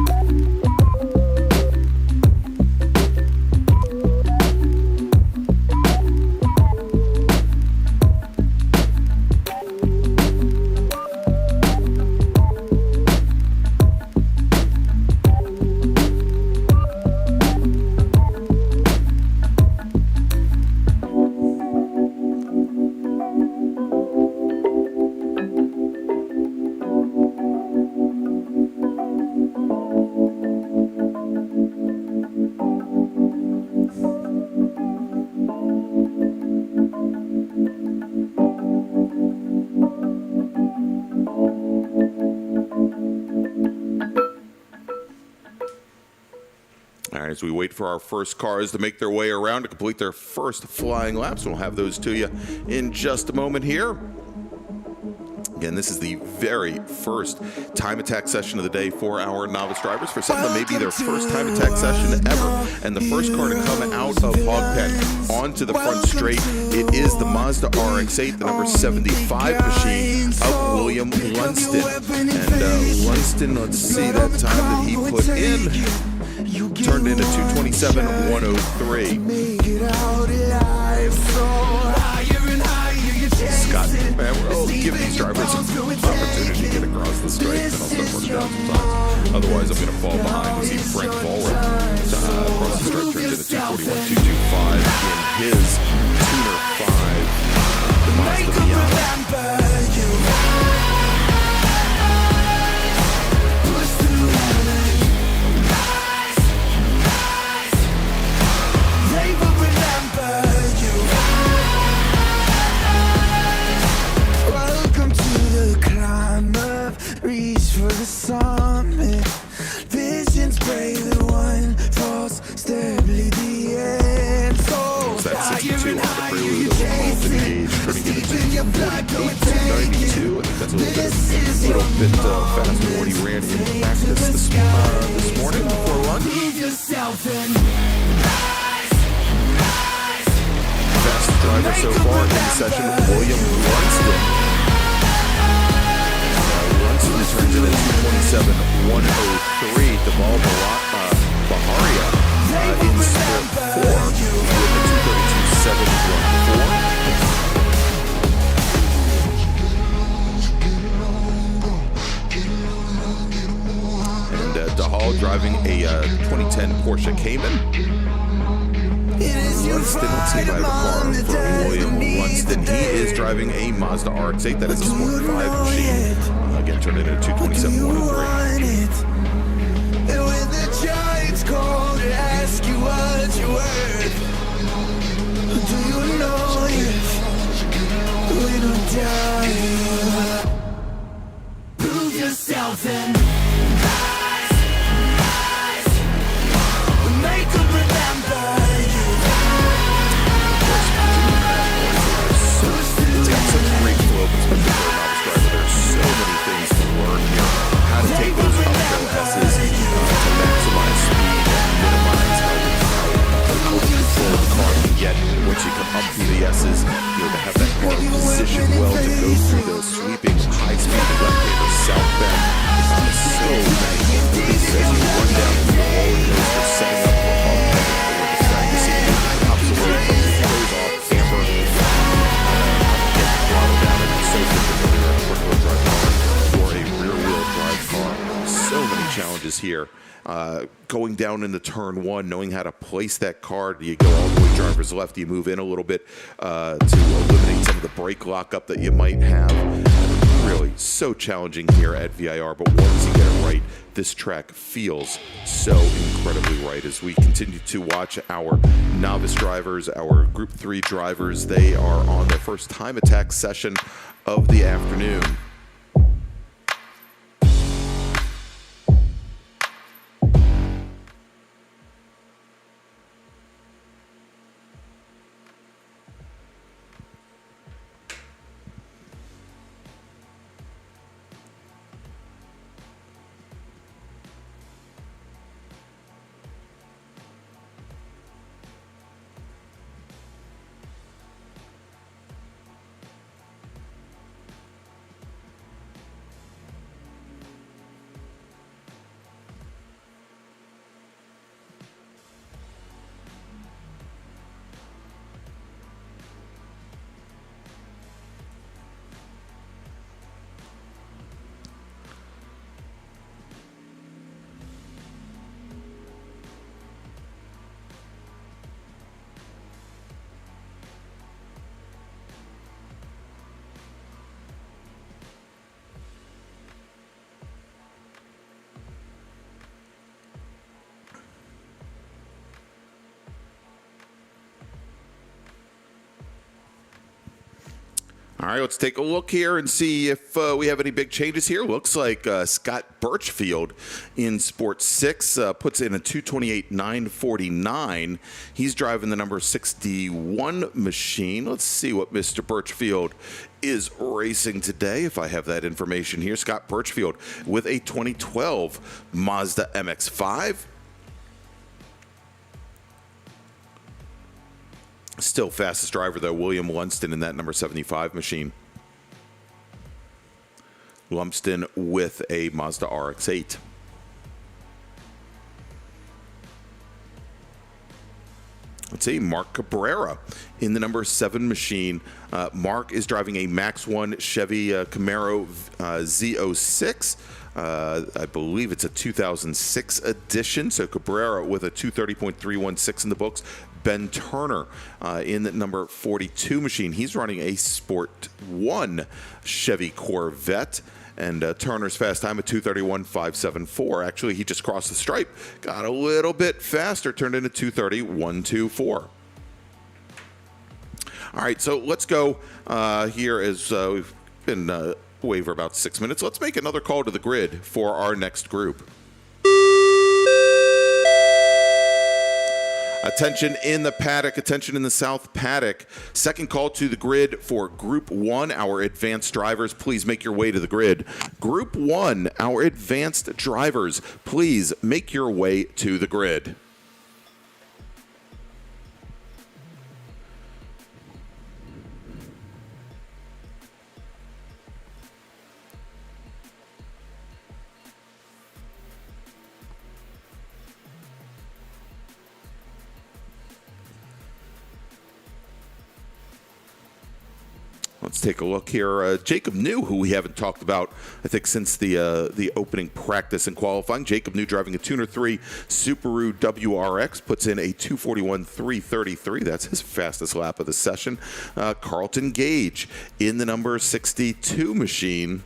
S1: As we wait for our first cars to make their way around to complete their first flying laps, we'll have those to you in just a moment here. Again, this is the very first Time Attack session of the day for our novice drivers. For some of them, may be their first Time Attack session ever. And the first car to come out of Hog Pen onto the front straight, it is the Mazda RX-8, the number 75 machine of William Lunston. And Lunston, let's see, that time that he put in, turned into 227.103. Scott, man, we'll give these drivers an opportunity to get across the straight, and I'll start working down sometimes. Otherwise, I'm going to fall behind. We see Frank Forward across the straight, turns into 241.225 in his Tuner 5 Mazda Miata.
S5: for the summit. Visions brave, the one falls steadily the end. So
S1: That's 62 on the prelude of Malton Gauge, turning into 48 to 92. I think that's a little bit fast for what he ran in practice this morning before lunch. Fastest driver so far in the session, William Lunston. Lunston turns in at 2:27.103. Deval Baharia in sport 4 with a 2:32.714. DeHaul driving a 2010 Porsche Cayman. Lunston, let's see if I have a car for William Lunston. He is driving a Mazda RX-8. That is a Sport 5 machine. Again, turned in at 2:27.103.
S5: And when the giants call to ask you what you're worth, do you know if we don't die? Prove yourself and rise, rise. Make them remember you.
S1: It's got such great flow, especially for a novice driver. There's so many things to learn here. How to take those uphill S's to maximize speed and minimize how control the car can get once you come up through the S's. To have that car positioned well to go through those sweeping high-speed left-hander south bend. So many things as you run down through the roller coaster, setting up for the track to see absolutely from the toes off, camber, get the throttle down, and it's so different when you're in a four-wheel drive car or a rear-wheel drive car. So many challenges here. Going down into turn one, knowing how to place that car. Do you go all the way driver's left? Do you move in a little bit to eliminate some of the brake lockup that you might have? Really so challenging here at VIR, but once you get it right, this track feels so incredibly right. As we continue to watch our novice drivers, our Group 3 drivers, they are on their first time attack session of the afternoon. All right, let's take a look here and see if we have any big changes here. Looks like Scott Birchfield in Sport 6 puts in a 2:28.949. He's driving the number 61 machine. Let's see what Mr. Birchfield is racing today, if I have that information here. Scott Birchfield with a 2012 Mazda MX-5. Still fastest driver, though, William Lunston in that number 75 machine. Lunston with a Mazda RX-8. Let's see, Mark Cabrera in the number 7 machine. Mark is driving a Max 1 Chevy Camaro Z06. I believe it's a 2006 edition. So Cabrera with a 2:30.316 in the books. Ben Turner in the number 42 machine. He's running a Sport 1 Chevy Corvette. And Turner's fast time at 2:31.574. Actually, he just crossed the stripe. Got a little bit faster. Turned into 2:30.124. All right, so let's go here as we've been waiver about 6 minutes. Let's make another call to the grid for our next group. Attention in the paddock, attention in the south paddock. Second call to the grid for Group 1, our advanced drivers. Please make your way to the grid. Group 1, our advanced drivers. Please make your way to the grid. Let's take a look here. Jacob New, who we haven't talked about, I think, since the opening practice and qualifying. Jacob New driving a Tuner 3 Subaru WRX, puts in a 241.333. That's his fastest lap of the session. Carlton Gage in the number 62 machine,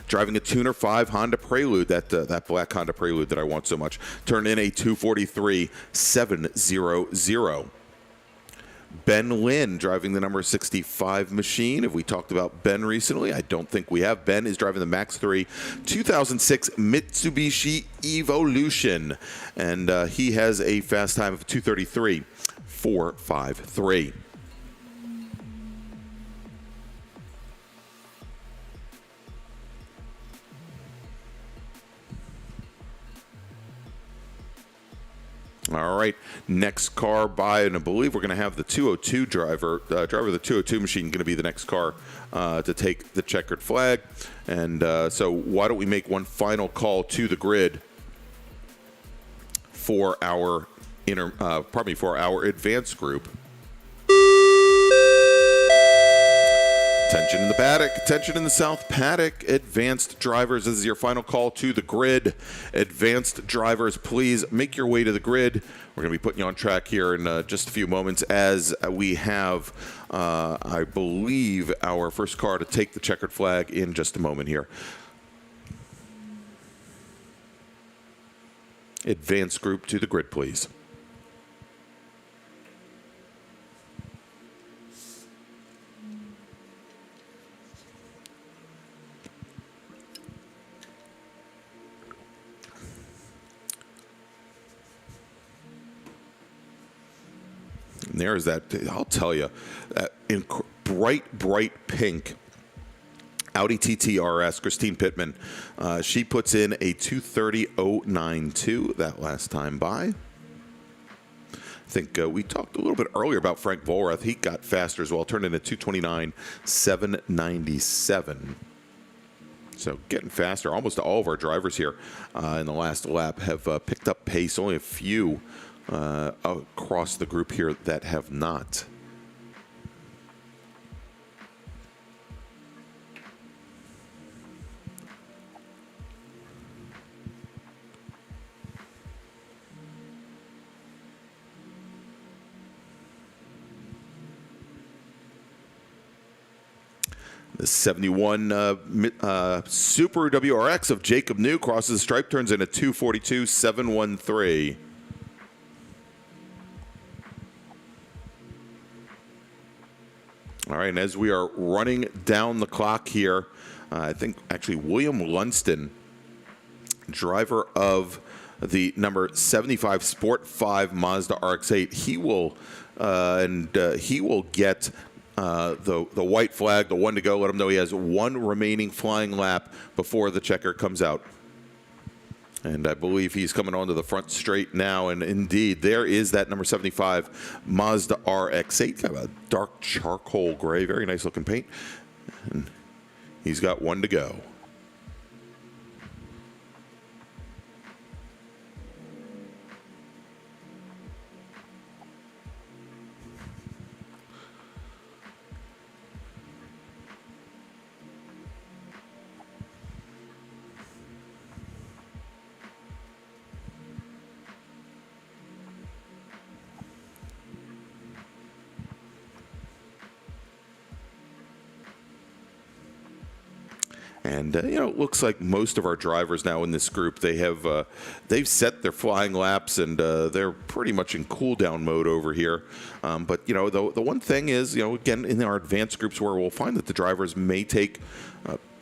S1: driving a Tuner 5 Honda Prelude, that black Honda Prelude that I want so much. Turned in a 243.700. Ben Lynn driving the number 65 machine. Have we talked about Ben recently? I don't think we have. Ben is driving the Max 3 2006 Mitsubishi Evolution, and he has a fast time of 233.453. All right, next car by, and I believe we're going to have the 202 driver of the 202 machine going to be the next car to take the checkered flag. And so why don't we make one final call to the grid for our for our advanced group. Attention in the paddock, attention in the south paddock. Advanced drivers, this is your final call to the grid. Advanced drivers, please make your way to the grid. We're going to be putting you on track here in just a few moments as we have, I believe, our first car to take the checkered flag in just a moment here. Advanced group to the grid, please. And there's that, I'll tell you, in bright pink Audi TT RS, Christine Pittman. She puts in a 230.092 that last time by. I think we talked a little bit earlier about Frank Volrath. He got faster as well, turned in a 229.797. So getting faster. Almost all of our drivers here in the last lap have picked up pace. Only a few across the group here that have not. The 71 Subaru WRX of Jacob New crosses the stripe, turns in a 242.713. All right, and as we are running down the clock here, I think actually William Lunston, driver of the number 75 Sport 5 Mazda RX-8, he will get the white flag, the one to go. Let him know he has one remaining flying lap before the checker comes out. And I believe he's coming onto the front straight now. And indeed, there is that number 75 Mazda RX-8. Got a dark charcoal gray, very nice looking paint. And he's got one to go. And it looks like most of our drivers now in this group, they've set their flying laps, and they're pretty much in cool down mode over here. But the one thing is, again, in our advanced groups, where we'll find that the drivers may take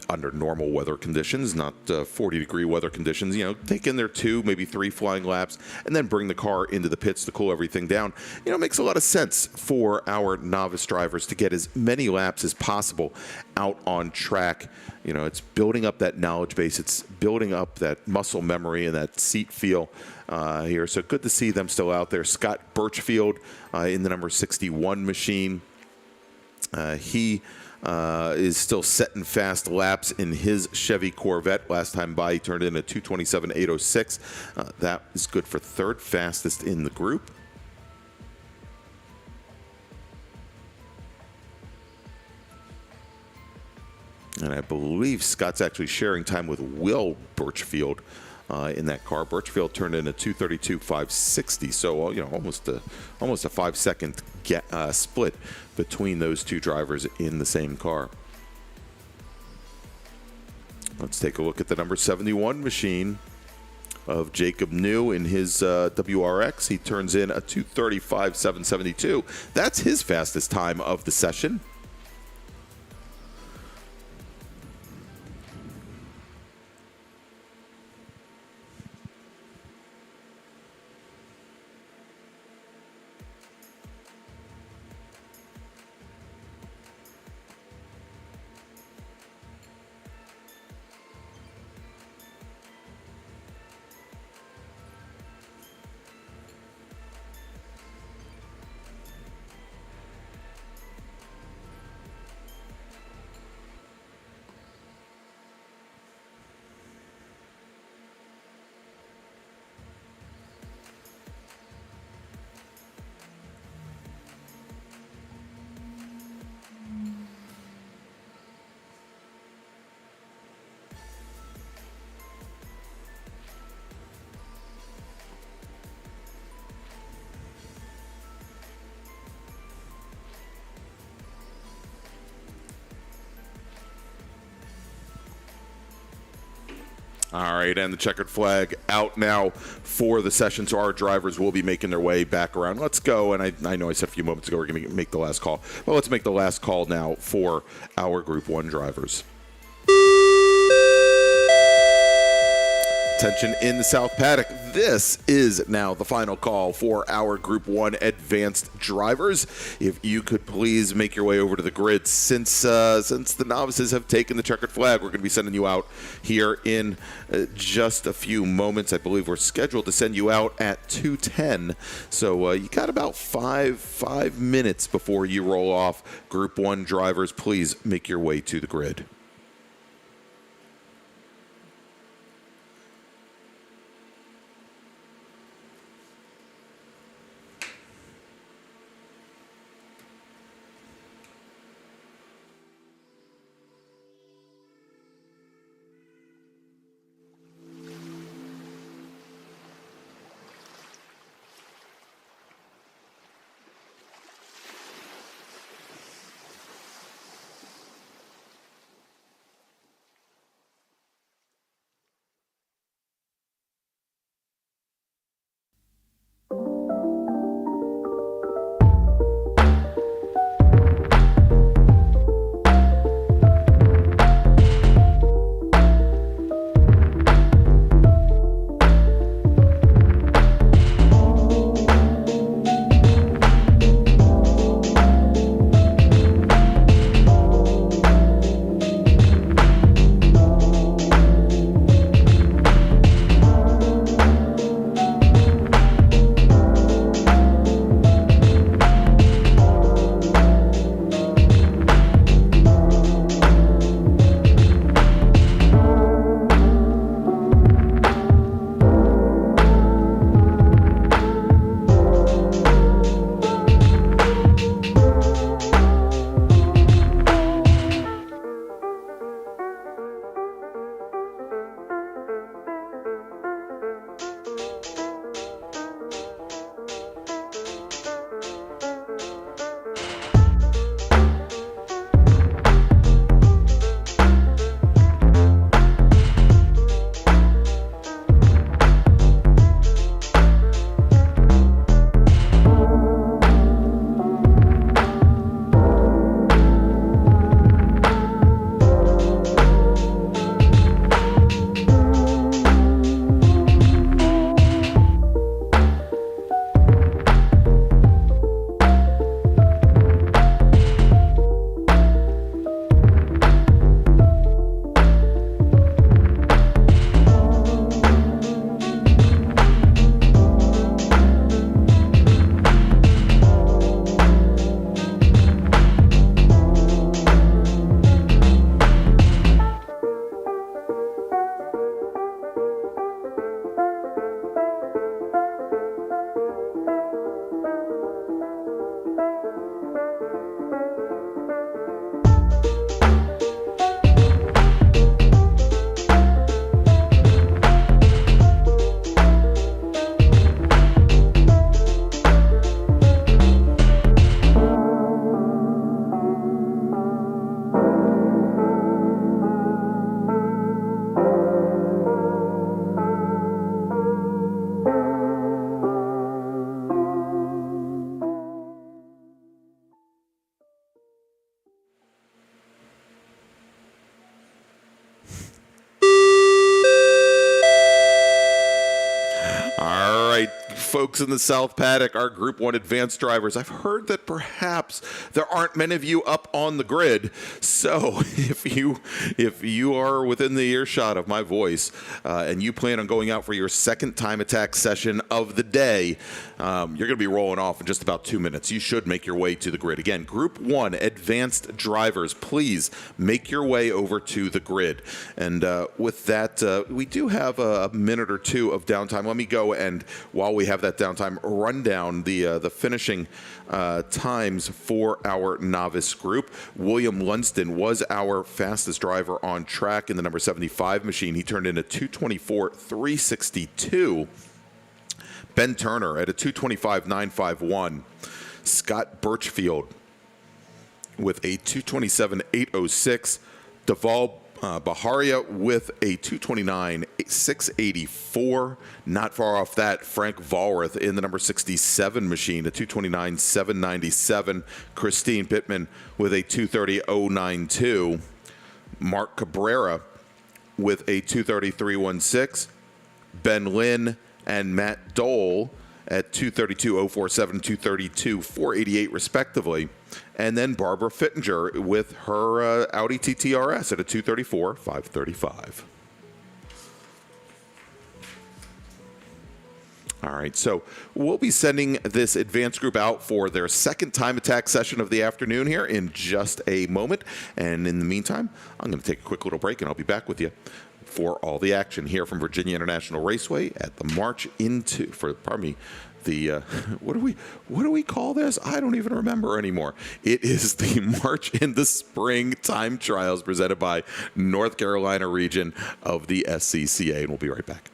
S1: under normal weather conditions, not 40-degree weather conditions, take in their 2, maybe 3 flying laps, and then bring the car into the pits to cool everything down. It makes a lot of sense for our novice drivers to get as many laps as possible out on track. It's building up that knowledge base. It's building up that muscle memory and that seat feel here. So good to see them still out there. Scott Birchfield in the number 61 machine. He is still setting fast laps in his Chevy Corvette. Last time by, he turned in a 2:27.806. That is good for 3rd fastest in the group. And I believe Scott's actually sharing time with Will Birchfield in that car. Birchfield turned in a 2:32.560, so almost a 5-second split between those 2 drivers in the same car. Let's take a look at the number 71 machine of Jacob New in his WRX. He turns in a 2:35.772. That's his fastest time of the session. All right, and the checkered flag out now for the session, so our drivers will be making their way back around. Let's go, and I know I said a few moments ago we're going to make the last call. Well, let's make the last call now for our Group 1 drivers. Attention in the South Paddock. This is now the final call for our Group 1 advanced drivers. If you could please make your way over to the grid. Since the novices have taken the checkered flag, we're going to be sending you out here in just a few moments. I believe we're scheduled to send you out at 2:10. So you got about five minutes before you roll off. Group 1 drivers, please make your way to the grid. folks in the South Paddock, our Group 1 advanced drivers. I've heard that perhaps there aren't many of you up on the grid. So if you are within the earshot of my voice and you plan on going out for your second time attack session of the day, you're going to be rolling off in just about 2 minutes. You should make your way to the grid. Again, Group 1 advanced drivers, please make your way over to the grid. And with that, we do have a minute or two of downtime. Let me go and, while we have that downtime, run down the finishing times for our novice group. William Lunston was our fastest driver on track in the number 75 machine. He turned in a 2:24.362. Ben Turner at a 2:25.951. Scott Birchfield with a 2:27.806. Deval Baharia with a 2:29.684. Not far off that, Frank Vollrath in the number 67 machine, a 2:29.797. Christine Pittman with a 2:30.092. Mark Cabrera with a 2:33.16. Ben Lynn and Matt Dole at 2:32.047, 2:32.488 respectively. And then Barbara Fittinger with her Audi TT-RS at a 2:34.535. All right, so we'll be sending this advanced group out for their second time attack session of the afternoon here in just a moment. And in the meantime, I'm going to take a quick little break, and I'll be back with you for all the action here from VIRginia International Raceway at the March into, the what do we call this? I don't even remember anymore. It is the March in the Spring Time Trials presented by North Carolina Region of the SCCA, and we'll be right back.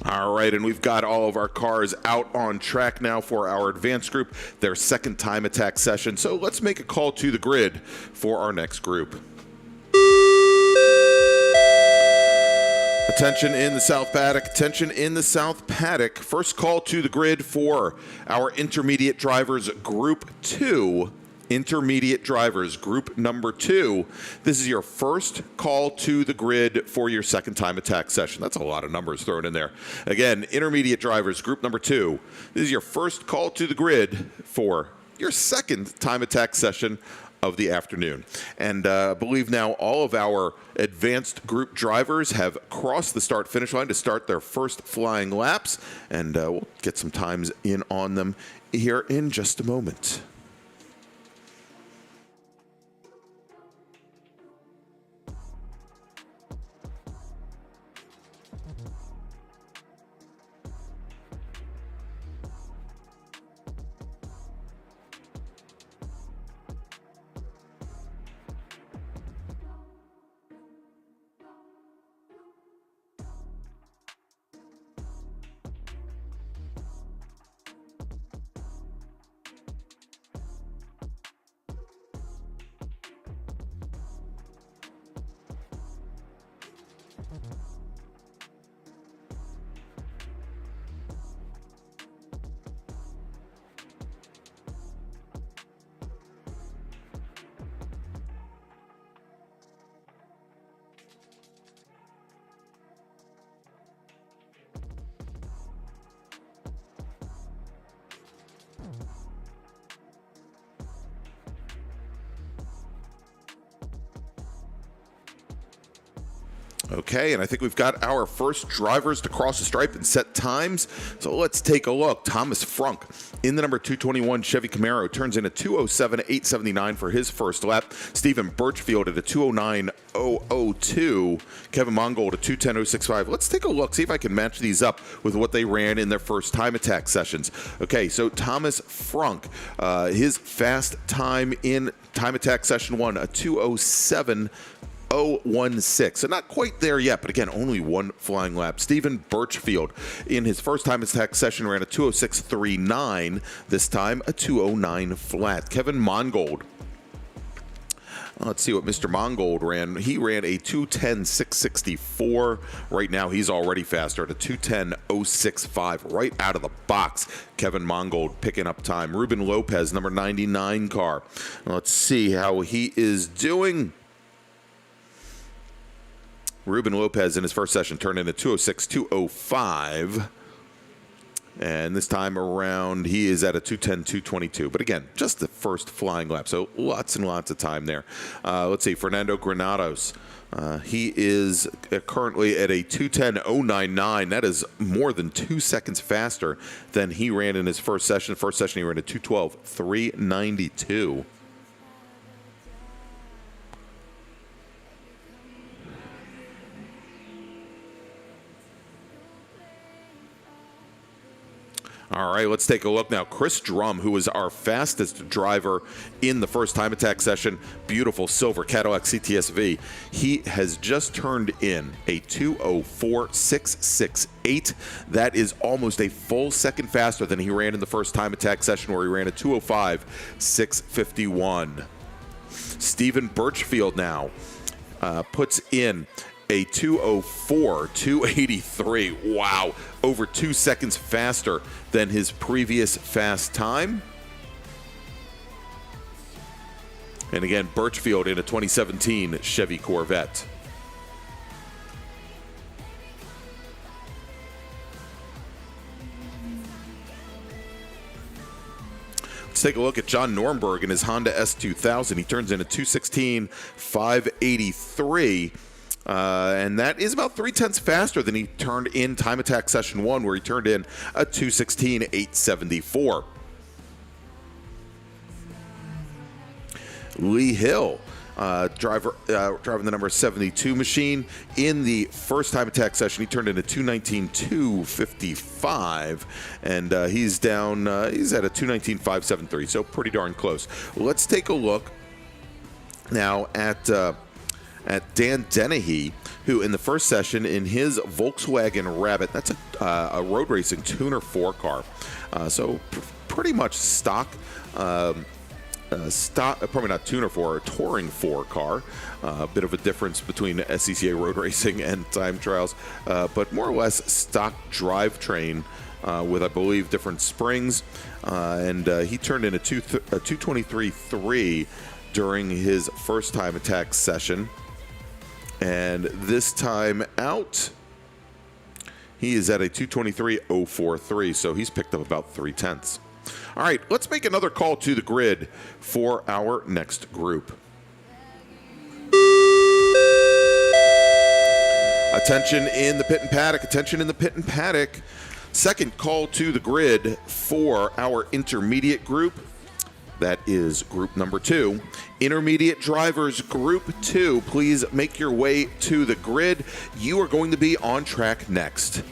S1: All right, and we've got all of our cars out on track now for our advanced group, their second time attack session. So let's make a call to the grid for our next group. Attention in the South Paddock, attention in the South Paddock. First call to the grid for our intermediate drivers, Group 2. Intermediate drivers, group number 2. This is your first call to the grid for your second time attack session. That's a lot of numbers thrown in there. Again, intermediate drivers, group number 2. This is your first call to the grid for your second time attack session of the afternoon. And I believe now all of our advanced group drivers have crossed the start finish line to start their first flying laps. And we'll get some times in on them here in just a moment. Okay, and I think we've got our first drivers to cross the stripe and set times. So let's take a look. Thomas Frunk in the number 221 Chevy Camaro turns in a 2:07.879 for his first lap. Stephen Birchfield at a 2:09.002. Kevin Mongold at 2:10.065. Let's take a look, see if I can match these up with what they ran in their first time attack sessions. Okay, so Thomas Frunk, his fast time in time attack session 1, a 2:07.016. So not quite there yet, but again, only one flying lap. Stephen Birchfield in his first time attack session ran a 2:06.39. This time a 2:09 flat. Kevin Mongold. Let's see what Mr. Mongold ran. He ran a 2:10.664. Right now, he's already faster at a 2:10.065 right out of the box. Kevin Mongold picking up time. Ruben Lopez, number 99 car. Let's see how he is doing. Ruben Lopez in his first session turned in a 2:06.205. And this time around, he is at a 2:10.222. But again, just the first flying lap. So lots and lots of time there. Let's see, Fernando Granados. He is currently at a 2:10.099. That is more than 2 seconds faster than he ran in his first session. First session, he ran a 2:12.392. All right, let's take a look now. Chris Drum, who was our fastest driver in the first time attack session, beautiful silver Cadillac CTS-V. He has just turned in a 2:04.668. That is almost a full second faster than he ran in the first time attack session, where he ran a 2:05.651. Stephen Birchfield now puts in a 2:04.283. Wow, over 2 seconds faster than his previous fast time. And again, Birchfield in a 2017 Chevy Corvette. Let's take a look at John Nornberg in his Honda S2000. He turns in a 2:16.583. And that is about 3/10 faster than he turned in time attack session 1, where he turned in a 2:16.874. Lee Hill, driving the number 72 machine. In the first time attack session, he turned in a 2:19.255, and he's down. He's at a 2:19.573, so pretty darn close. Let's take a look now at Dan Dennehy, who in the first session in his Volkswagen Rabbit, that's a road racing tuner 4 car, so pretty much stock, probably not tuner 4, a touring 4 car. A bit of a difference between SCCA road racing and time trials, but more or less stock drivetrain with, I believe, different springs, and he turned in a 2:23.3 during his first time attack session. And this time out, he is at a 2:23.043, so he's picked up about 3/10. All right, let's make another call to the grid for our next group. Attention in the pit and paddock, attention in the pit and paddock. Second call to the grid for our intermediate group. That is group number 2. Intermediate drivers, group 2, please make your way to the grid. You are going to be on track next.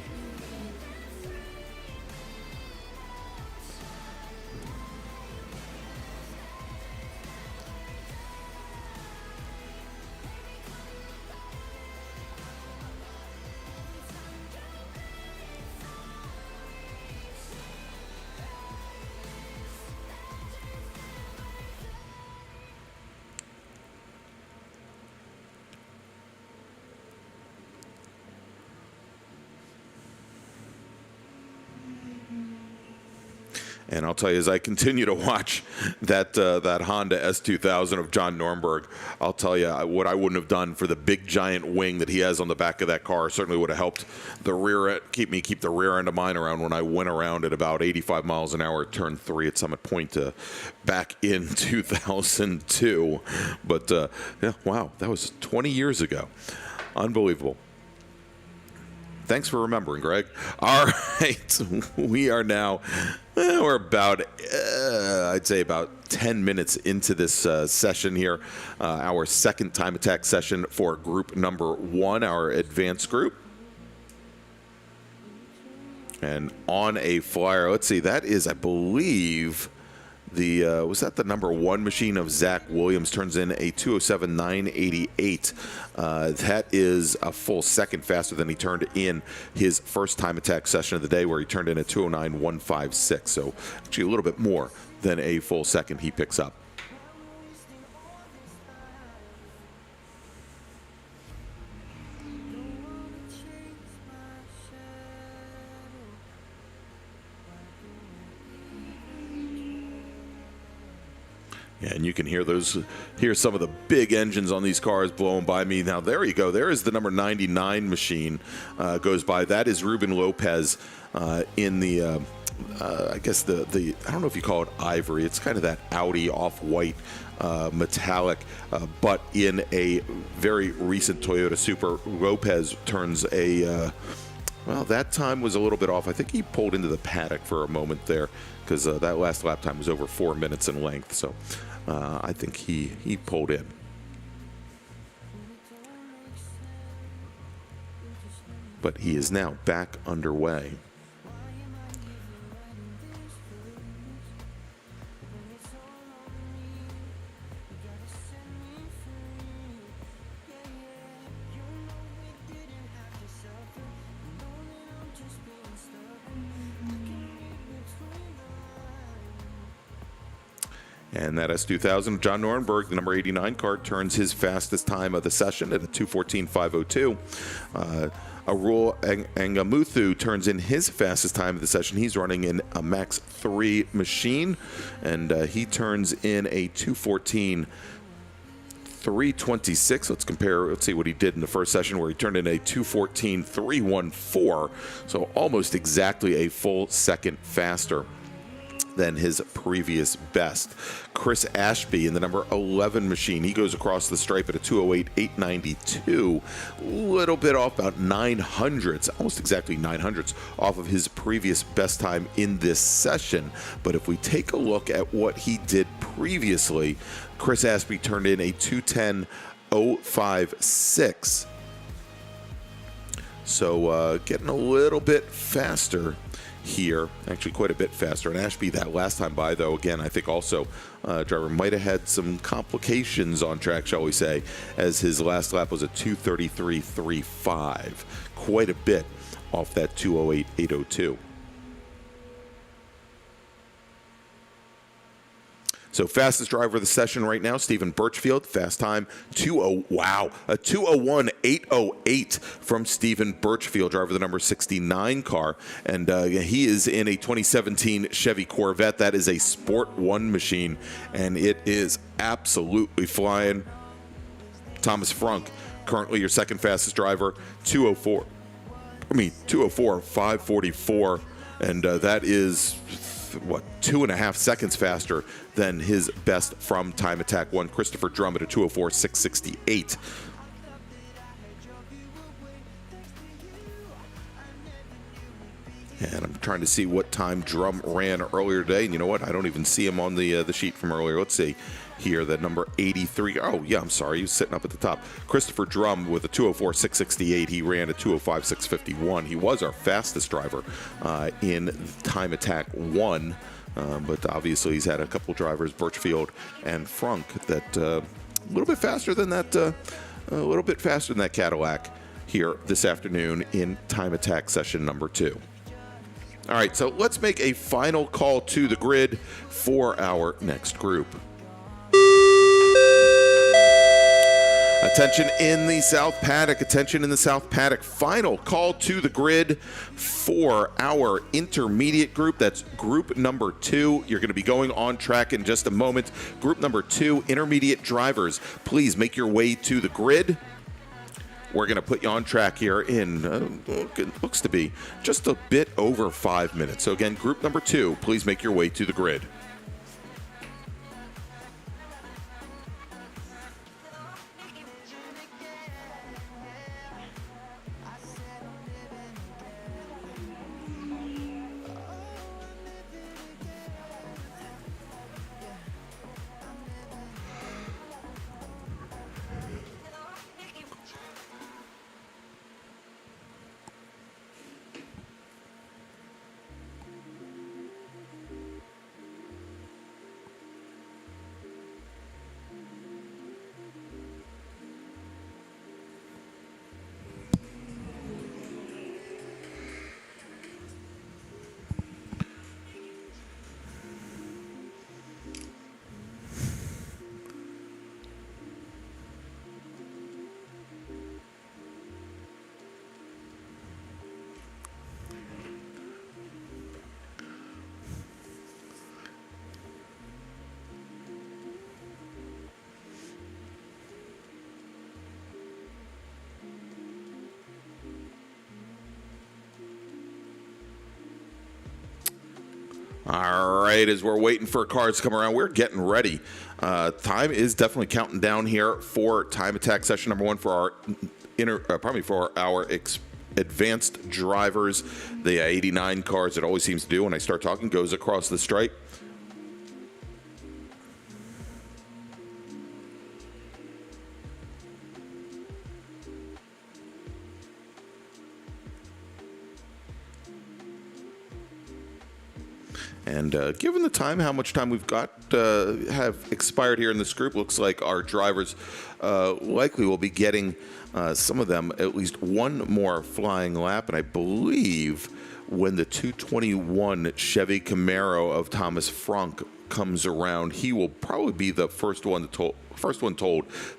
S1: And I'll tell you, as I continue to watch that Honda S2000 of John Nornberg, I'll tell you what I wouldn't have done for the big giant wing that he has on the back of that car. Certainly would have helped the rear keep the rear end of mine around when I went around at about 85 miles an hour at turn 3 at Summit Point back in 2002. But yeah, wow, that was 20 years ago. Unbelievable. Thanks for remembering, Greg. All right, we are now, we're about, I'd say about 10 minutes into this session here, our second time attack session for group number 1, our advanced group. And on a flyer, let's see, that is, I believe, was that the number 1 machine of Zach Williams, turns in a 207.988. That is a full second faster than he turned in his first time attack session of the day, where he turned in a 209.156. So actually a little bit more than a full second he picks up. Yeah, and you can hear some of the big engines on these cars blowing by me. Now, there you go. There is the number 99 machine goes by. That is Ruben Lopez in the, I guess, the I don't know if you call it ivory. It's kind of that Audi off-white metallic, but in a very recent Toyota Supra. Lopez turns a... well, that time was a little bit off. I think he pulled into the paddock for a moment there, because that last lap time was over 4 minutes in length. So I think he pulled in. But he is now back underway. And that S2000, John Norenberg, the number 89 car, turns his fastest time of the session at a 2:14.502. Arul Angamuthu turns in his fastest time of the session. He's running in a Max 3 machine, and he turns in a 2:14.326. Let's see what he did in the first session, where he turned in a 2:14.314. So almost exactly a full second faster than his previous best. Chris Ashby in the number 11 machine, he goes across the stripe at a 2:08.892, a little bit off, about 900ths, almost exactly 900ths off of his previous best time in this session. But if we take a look at what he did previously, Chris Ashby turned in a 2:10.056. So getting a little bit faster here, actually quite a bit faster. And Ashby, that last time by, though, again, I think also driver might have had some complications on track, shall we say, as his last lap was a 2:33.35, quite a bit off that 2:08.802. So fastest driver of the session right now, Stephen Birchfield, fast time, a 2:01.808 from Stephen Birchfield, driver of the number 69 car. And he is in a 2017 Chevy Corvette. That is a Sport 1 machine, and it is absolutely flying. Thomas Frunk, currently your second fastest driver, 2:04.544, and that is, what, 2.5 seconds faster than his best from Time Attack 1, Christopher Drum, at a 2:04.668. And I'm trying to see what time Drum ran earlier today. And you know what? I don't even see him on the sheet from earlier. Let's see here, the number 83. Oh, yeah, I'm sorry. He was sitting up at the top. Christopher Drum with a 2:04.668. He ran a 2:05.651. He was our fastest driver in Time Attack 1. But obviously he's had a couple drivers, Birchfield and Frunk, that a little bit faster than that Cadillac here this afternoon in Time Attack session number 2. All right, so let's make a final call to the grid for our next group. Attention in the South Paddock. Attention in the South Paddock. Final call to the grid for our intermediate group. That's group number 2. You're going to be going on track in just a moment. Group number 2, intermediate drivers. Please make your way to the grid. We're going to put you on track here in, it looks to be just a bit over 5 minutes. So again, group number 2, please make your way to the grid. All right, as we're waiting for cars to come around, we're getting ready. Time is definitely counting down here for time attack session number 1 for our advanced drivers. The 89 cars, it always seems to do when I start talking, goes across the stripe. And given the time, how much time we've got have expired here in this group, looks like our drivers likely will be getting, some of them, at least one more flying lap. And I believe when the 221 Chevy Camaro of Thomas Frank comes around, he will probably be the first one told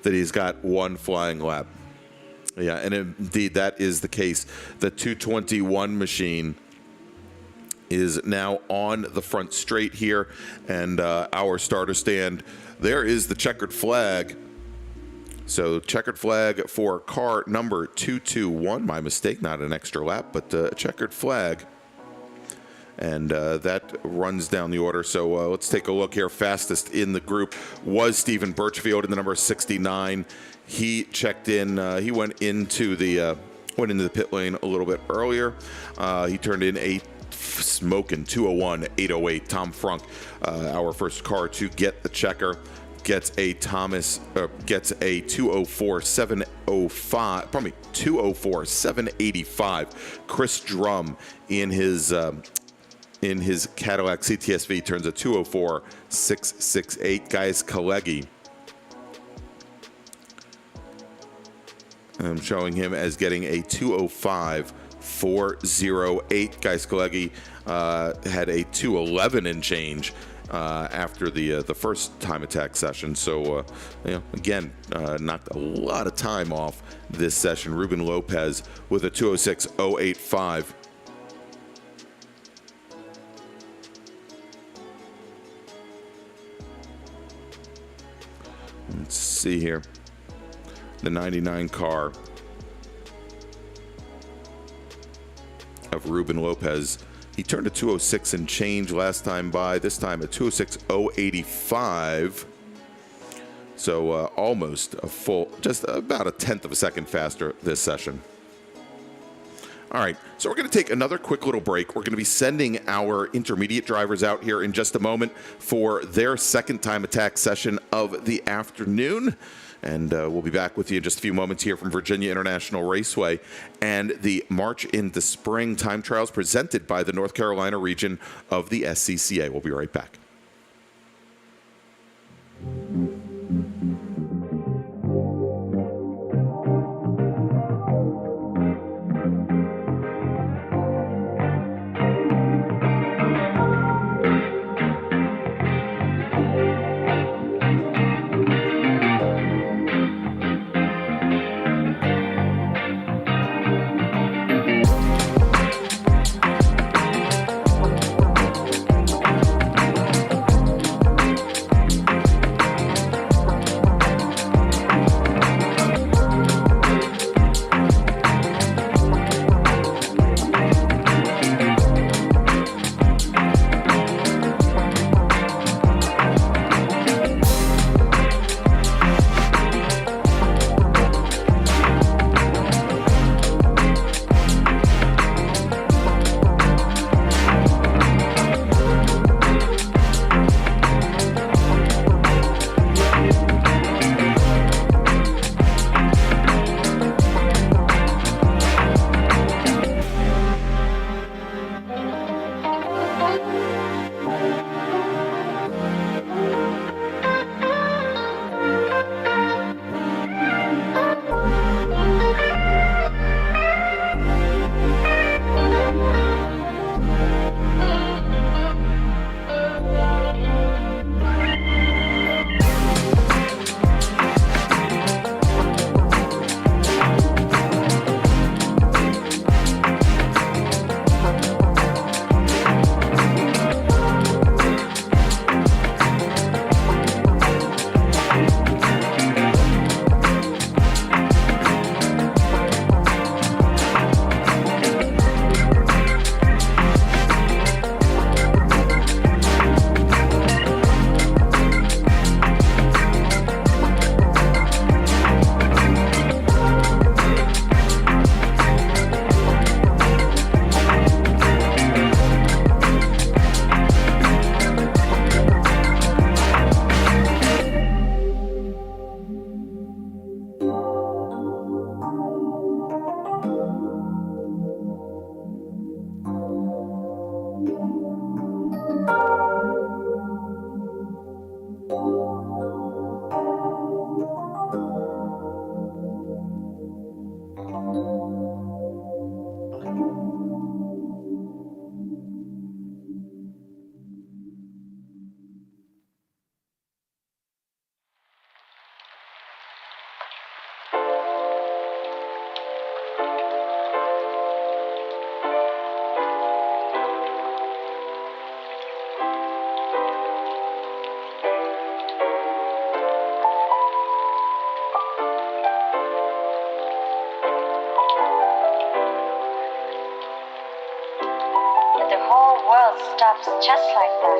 S1: that he's got one flying lap. Yeah, and indeed that is the case. The 221 machine is now on the front straight here, and our starter stand, there is the checkered flag. So checkered flag for car number 221. My mistake, not an extra lap, but a checkered flag. And that runs down the order. So let's take a look here. Fastest in the group was Stephen Birchfield in the number 69. He checked in. He went into the pit lane a little bit earlier. He turned in a smoking 201.808. Tom Frank, our first car to get the checker, gets a 204.785. Chris Drum in his Cadillac CTSV turns a 204.668. Guys Kalegi, I'm showing him as getting a 205.408. Guys Kalegi had a 211 and change after the first time attack session. So, again, knocked a lot of time off this session. Ruben Lopez with a 206.085. Let's see here. The 99 car of Ruben Lopez. He turned a 206 and change last time by. This time a 206.085. So almost a full, just about a tenth of a second faster this session. All right, so we're going to take another quick little break. We're going to be sending our intermediate drivers out here in just a moment for their second time attack session of the afternoon. And we'll be back with you in just a few moments here from VIRginia International Raceway and the March into Spring time trials presented by the North Carolina Region of the SCCA. We'll be right back.
S6: stops just like that.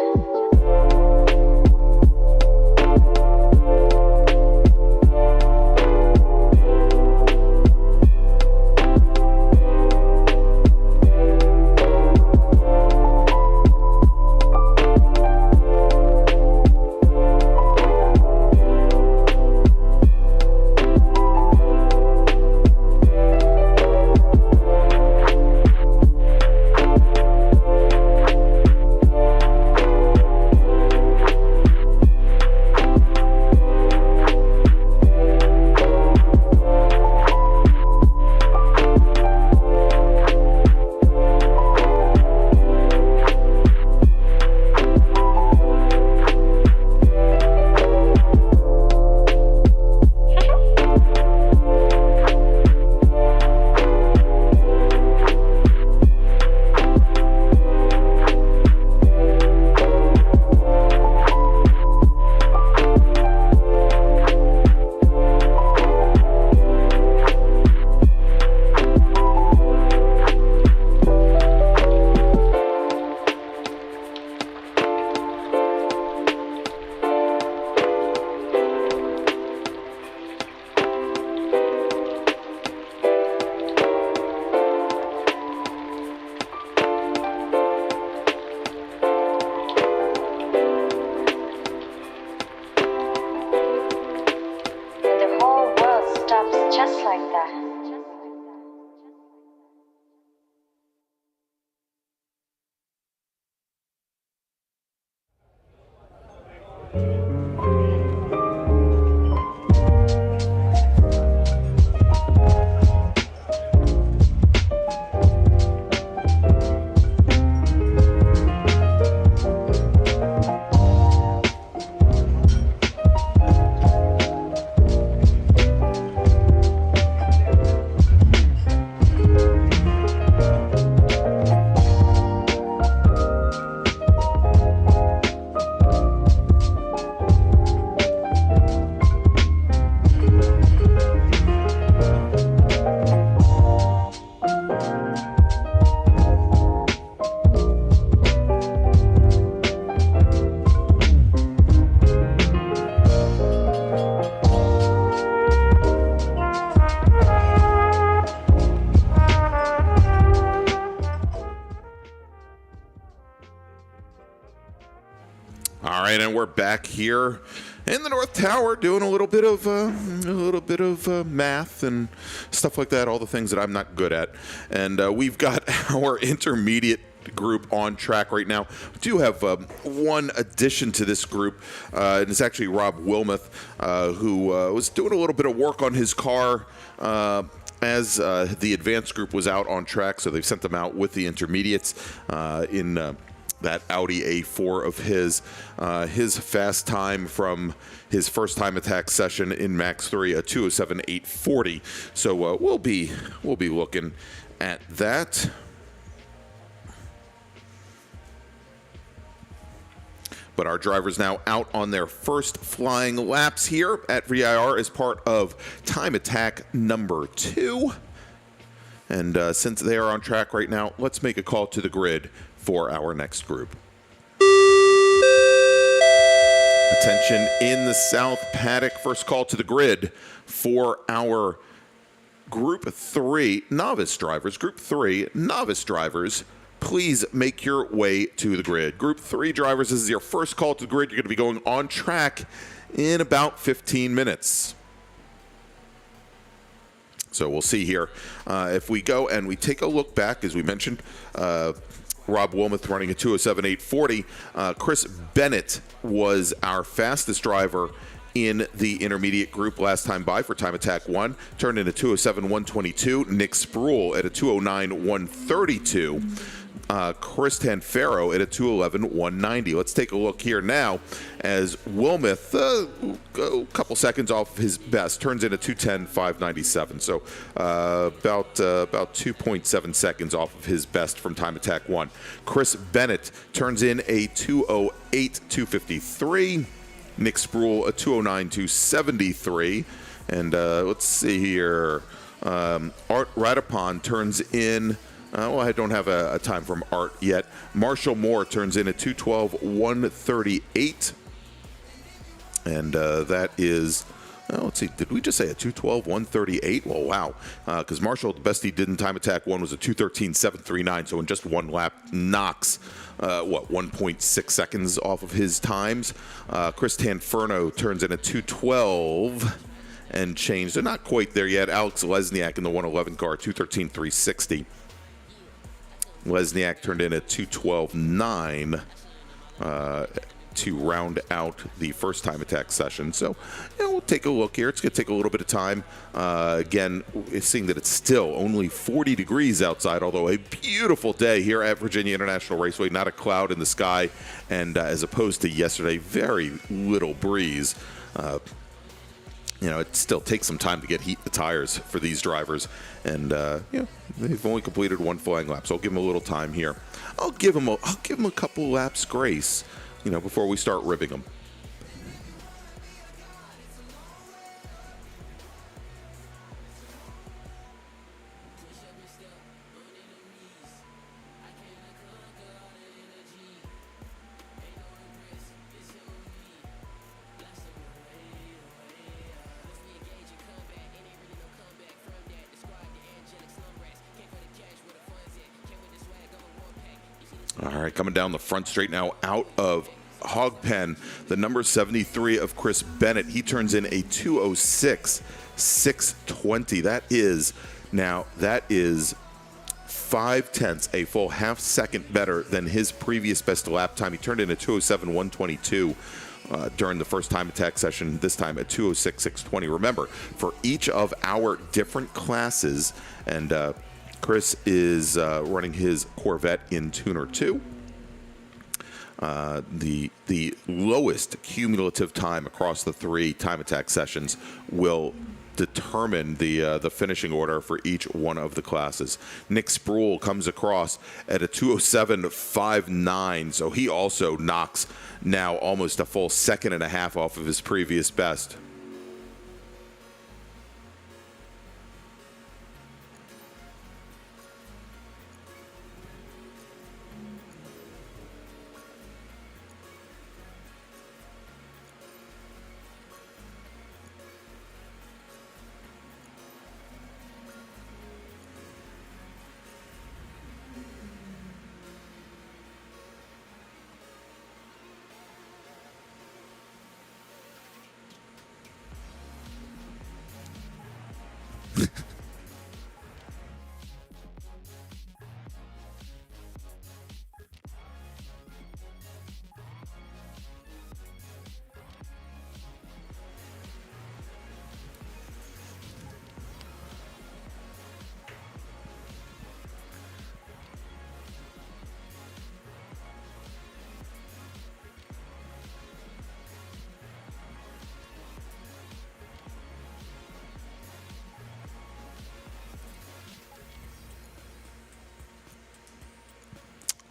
S6: Just like that.
S1: All right, and we're back here in the North Tower doing a little bit of math and stuff like that, all the things that I'm not good at. And we've got our intermediate group on track right now. We do have one addition to this group, and it's actually Rob Wilmoth, who was doing a little bit of work on his car as the advanced group was out on track, so they've sent them out with the intermediates in that Audi A4 of his fast time from his first time attack session in Max 3, a 207.840. So we'll be looking at that. But our driver's now out on their first flying laps here at VIR as part of time attack number 2. And since they are on track right now, let's make a call to the grid for our next group. Attention in the South Paddock. First call to the grid for our Group 3 novice drivers. Group 3 novice drivers, please make your way to the grid. Group 3 drivers, this is your first call to the grid. You're going to be going on track in about 15 minutes. So we'll see here. If we go and we take a look back, as we mentioned, Rob Wilmoth running a 207.840. Chris Bennett was our fastest driver in the intermediate group last time by for time attack 1. Turned in a 207.122. Nick Spruill at a 209.132. Chris Tanfero at a 211.190. Let's take a look here now as Wilmoth, a couple seconds off his best, turns in a 210.597. So about 2.7 seconds off of his best from time attack 1. Chris Bennett turns in a 208.253. Nick Spruill a 209.273. And let's see here. Art Radapon turns in Well, I don't have a time from Art yet. Marshall Moore turns in a 2:12:138. And that is, let's see, did we just say a 2:12:138? Well, wow. Because Marshall, the best he did in time attack one was a 2:13:739. So in just one lap, knocks, 1.6 seconds off of his times. Chris Tanferno turns in a 2:12 and changed. They're not quite there yet. Alex Lesniak in the 111 car, 2:13:360. Lesniak turned in a 2:12:9 to round out the first time attack session. So, we'll take a look here. It's going to take a little bit of time. Again, it's seeing that it's still only 40 degrees outside, although a beautiful day here at VIRginia International Raceway. Not a cloud in the sky, and as opposed to yesterday, very little breeze. It still takes some time to get heat the tires for these drivers, and they've only completed one flying lap, so I'll give them a little time here. I'll give them a couple laps grace, before we start ribbing them. All right, coming down the front straight now out of Hog Pen, the number 73 of Chris Bennett. He turns in a 2:06:620. That is 5/10, a full half second better than his previous best lap time. He turned in a 2:07:122 during the first time attack session, this time at 2:06:620. Remember, for each of our different classes, and Chris is running his Corvette in Tuner 2. The lowest cumulative time across the 3 time attack sessions will determine the finishing order for each one of the classes. Nick Sproul comes across at a 2:07:59, so he also knocks now almost a full second and a half off of his previous best.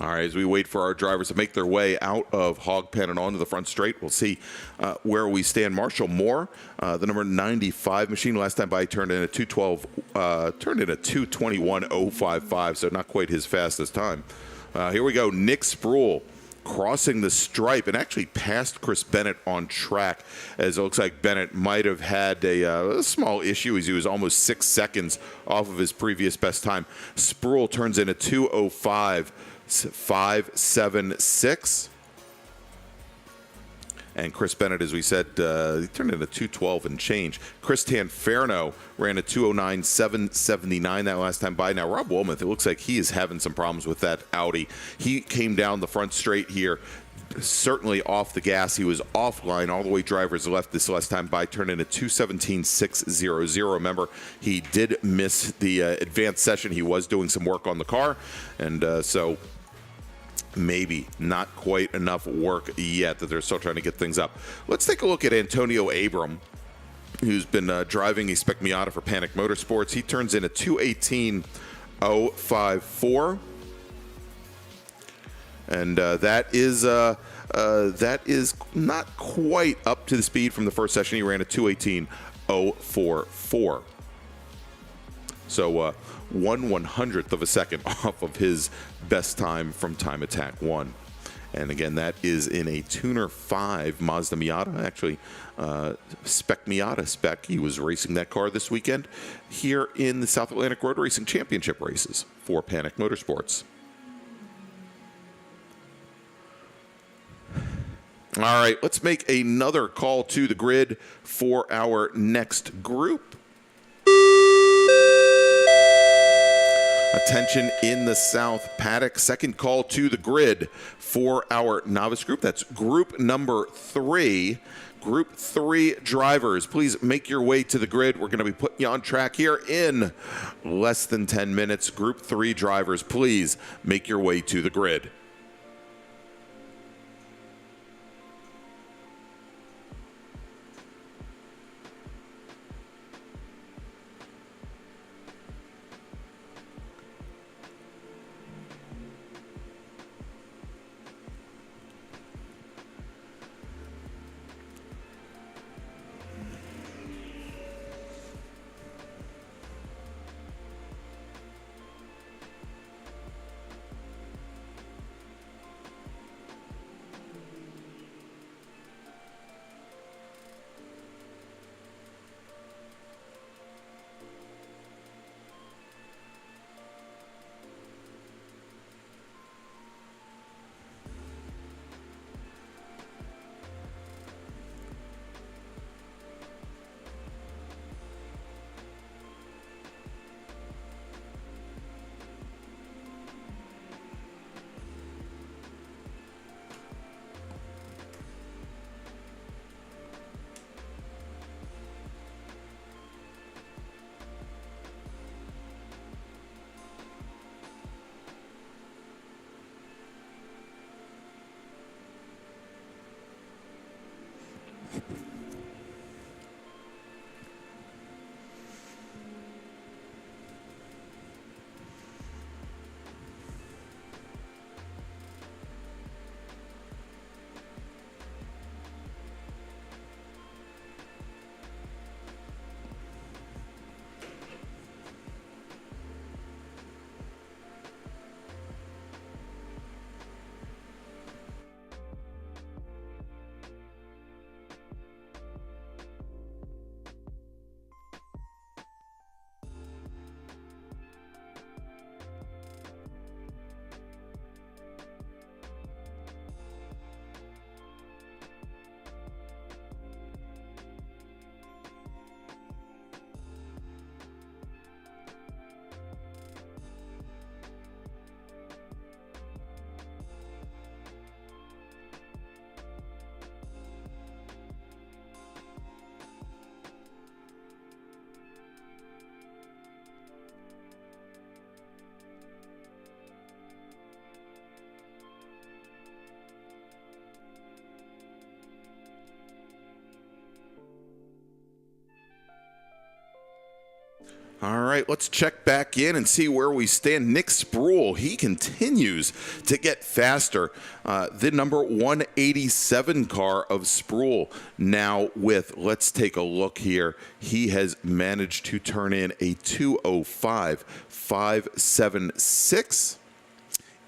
S1: All right, as we wait for our drivers to make their way out of Hog Pen and onto the front straight, we'll see where we stand. Marshall Moore, the number 95 machine, last time by turned in a 2:21:055, so not quite his fastest time. Here we go, Nick Sproul crossing the stripe and actually passed Chris Bennett on track, as it looks like Bennett might have had a small issue as he was almost 6 seconds off of his previous best time. Sproul turns in a 2:05:576. And Chris Bennett, as we said, he turned in a 2:12 and change. Chris Tanferno ran a 2:09:779 that last time by. Now, Rob Wilmoth, it looks like he is having some problems with that Audi. He came down the front straight here, certainly off the gas. He was offline all the way driver's left this last time by, turned in a 2:17:600. Remember, he did miss the advanced session. He was doing some work on the car, and so maybe not quite enough work yet, that they're still trying to get things up. Let's take a look at Antonio Abram, who's been driving a Spec Miata for Panic Motorsports. He turns in a 2:18:054. And that is not quite up to the speed from the first session. He ran a 2:18:044. So 1/100th of a second off of his best time from Time Attack 1. And again, that is in a Tuner 5 Mazda Miata, actually spec Miata spec. He was racing that car this weekend here in the South Atlantic Road Racing Championship races for Panic Motorsports. All right, let's make another call to the grid for our next group. Attention in the South Paddock. Second call to the grid for our novice group. That's group number 3. Group 3 drivers, please make your way to the grid. We're going to be putting you on track here in less than 10 minutes. Group 3 drivers, please make your way to the grid. All right, let's check back in and see where we stand. Nick Sproul, he continues to get faster. The number 187 car of Sproul now with, let's take a look here. He has managed to turn in a 2:05.576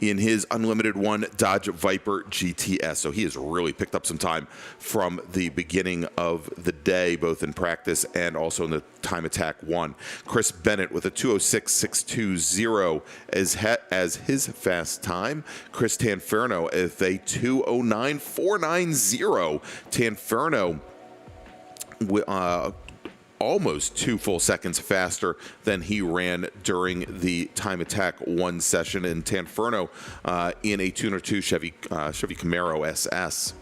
S1: in his Unlimited 1 Dodge Viper GTS. So he has really picked up some time from the beginning of the day, both in practice and also in the Time Attack 1. Chris Bennett with a 2:06.620 as his fast time. Chris Tanferno with a 2:09.490. Tanferno almost 2 full seconds faster than he ran during the Time Attack 1 session. And Tanferno in a Tuner 2 Chevy Camaro SS.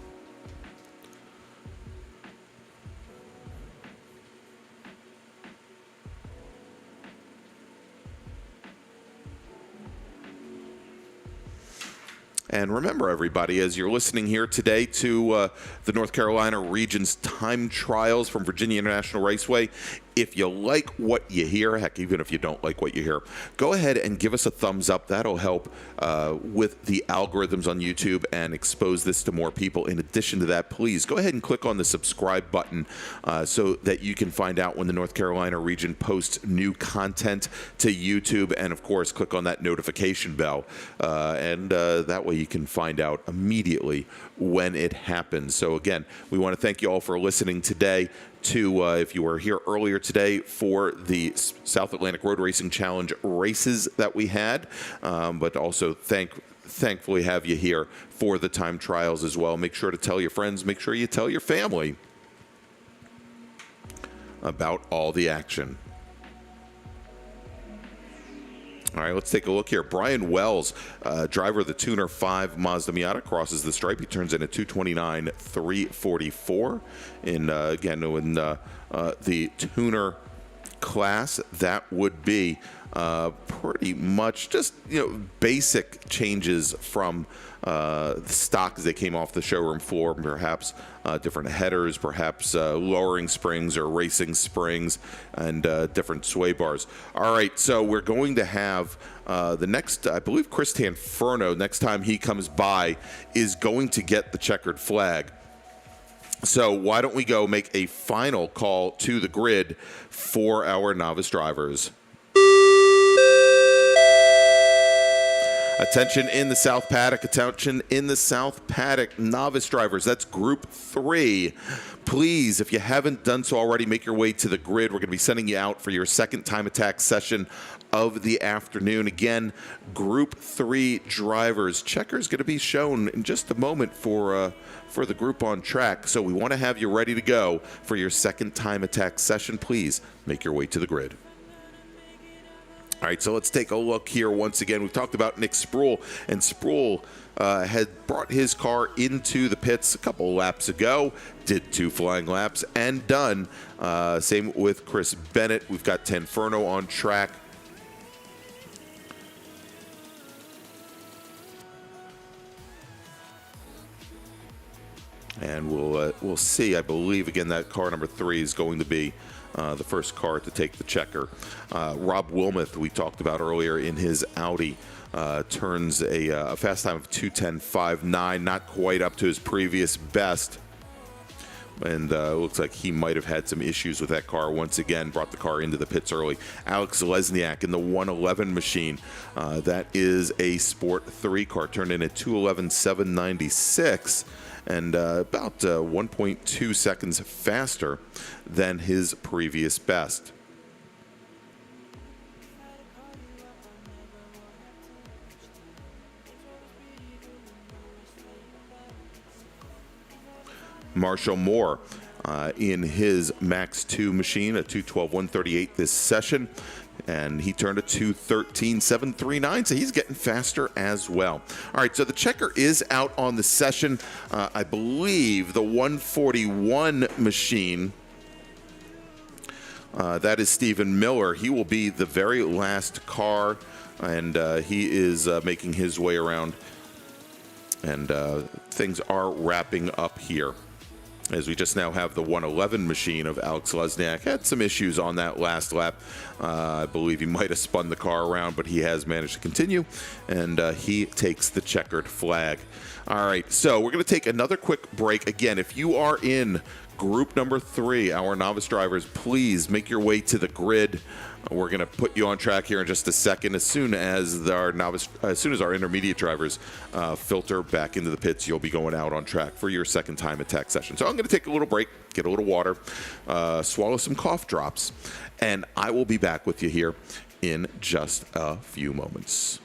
S1: And remember, everybody, as you're listening here today to the North Carolina Region's time trials from VIRginia International Raceway, If you like what you hear, heck, even if you don't like what you hear, go ahead and give us a thumbs up. That'll help with the algorithms on YouTube and expose this to more people. In addition to that, please go ahead and click on the subscribe button so that you can find out when the North Carolina region posts new content to YouTube. And of course, click on that notification bell. And that way you can find out immediately when it happens. So again, we want to thank you all for listening today to, if you were here earlier today, for the South Atlantic Road Racing Challenge races that we had, but also thankfully have you here for the time trials as well. Make sure to tell your friends, make sure you tell your family about all the action. All right, let's take a look here. Brian Wells, driver of the Tuner 5 Mazda Miata, crosses the stripe. He turns in a 229.344. And again, in the Tuner class, that would be pretty much just basic changes from the stock as they came off the showroom floor, perhaps different headers, perhaps lowering springs or racing springs, and different sway bars. All right, so we're going to have the next, I believe Chris Tanferno, next time he comes by, is going to get the checkered flag. So why don't we go make a final call to the grid for our novice drivers. Attention in the South Paddock, attention in the South Paddock, novice drivers, that's Group 3. Please, if you haven't done so already, make your way to the grid. We're going to be sending you out for your second time attack session of the afternoon. Again, Group 3 drivers. Checker's going to be shown in just a moment for the group on track. So we want to have you ready to go for your second time attack session. Please make your way to the grid. All right, so let's take a look here once again. We've talked about Nick Sproul, and Sproul had brought his car into the pits a couple laps ago, did 2 flying laps, and done. Same with Chris Bennett. We've got Tanferno on track. And we'll see. I believe, again, that car number 3 is going to be the first car to take the checker. Rob Wilmoth, we talked about earlier in his Audi, turns a fast time of 2:10.59, not quite up to his previous best. And looks like he might have had some issues with that car once again, brought the car into the pits early. Alex Lesniak in the 111 machine. That is a Sport 3 car, turned in at 2:11.796. And about 1.2 seconds faster than his previous best. Marshall Moore in his Max 2 machine, a 2:12.138 this session. And he turned a 2:13.739, so he's getting faster as well. All right, so the checker is out on the session. I believe the 141 machine, that is Stephen Miller. He will be the very last car, and he is making his way around. And things are wrapping up here, as we just now have the 111 machine of Alex Lesniak. Had some issues on that last lap. I believe he might have spun the car around, but he has managed to continue, and he takes the checkered flag. All right, so we're going to take another quick break. Again, if you are in group number 3, our novice drivers, please make your way to the grid. We're going to put you on track here in just a second. As soon as our intermediate drivers filter back into the pits, you'll be going out on track for your second time attack session. So I'm going to take a little break, get a little water, swallow some cough drops, and I will be back with you here in just a few moments.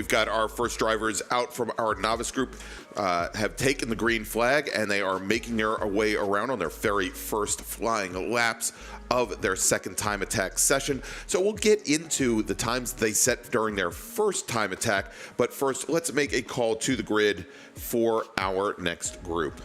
S1: we've got our first drivers out from our novice group have taken the green flag, and they are making their way around on their very first flying laps of their second time attack session. So we'll get into the times they set during their first time attack, but first let's make a call to the grid for our next group.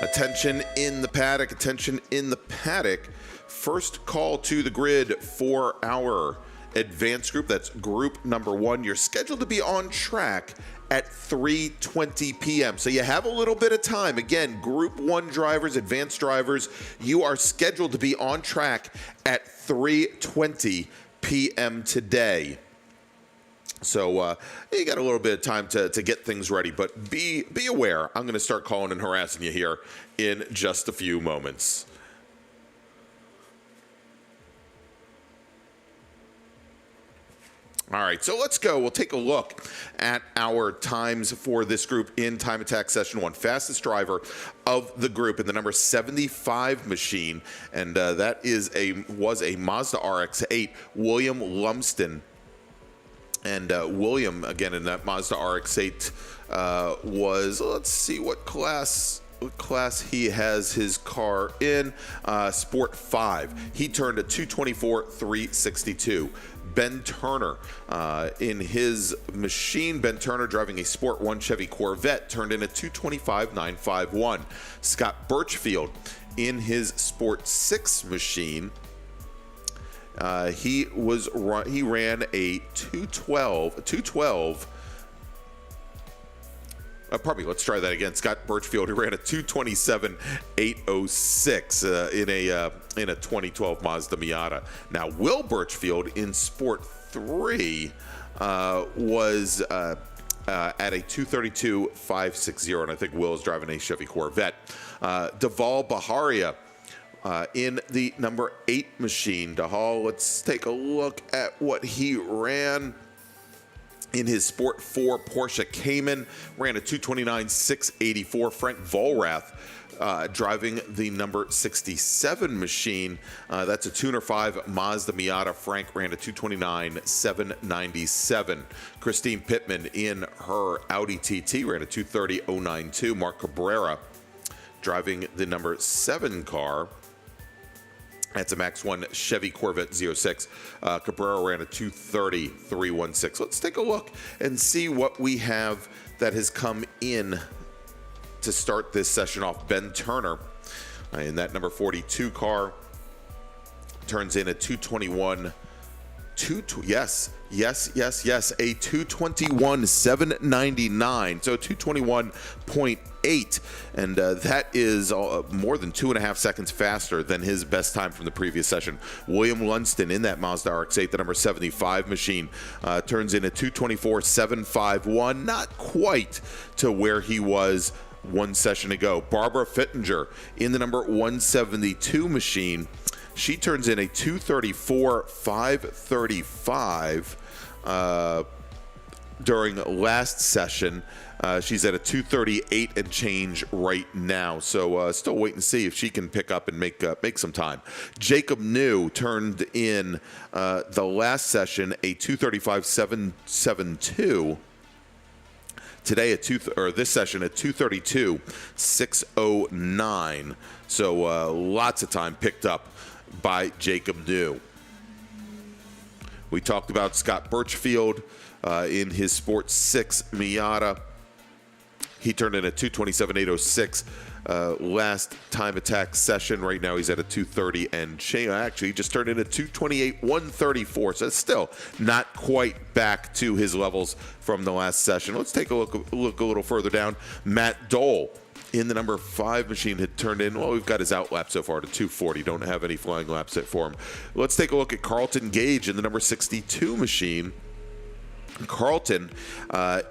S1: Attention in the paddock, attention in the paddock. First call to the grid for our advanced group. That's group number 1. You're scheduled to be on track at 3:20 p.m. So you have a little bit of time. Again, group 1 drivers, advanced drivers, you are scheduled to be on track at 3:20 p.m. today. So you got a little bit of time to get things ready, but be aware. I'm going to start calling and harassing you here in just a few moments. All right, so let's go. We'll take a look at our times for this group in Time Attack Session 1. Fastest driver of the group in the number 75 machine, and that was a Mazda RX-8, William Lumsden. And William, again, in that Mazda RX-8 was, let's see what class he has his car in, Sport 5. He turned a 224.362. Ben Turner in his machine. Ben Turner driving a Sport 1 Chevy Corvette turned in a 225.951. Scott Birchfield in his Sport 6 machine. He ran a 212. Pardon me, let's try that again. Scott Birchfield, who ran a 227.806 in a 2012 Mazda Miata. Now, Will Birchfield in Sport 3 was at a 232.560, and I think Will is driving a Chevy Corvette. Deval Baharia in the number 8 machine. Dahal, let's take a look at what he ran. In his Sport 4 Porsche Cayman, ran a 229.684. Frank Volrath driving the number 67 machine. That's a Tuner 5 Mazda Miata. Frank ran a 229.797. Christine Pittman in her Audi TT ran a 230.092. Mark Cabrera driving the number 7 car. That's a Max 1 Chevy Corvette Z06. Cabrera ran a 230.316. Let's take a look and see what we have that has come in to start this session off. Ben Turner in that number 42 car turns in a 221. Yes, a 221.799. So 221.8, and that is more than 2.5 seconds faster than his best time from the previous session. William Lunston in that Mazda RX-8, the number 75 machine, turns in a 224.751. Not quite to where he was one session ago. Barbara Fittinger in the number 172 machine. She turns in a 234.535 during last session. She's at a 238 and change right now. So still waiting to see if she can pick up and make some time. Jacob New turned in the last session a 235.772. Today this session at 232.609. So lots of time picked up by Jacob New. We talked about Scott Birchfield in his Sport 6 Miata. He turned in a 227.806 last time attack session. Right now he's at a 230 and change. Actually, he just turned in a 228.134. So it's still not quite back to his levels from the last session. Let's take a look a little further down. Matt Dole in the number 5 machine had turned in, well, we've got his out lap so far to 240. Don't have any flying laps set for him. Let's take a look at Carlton Gage in the number 62 machine. Carlton,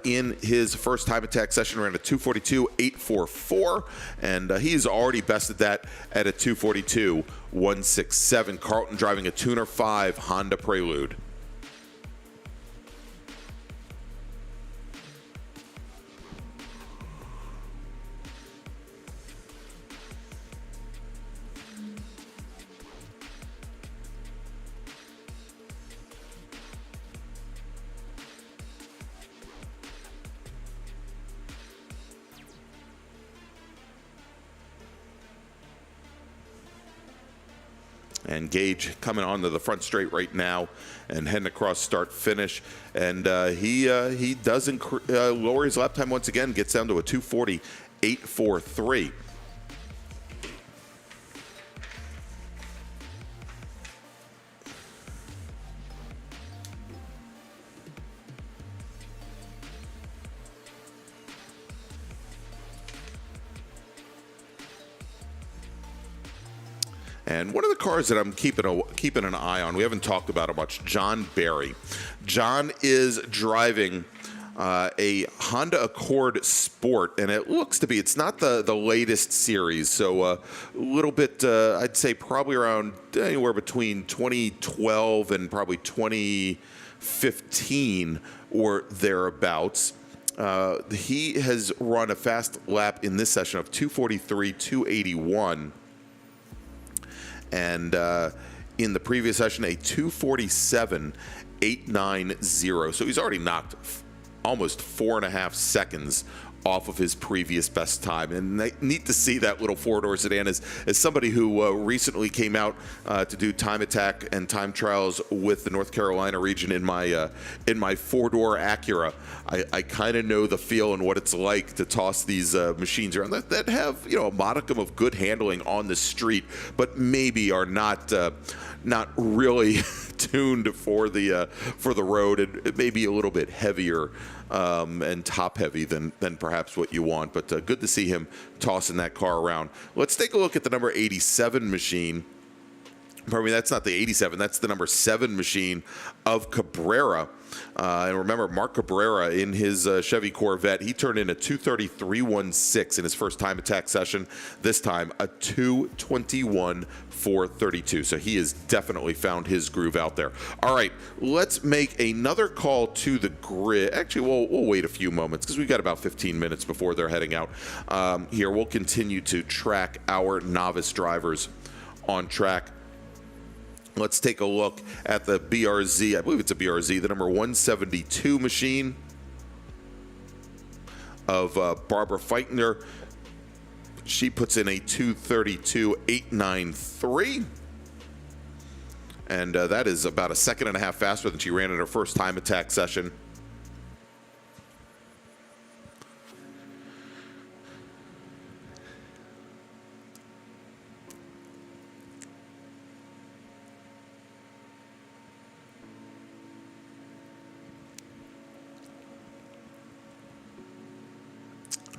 S1: in his first time attack session, ran a 242.844, and he's already bested that at a 242.167. Carlton driving a Tuner 5 Honda Prelude. And Gage coming onto the front straight right now and heading across start finish. And he does lower his lap time once again, gets down to a 2:40.843. And one of the cars that I'm keeping an eye on, we haven't talked about it much, John Barry. John is driving a Honda Accord Sport, and it looks to be, it's not the latest series, so a little bit, I'd say probably around anywhere between 2012 and probably 2015 or thereabouts. He has run a fast lap in this session of 2:43.281. And in the previous session, a 2:47.890. So he's already knocked almost 4.5 seconds off of his previous best time. And neat to see that little four-door sedan. As somebody who recently came out to do time attack and time trials with the North Carolina region in my four-door Acura, I kind of know the feel and what it's like to toss these machines around that have, a modicum of good handling on the street, but maybe are not really tuned for the road, and maybe a little bit heavier and top heavy than perhaps what you want. But good to see him tossing that car around. Let's take a look at the number 87 machine. Pardon me, that's not the 87. That's the number 7 machine of Cabrera. And remember, Mark Cabrera in his Chevy Corvette, he turned in a 2:33.16 in his first time attack session. This time, a 2:21.432. So he has definitely found his groove out there. All right, let's make another call to the grid. Actually, we'll wait a few moments because we've got about 15 minutes before they're heading out. Here, we'll continue to track our novice drivers on track. Let's take a look at the BRZ. I believe it's a BRZ, the number 172 machine of Barbara Feitner. She puts in a 2:32.893. And that is about a second and a half faster than she ran in her first time attack session.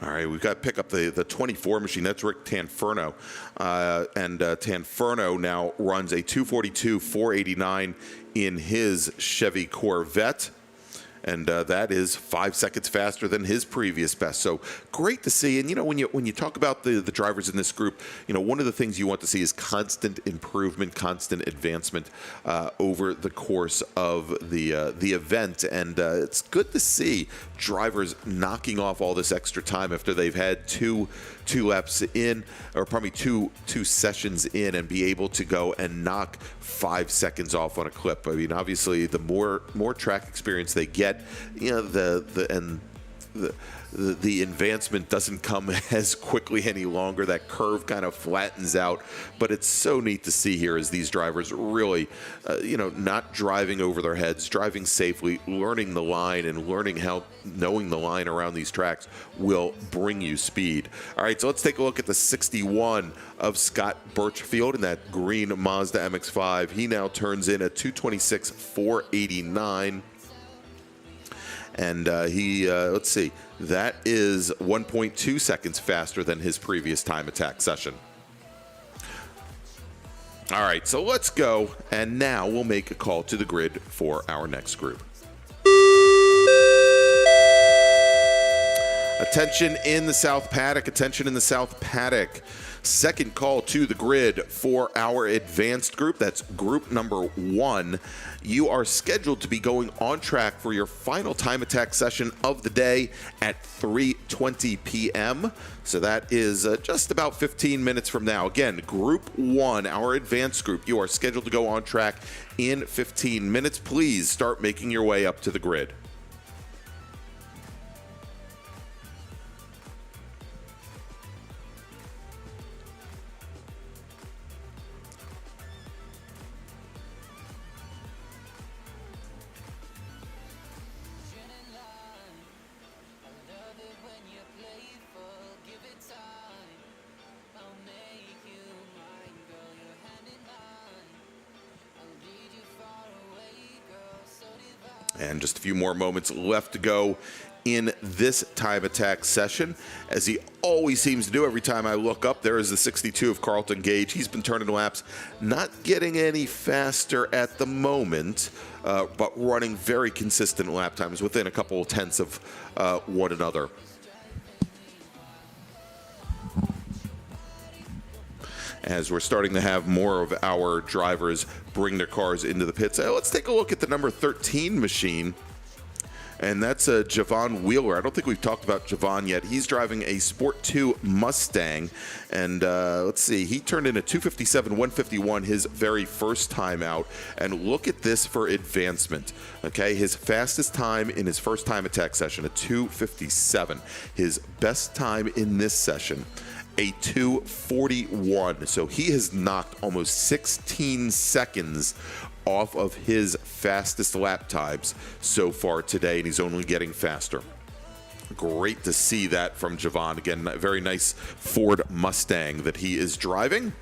S1: All right, we've got to pick up the 24 machine. That's Rick Tanferno. And Tanferno now runs a 2:42.489 in his Chevy Corvette. And that is 5 seconds faster than his previous best. So great to see. And, when you talk about the drivers in this group, one of the things you want to see is constant improvement, constant advancement over the course of the event. And it's good to see drivers knocking off all this extra time after they've had two laps in, or probably two sessions in, and be able to go and knock 5 seconds off on a clip. I mean, obviously, the more track experience they get, the advancement doesn't come as quickly any longer. That curve kind of flattens out. But it's so neat to see here as these drivers really, not driving over their heads, driving safely, learning the line, and learning how knowing the line around these tracks will bring you speed. All right, so let's take a look at the 61 of Scott Birchfield in that green Mazda MX-5. He now turns in a 2:26.489. And let's see, that is 1.2 seconds faster than his previous time attack session. All right, so let's go. And now we'll make a call to the grid for our next group. Attention in the South Paddock, attention in the South Paddock. Second call to the grid for our advanced group. That's group number 1. You are scheduled to be going on track for your final time attack session of the day at 3:20 p.m. So that is just about 15 minutes from now. Again, group 1, our advanced group, you are scheduled to go on track in 15 minutes. Please start making your way up to the grid. And just a few more moments left to go in this time attack session. As he always seems to do every time I look up, there is the 62 of Carlton Gage. He's been turning laps, not getting any faster at the moment, but running very consistent lap times within a couple of tenths of one another. As we're starting to have more of our drivers bring their cars into the pits. Let's take a look at the number 13 machine, and that's Javon Wheeler. I don't think we've talked about Javon yet. He's driving a Sport 2 Mustang, and let's see, he turned in a 257-151 his very first time out, and look at this for advancement. Okay, his fastest time in his first time attack session, a 257. His best time in this session, a 241. So he has knocked almost 16 seconds off of his fastest lap times so far today, and he's only getting faster. Great to see that from Javon. Again, a very nice Ford Mustang that he is driving.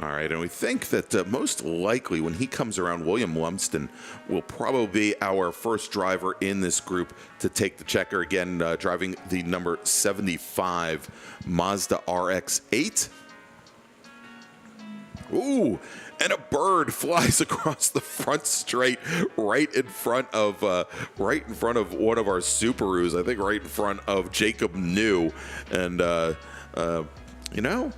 S1: All right, and we think that most likely when he comes around, William Lumsden will probably be our first driver in this group to take the checker. Again, driving the number 75 Mazda RX-8. Ooh, and a bird flies across the front straight, right in front of one of our Subarus. I think right in front of Jacob New, and you know,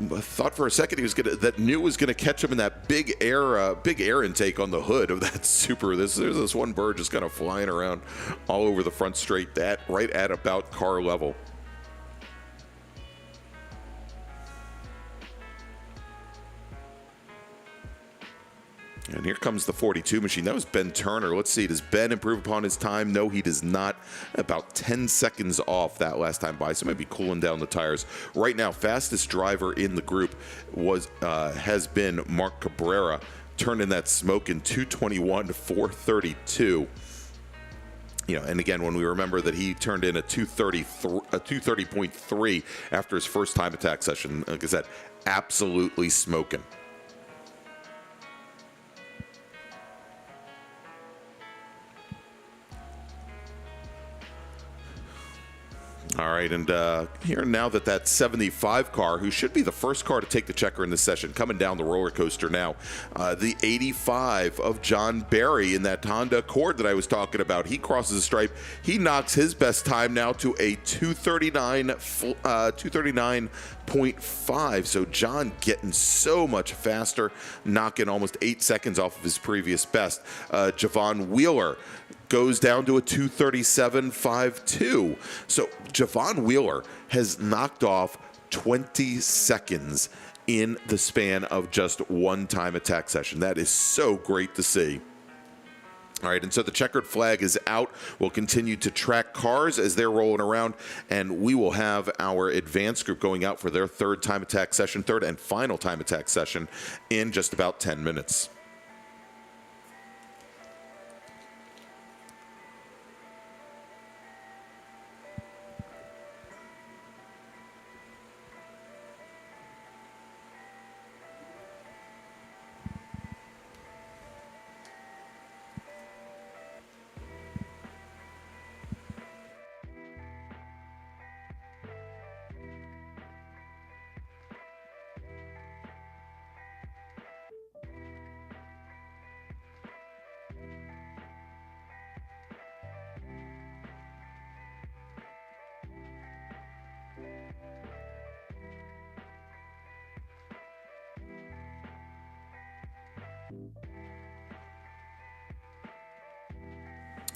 S1: I thought for a second that New was gonna catch him in that big air intake on the hood of that Subaru. There's this one bird just kind of flying around all over the front straight, right at about car level. And here comes the 42 machine. That was Ben Turner. Let's see, does Ben improve upon his time? No, he does not. About 10 seconds off that last time by, so maybe cooling down the tires. Right now, fastest driver in the group has been Mark Cabrera. Turned in that smoke in 2:21-4:32. You know, and again, when we remember that he turned in a 2:30.3 after his first time attack session, like I said, absolutely smoking. All right, and here now that 75 car, who should be the first car to take the checker in this session, coming down the roller coaster now, the 85 of John Barry in that Honda Accord that I was talking about. He crosses the stripe. He knocks his best time now to a 239.5. So John getting so much faster, knocking almost 8 seconds off of his previous best. Javon Wheeler goes down to a 237.52. So Javon Wheeler has knocked off 20 seconds in the span of just one time attack session. That is so great to see. All right, and so the checkered flag is out. We'll continue to track cars as they're rolling around, and we will have our advanced group going out for their third and final time attack session in just about 10 minutes.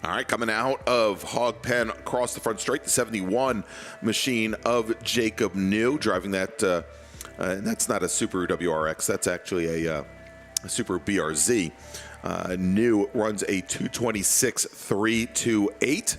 S1: All right, coming out of Hog Pen across the front straight, the 71 machine of Jacob New, driving that. That's not a Subaru WRX. That's actually a Subaru BRZ. New runs a 226.328.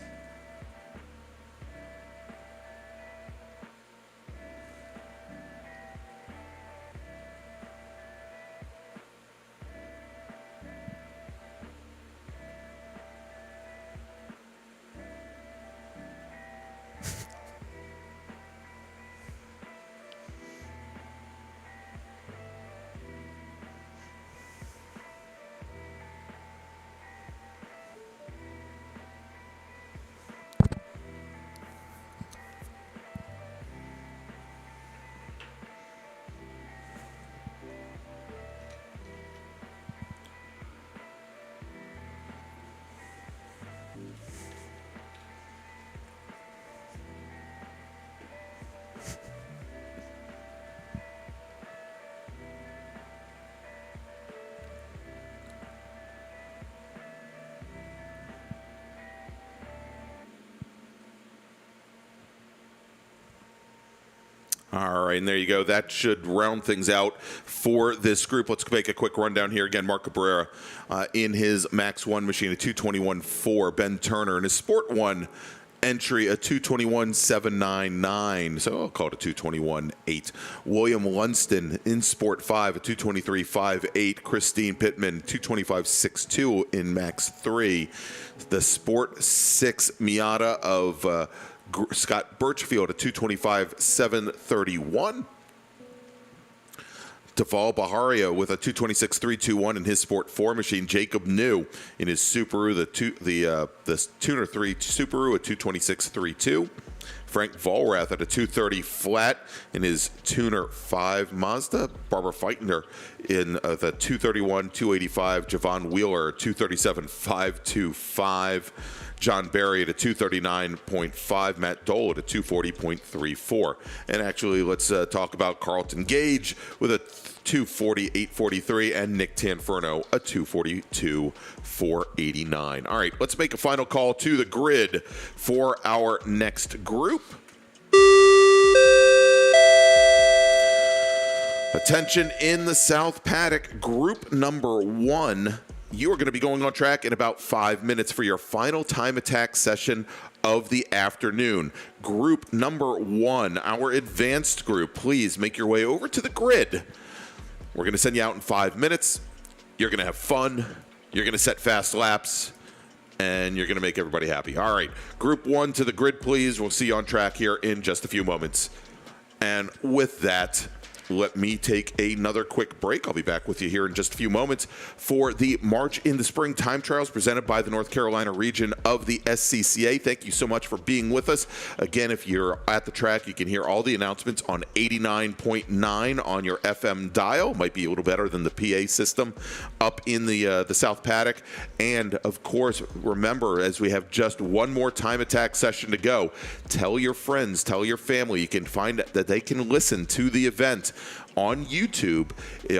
S1: All right, and there you go. That should round things out for this group. Let's make a quick rundown here. Again, Mark Cabrera in his Max 1 machine, a 221.4. Ben Turner in his Sport 1 entry, a 221.799. So I'll call it a 221.8. William Lunston in Sport 5, a 223.58. Christine Pittman, 225.62 in Max 3. The Sport 6 Miata of Scott Birchfield, a 225.731. Deval Baharia with a 226.321 in his Sport 4 machine. Jacob New in his Subaru, the Tuner 3 Subaru, a 226.32. Frank Vollrath at a 230 flat in his Tuner 5 Mazda. Barbara Feitner in the 231 285. Javon Wheeler, 237.525. John Barry at a 239.5, Matt Dole at a 240.34. And actually, let's talk about Carlton Gage with a 240.843 and Nick Tanferno a 242.489. All right, let's make a final call to the grid for our next group. Attention in the South Paddock, group number 1. You are going to be going on track in about 5 minutes for your final time attack session of the afternoon. Group number 1, our advanced group, please make your way over to the grid. We're going to send you out in 5 minutes. You're going to have fun. You're going to set fast laps. And you're going to make everybody happy. All right, group 1 to the grid, please. We'll see you on track here in just a few moments. And with that, let me take another quick break. I'll be back with you here in just a few moments for the March in the Spring time trials presented by the North Carolina region of the SCCA. Thank you so much for being with us. Again, if you're at the track, you can hear all the announcements on 89.9 on your FM dial. Might be a little better than the PA system up in the South Paddock. And of course, remember, as we have just one more time attack session to go, tell your friends, tell your family. You can find that they can listen to the event on YouTube.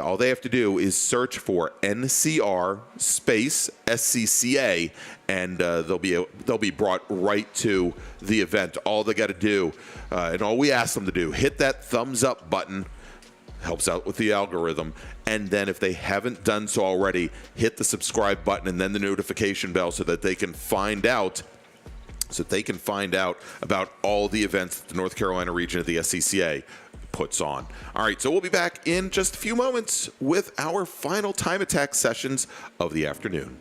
S1: All they have to do is search for NCR-SCCA, and they'll be brought right to the event. All they got to do, and all we ask them to do, hit that thumbs up button. Helps out with the algorithm. And then if they haven't done so already, hit the subscribe button and then the notification bell so that they can find out about all the events that the North Carolina region of the SCCA puts on. All right, so we'll be back in just a few moments with our final time attack sessions of the afternoon.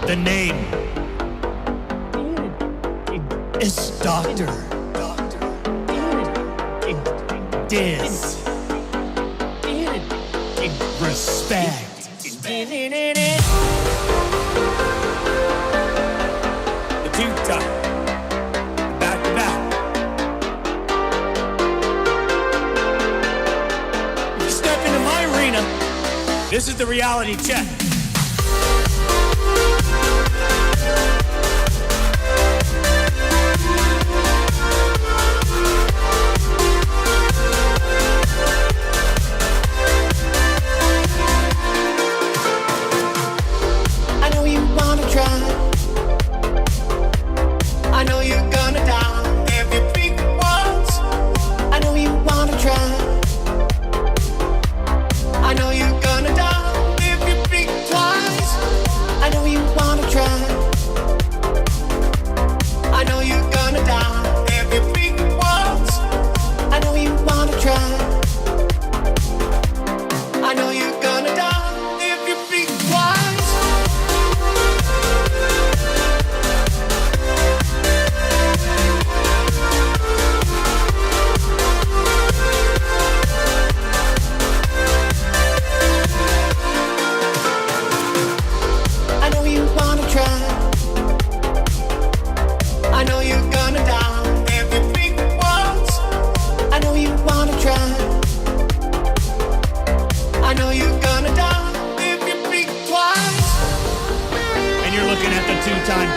S7: The name is Doctor Diz. Respect. The two-time, back-to-back. You step into my arena, this is the reality check.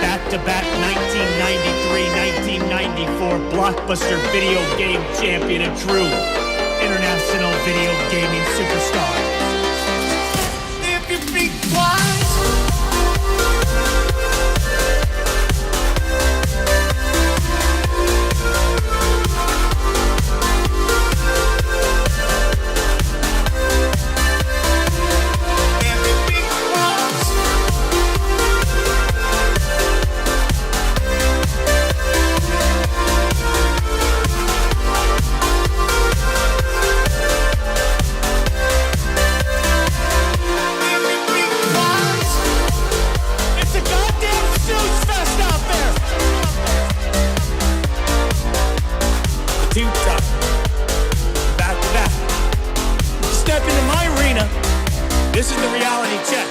S7: Back-to-back 1993-1994 blockbuster video game champion and true international video gaming superstar. If you think twice. step into my arena, this is the reality check.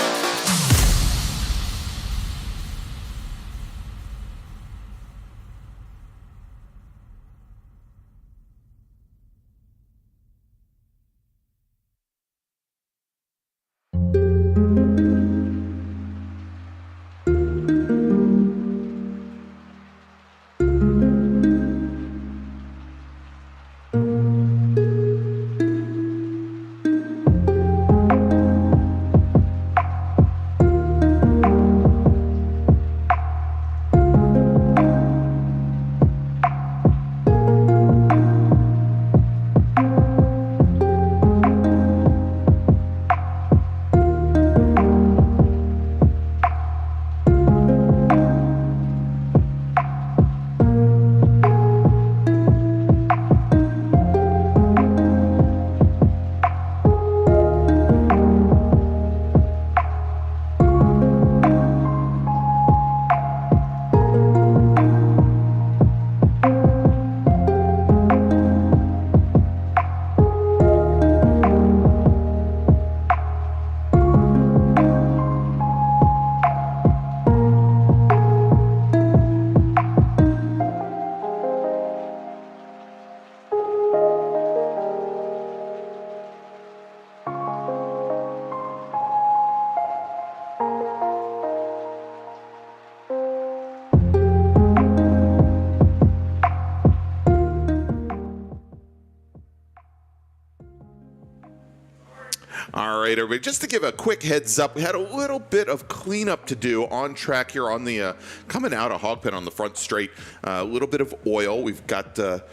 S1: All right, everybody, just to give a quick heads up, we had a little bit of cleanup to do on track here on the coming out of Hog Pen on the front straight. A little bit of oil. We've got the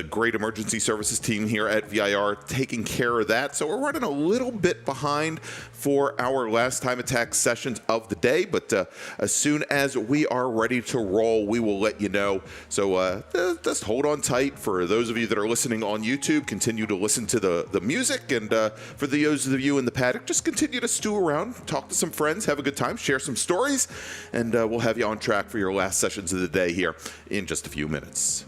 S1: great emergency services team here at VIR taking care of that. So we're running a little bit behind for our last time attack sessions of the day, but as soon as we are ready to roll, we will let you know. So just hold on tight. For those of you that are listening on YouTube, continue to listen to the music, and for those of you in the paddock, just continue to stew around, talk to some friends, have a good time, share some stories, and we'll have you on track for your last sessions of the day here in just a few minutes.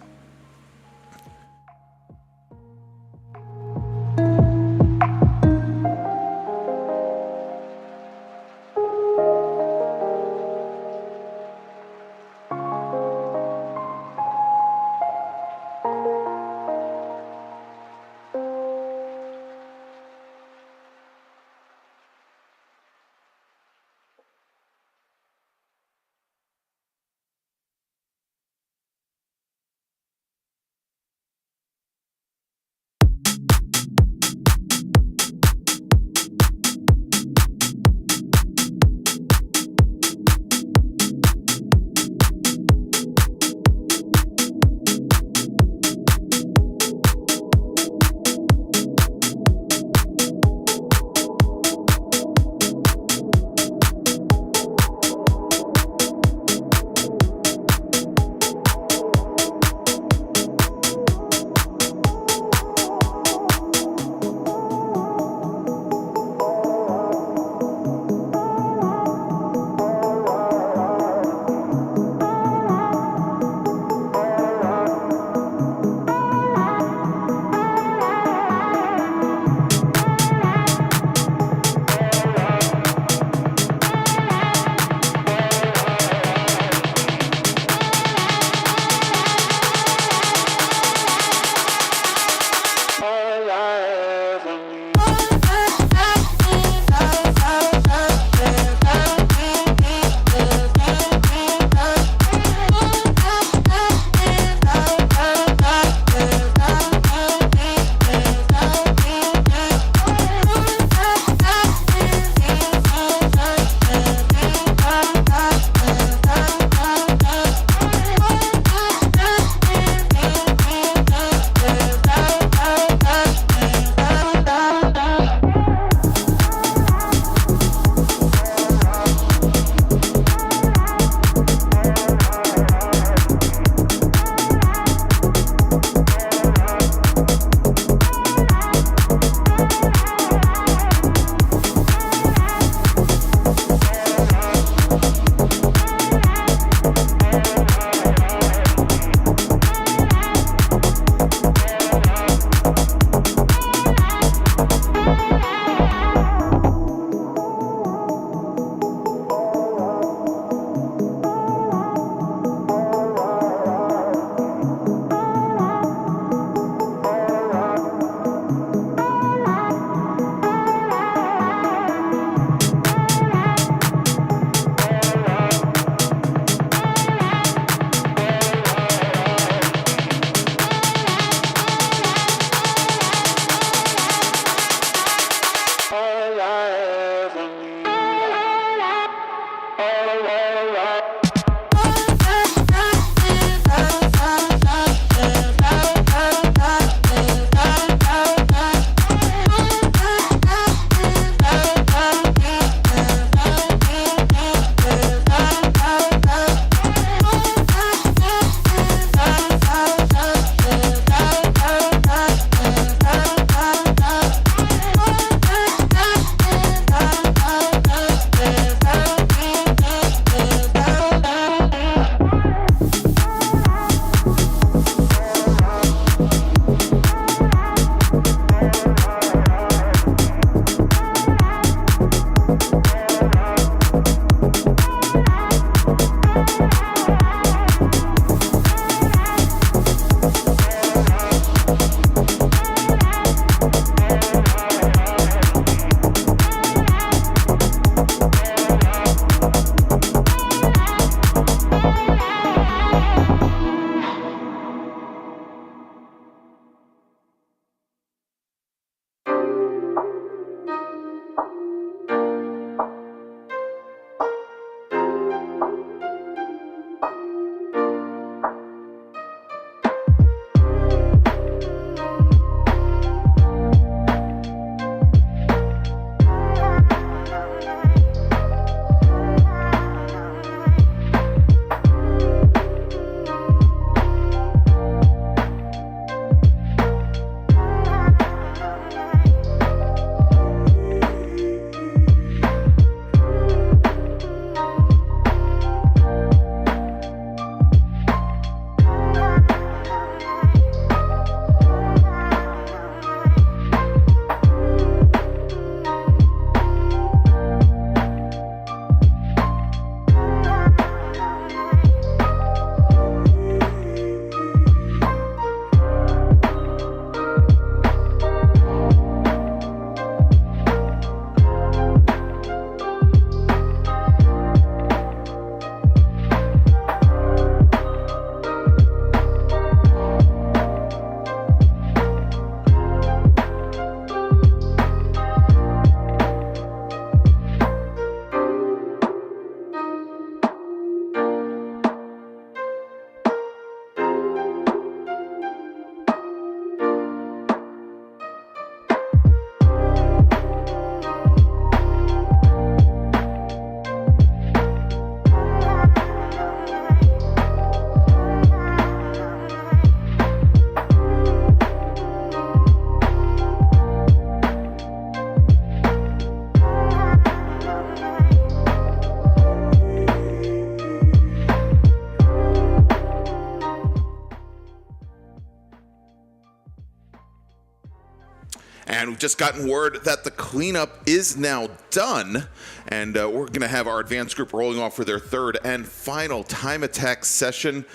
S1: And we've just gotten word that the cleanup is now done. And we're going to have our advanced group rolling off for their third and final time attack session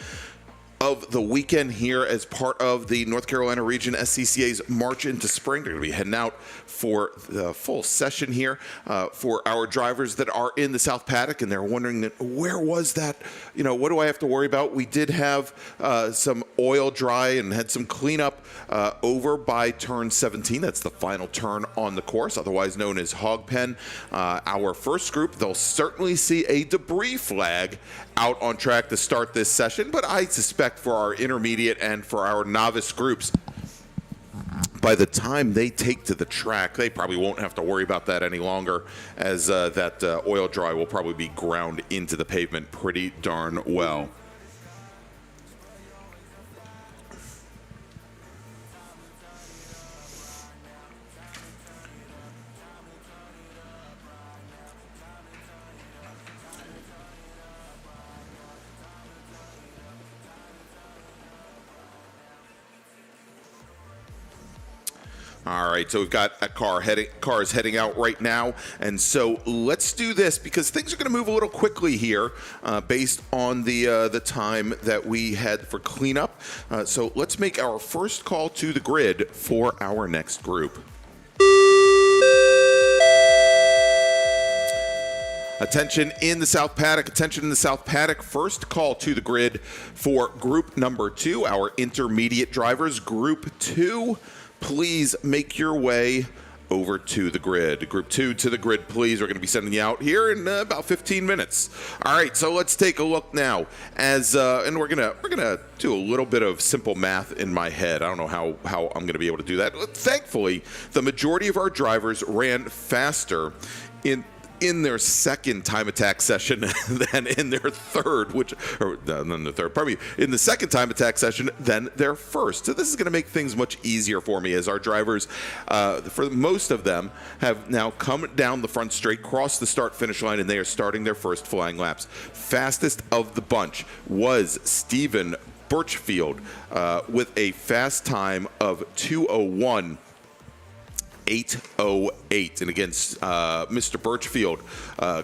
S1: of the weekend here as part of the North Carolina Region SCCA's March into Spring. They're going to be heading out for the full session here for our drivers that are in the South Paddock, and they're wondering, where was that? You know, what do I have to worry about? We did have some oil dry and had some cleanup over by turn 17. That's the final turn on the course, otherwise known as Hog Pen. Our first group, they'll certainly see a debris flag out on track to start this session, but I suspect for our intermediate and for our novice groups, by the time they take to the track, they probably won't have to worry about that any longer, as that oil dry will probably be ground into the pavement pretty darn well. All right, so we've got a cars heading out right now, and so let's do this because things are going to move a little quickly here based on the time that we had for cleanup. So let's make our first call to the grid for our next group. Attention in the South Paddock. Attention in the South Paddock. First call to the grid for group number 2, our intermediate drivers. Group 2. Please make your way over to the grid. Group 2 to the grid, please. We're going to be sending you out here in about 15 minutes. All right, so let's take a look now. And we're gonna do a little bit of simple math in my head. I don't know how I'm going to be able to do that. Thankfully, the majority of our drivers ran faster in their second time attack session than in their third, in the second time attack session than their first. So this is going to make things much easier for me, as our drivers, for most of them, have now come down the front straight, crossed the start-finish line, and they are starting their first flying laps. Fastest of the bunch was Stephen Birchfield with a fast time of 2:01.808, and against Mr. Birchfield,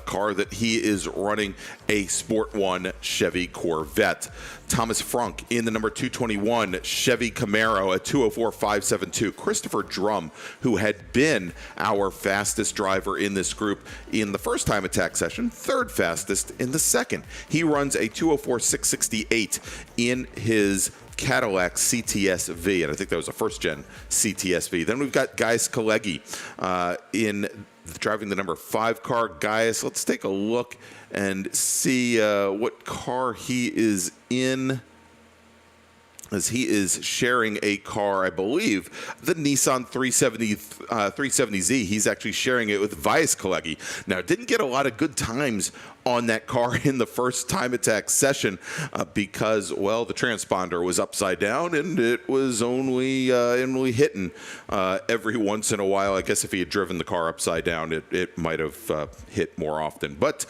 S1: car that he is running, a Sport 1 Chevy Corvette. Thomas Frunk in the number 221 Chevy Camaro at 2:04.572. Christopher Drum, who had been our fastest driver in this group in the first time attack session, third fastest in the second. He runs a 2:04.668 in his Cadillac CTS-V, and I think that was a first-gen CTS-V. Then we've got Gaius Kalegi in driving the number 5 car. Gaius, let's take a look and see what car he is in, as he is sharing a car, I believe, the Nissan 370Z. He's actually sharing it with Gaius Kalegi. Now, didn't get a lot of good times on that car in the first time attack session because, well, the transponder was upside down and it was only hitting every once in a while. I guess if he had driven the car upside down, it might have hit more often. But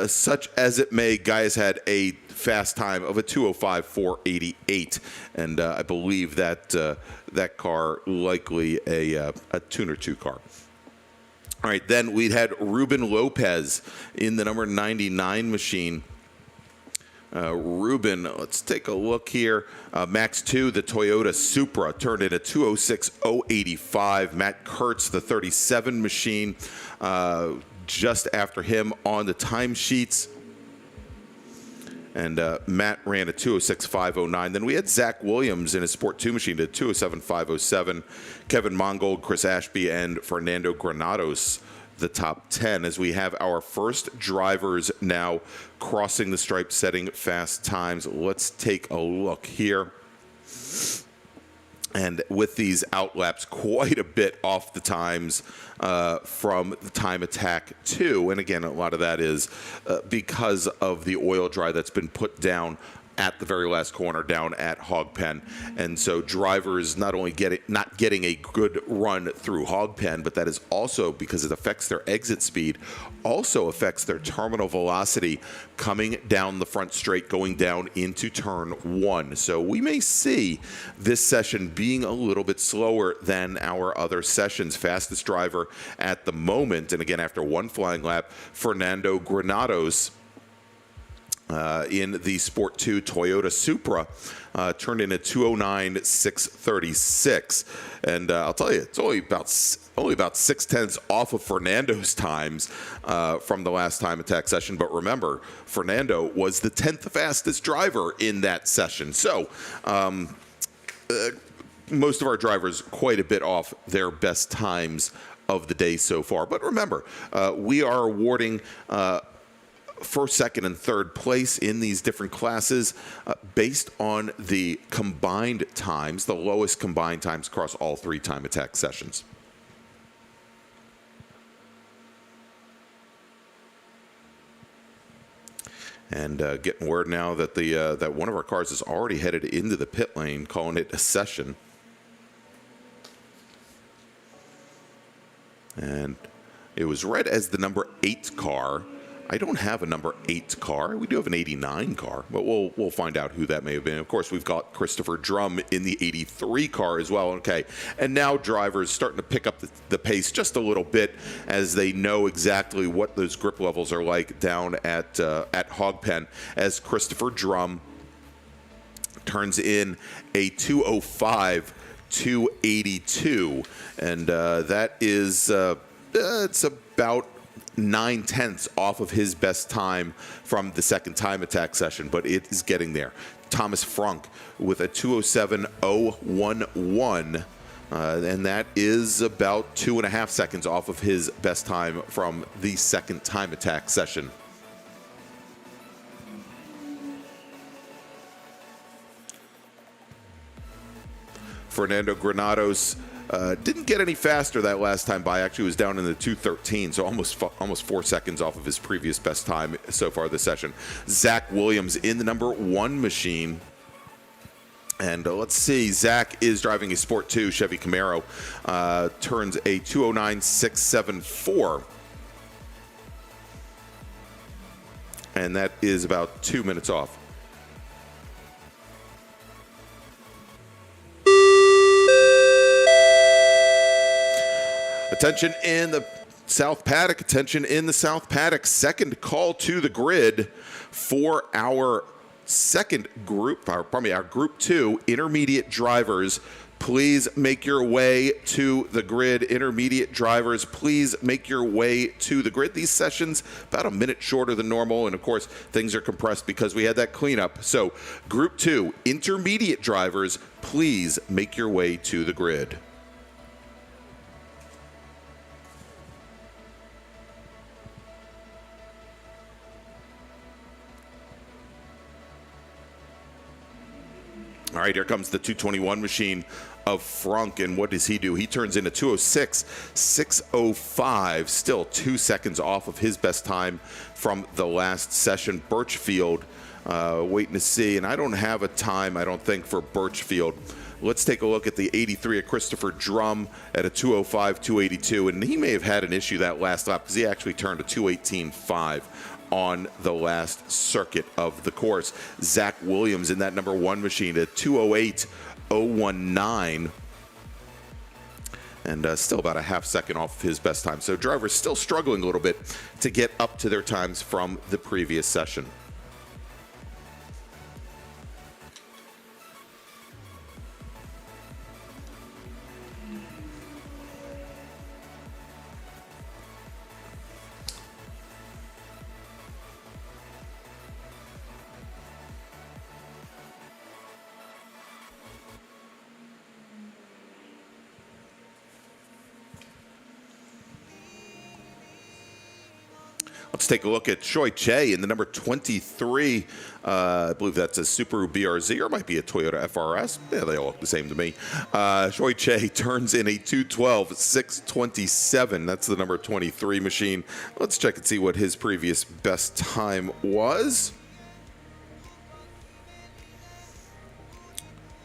S1: such as it may, Gaius had a fast time of a 2:05.488, and I believe that that car likely a Tuner 2 car. All right, then we had Ruben Lopez in the number 99 machine. Ruben, let's take a look here. Max 2, the Toyota Supra, turned in a 2:06.085. Matt Kurtz, the 37 machine, just after him on the timesheets. And Matt ran a 2:06.509. Then we had Zach Williams in his Sport 2 machine at 2:07.507. Kevin Mongold, Chris Ashby, and Fernando Granados, the top 10, as we have our first drivers now crossing the stripe, setting fast times. Let's take a look here. And with these outlaps, quite a bit off the times from the time attack 2. And again, a lot of that is because of the oil dry that's been put down at the very last corner down at Hogpen. And so drivers not only not getting a good run through Hogpen, but that is also because it affects their exit speed, also affects their terminal velocity coming down the front straight, going down into turn 1. So we may see this session being a little bit slower than our other sessions. Fastest driver at the moment, and again after one flying lap, Fernando Granados, in the Sport 2 Toyota Supra, turned in a 2:09.636, and I'll tell you, it's only about 6/10 off of Fernando's times from the last time attack session. But remember, Fernando was the 10th fastest driver in that session, so most of our drivers quite a bit off their best times of the day so far. But remember, we are awarding first, second, and third place in these different classes based on the combined times, the lowest combined times across all 3 time attack sessions. And getting word now that that one of our cars is already headed into the pit lane, calling it a session. And it was read as the number 8 car. I don't have a number 8 car. We do have an 89 car, but we'll find out who that may have been. Of course, we've got Christopher Drum in the 83 car as well. Okay, and now drivers starting to pick up the pace just a little bit as they know exactly what those grip levels are like down at Hogpen, as Christopher Drum turns in a 2:05.282, and that is it's about 9/10 off of his best time from the second time attack session, but it is getting there. Thomas Frunk with a 2:07.011 And that is about 2.5 seconds off of his best time from the second time attack session. Fernando Granados didn't get any faster that last time by. Actually, was down in the 2:13, so almost 4 seconds off of his previous best time so far this session. Zach Williams in the number 1 machine. And let's see, Zach is driving a Sport 2 Chevy Camaro, turns a 209.674. And that is about 2 minutes off. Attention in the South Paddock. Attention in the South Paddock. Second call to the grid for our second group, our Group 2 intermediate drivers. Please make your way to the grid. Intermediate drivers, please make your way to the grid. These sessions about a minute shorter than normal, and of course things are compressed because we had that cleanup. So Group 2 intermediate drivers, please make your way to the grid. All right, here comes the 221 machine of Frunk, and what does he do? He turns in a 206.605, still 2 seconds off of his best time from the last session. Birchfield, waiting to see, and I don't have a time, I don't think, for Birchfield. Let's take a look at the 83 of Christopher Drum at a 205.282, and he may have had an issue that last lap because he actually turned a 218.5 on the last circuit of the course. Zach Williams in that number 1 machine at 208.019, and still about a half second off of his best time. So drivers still struggling a little bit to get up to their times from the previous session. Let's take a look at Choi Che in the number 23. I believe that's a Subaru BRZ, or it might be a Toyota FRS. Yeah, they all look the same to me. Choi Che turns in a 212.627. That's the number 23 machine. Let's check and see what his previous best time was.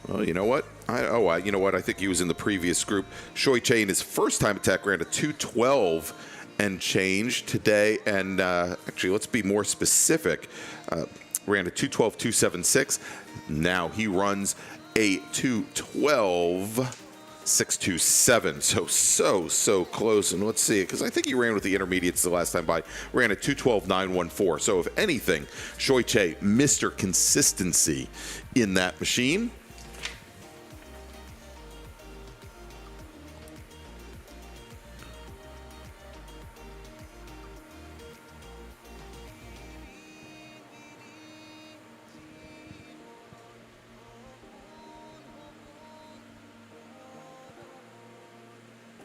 S1: Well, you know what? You know what? I think he was in the previous group. Choi Che in his first time attack ran a 212 and change today, and actually let's be more specific, ran a 212.276. Now he runs a 212.627. So close. And let's see, because I think he ran with the intermediates the last time by, ran a 212.914. So if anything, Choi Che, Mr. Consistency in that machine.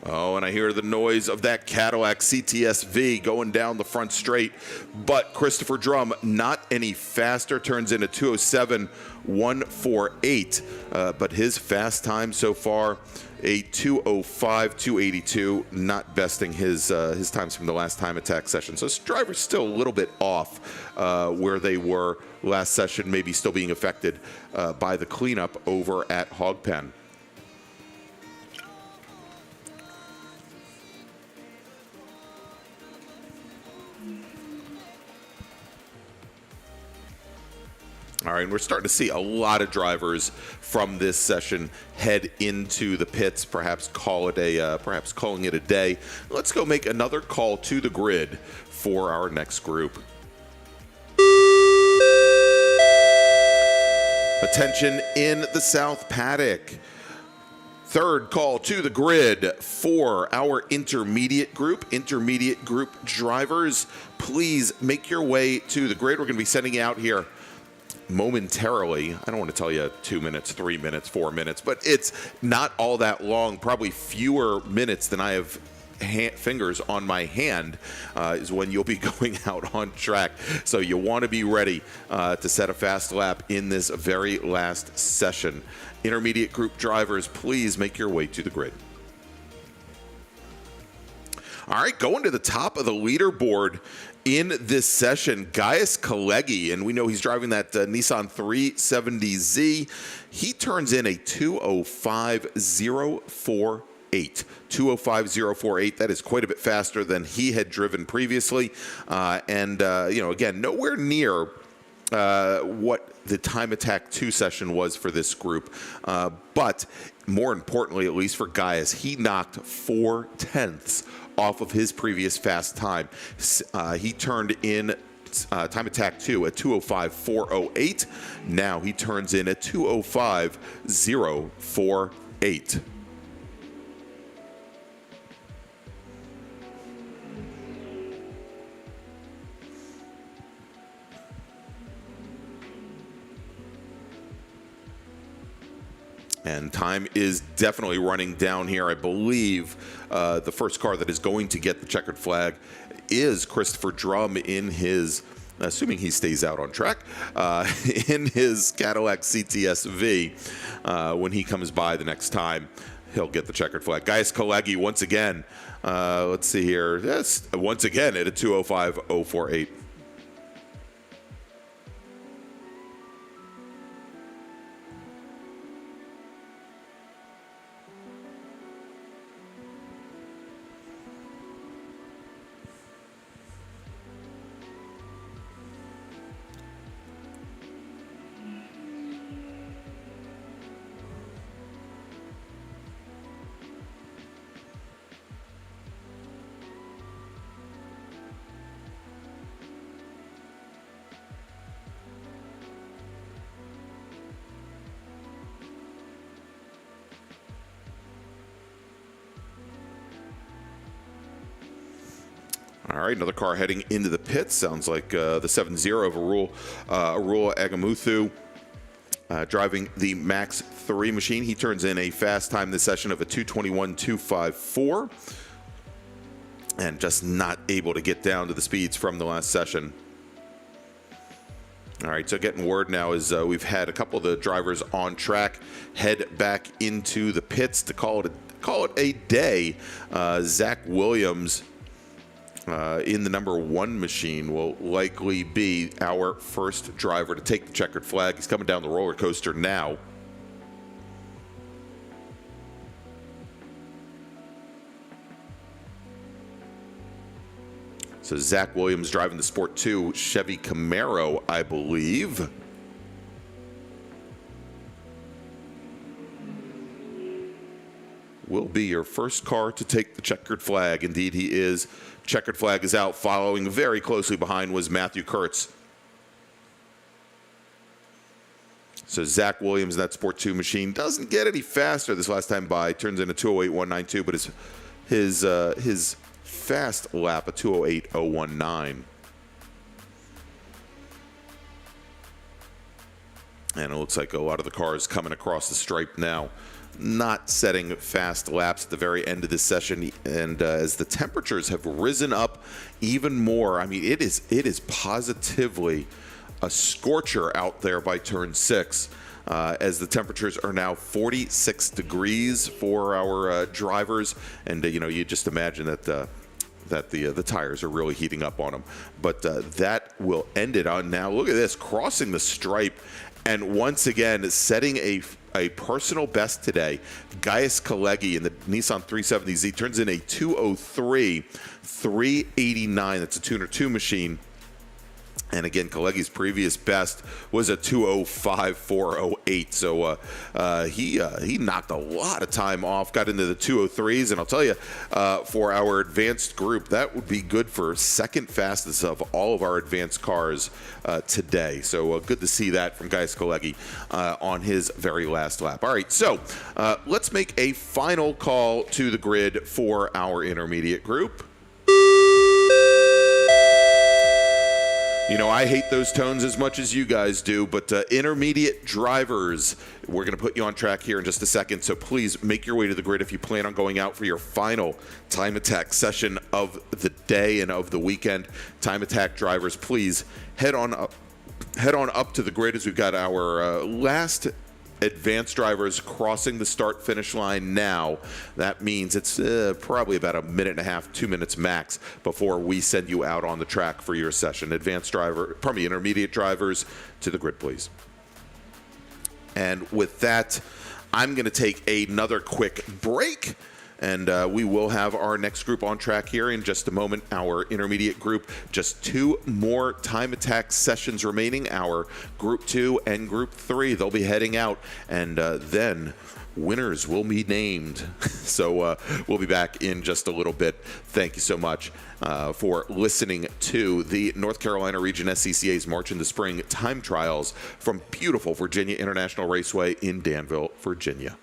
S1: Oh, and I hear the noise of that Cadillac CTS-V going down the front straight. But Christopher Drum, not any faster, turns in a 207.148. But his fast time so far, a 205.282, not besting his times from the last time attack session. So drivers still a little bit off where they were last session, maybe still being affected by the cleanup over at Hog Pen. All right, and we're starting to see a lot of drivers from this session head into the pits, perhaps calling it a day. Let's go make another call to the grid for our next group. Attention in the South Paddock. Third call to the grid for our intermediate group. Intermediate group drivers, please make your way to the grid. We're going to be sending out here momentarily, I don't want to tell you 2 minutes, 3 minutes, 4 minutes, but it's not all that long, probably fewer minutes than I have fingers on my hand is when you'll be going out on track. So you want to be ready to set a fast lap in this very last session. Intermediate group drivers, please make your way to the grid. All right, going to the top of the leaderboard in this session, Gaius Kalegi, and we know he's driving that Nissan 370Z. He turns in a 205.048. 205.048. That is quite a bit faster than he had driven previously. Again, nowhere near what the Time Attack 2 session was for this group. But more importantly, at least for Gaius, he knocked 4/10 off of his previous fast time. He turned in Time Attack 2 at 205.408. Now he turns in at 205.048. And time is definitely running down here. I believe the first car that is going to get the checkered flag is Christopher Drum in his, assuming he stays out on track, in his Cadillac CTS-V. When he comes by the next time, he'll get the checkered flag. Gaius Kalegi, once again, let's see here. Yes, once again at a 205.048. All right, another car heading into the pits. Sounds like the 7-0 of Arula Agamuthu driving the Max 3 machine. He turns in a fast time this session of a 2:21.254, and just not able to get down to the speeds from the last session. All right, so getting word now is we've had a couple of the drivers on track head back into the pits to call it a day. Zach Williams in the number 1 machine will likely be our first driver to take the checkered flag. He's coming down the roller coaster now. So Zach Williams driving the Sport 2 Chevy Camaro, I believe. Will be your first car to take the checkered flag. Indeed, he is. Checkered flag is out. Following very closely behind was Matthew Kurtz. So Zach Williams in that Sport 2 machine doesn't get any faster this last time by. Turns in a 208.192, but his fast lap, a 208.019. And it looks like a lot of the cars coming across the stripe now, not setting fast laps at the very end of this session. And as the temperatures have risen up even more, I mean, it is positively a scorcher out there by turn 6, as the temperatures are now 46 degrees for our drivers. And you just imagine that the tires are really heating up on them. But that will end it on now. Look at this, crossing the stripe, and once again setting a personal best today. Gaius Kalegi in the Nissan 370Z turns in a 203.389. That's a Tuner 2 machine. And again, Kalegi's previous best was a 205.408. So he knocked a lot of time off, got into the 203s. And I'll tell you, for our advanced group, that would be good for second fastest of all of our advanced cars today. So good to see that from Gaius Kalegi on his very last lap. All right, so let's make a final call to the grid for our intermediate group. You know, I hate those tones as much as you guys do, but intermediate drivers, we're going to put you on track here in just a second, so please make your way to the grid if you plan on going out for your final time attack session of the day and of the weekend. Time attack drivers, please head on up to the grid as we've got our last advanced drivers crossing the start-finish line now. That means it's probably about a minute and a half, 2 minutes max before we send you out on the track for your session. Intermediate drivers to the grid, please. And with that, I'm going to take another quick break. And we will have our next group on track here in just a moment. Our intermediate group, just 2 more time attack sessions remaining. Our Group 2 and Group 3, they'll be heading out. And then winners will be named. So we'll be back in just a little bit. Thank you so much for listening to the North Carolina Region SCCA's March in the Spring time trials from beautiful VIRginia International Raceway in Danville, Virginia.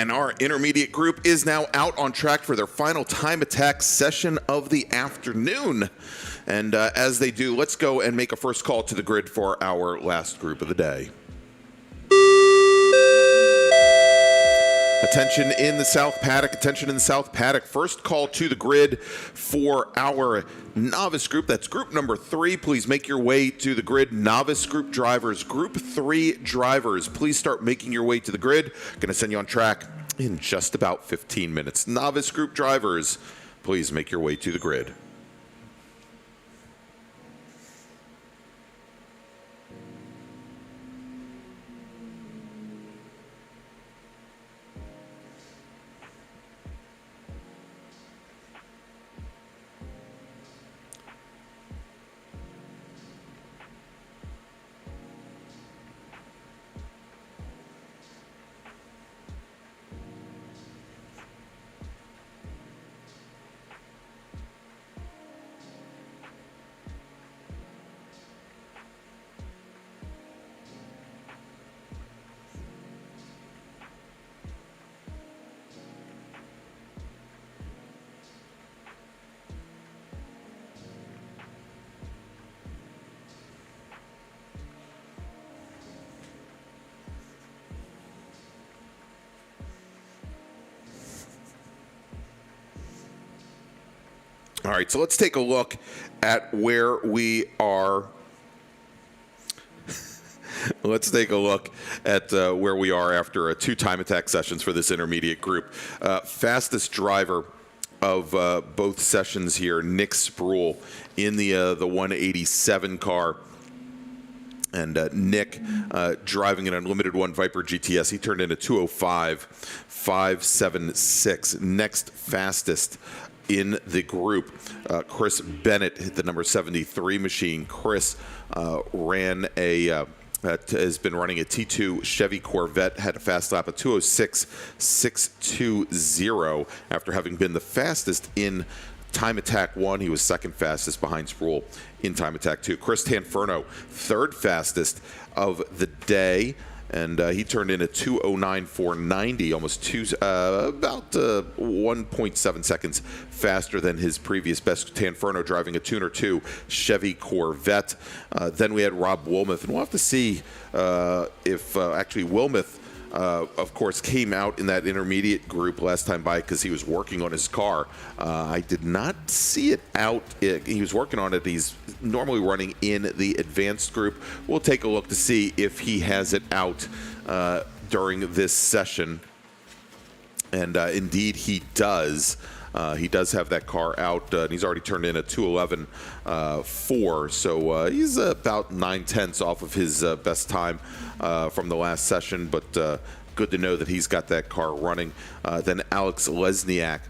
S1: And our intermediate group is now out on track for their final time attack session of the afternoon. And as they do, let's go and make a first call to the grid for our last group of the day. Attention in the south paddock, attention in the south paddock. First call to the grid for our novice group. That's group number 3. Please make your way to the grid. Novice group drivers, group 3 drivers. Please start making your way to the grid. Going to send you on track in just about 15 minutes. Novice group drivers, please make your way to the grid. All right, so let's take a look at where we are. Let's take a look at where we are after 2 time attack sessions for this intermediate group. Fastest driver of both sessions here, Nick Sproul in the 187 car. And Nick driving an Unlimited 1 Viper GTS. He turned in a 2:05.576. Next fastest in the group, Chris Bennett hit the number 73 machine. Chris ran a has been running a T2 Chevy Corvette, had a fast lap of 2:06.620 after having been the fastest in Time Attack 1. He was second fastest behind Sproul in Time Attack 2. Chris Tanferno, third fastest of the day. And he turned in a 2:09.490, almost about 1.7 seconds faster than his previous best. Tanferno driving a Tuner 2 Chevy Corvette. Then we had Rob Wilmoth, and we'll have to see if actually Wilmoth, of course, came out in that intermediate group last time by because he was working on his car. I did not see it out. He was working on it. He's normally running in the advanced group. We'll take a look to see if he has it out during this session. And indeed, he does. He does have that car out, and he's already turned in a 2:11.4, so he's about 9/10 off of his best time from the last session, but good to know that he's got that car running. Then Alex Lesniak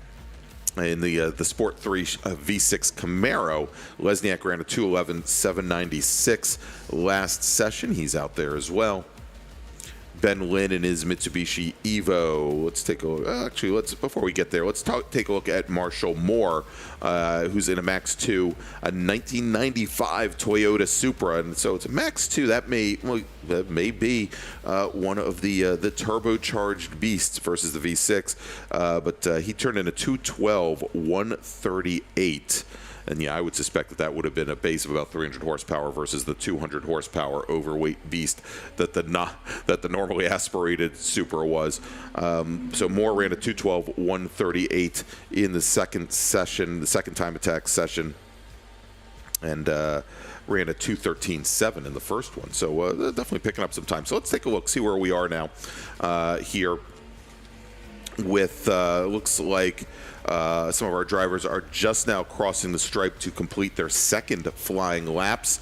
S1: in the Sport 3 V6 Camaro. Lesniak ran a 2:11.796 last session. He's out there as well. Ben Lynn in his Mitsubishi Evo. Let's take a look. Actually, before we get there, let's take a look at Marshall Moore, who's in a Max 2, a 1995 Toyota Supra, and so it's a Max 2. That may be one of the turbocharged beasts versus the V6, but he turned in a 2:12.138. And yeah, I would suspect that would have been a base of about 300 horsepower versus the 200 horsepower overweight beast that the normally aspirated Supra was. So Moore ran a 2:12.138 in the second session, the second time attack session, and ran a 2:13.7 in the first one. So definitely picking up some time. So let's take a look, see where we are now here with looks like some of our drivers are just now crossing the stripe to complete their second flying laps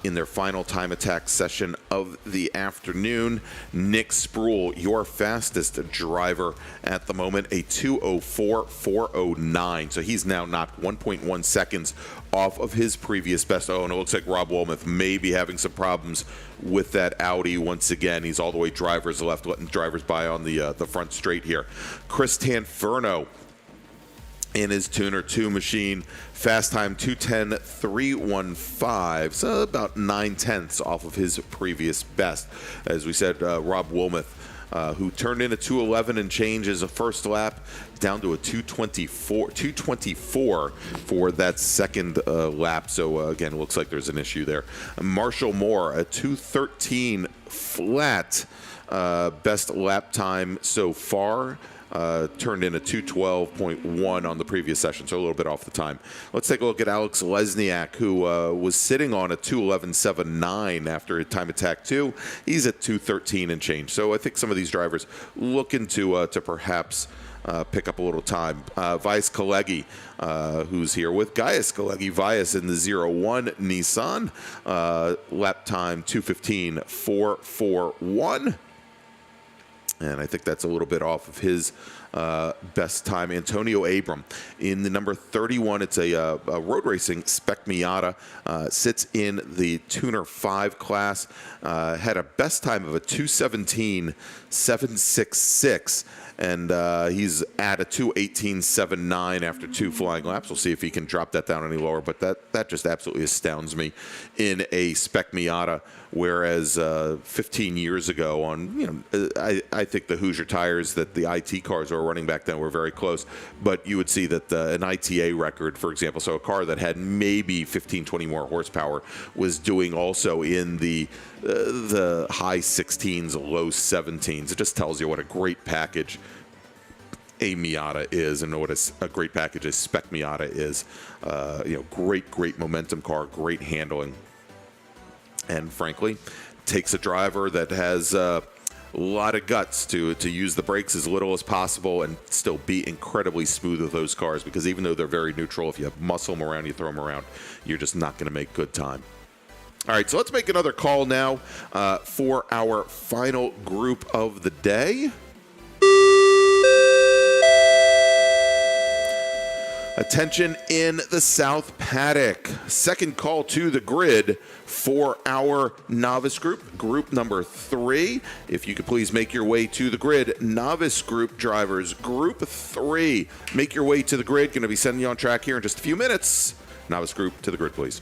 S1: in their final time attack session of the afternoon. Nick Sproul, your fastest driver at the moment, a 2:04.409. So he's now knocked 1.1 seconds off of his previous best. Oh, and it looks like Rob Wilmoth may be having some problems with that Audi once again. He's all the way drivers left, letting drivers by on the front straight here. Chris Tanferno in his Tuner 2 machine, fast time 2:10.315, so about 9/10 off of his previous best. As we said, Rob Wilmoth who turned in a 2:11 and change as a first lap, down to a 2:24 for that second lap. So again, looks like there's an issue there. Marshall Moore, a 2:13 flat best lap time so far. Turned in a 2:12.1 on the previous session, so a little bit off the time. Let's take a look at Alex Lesniak, who was sitting on a 2:11.79 after time attack 2. He's at 2:13 and change. So I think some of these drivers looking to perhaps pick up a little time. Vias Kalegi, who's here with Gaius Kalegi. Vias in the 01 Nissan. Lap time 2:15.441. And I think that's a little bit off of his best time. Antonio Abram in the number 31. It's a road racing Spec Miata. Sits in the Tuner 5 class. Had a best time of a 2:17.766. And he's at a 2:18.79 after 2 flying laps. We'll see if he can drop that down any lower. But that just absolutely astounds me in a Spec Miata. Whereas 15 years ago, I think the Hoosier tires that the IT cars were running back then were very close. But you would see that an ITA record, for example, so a car that had maybe 15, 20 more horsepower, was doing also in the high 16s, low 17s. It just tells you what a great package a Miata is, and what a great package a Spec Miata is. Great momentum car, great handling. And frankly, takes a driver that has a lot of guts to use the brakes as little as possible and still be incredibly smooth with those cars, because even though they're very neutral, if you have muscle them around, you throw them around, you're just not going to make good time. All right, so let's make another call now for our final group of the day. Attention in the South Paddock. Second call to the grid for our novice group number 3. If you could please make your way to the grid. Novice group drivers, group 3. Make your way to the grid. Going to be sending you on track here in just a few minutes. Novice group to the grid, please.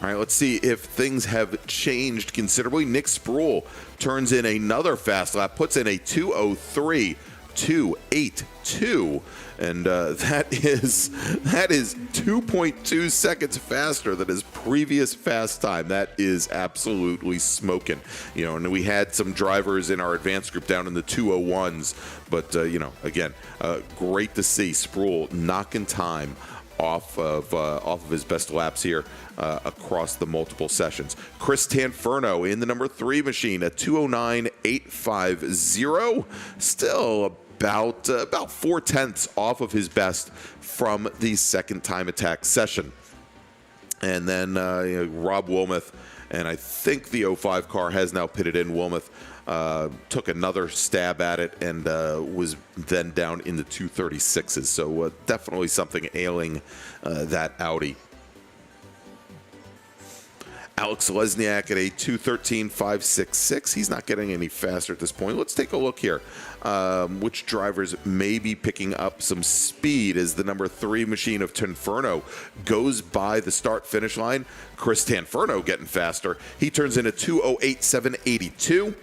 S1: All right, let's see if things have changed considerably. Nick Sproul turns in another fast lap, puts in a 2:03.282, and that is 2.2 seconds faster than his previous fast time. That is absolutely smoking. And we had some drivers in our advanced group down in the 2:01s, but again, great to see Sproul knocking time off of his best laps here across the multiple sessions. Chris Tanferno in the number 3 machine at 2:09.850, still about 0.4 off of his best from the second time attack session. And then Rob Wilmoth, and I think the 05 car has now pitted in. Wilmoth took another stab at it and was then down in the 2:36s. So definitely something ailing that Audi. Alex Lesniak at a 2:13.566. He's not getting any faster at this point. Let's take a look here. Which drivers may be picking up some speed as the number 3 machine of Tanferno goes by the start-finish line. Chris Tanferno getting faster. He turns in a 2:08.782.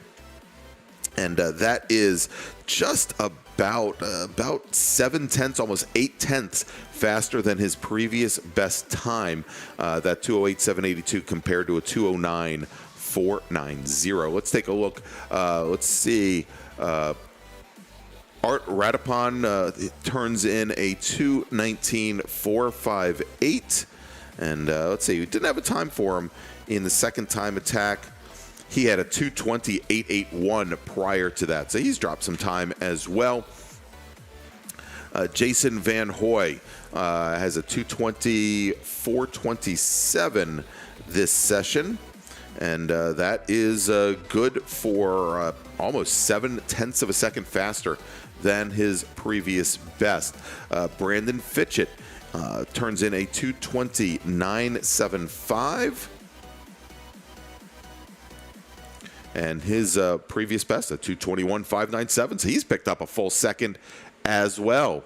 S1: And that is just about 7/10, almost 8/10 faster than his previous best time. That 2:08.782 compared to a 2:09.490. Let's take a look. Let's see. Art Radapon turns in a 2:19.458. And let's see. We didn't have a time for him in the second time attack. He had a 2:20.881 prior to that, so he's dropped some time as well. Jason Van Hoy has a 2:20.427 this session, and that is good for almost 0.7 of a second faster than his previous best. Brandon Fitchett turns in a 2:20.975. And his previous best at 2:21.597. So he's picked up a full second as well.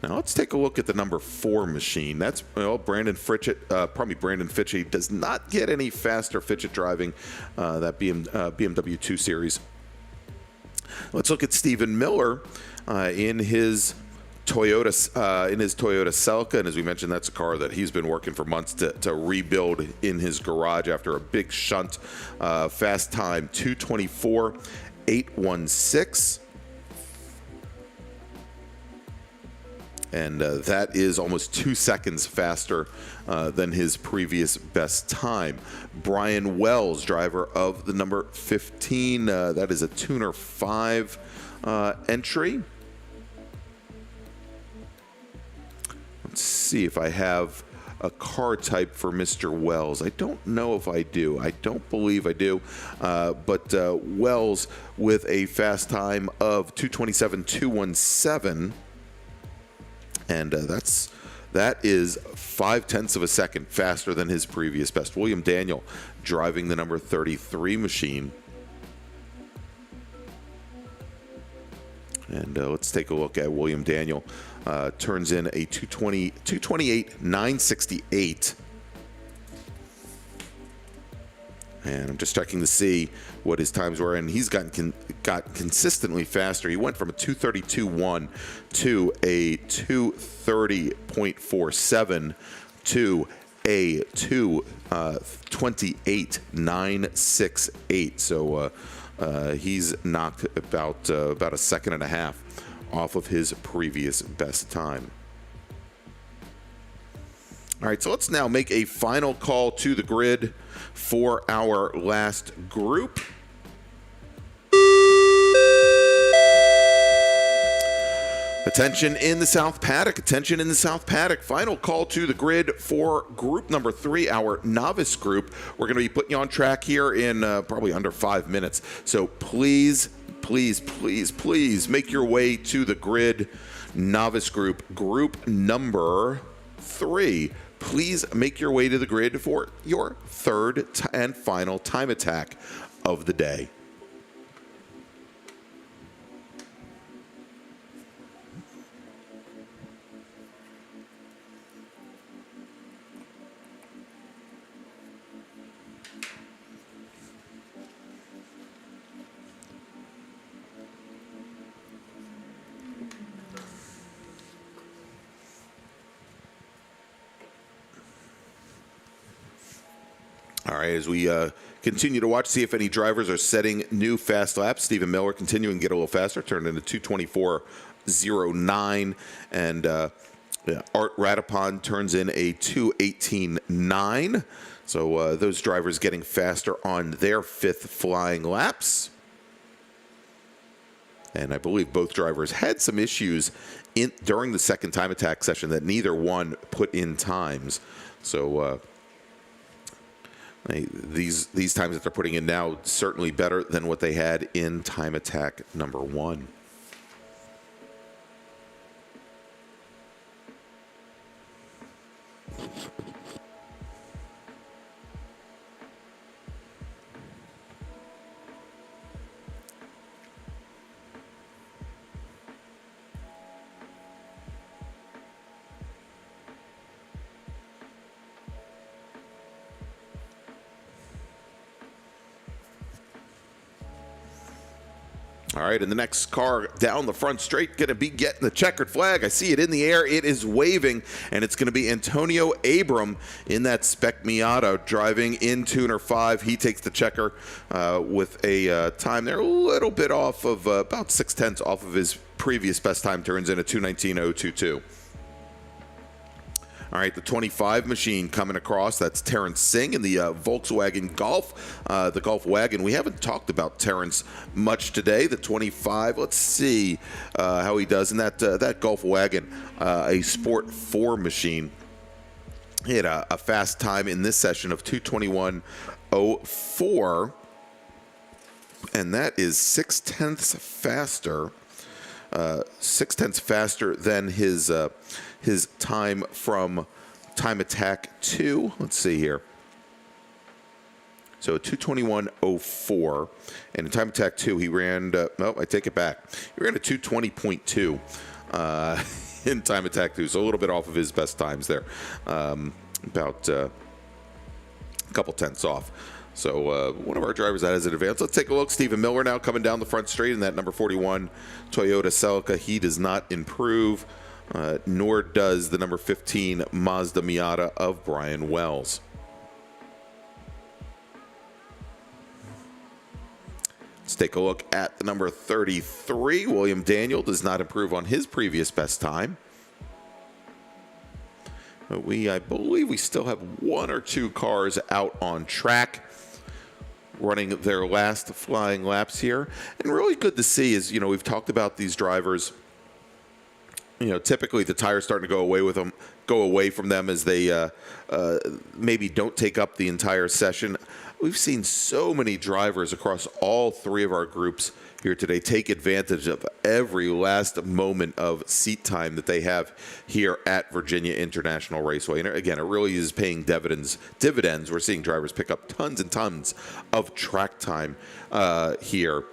S1: Now let's take a look at the number 4 machine. That's Brandon Fitchett. Brandon Fitchett does not get any faster. Fitchett driving that BMW 2 Series. Let's look at Stephen Miller in his Toyota Celica, and as we mentioned, that's a car that he's been working for months to rebuild in his garage after a big shunt. Fast time 2:24.816. And that is almost 2 seconds faster than his previous best time. Brian Wells, driver of the number 15, that is a Tuner 5 entry. Let's see if I have a car type for Mr. Wells. I don't know if I do. I don't believe I do. But Wells with a fast time of 2:27.217. And that is 0.5 of a second faster than his previous best. William Daniel driving the number 33 machine. And let's take a look at William Daniel. Turns in a 2:28.968. And I'm just checking to see what his times were, and he's got consistently faster. He went from a 2:32.1 to a 2:30.47 to a 2:28.968. So he's knocked about a second and a half off of his previous best time. All right, so let's now make a final call to the grid for our last group. Attention in the South Paddock. Attention in the South Paddock. Final call to the grid for group number 3, our novice group. We're going to be putting you on track here in probably under 5 minutes. So please make your way to the grid. Novice group, group number 3. Please make your way to the grid for your third and final time attack of the day. All right, as we continue to watch, see if any drivers are setting new fast laps. Stephen Miller continuing to get a little faster, turned into 2:24.09, and Art Radipon turns in a 2:18.9. So those drivers getting faster on their 5th flying laps. And I believe both drivers had some issues during the second time attack session that neither one put in times. So these times that they're putting in now certainly better than what they had in time attack number 1. All right, and the next car down the front straight going to be getting the checkered flag. I see it in the air. It is waving, and it's going to be Antonio Abram in that Spec Miata driving in Tuner 5. He takes the checker with a time there a little bit off of about 0.6 off of his previous best time. Turns in a 2:19.022. All right, the 25 machine coming across. That's Terrence Singh in the Volkswagen Golf, the Golf Wagon. We haven't talked about Terrence much today. The 25, let's see how he does in that Golf Wagon, a Sport 4 machine. He had a fast time in this session of 2:21.04, and that is 0.6 faster. 0.6 faster than his time from time attack 2. Let's see here. So 2:21.04, and in time attack 2 he ran. No, I take it back. He ran a 2:20.2. in time attack 2, so a little bit off of his best times there. About a couple tenths off. So one of our drivers that has an advance. Let's take a look. Stephen Miller now coming down the front straight in that number 41 Toyota Celica. He does not improve, nor does the number 15 Mazda Miata of Brian Wells. Let's take a look at the number 33. William Daniel does not improve on his previous best time. But I believe we still have one or two cars out on track running their last flying laps here. And really good to see is, we've talked about these drivers. Typically the tires starting to go away from them as they maybe don't take up the entire session. We've seen so many drivers across all three of our groups here today take advantage of every last moment of seat time that they have here at VIRginia International Raceway. And again, it really is paying dividends. We're seeing drivers pick up tons and tons of track time here,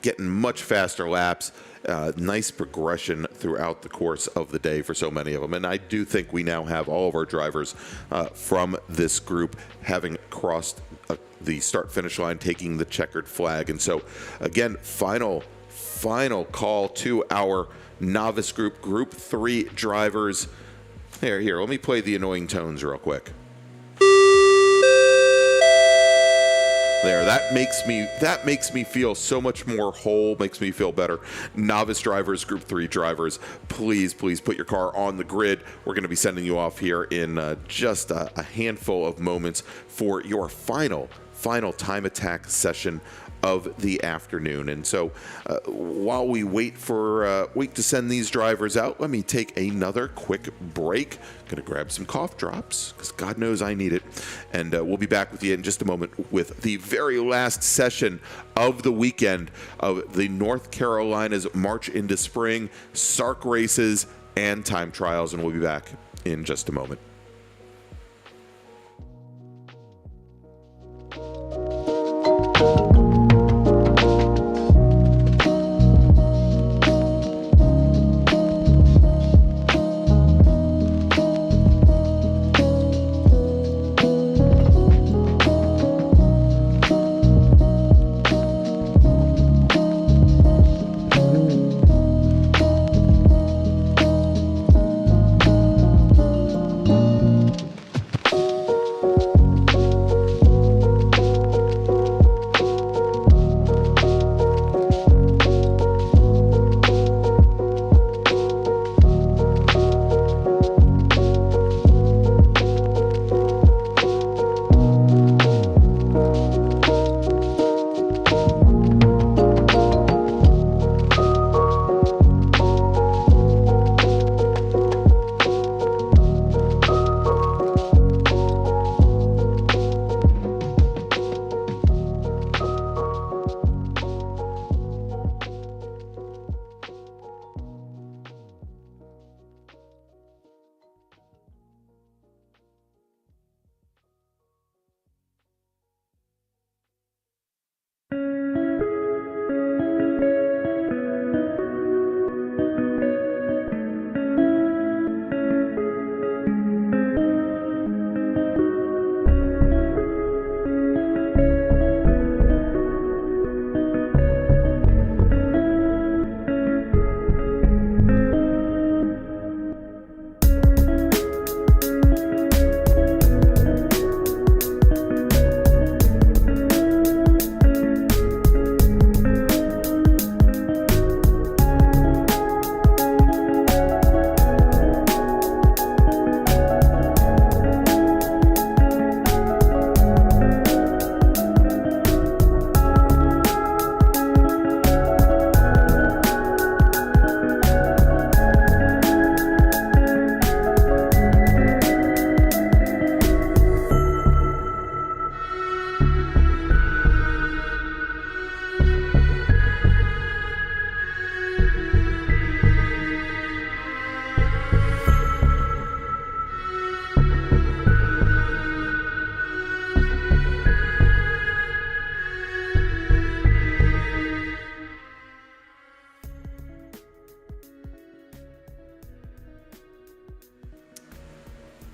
S1: getting much faster laps. Nice progression throughout the course of the day for so many of them. And I do think we now have all of our drivers from this group having crossed the start-finish line, taking the checkered flag. And so, again, final call to our novice group, Group 3 drivers. Here, let me play the annoying tones real quick. There, that makes me feel so much more whole, makes me feel better. Novice drivers, Group 3 drivers, please put your car on the grid. We're going to be sending you off here in just a handful of moments for your final time attack session of the afternoon. And so while we wait to send these drivers out, let me take another quick break. Gonna grab some cough drops because God knows I need it. And we'll be back with you in just a moment with the very last session of the weekend of the North Carolina's March into Spring SARRC races and time trials. And we'll be back in just a moment.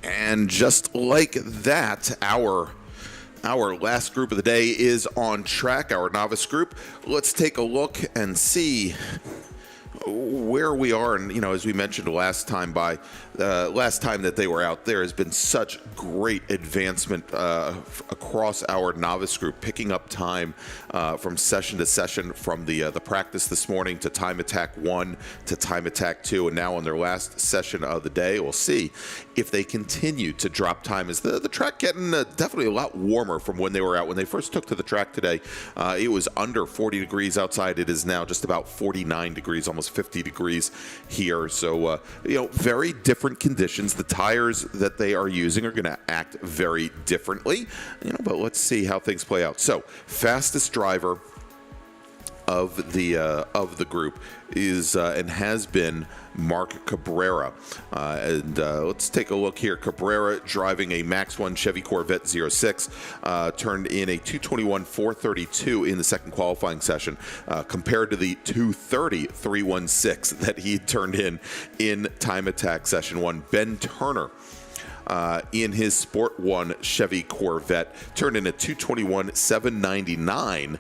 S1: And just like that, our last group of the day is on track, our novice group. Let's take a look and see where we are. And, as we mentioned last time that they were out, there has been such great advancement across our novice group, picking up time from session to session, from the practice this morning to time attack 1 to time attack 2, and now on their last session of the day. We'll see if they continue to drop time. Is the track getting definitely a lot warmer from when they were out. When they first took to the track today, it was under 40 degrees outside. It is now just about 49 degrees, almost 50 degrees here. So, very different conditions. The tires that they are using are going to act very differently, but let's see how things play out. So, fastest driver of the group is and has been Mark Cabrera. Let's take a look here. Cabrera, driving a Max 1 Chevy Corvette 06, turned in a 2:21.432 in the second qualifying session, compared to the 2:30.316 that he turned in time attack session 1. Ben Turner, in his Sport 1 Chevy Corvette, turned in a 2:21.799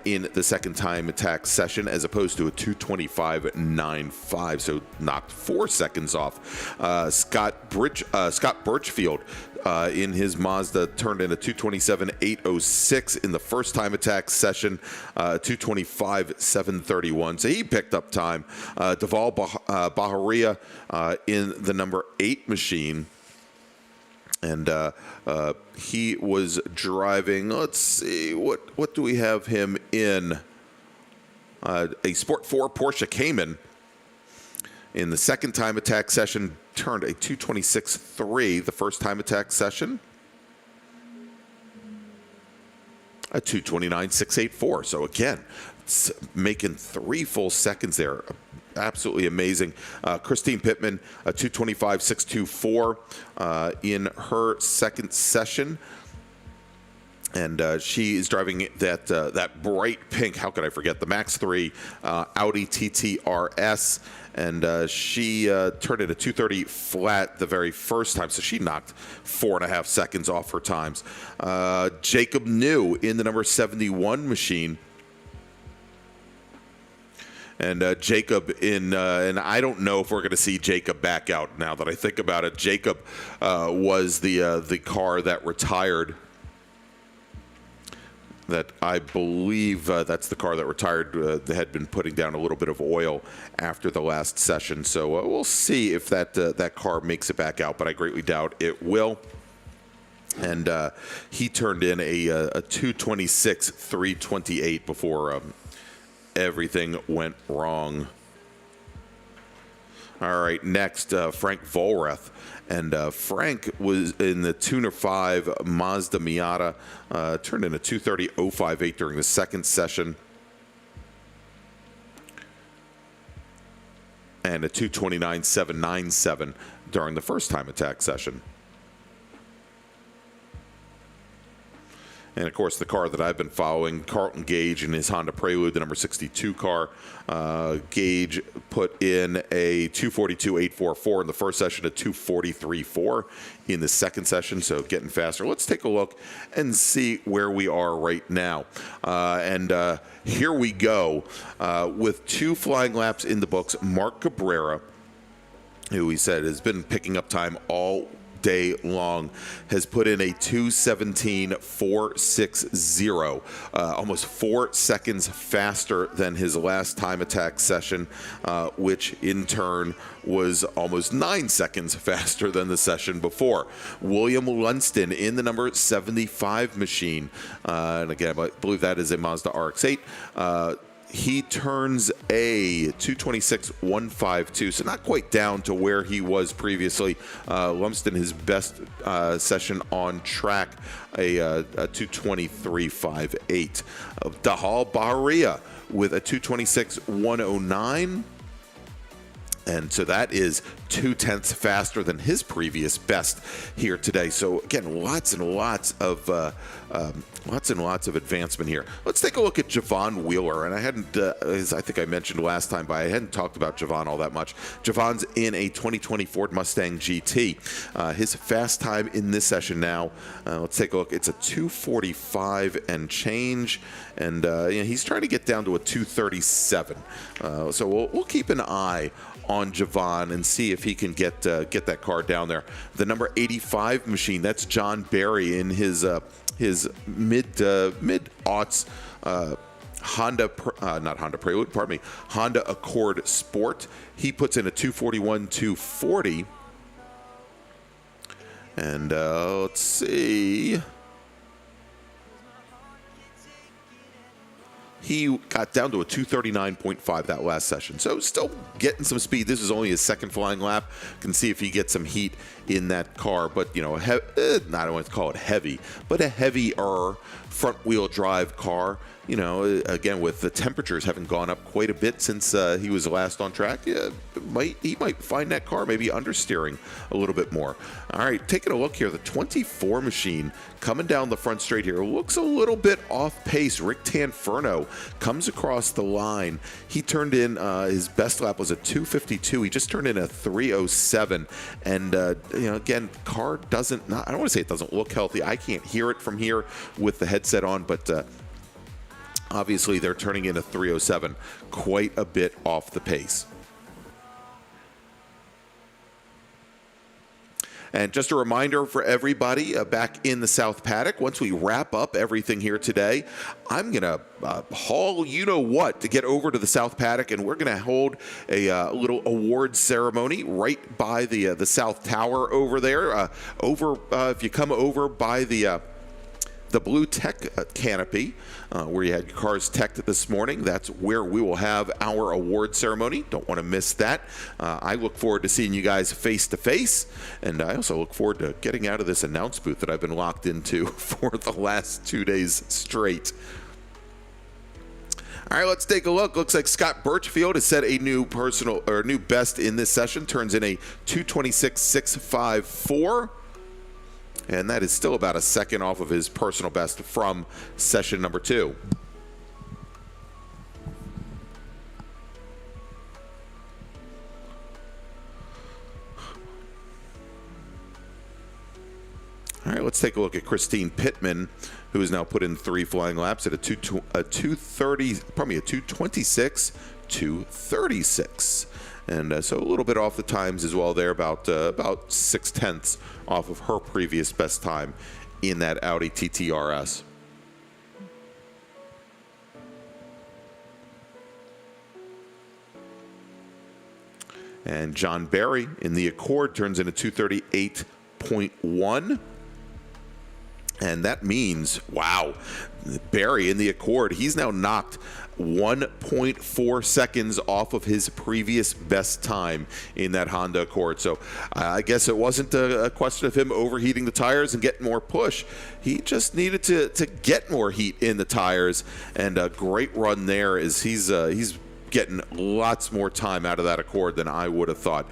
S1: in the second time attack session, as opposed to a 2:25.95, so knocked 4 seconds off. Scott Birchfield, in his Mazda, turned in a 2:27.806 in the first time attack session, 2:25.731. So he picked up time. Deval Baharia in the number 8 machine. And he was driving, let's see, what do we have him in? A Sport 4 Porsche Cayman. In the second time attack session, turned a 2:26.3. The first time attack session, a 2:29.684. So again, it's making 3 full seconds there. Absolutely amazing. Christine Pittman, a 2:25.624 in her second session. And she is driving that bright pink, how could I forget, the Max 3 Audi TT RS. And she turned in a 2:30 flat the very first time, so she knocked 4.5 seconds off her times. Jacob New in the number 71 machine. And Jacob and I don't know if we're going to see Jacob back out now that I think about it. Jacob was the car that retired. That I believe that's the car that retired. That had been putting down a little bit of oil after the last session. So we'll see if that car makes it back out, but I greatly doubt it will. And he turned in a 2:26.328 before everything went wrong. All right, next, Frank Volrath. And Frank was in the Tuner 5 Mazda Miata, turned in a 2:30.058 during the second session, and a 2:29.797 during the first time attack session. And, of course, the car that I've been following, Carlton Gage in his Honda Prelude, the number 62 car. Gage put in a 2:42.844 in the first session, a 2:43.4 in the second session, so getting faster. Let's take a look and see where we are right now. And here we go with 2 flying laps in the books. Mark Cabrera, who we said has been picking up time all day long, has put in a 2:17.460, almost 4 seconds faster than his last time attack session, which in turn was almost 9 seconds faster than the session before. William Lunston in the number 75 machine, and again, I believe that is a Mazda RX-8. He turns a 2:26.152, so not quite down to where he was previously. Lumsden, his best session on track, a 2:23.58. Dahal Baharia with a 2:26.109. And so that is 0.2 faster than his previous best here today. So again, lots and lots of advancement here. Let's take a look at Javon Wheeler. And I hadn't, as I think I mentioned last time, but I hadn't talked about Javon all that much. Javon's in a 2020 Ford Mustang GT. His fast time in this session now, let's take a look. It's a 2:45 and change. And he's trying to get down to a 2:37. So we'll keep an eye on Javon and see if he can get that car down there. The number 85 machine, that's John Barry in his mid-aughts Honda Prelude, pardon me, Honda Accord Sport. He puts in a 2:41, 2:40. And let's see. He got down to a 2:39.5 that last session. So still getting some speed. This is only his second flying lap. Can see if he gets some heat in that car. But, I don't want to call it heavy, but a heavier front-wheel drive car. Again, with the temperatures having gone up quite a bit since he was last on track, he might find that car maybe understeering a little bit more. All right, taking a look here, the 24 machine coming down the front straight here looks a little bit off pace. Rick Tanferno comes across the line. He turned in his best lap was a 2:52. He just turned in a 3:07, and again, car doesn't. I don't want to say it doesn't look healthy. I can't hear it from here with the headset on, but. Obviously, they're turning in a 3:07, quite a bit off the pace. And just a reminder for everybody back in the South Paddock, once we wrap up everything here today, I'm going to haul you-know-what to get over to the South Paddock, and we're going to hold a little award ceremony right by the South Tower over there. If you come over by the blue tech canopy, where you had your cars teched this morning, that's where we will have our award ceremony. Don't want to miss that. I look forward to seeing you guys face to face, and I also look forward to getting out of this announce booth that I've been locked into for the last 2 days straight. All right, let's take a look. Looks like Scott Birchfield has set a new new best in this session. Turns in a 2:26.654. And that is still about a second off of his personal best from session number 2. All right, let's take a look at Christine Pittman, who has now put in 3 flying laps at a 2:26, 2:36. And so a little bit off the times as well there, about 0.6 off of her previous best time in that Audi TT-RS. And John Barry in the Accord turns in a 2:38.1. And that means, wow, Barry in the Accord, he's now knocked 1.4 seconds off of his previous best time in that Honda Accord. So I guess it wasn't a question of him overheating the tires and getting more push. He just needed to get more heat in the tires, and a great run there as he's getting lots more time out of that Accord than I would have thought.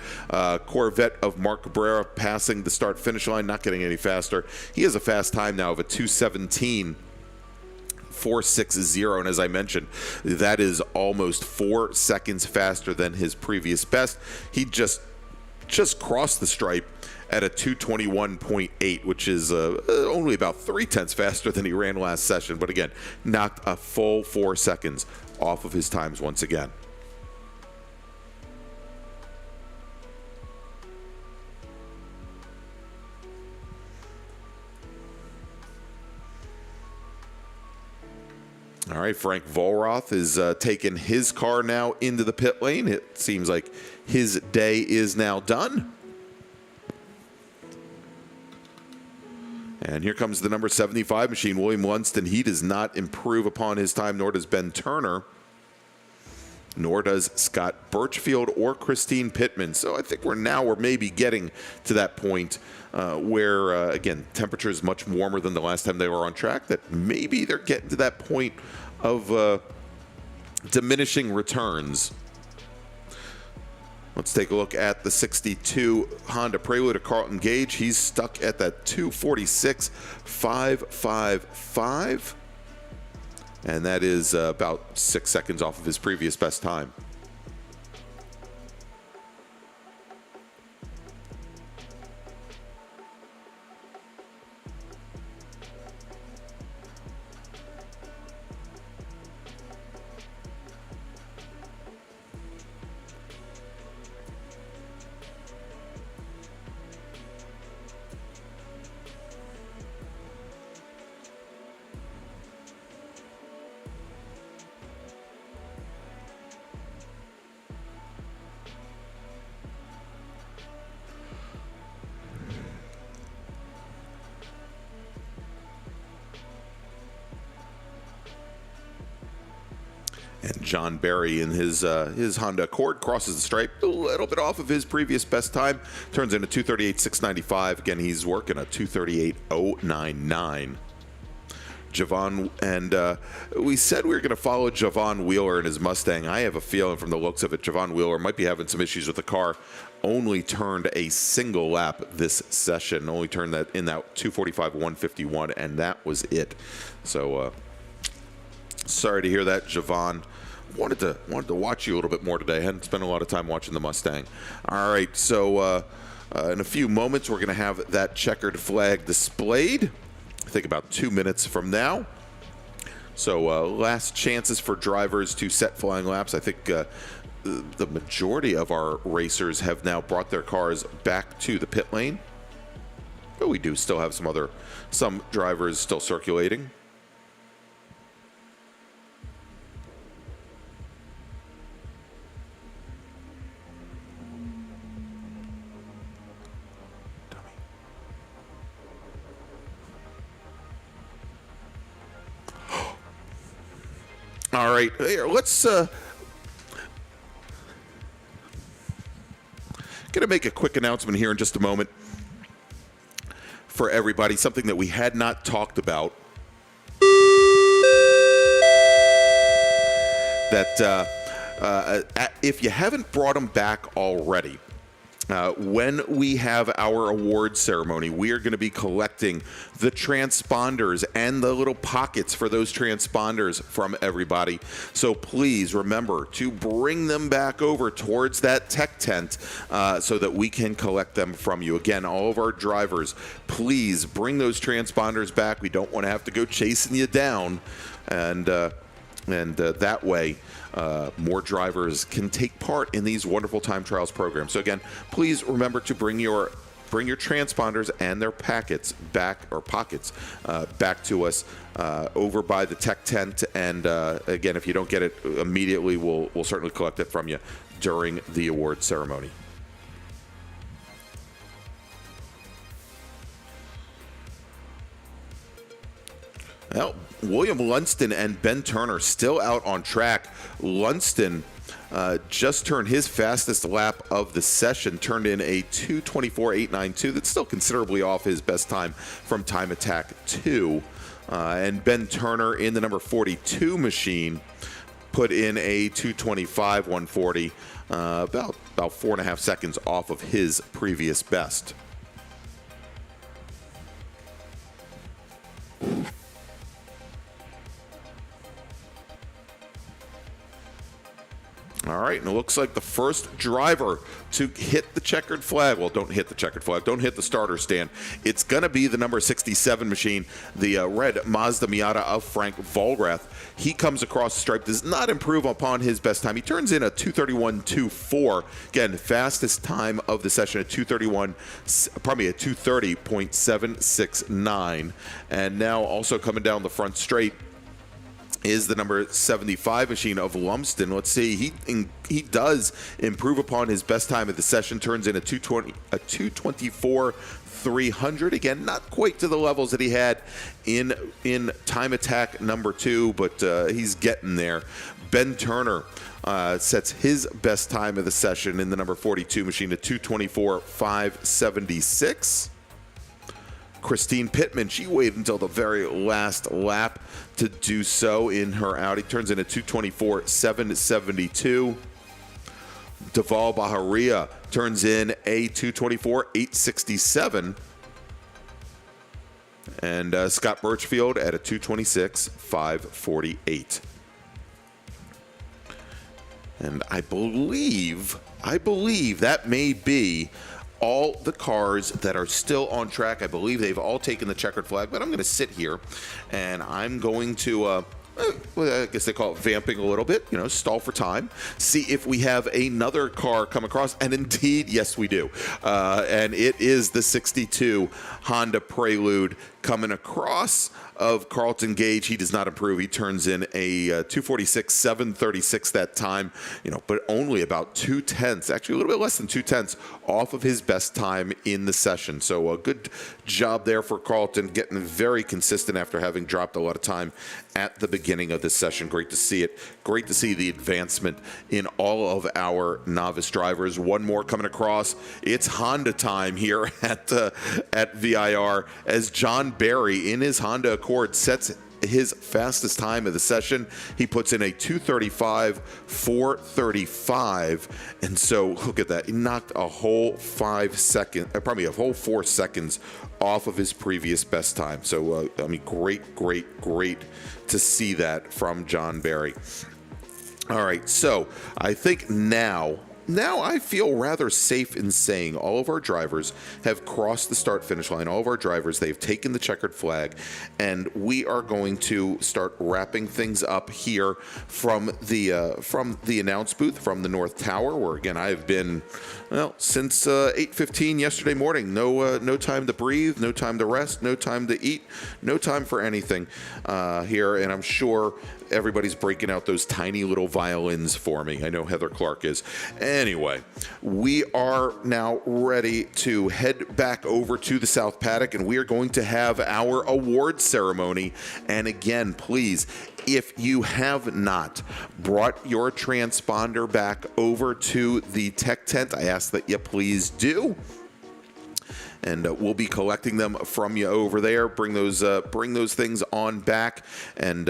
S1: Corvette of Mark Cabrera passing the start-finish line, not getting any faster. He has a fast time now of a 2:17.460, and as I mentioned, that is almost 4 seconds faster than his previous best. He just crossed the stripe at a 2:21.8, which is only about 0.3 faster than he ran last session, but again, knocked a full 4 seconds off of his times once again. All right, Frank Volroth is taking his car now into the pit lane. It seems like his day is now done. And here comes the number 75 machine, William Lunston. He does not improve upon his time, nor does Ben Turner, nor does Scott Birchfield or Christine Pittman. So I think we're maybe getting to that point where, again, temperature is much warmer than the last time they were on track, that maybe they're getting to that point of diminishing returns. Let's take a look at the 62 Honda Prelude of Carlton Gage. He's stuck at that 2:46.555. And that is about 6 seconds off of his previous best time. And John Barry in his Honda Accord crosses the stripe a little bit off of his previous best time. Turns in a 2:38.695. Again, he's working a 2:38.099. Javon, and we said we were going to follow Javon Wheeler in his Mustang. I have a feeling from the looks of it, Javon Wheeler might be having some issues with the car. Only turned a single lap this session. Only turned that in that 2:45.151, and that was it. So sorry to hear that, Javon. Wanted to watch you a little bit more today. Hadn't spent a lot of time watching the Mustang. All right, so in a few moments we're going to have that checkered flag displayed. I think about 2 minutes from now. So last chances for drivers to set flying laps. I think the majority of our racers have now brought their cars back to the pit lane, but we do still have some drivers still circulating. All right, here, let's going to make a quick announcement here in just a moment for everybody, something that we had not talked about. That if you haven't brought them back already, when we have our award ceremony, we are going to be collecting the transponders and the little pockets for those transponders from everybody. So please remember to bring them back over towards that tech tent so that we can collect them from you. Again, all of our drivers, please bring those transponders back. We don't want to have to go chasing you down, and that way more drivers can take part in these wonderful time trials programs. So again, please remember to bring your transponders and their packets back, or pockets back to us over by the tech tent. And again, if you don't get it immediately, we'll certainly collect it from you during the award ceremony. Well, William Lunston and Ben Turner still out on track. Lunston just turned his fastest lap of the session, turned in a 2:24.892. That's still considerably off his best time from Time Attack 2. And Ben Turner in the number 42 machine put in a 2:25.140, about 4.5 seconds off of his previous best. All right, and it looks like the first driver to hit the checkered flag. Well, don't hit the checkered flag. Don't hit the starter stand. It's going to be the number 67 machine, the red Mazda Miata of Frank Vollrath. He comes across the stripe, does not improve upon his best time. He turns in a 2:31.24. Again, fastest time of the session, a 2:30.769. And now also coming down the front straight is the number 75 machine of Lumsden. Let's see, he does improve upon his best time of the session, turns in a 2:24.300. Again, not quite to the levels that he had in Time Attack number 2, but he's getting there. Ben Turner sets his best time of the session in the number 42 machine at 2:24.576. Christine Pittman, she waited until the very last lap to do so in her Audi. Turns in a 2:24.772. Deval Baharia turns in a 224.867. And Scott Birchfield at a 226.548. And I believe that may be all the cars that are still on track. I believe they've all taken the checkered flag, but I'm going to sit here and I'm going to, I guess they call it vamping a little bit, stall for time, see if we have another car come across. And indeed, yes, we do. And it is the 62 Honda Prelude coming across of Carlton Gage. He does not improve. He turns in a 246.736 that time, but only about 2/10, actually a little bit less than 2/10 off of his best time in the session. So a good job there for Carlton, getting very consistent after having dropped a lot of time at the beginning of this session. Great to see it. Great to see the advancement in all of our novice drivers. One more coming across. It's Honda time here at VIR as John Barry in his Honda Accord sets his fastest time of the session. He puts in a 2:35.435, and so look at that. He knocked a whole 5 seconds, probably a whole 4 seconds off of his previous best time. So great to see that from John Barry. All right, so I think now I feel rather safe in saying all of our drivers have crossed the start-finish line. All of our drivers, they've taken the checkered flag, and we are going to start wrapping things up here from the announce booth from the North Tower, where again I've been since 8:15 yesterday morning. No time to breathe, no time to rest, no time to eat, no time for anything here, and I'm sure everybody's breaking out those tiny little violins for me. I know Heather Clark is. Anyway, we are now ready to head back over to the South Paddock, and we are going to have our award ceremony. And again, please, if you have not brought your transponder back over to the tech tent, I ask that you please do. And we'll be collecting them from you over there. Bring those things on back. And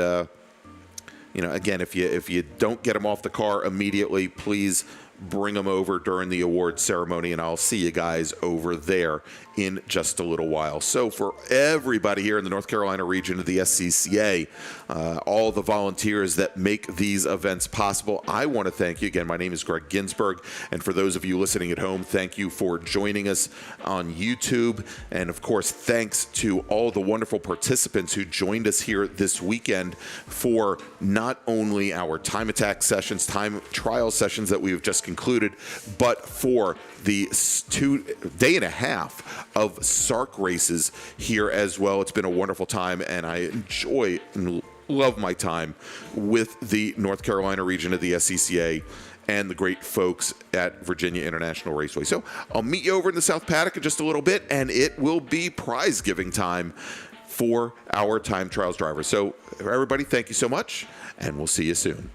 S1: again, if you don't get them off the car immediately, please bring them over during the award ceremony, and I'll see you guys over there in just a little while. So for everybody here in the North Carolina region of the SCCA, all the volunteers that make these events possible, I want to thank you. Again, my name is Greg Ginsberg, and for those of you listening at home, thank you for joining us on YouTube. And of course, thanks to all the wonderful participants who joined us here this weekend for not only our time attack sessions, time trial sessions that we have just concluded, but for the 2 day and a half of SARRC races here as well. It's been a wonderful time, and I enjoy and love my time with the North Carolina region of the SCCA and the great folks at VIRginia International Raceway. So I'll meet you over in the South Paddock in just a little bit, and it will be prize giving time for our time trials drivers. So everybody, thank you so much, and we'll see you soon.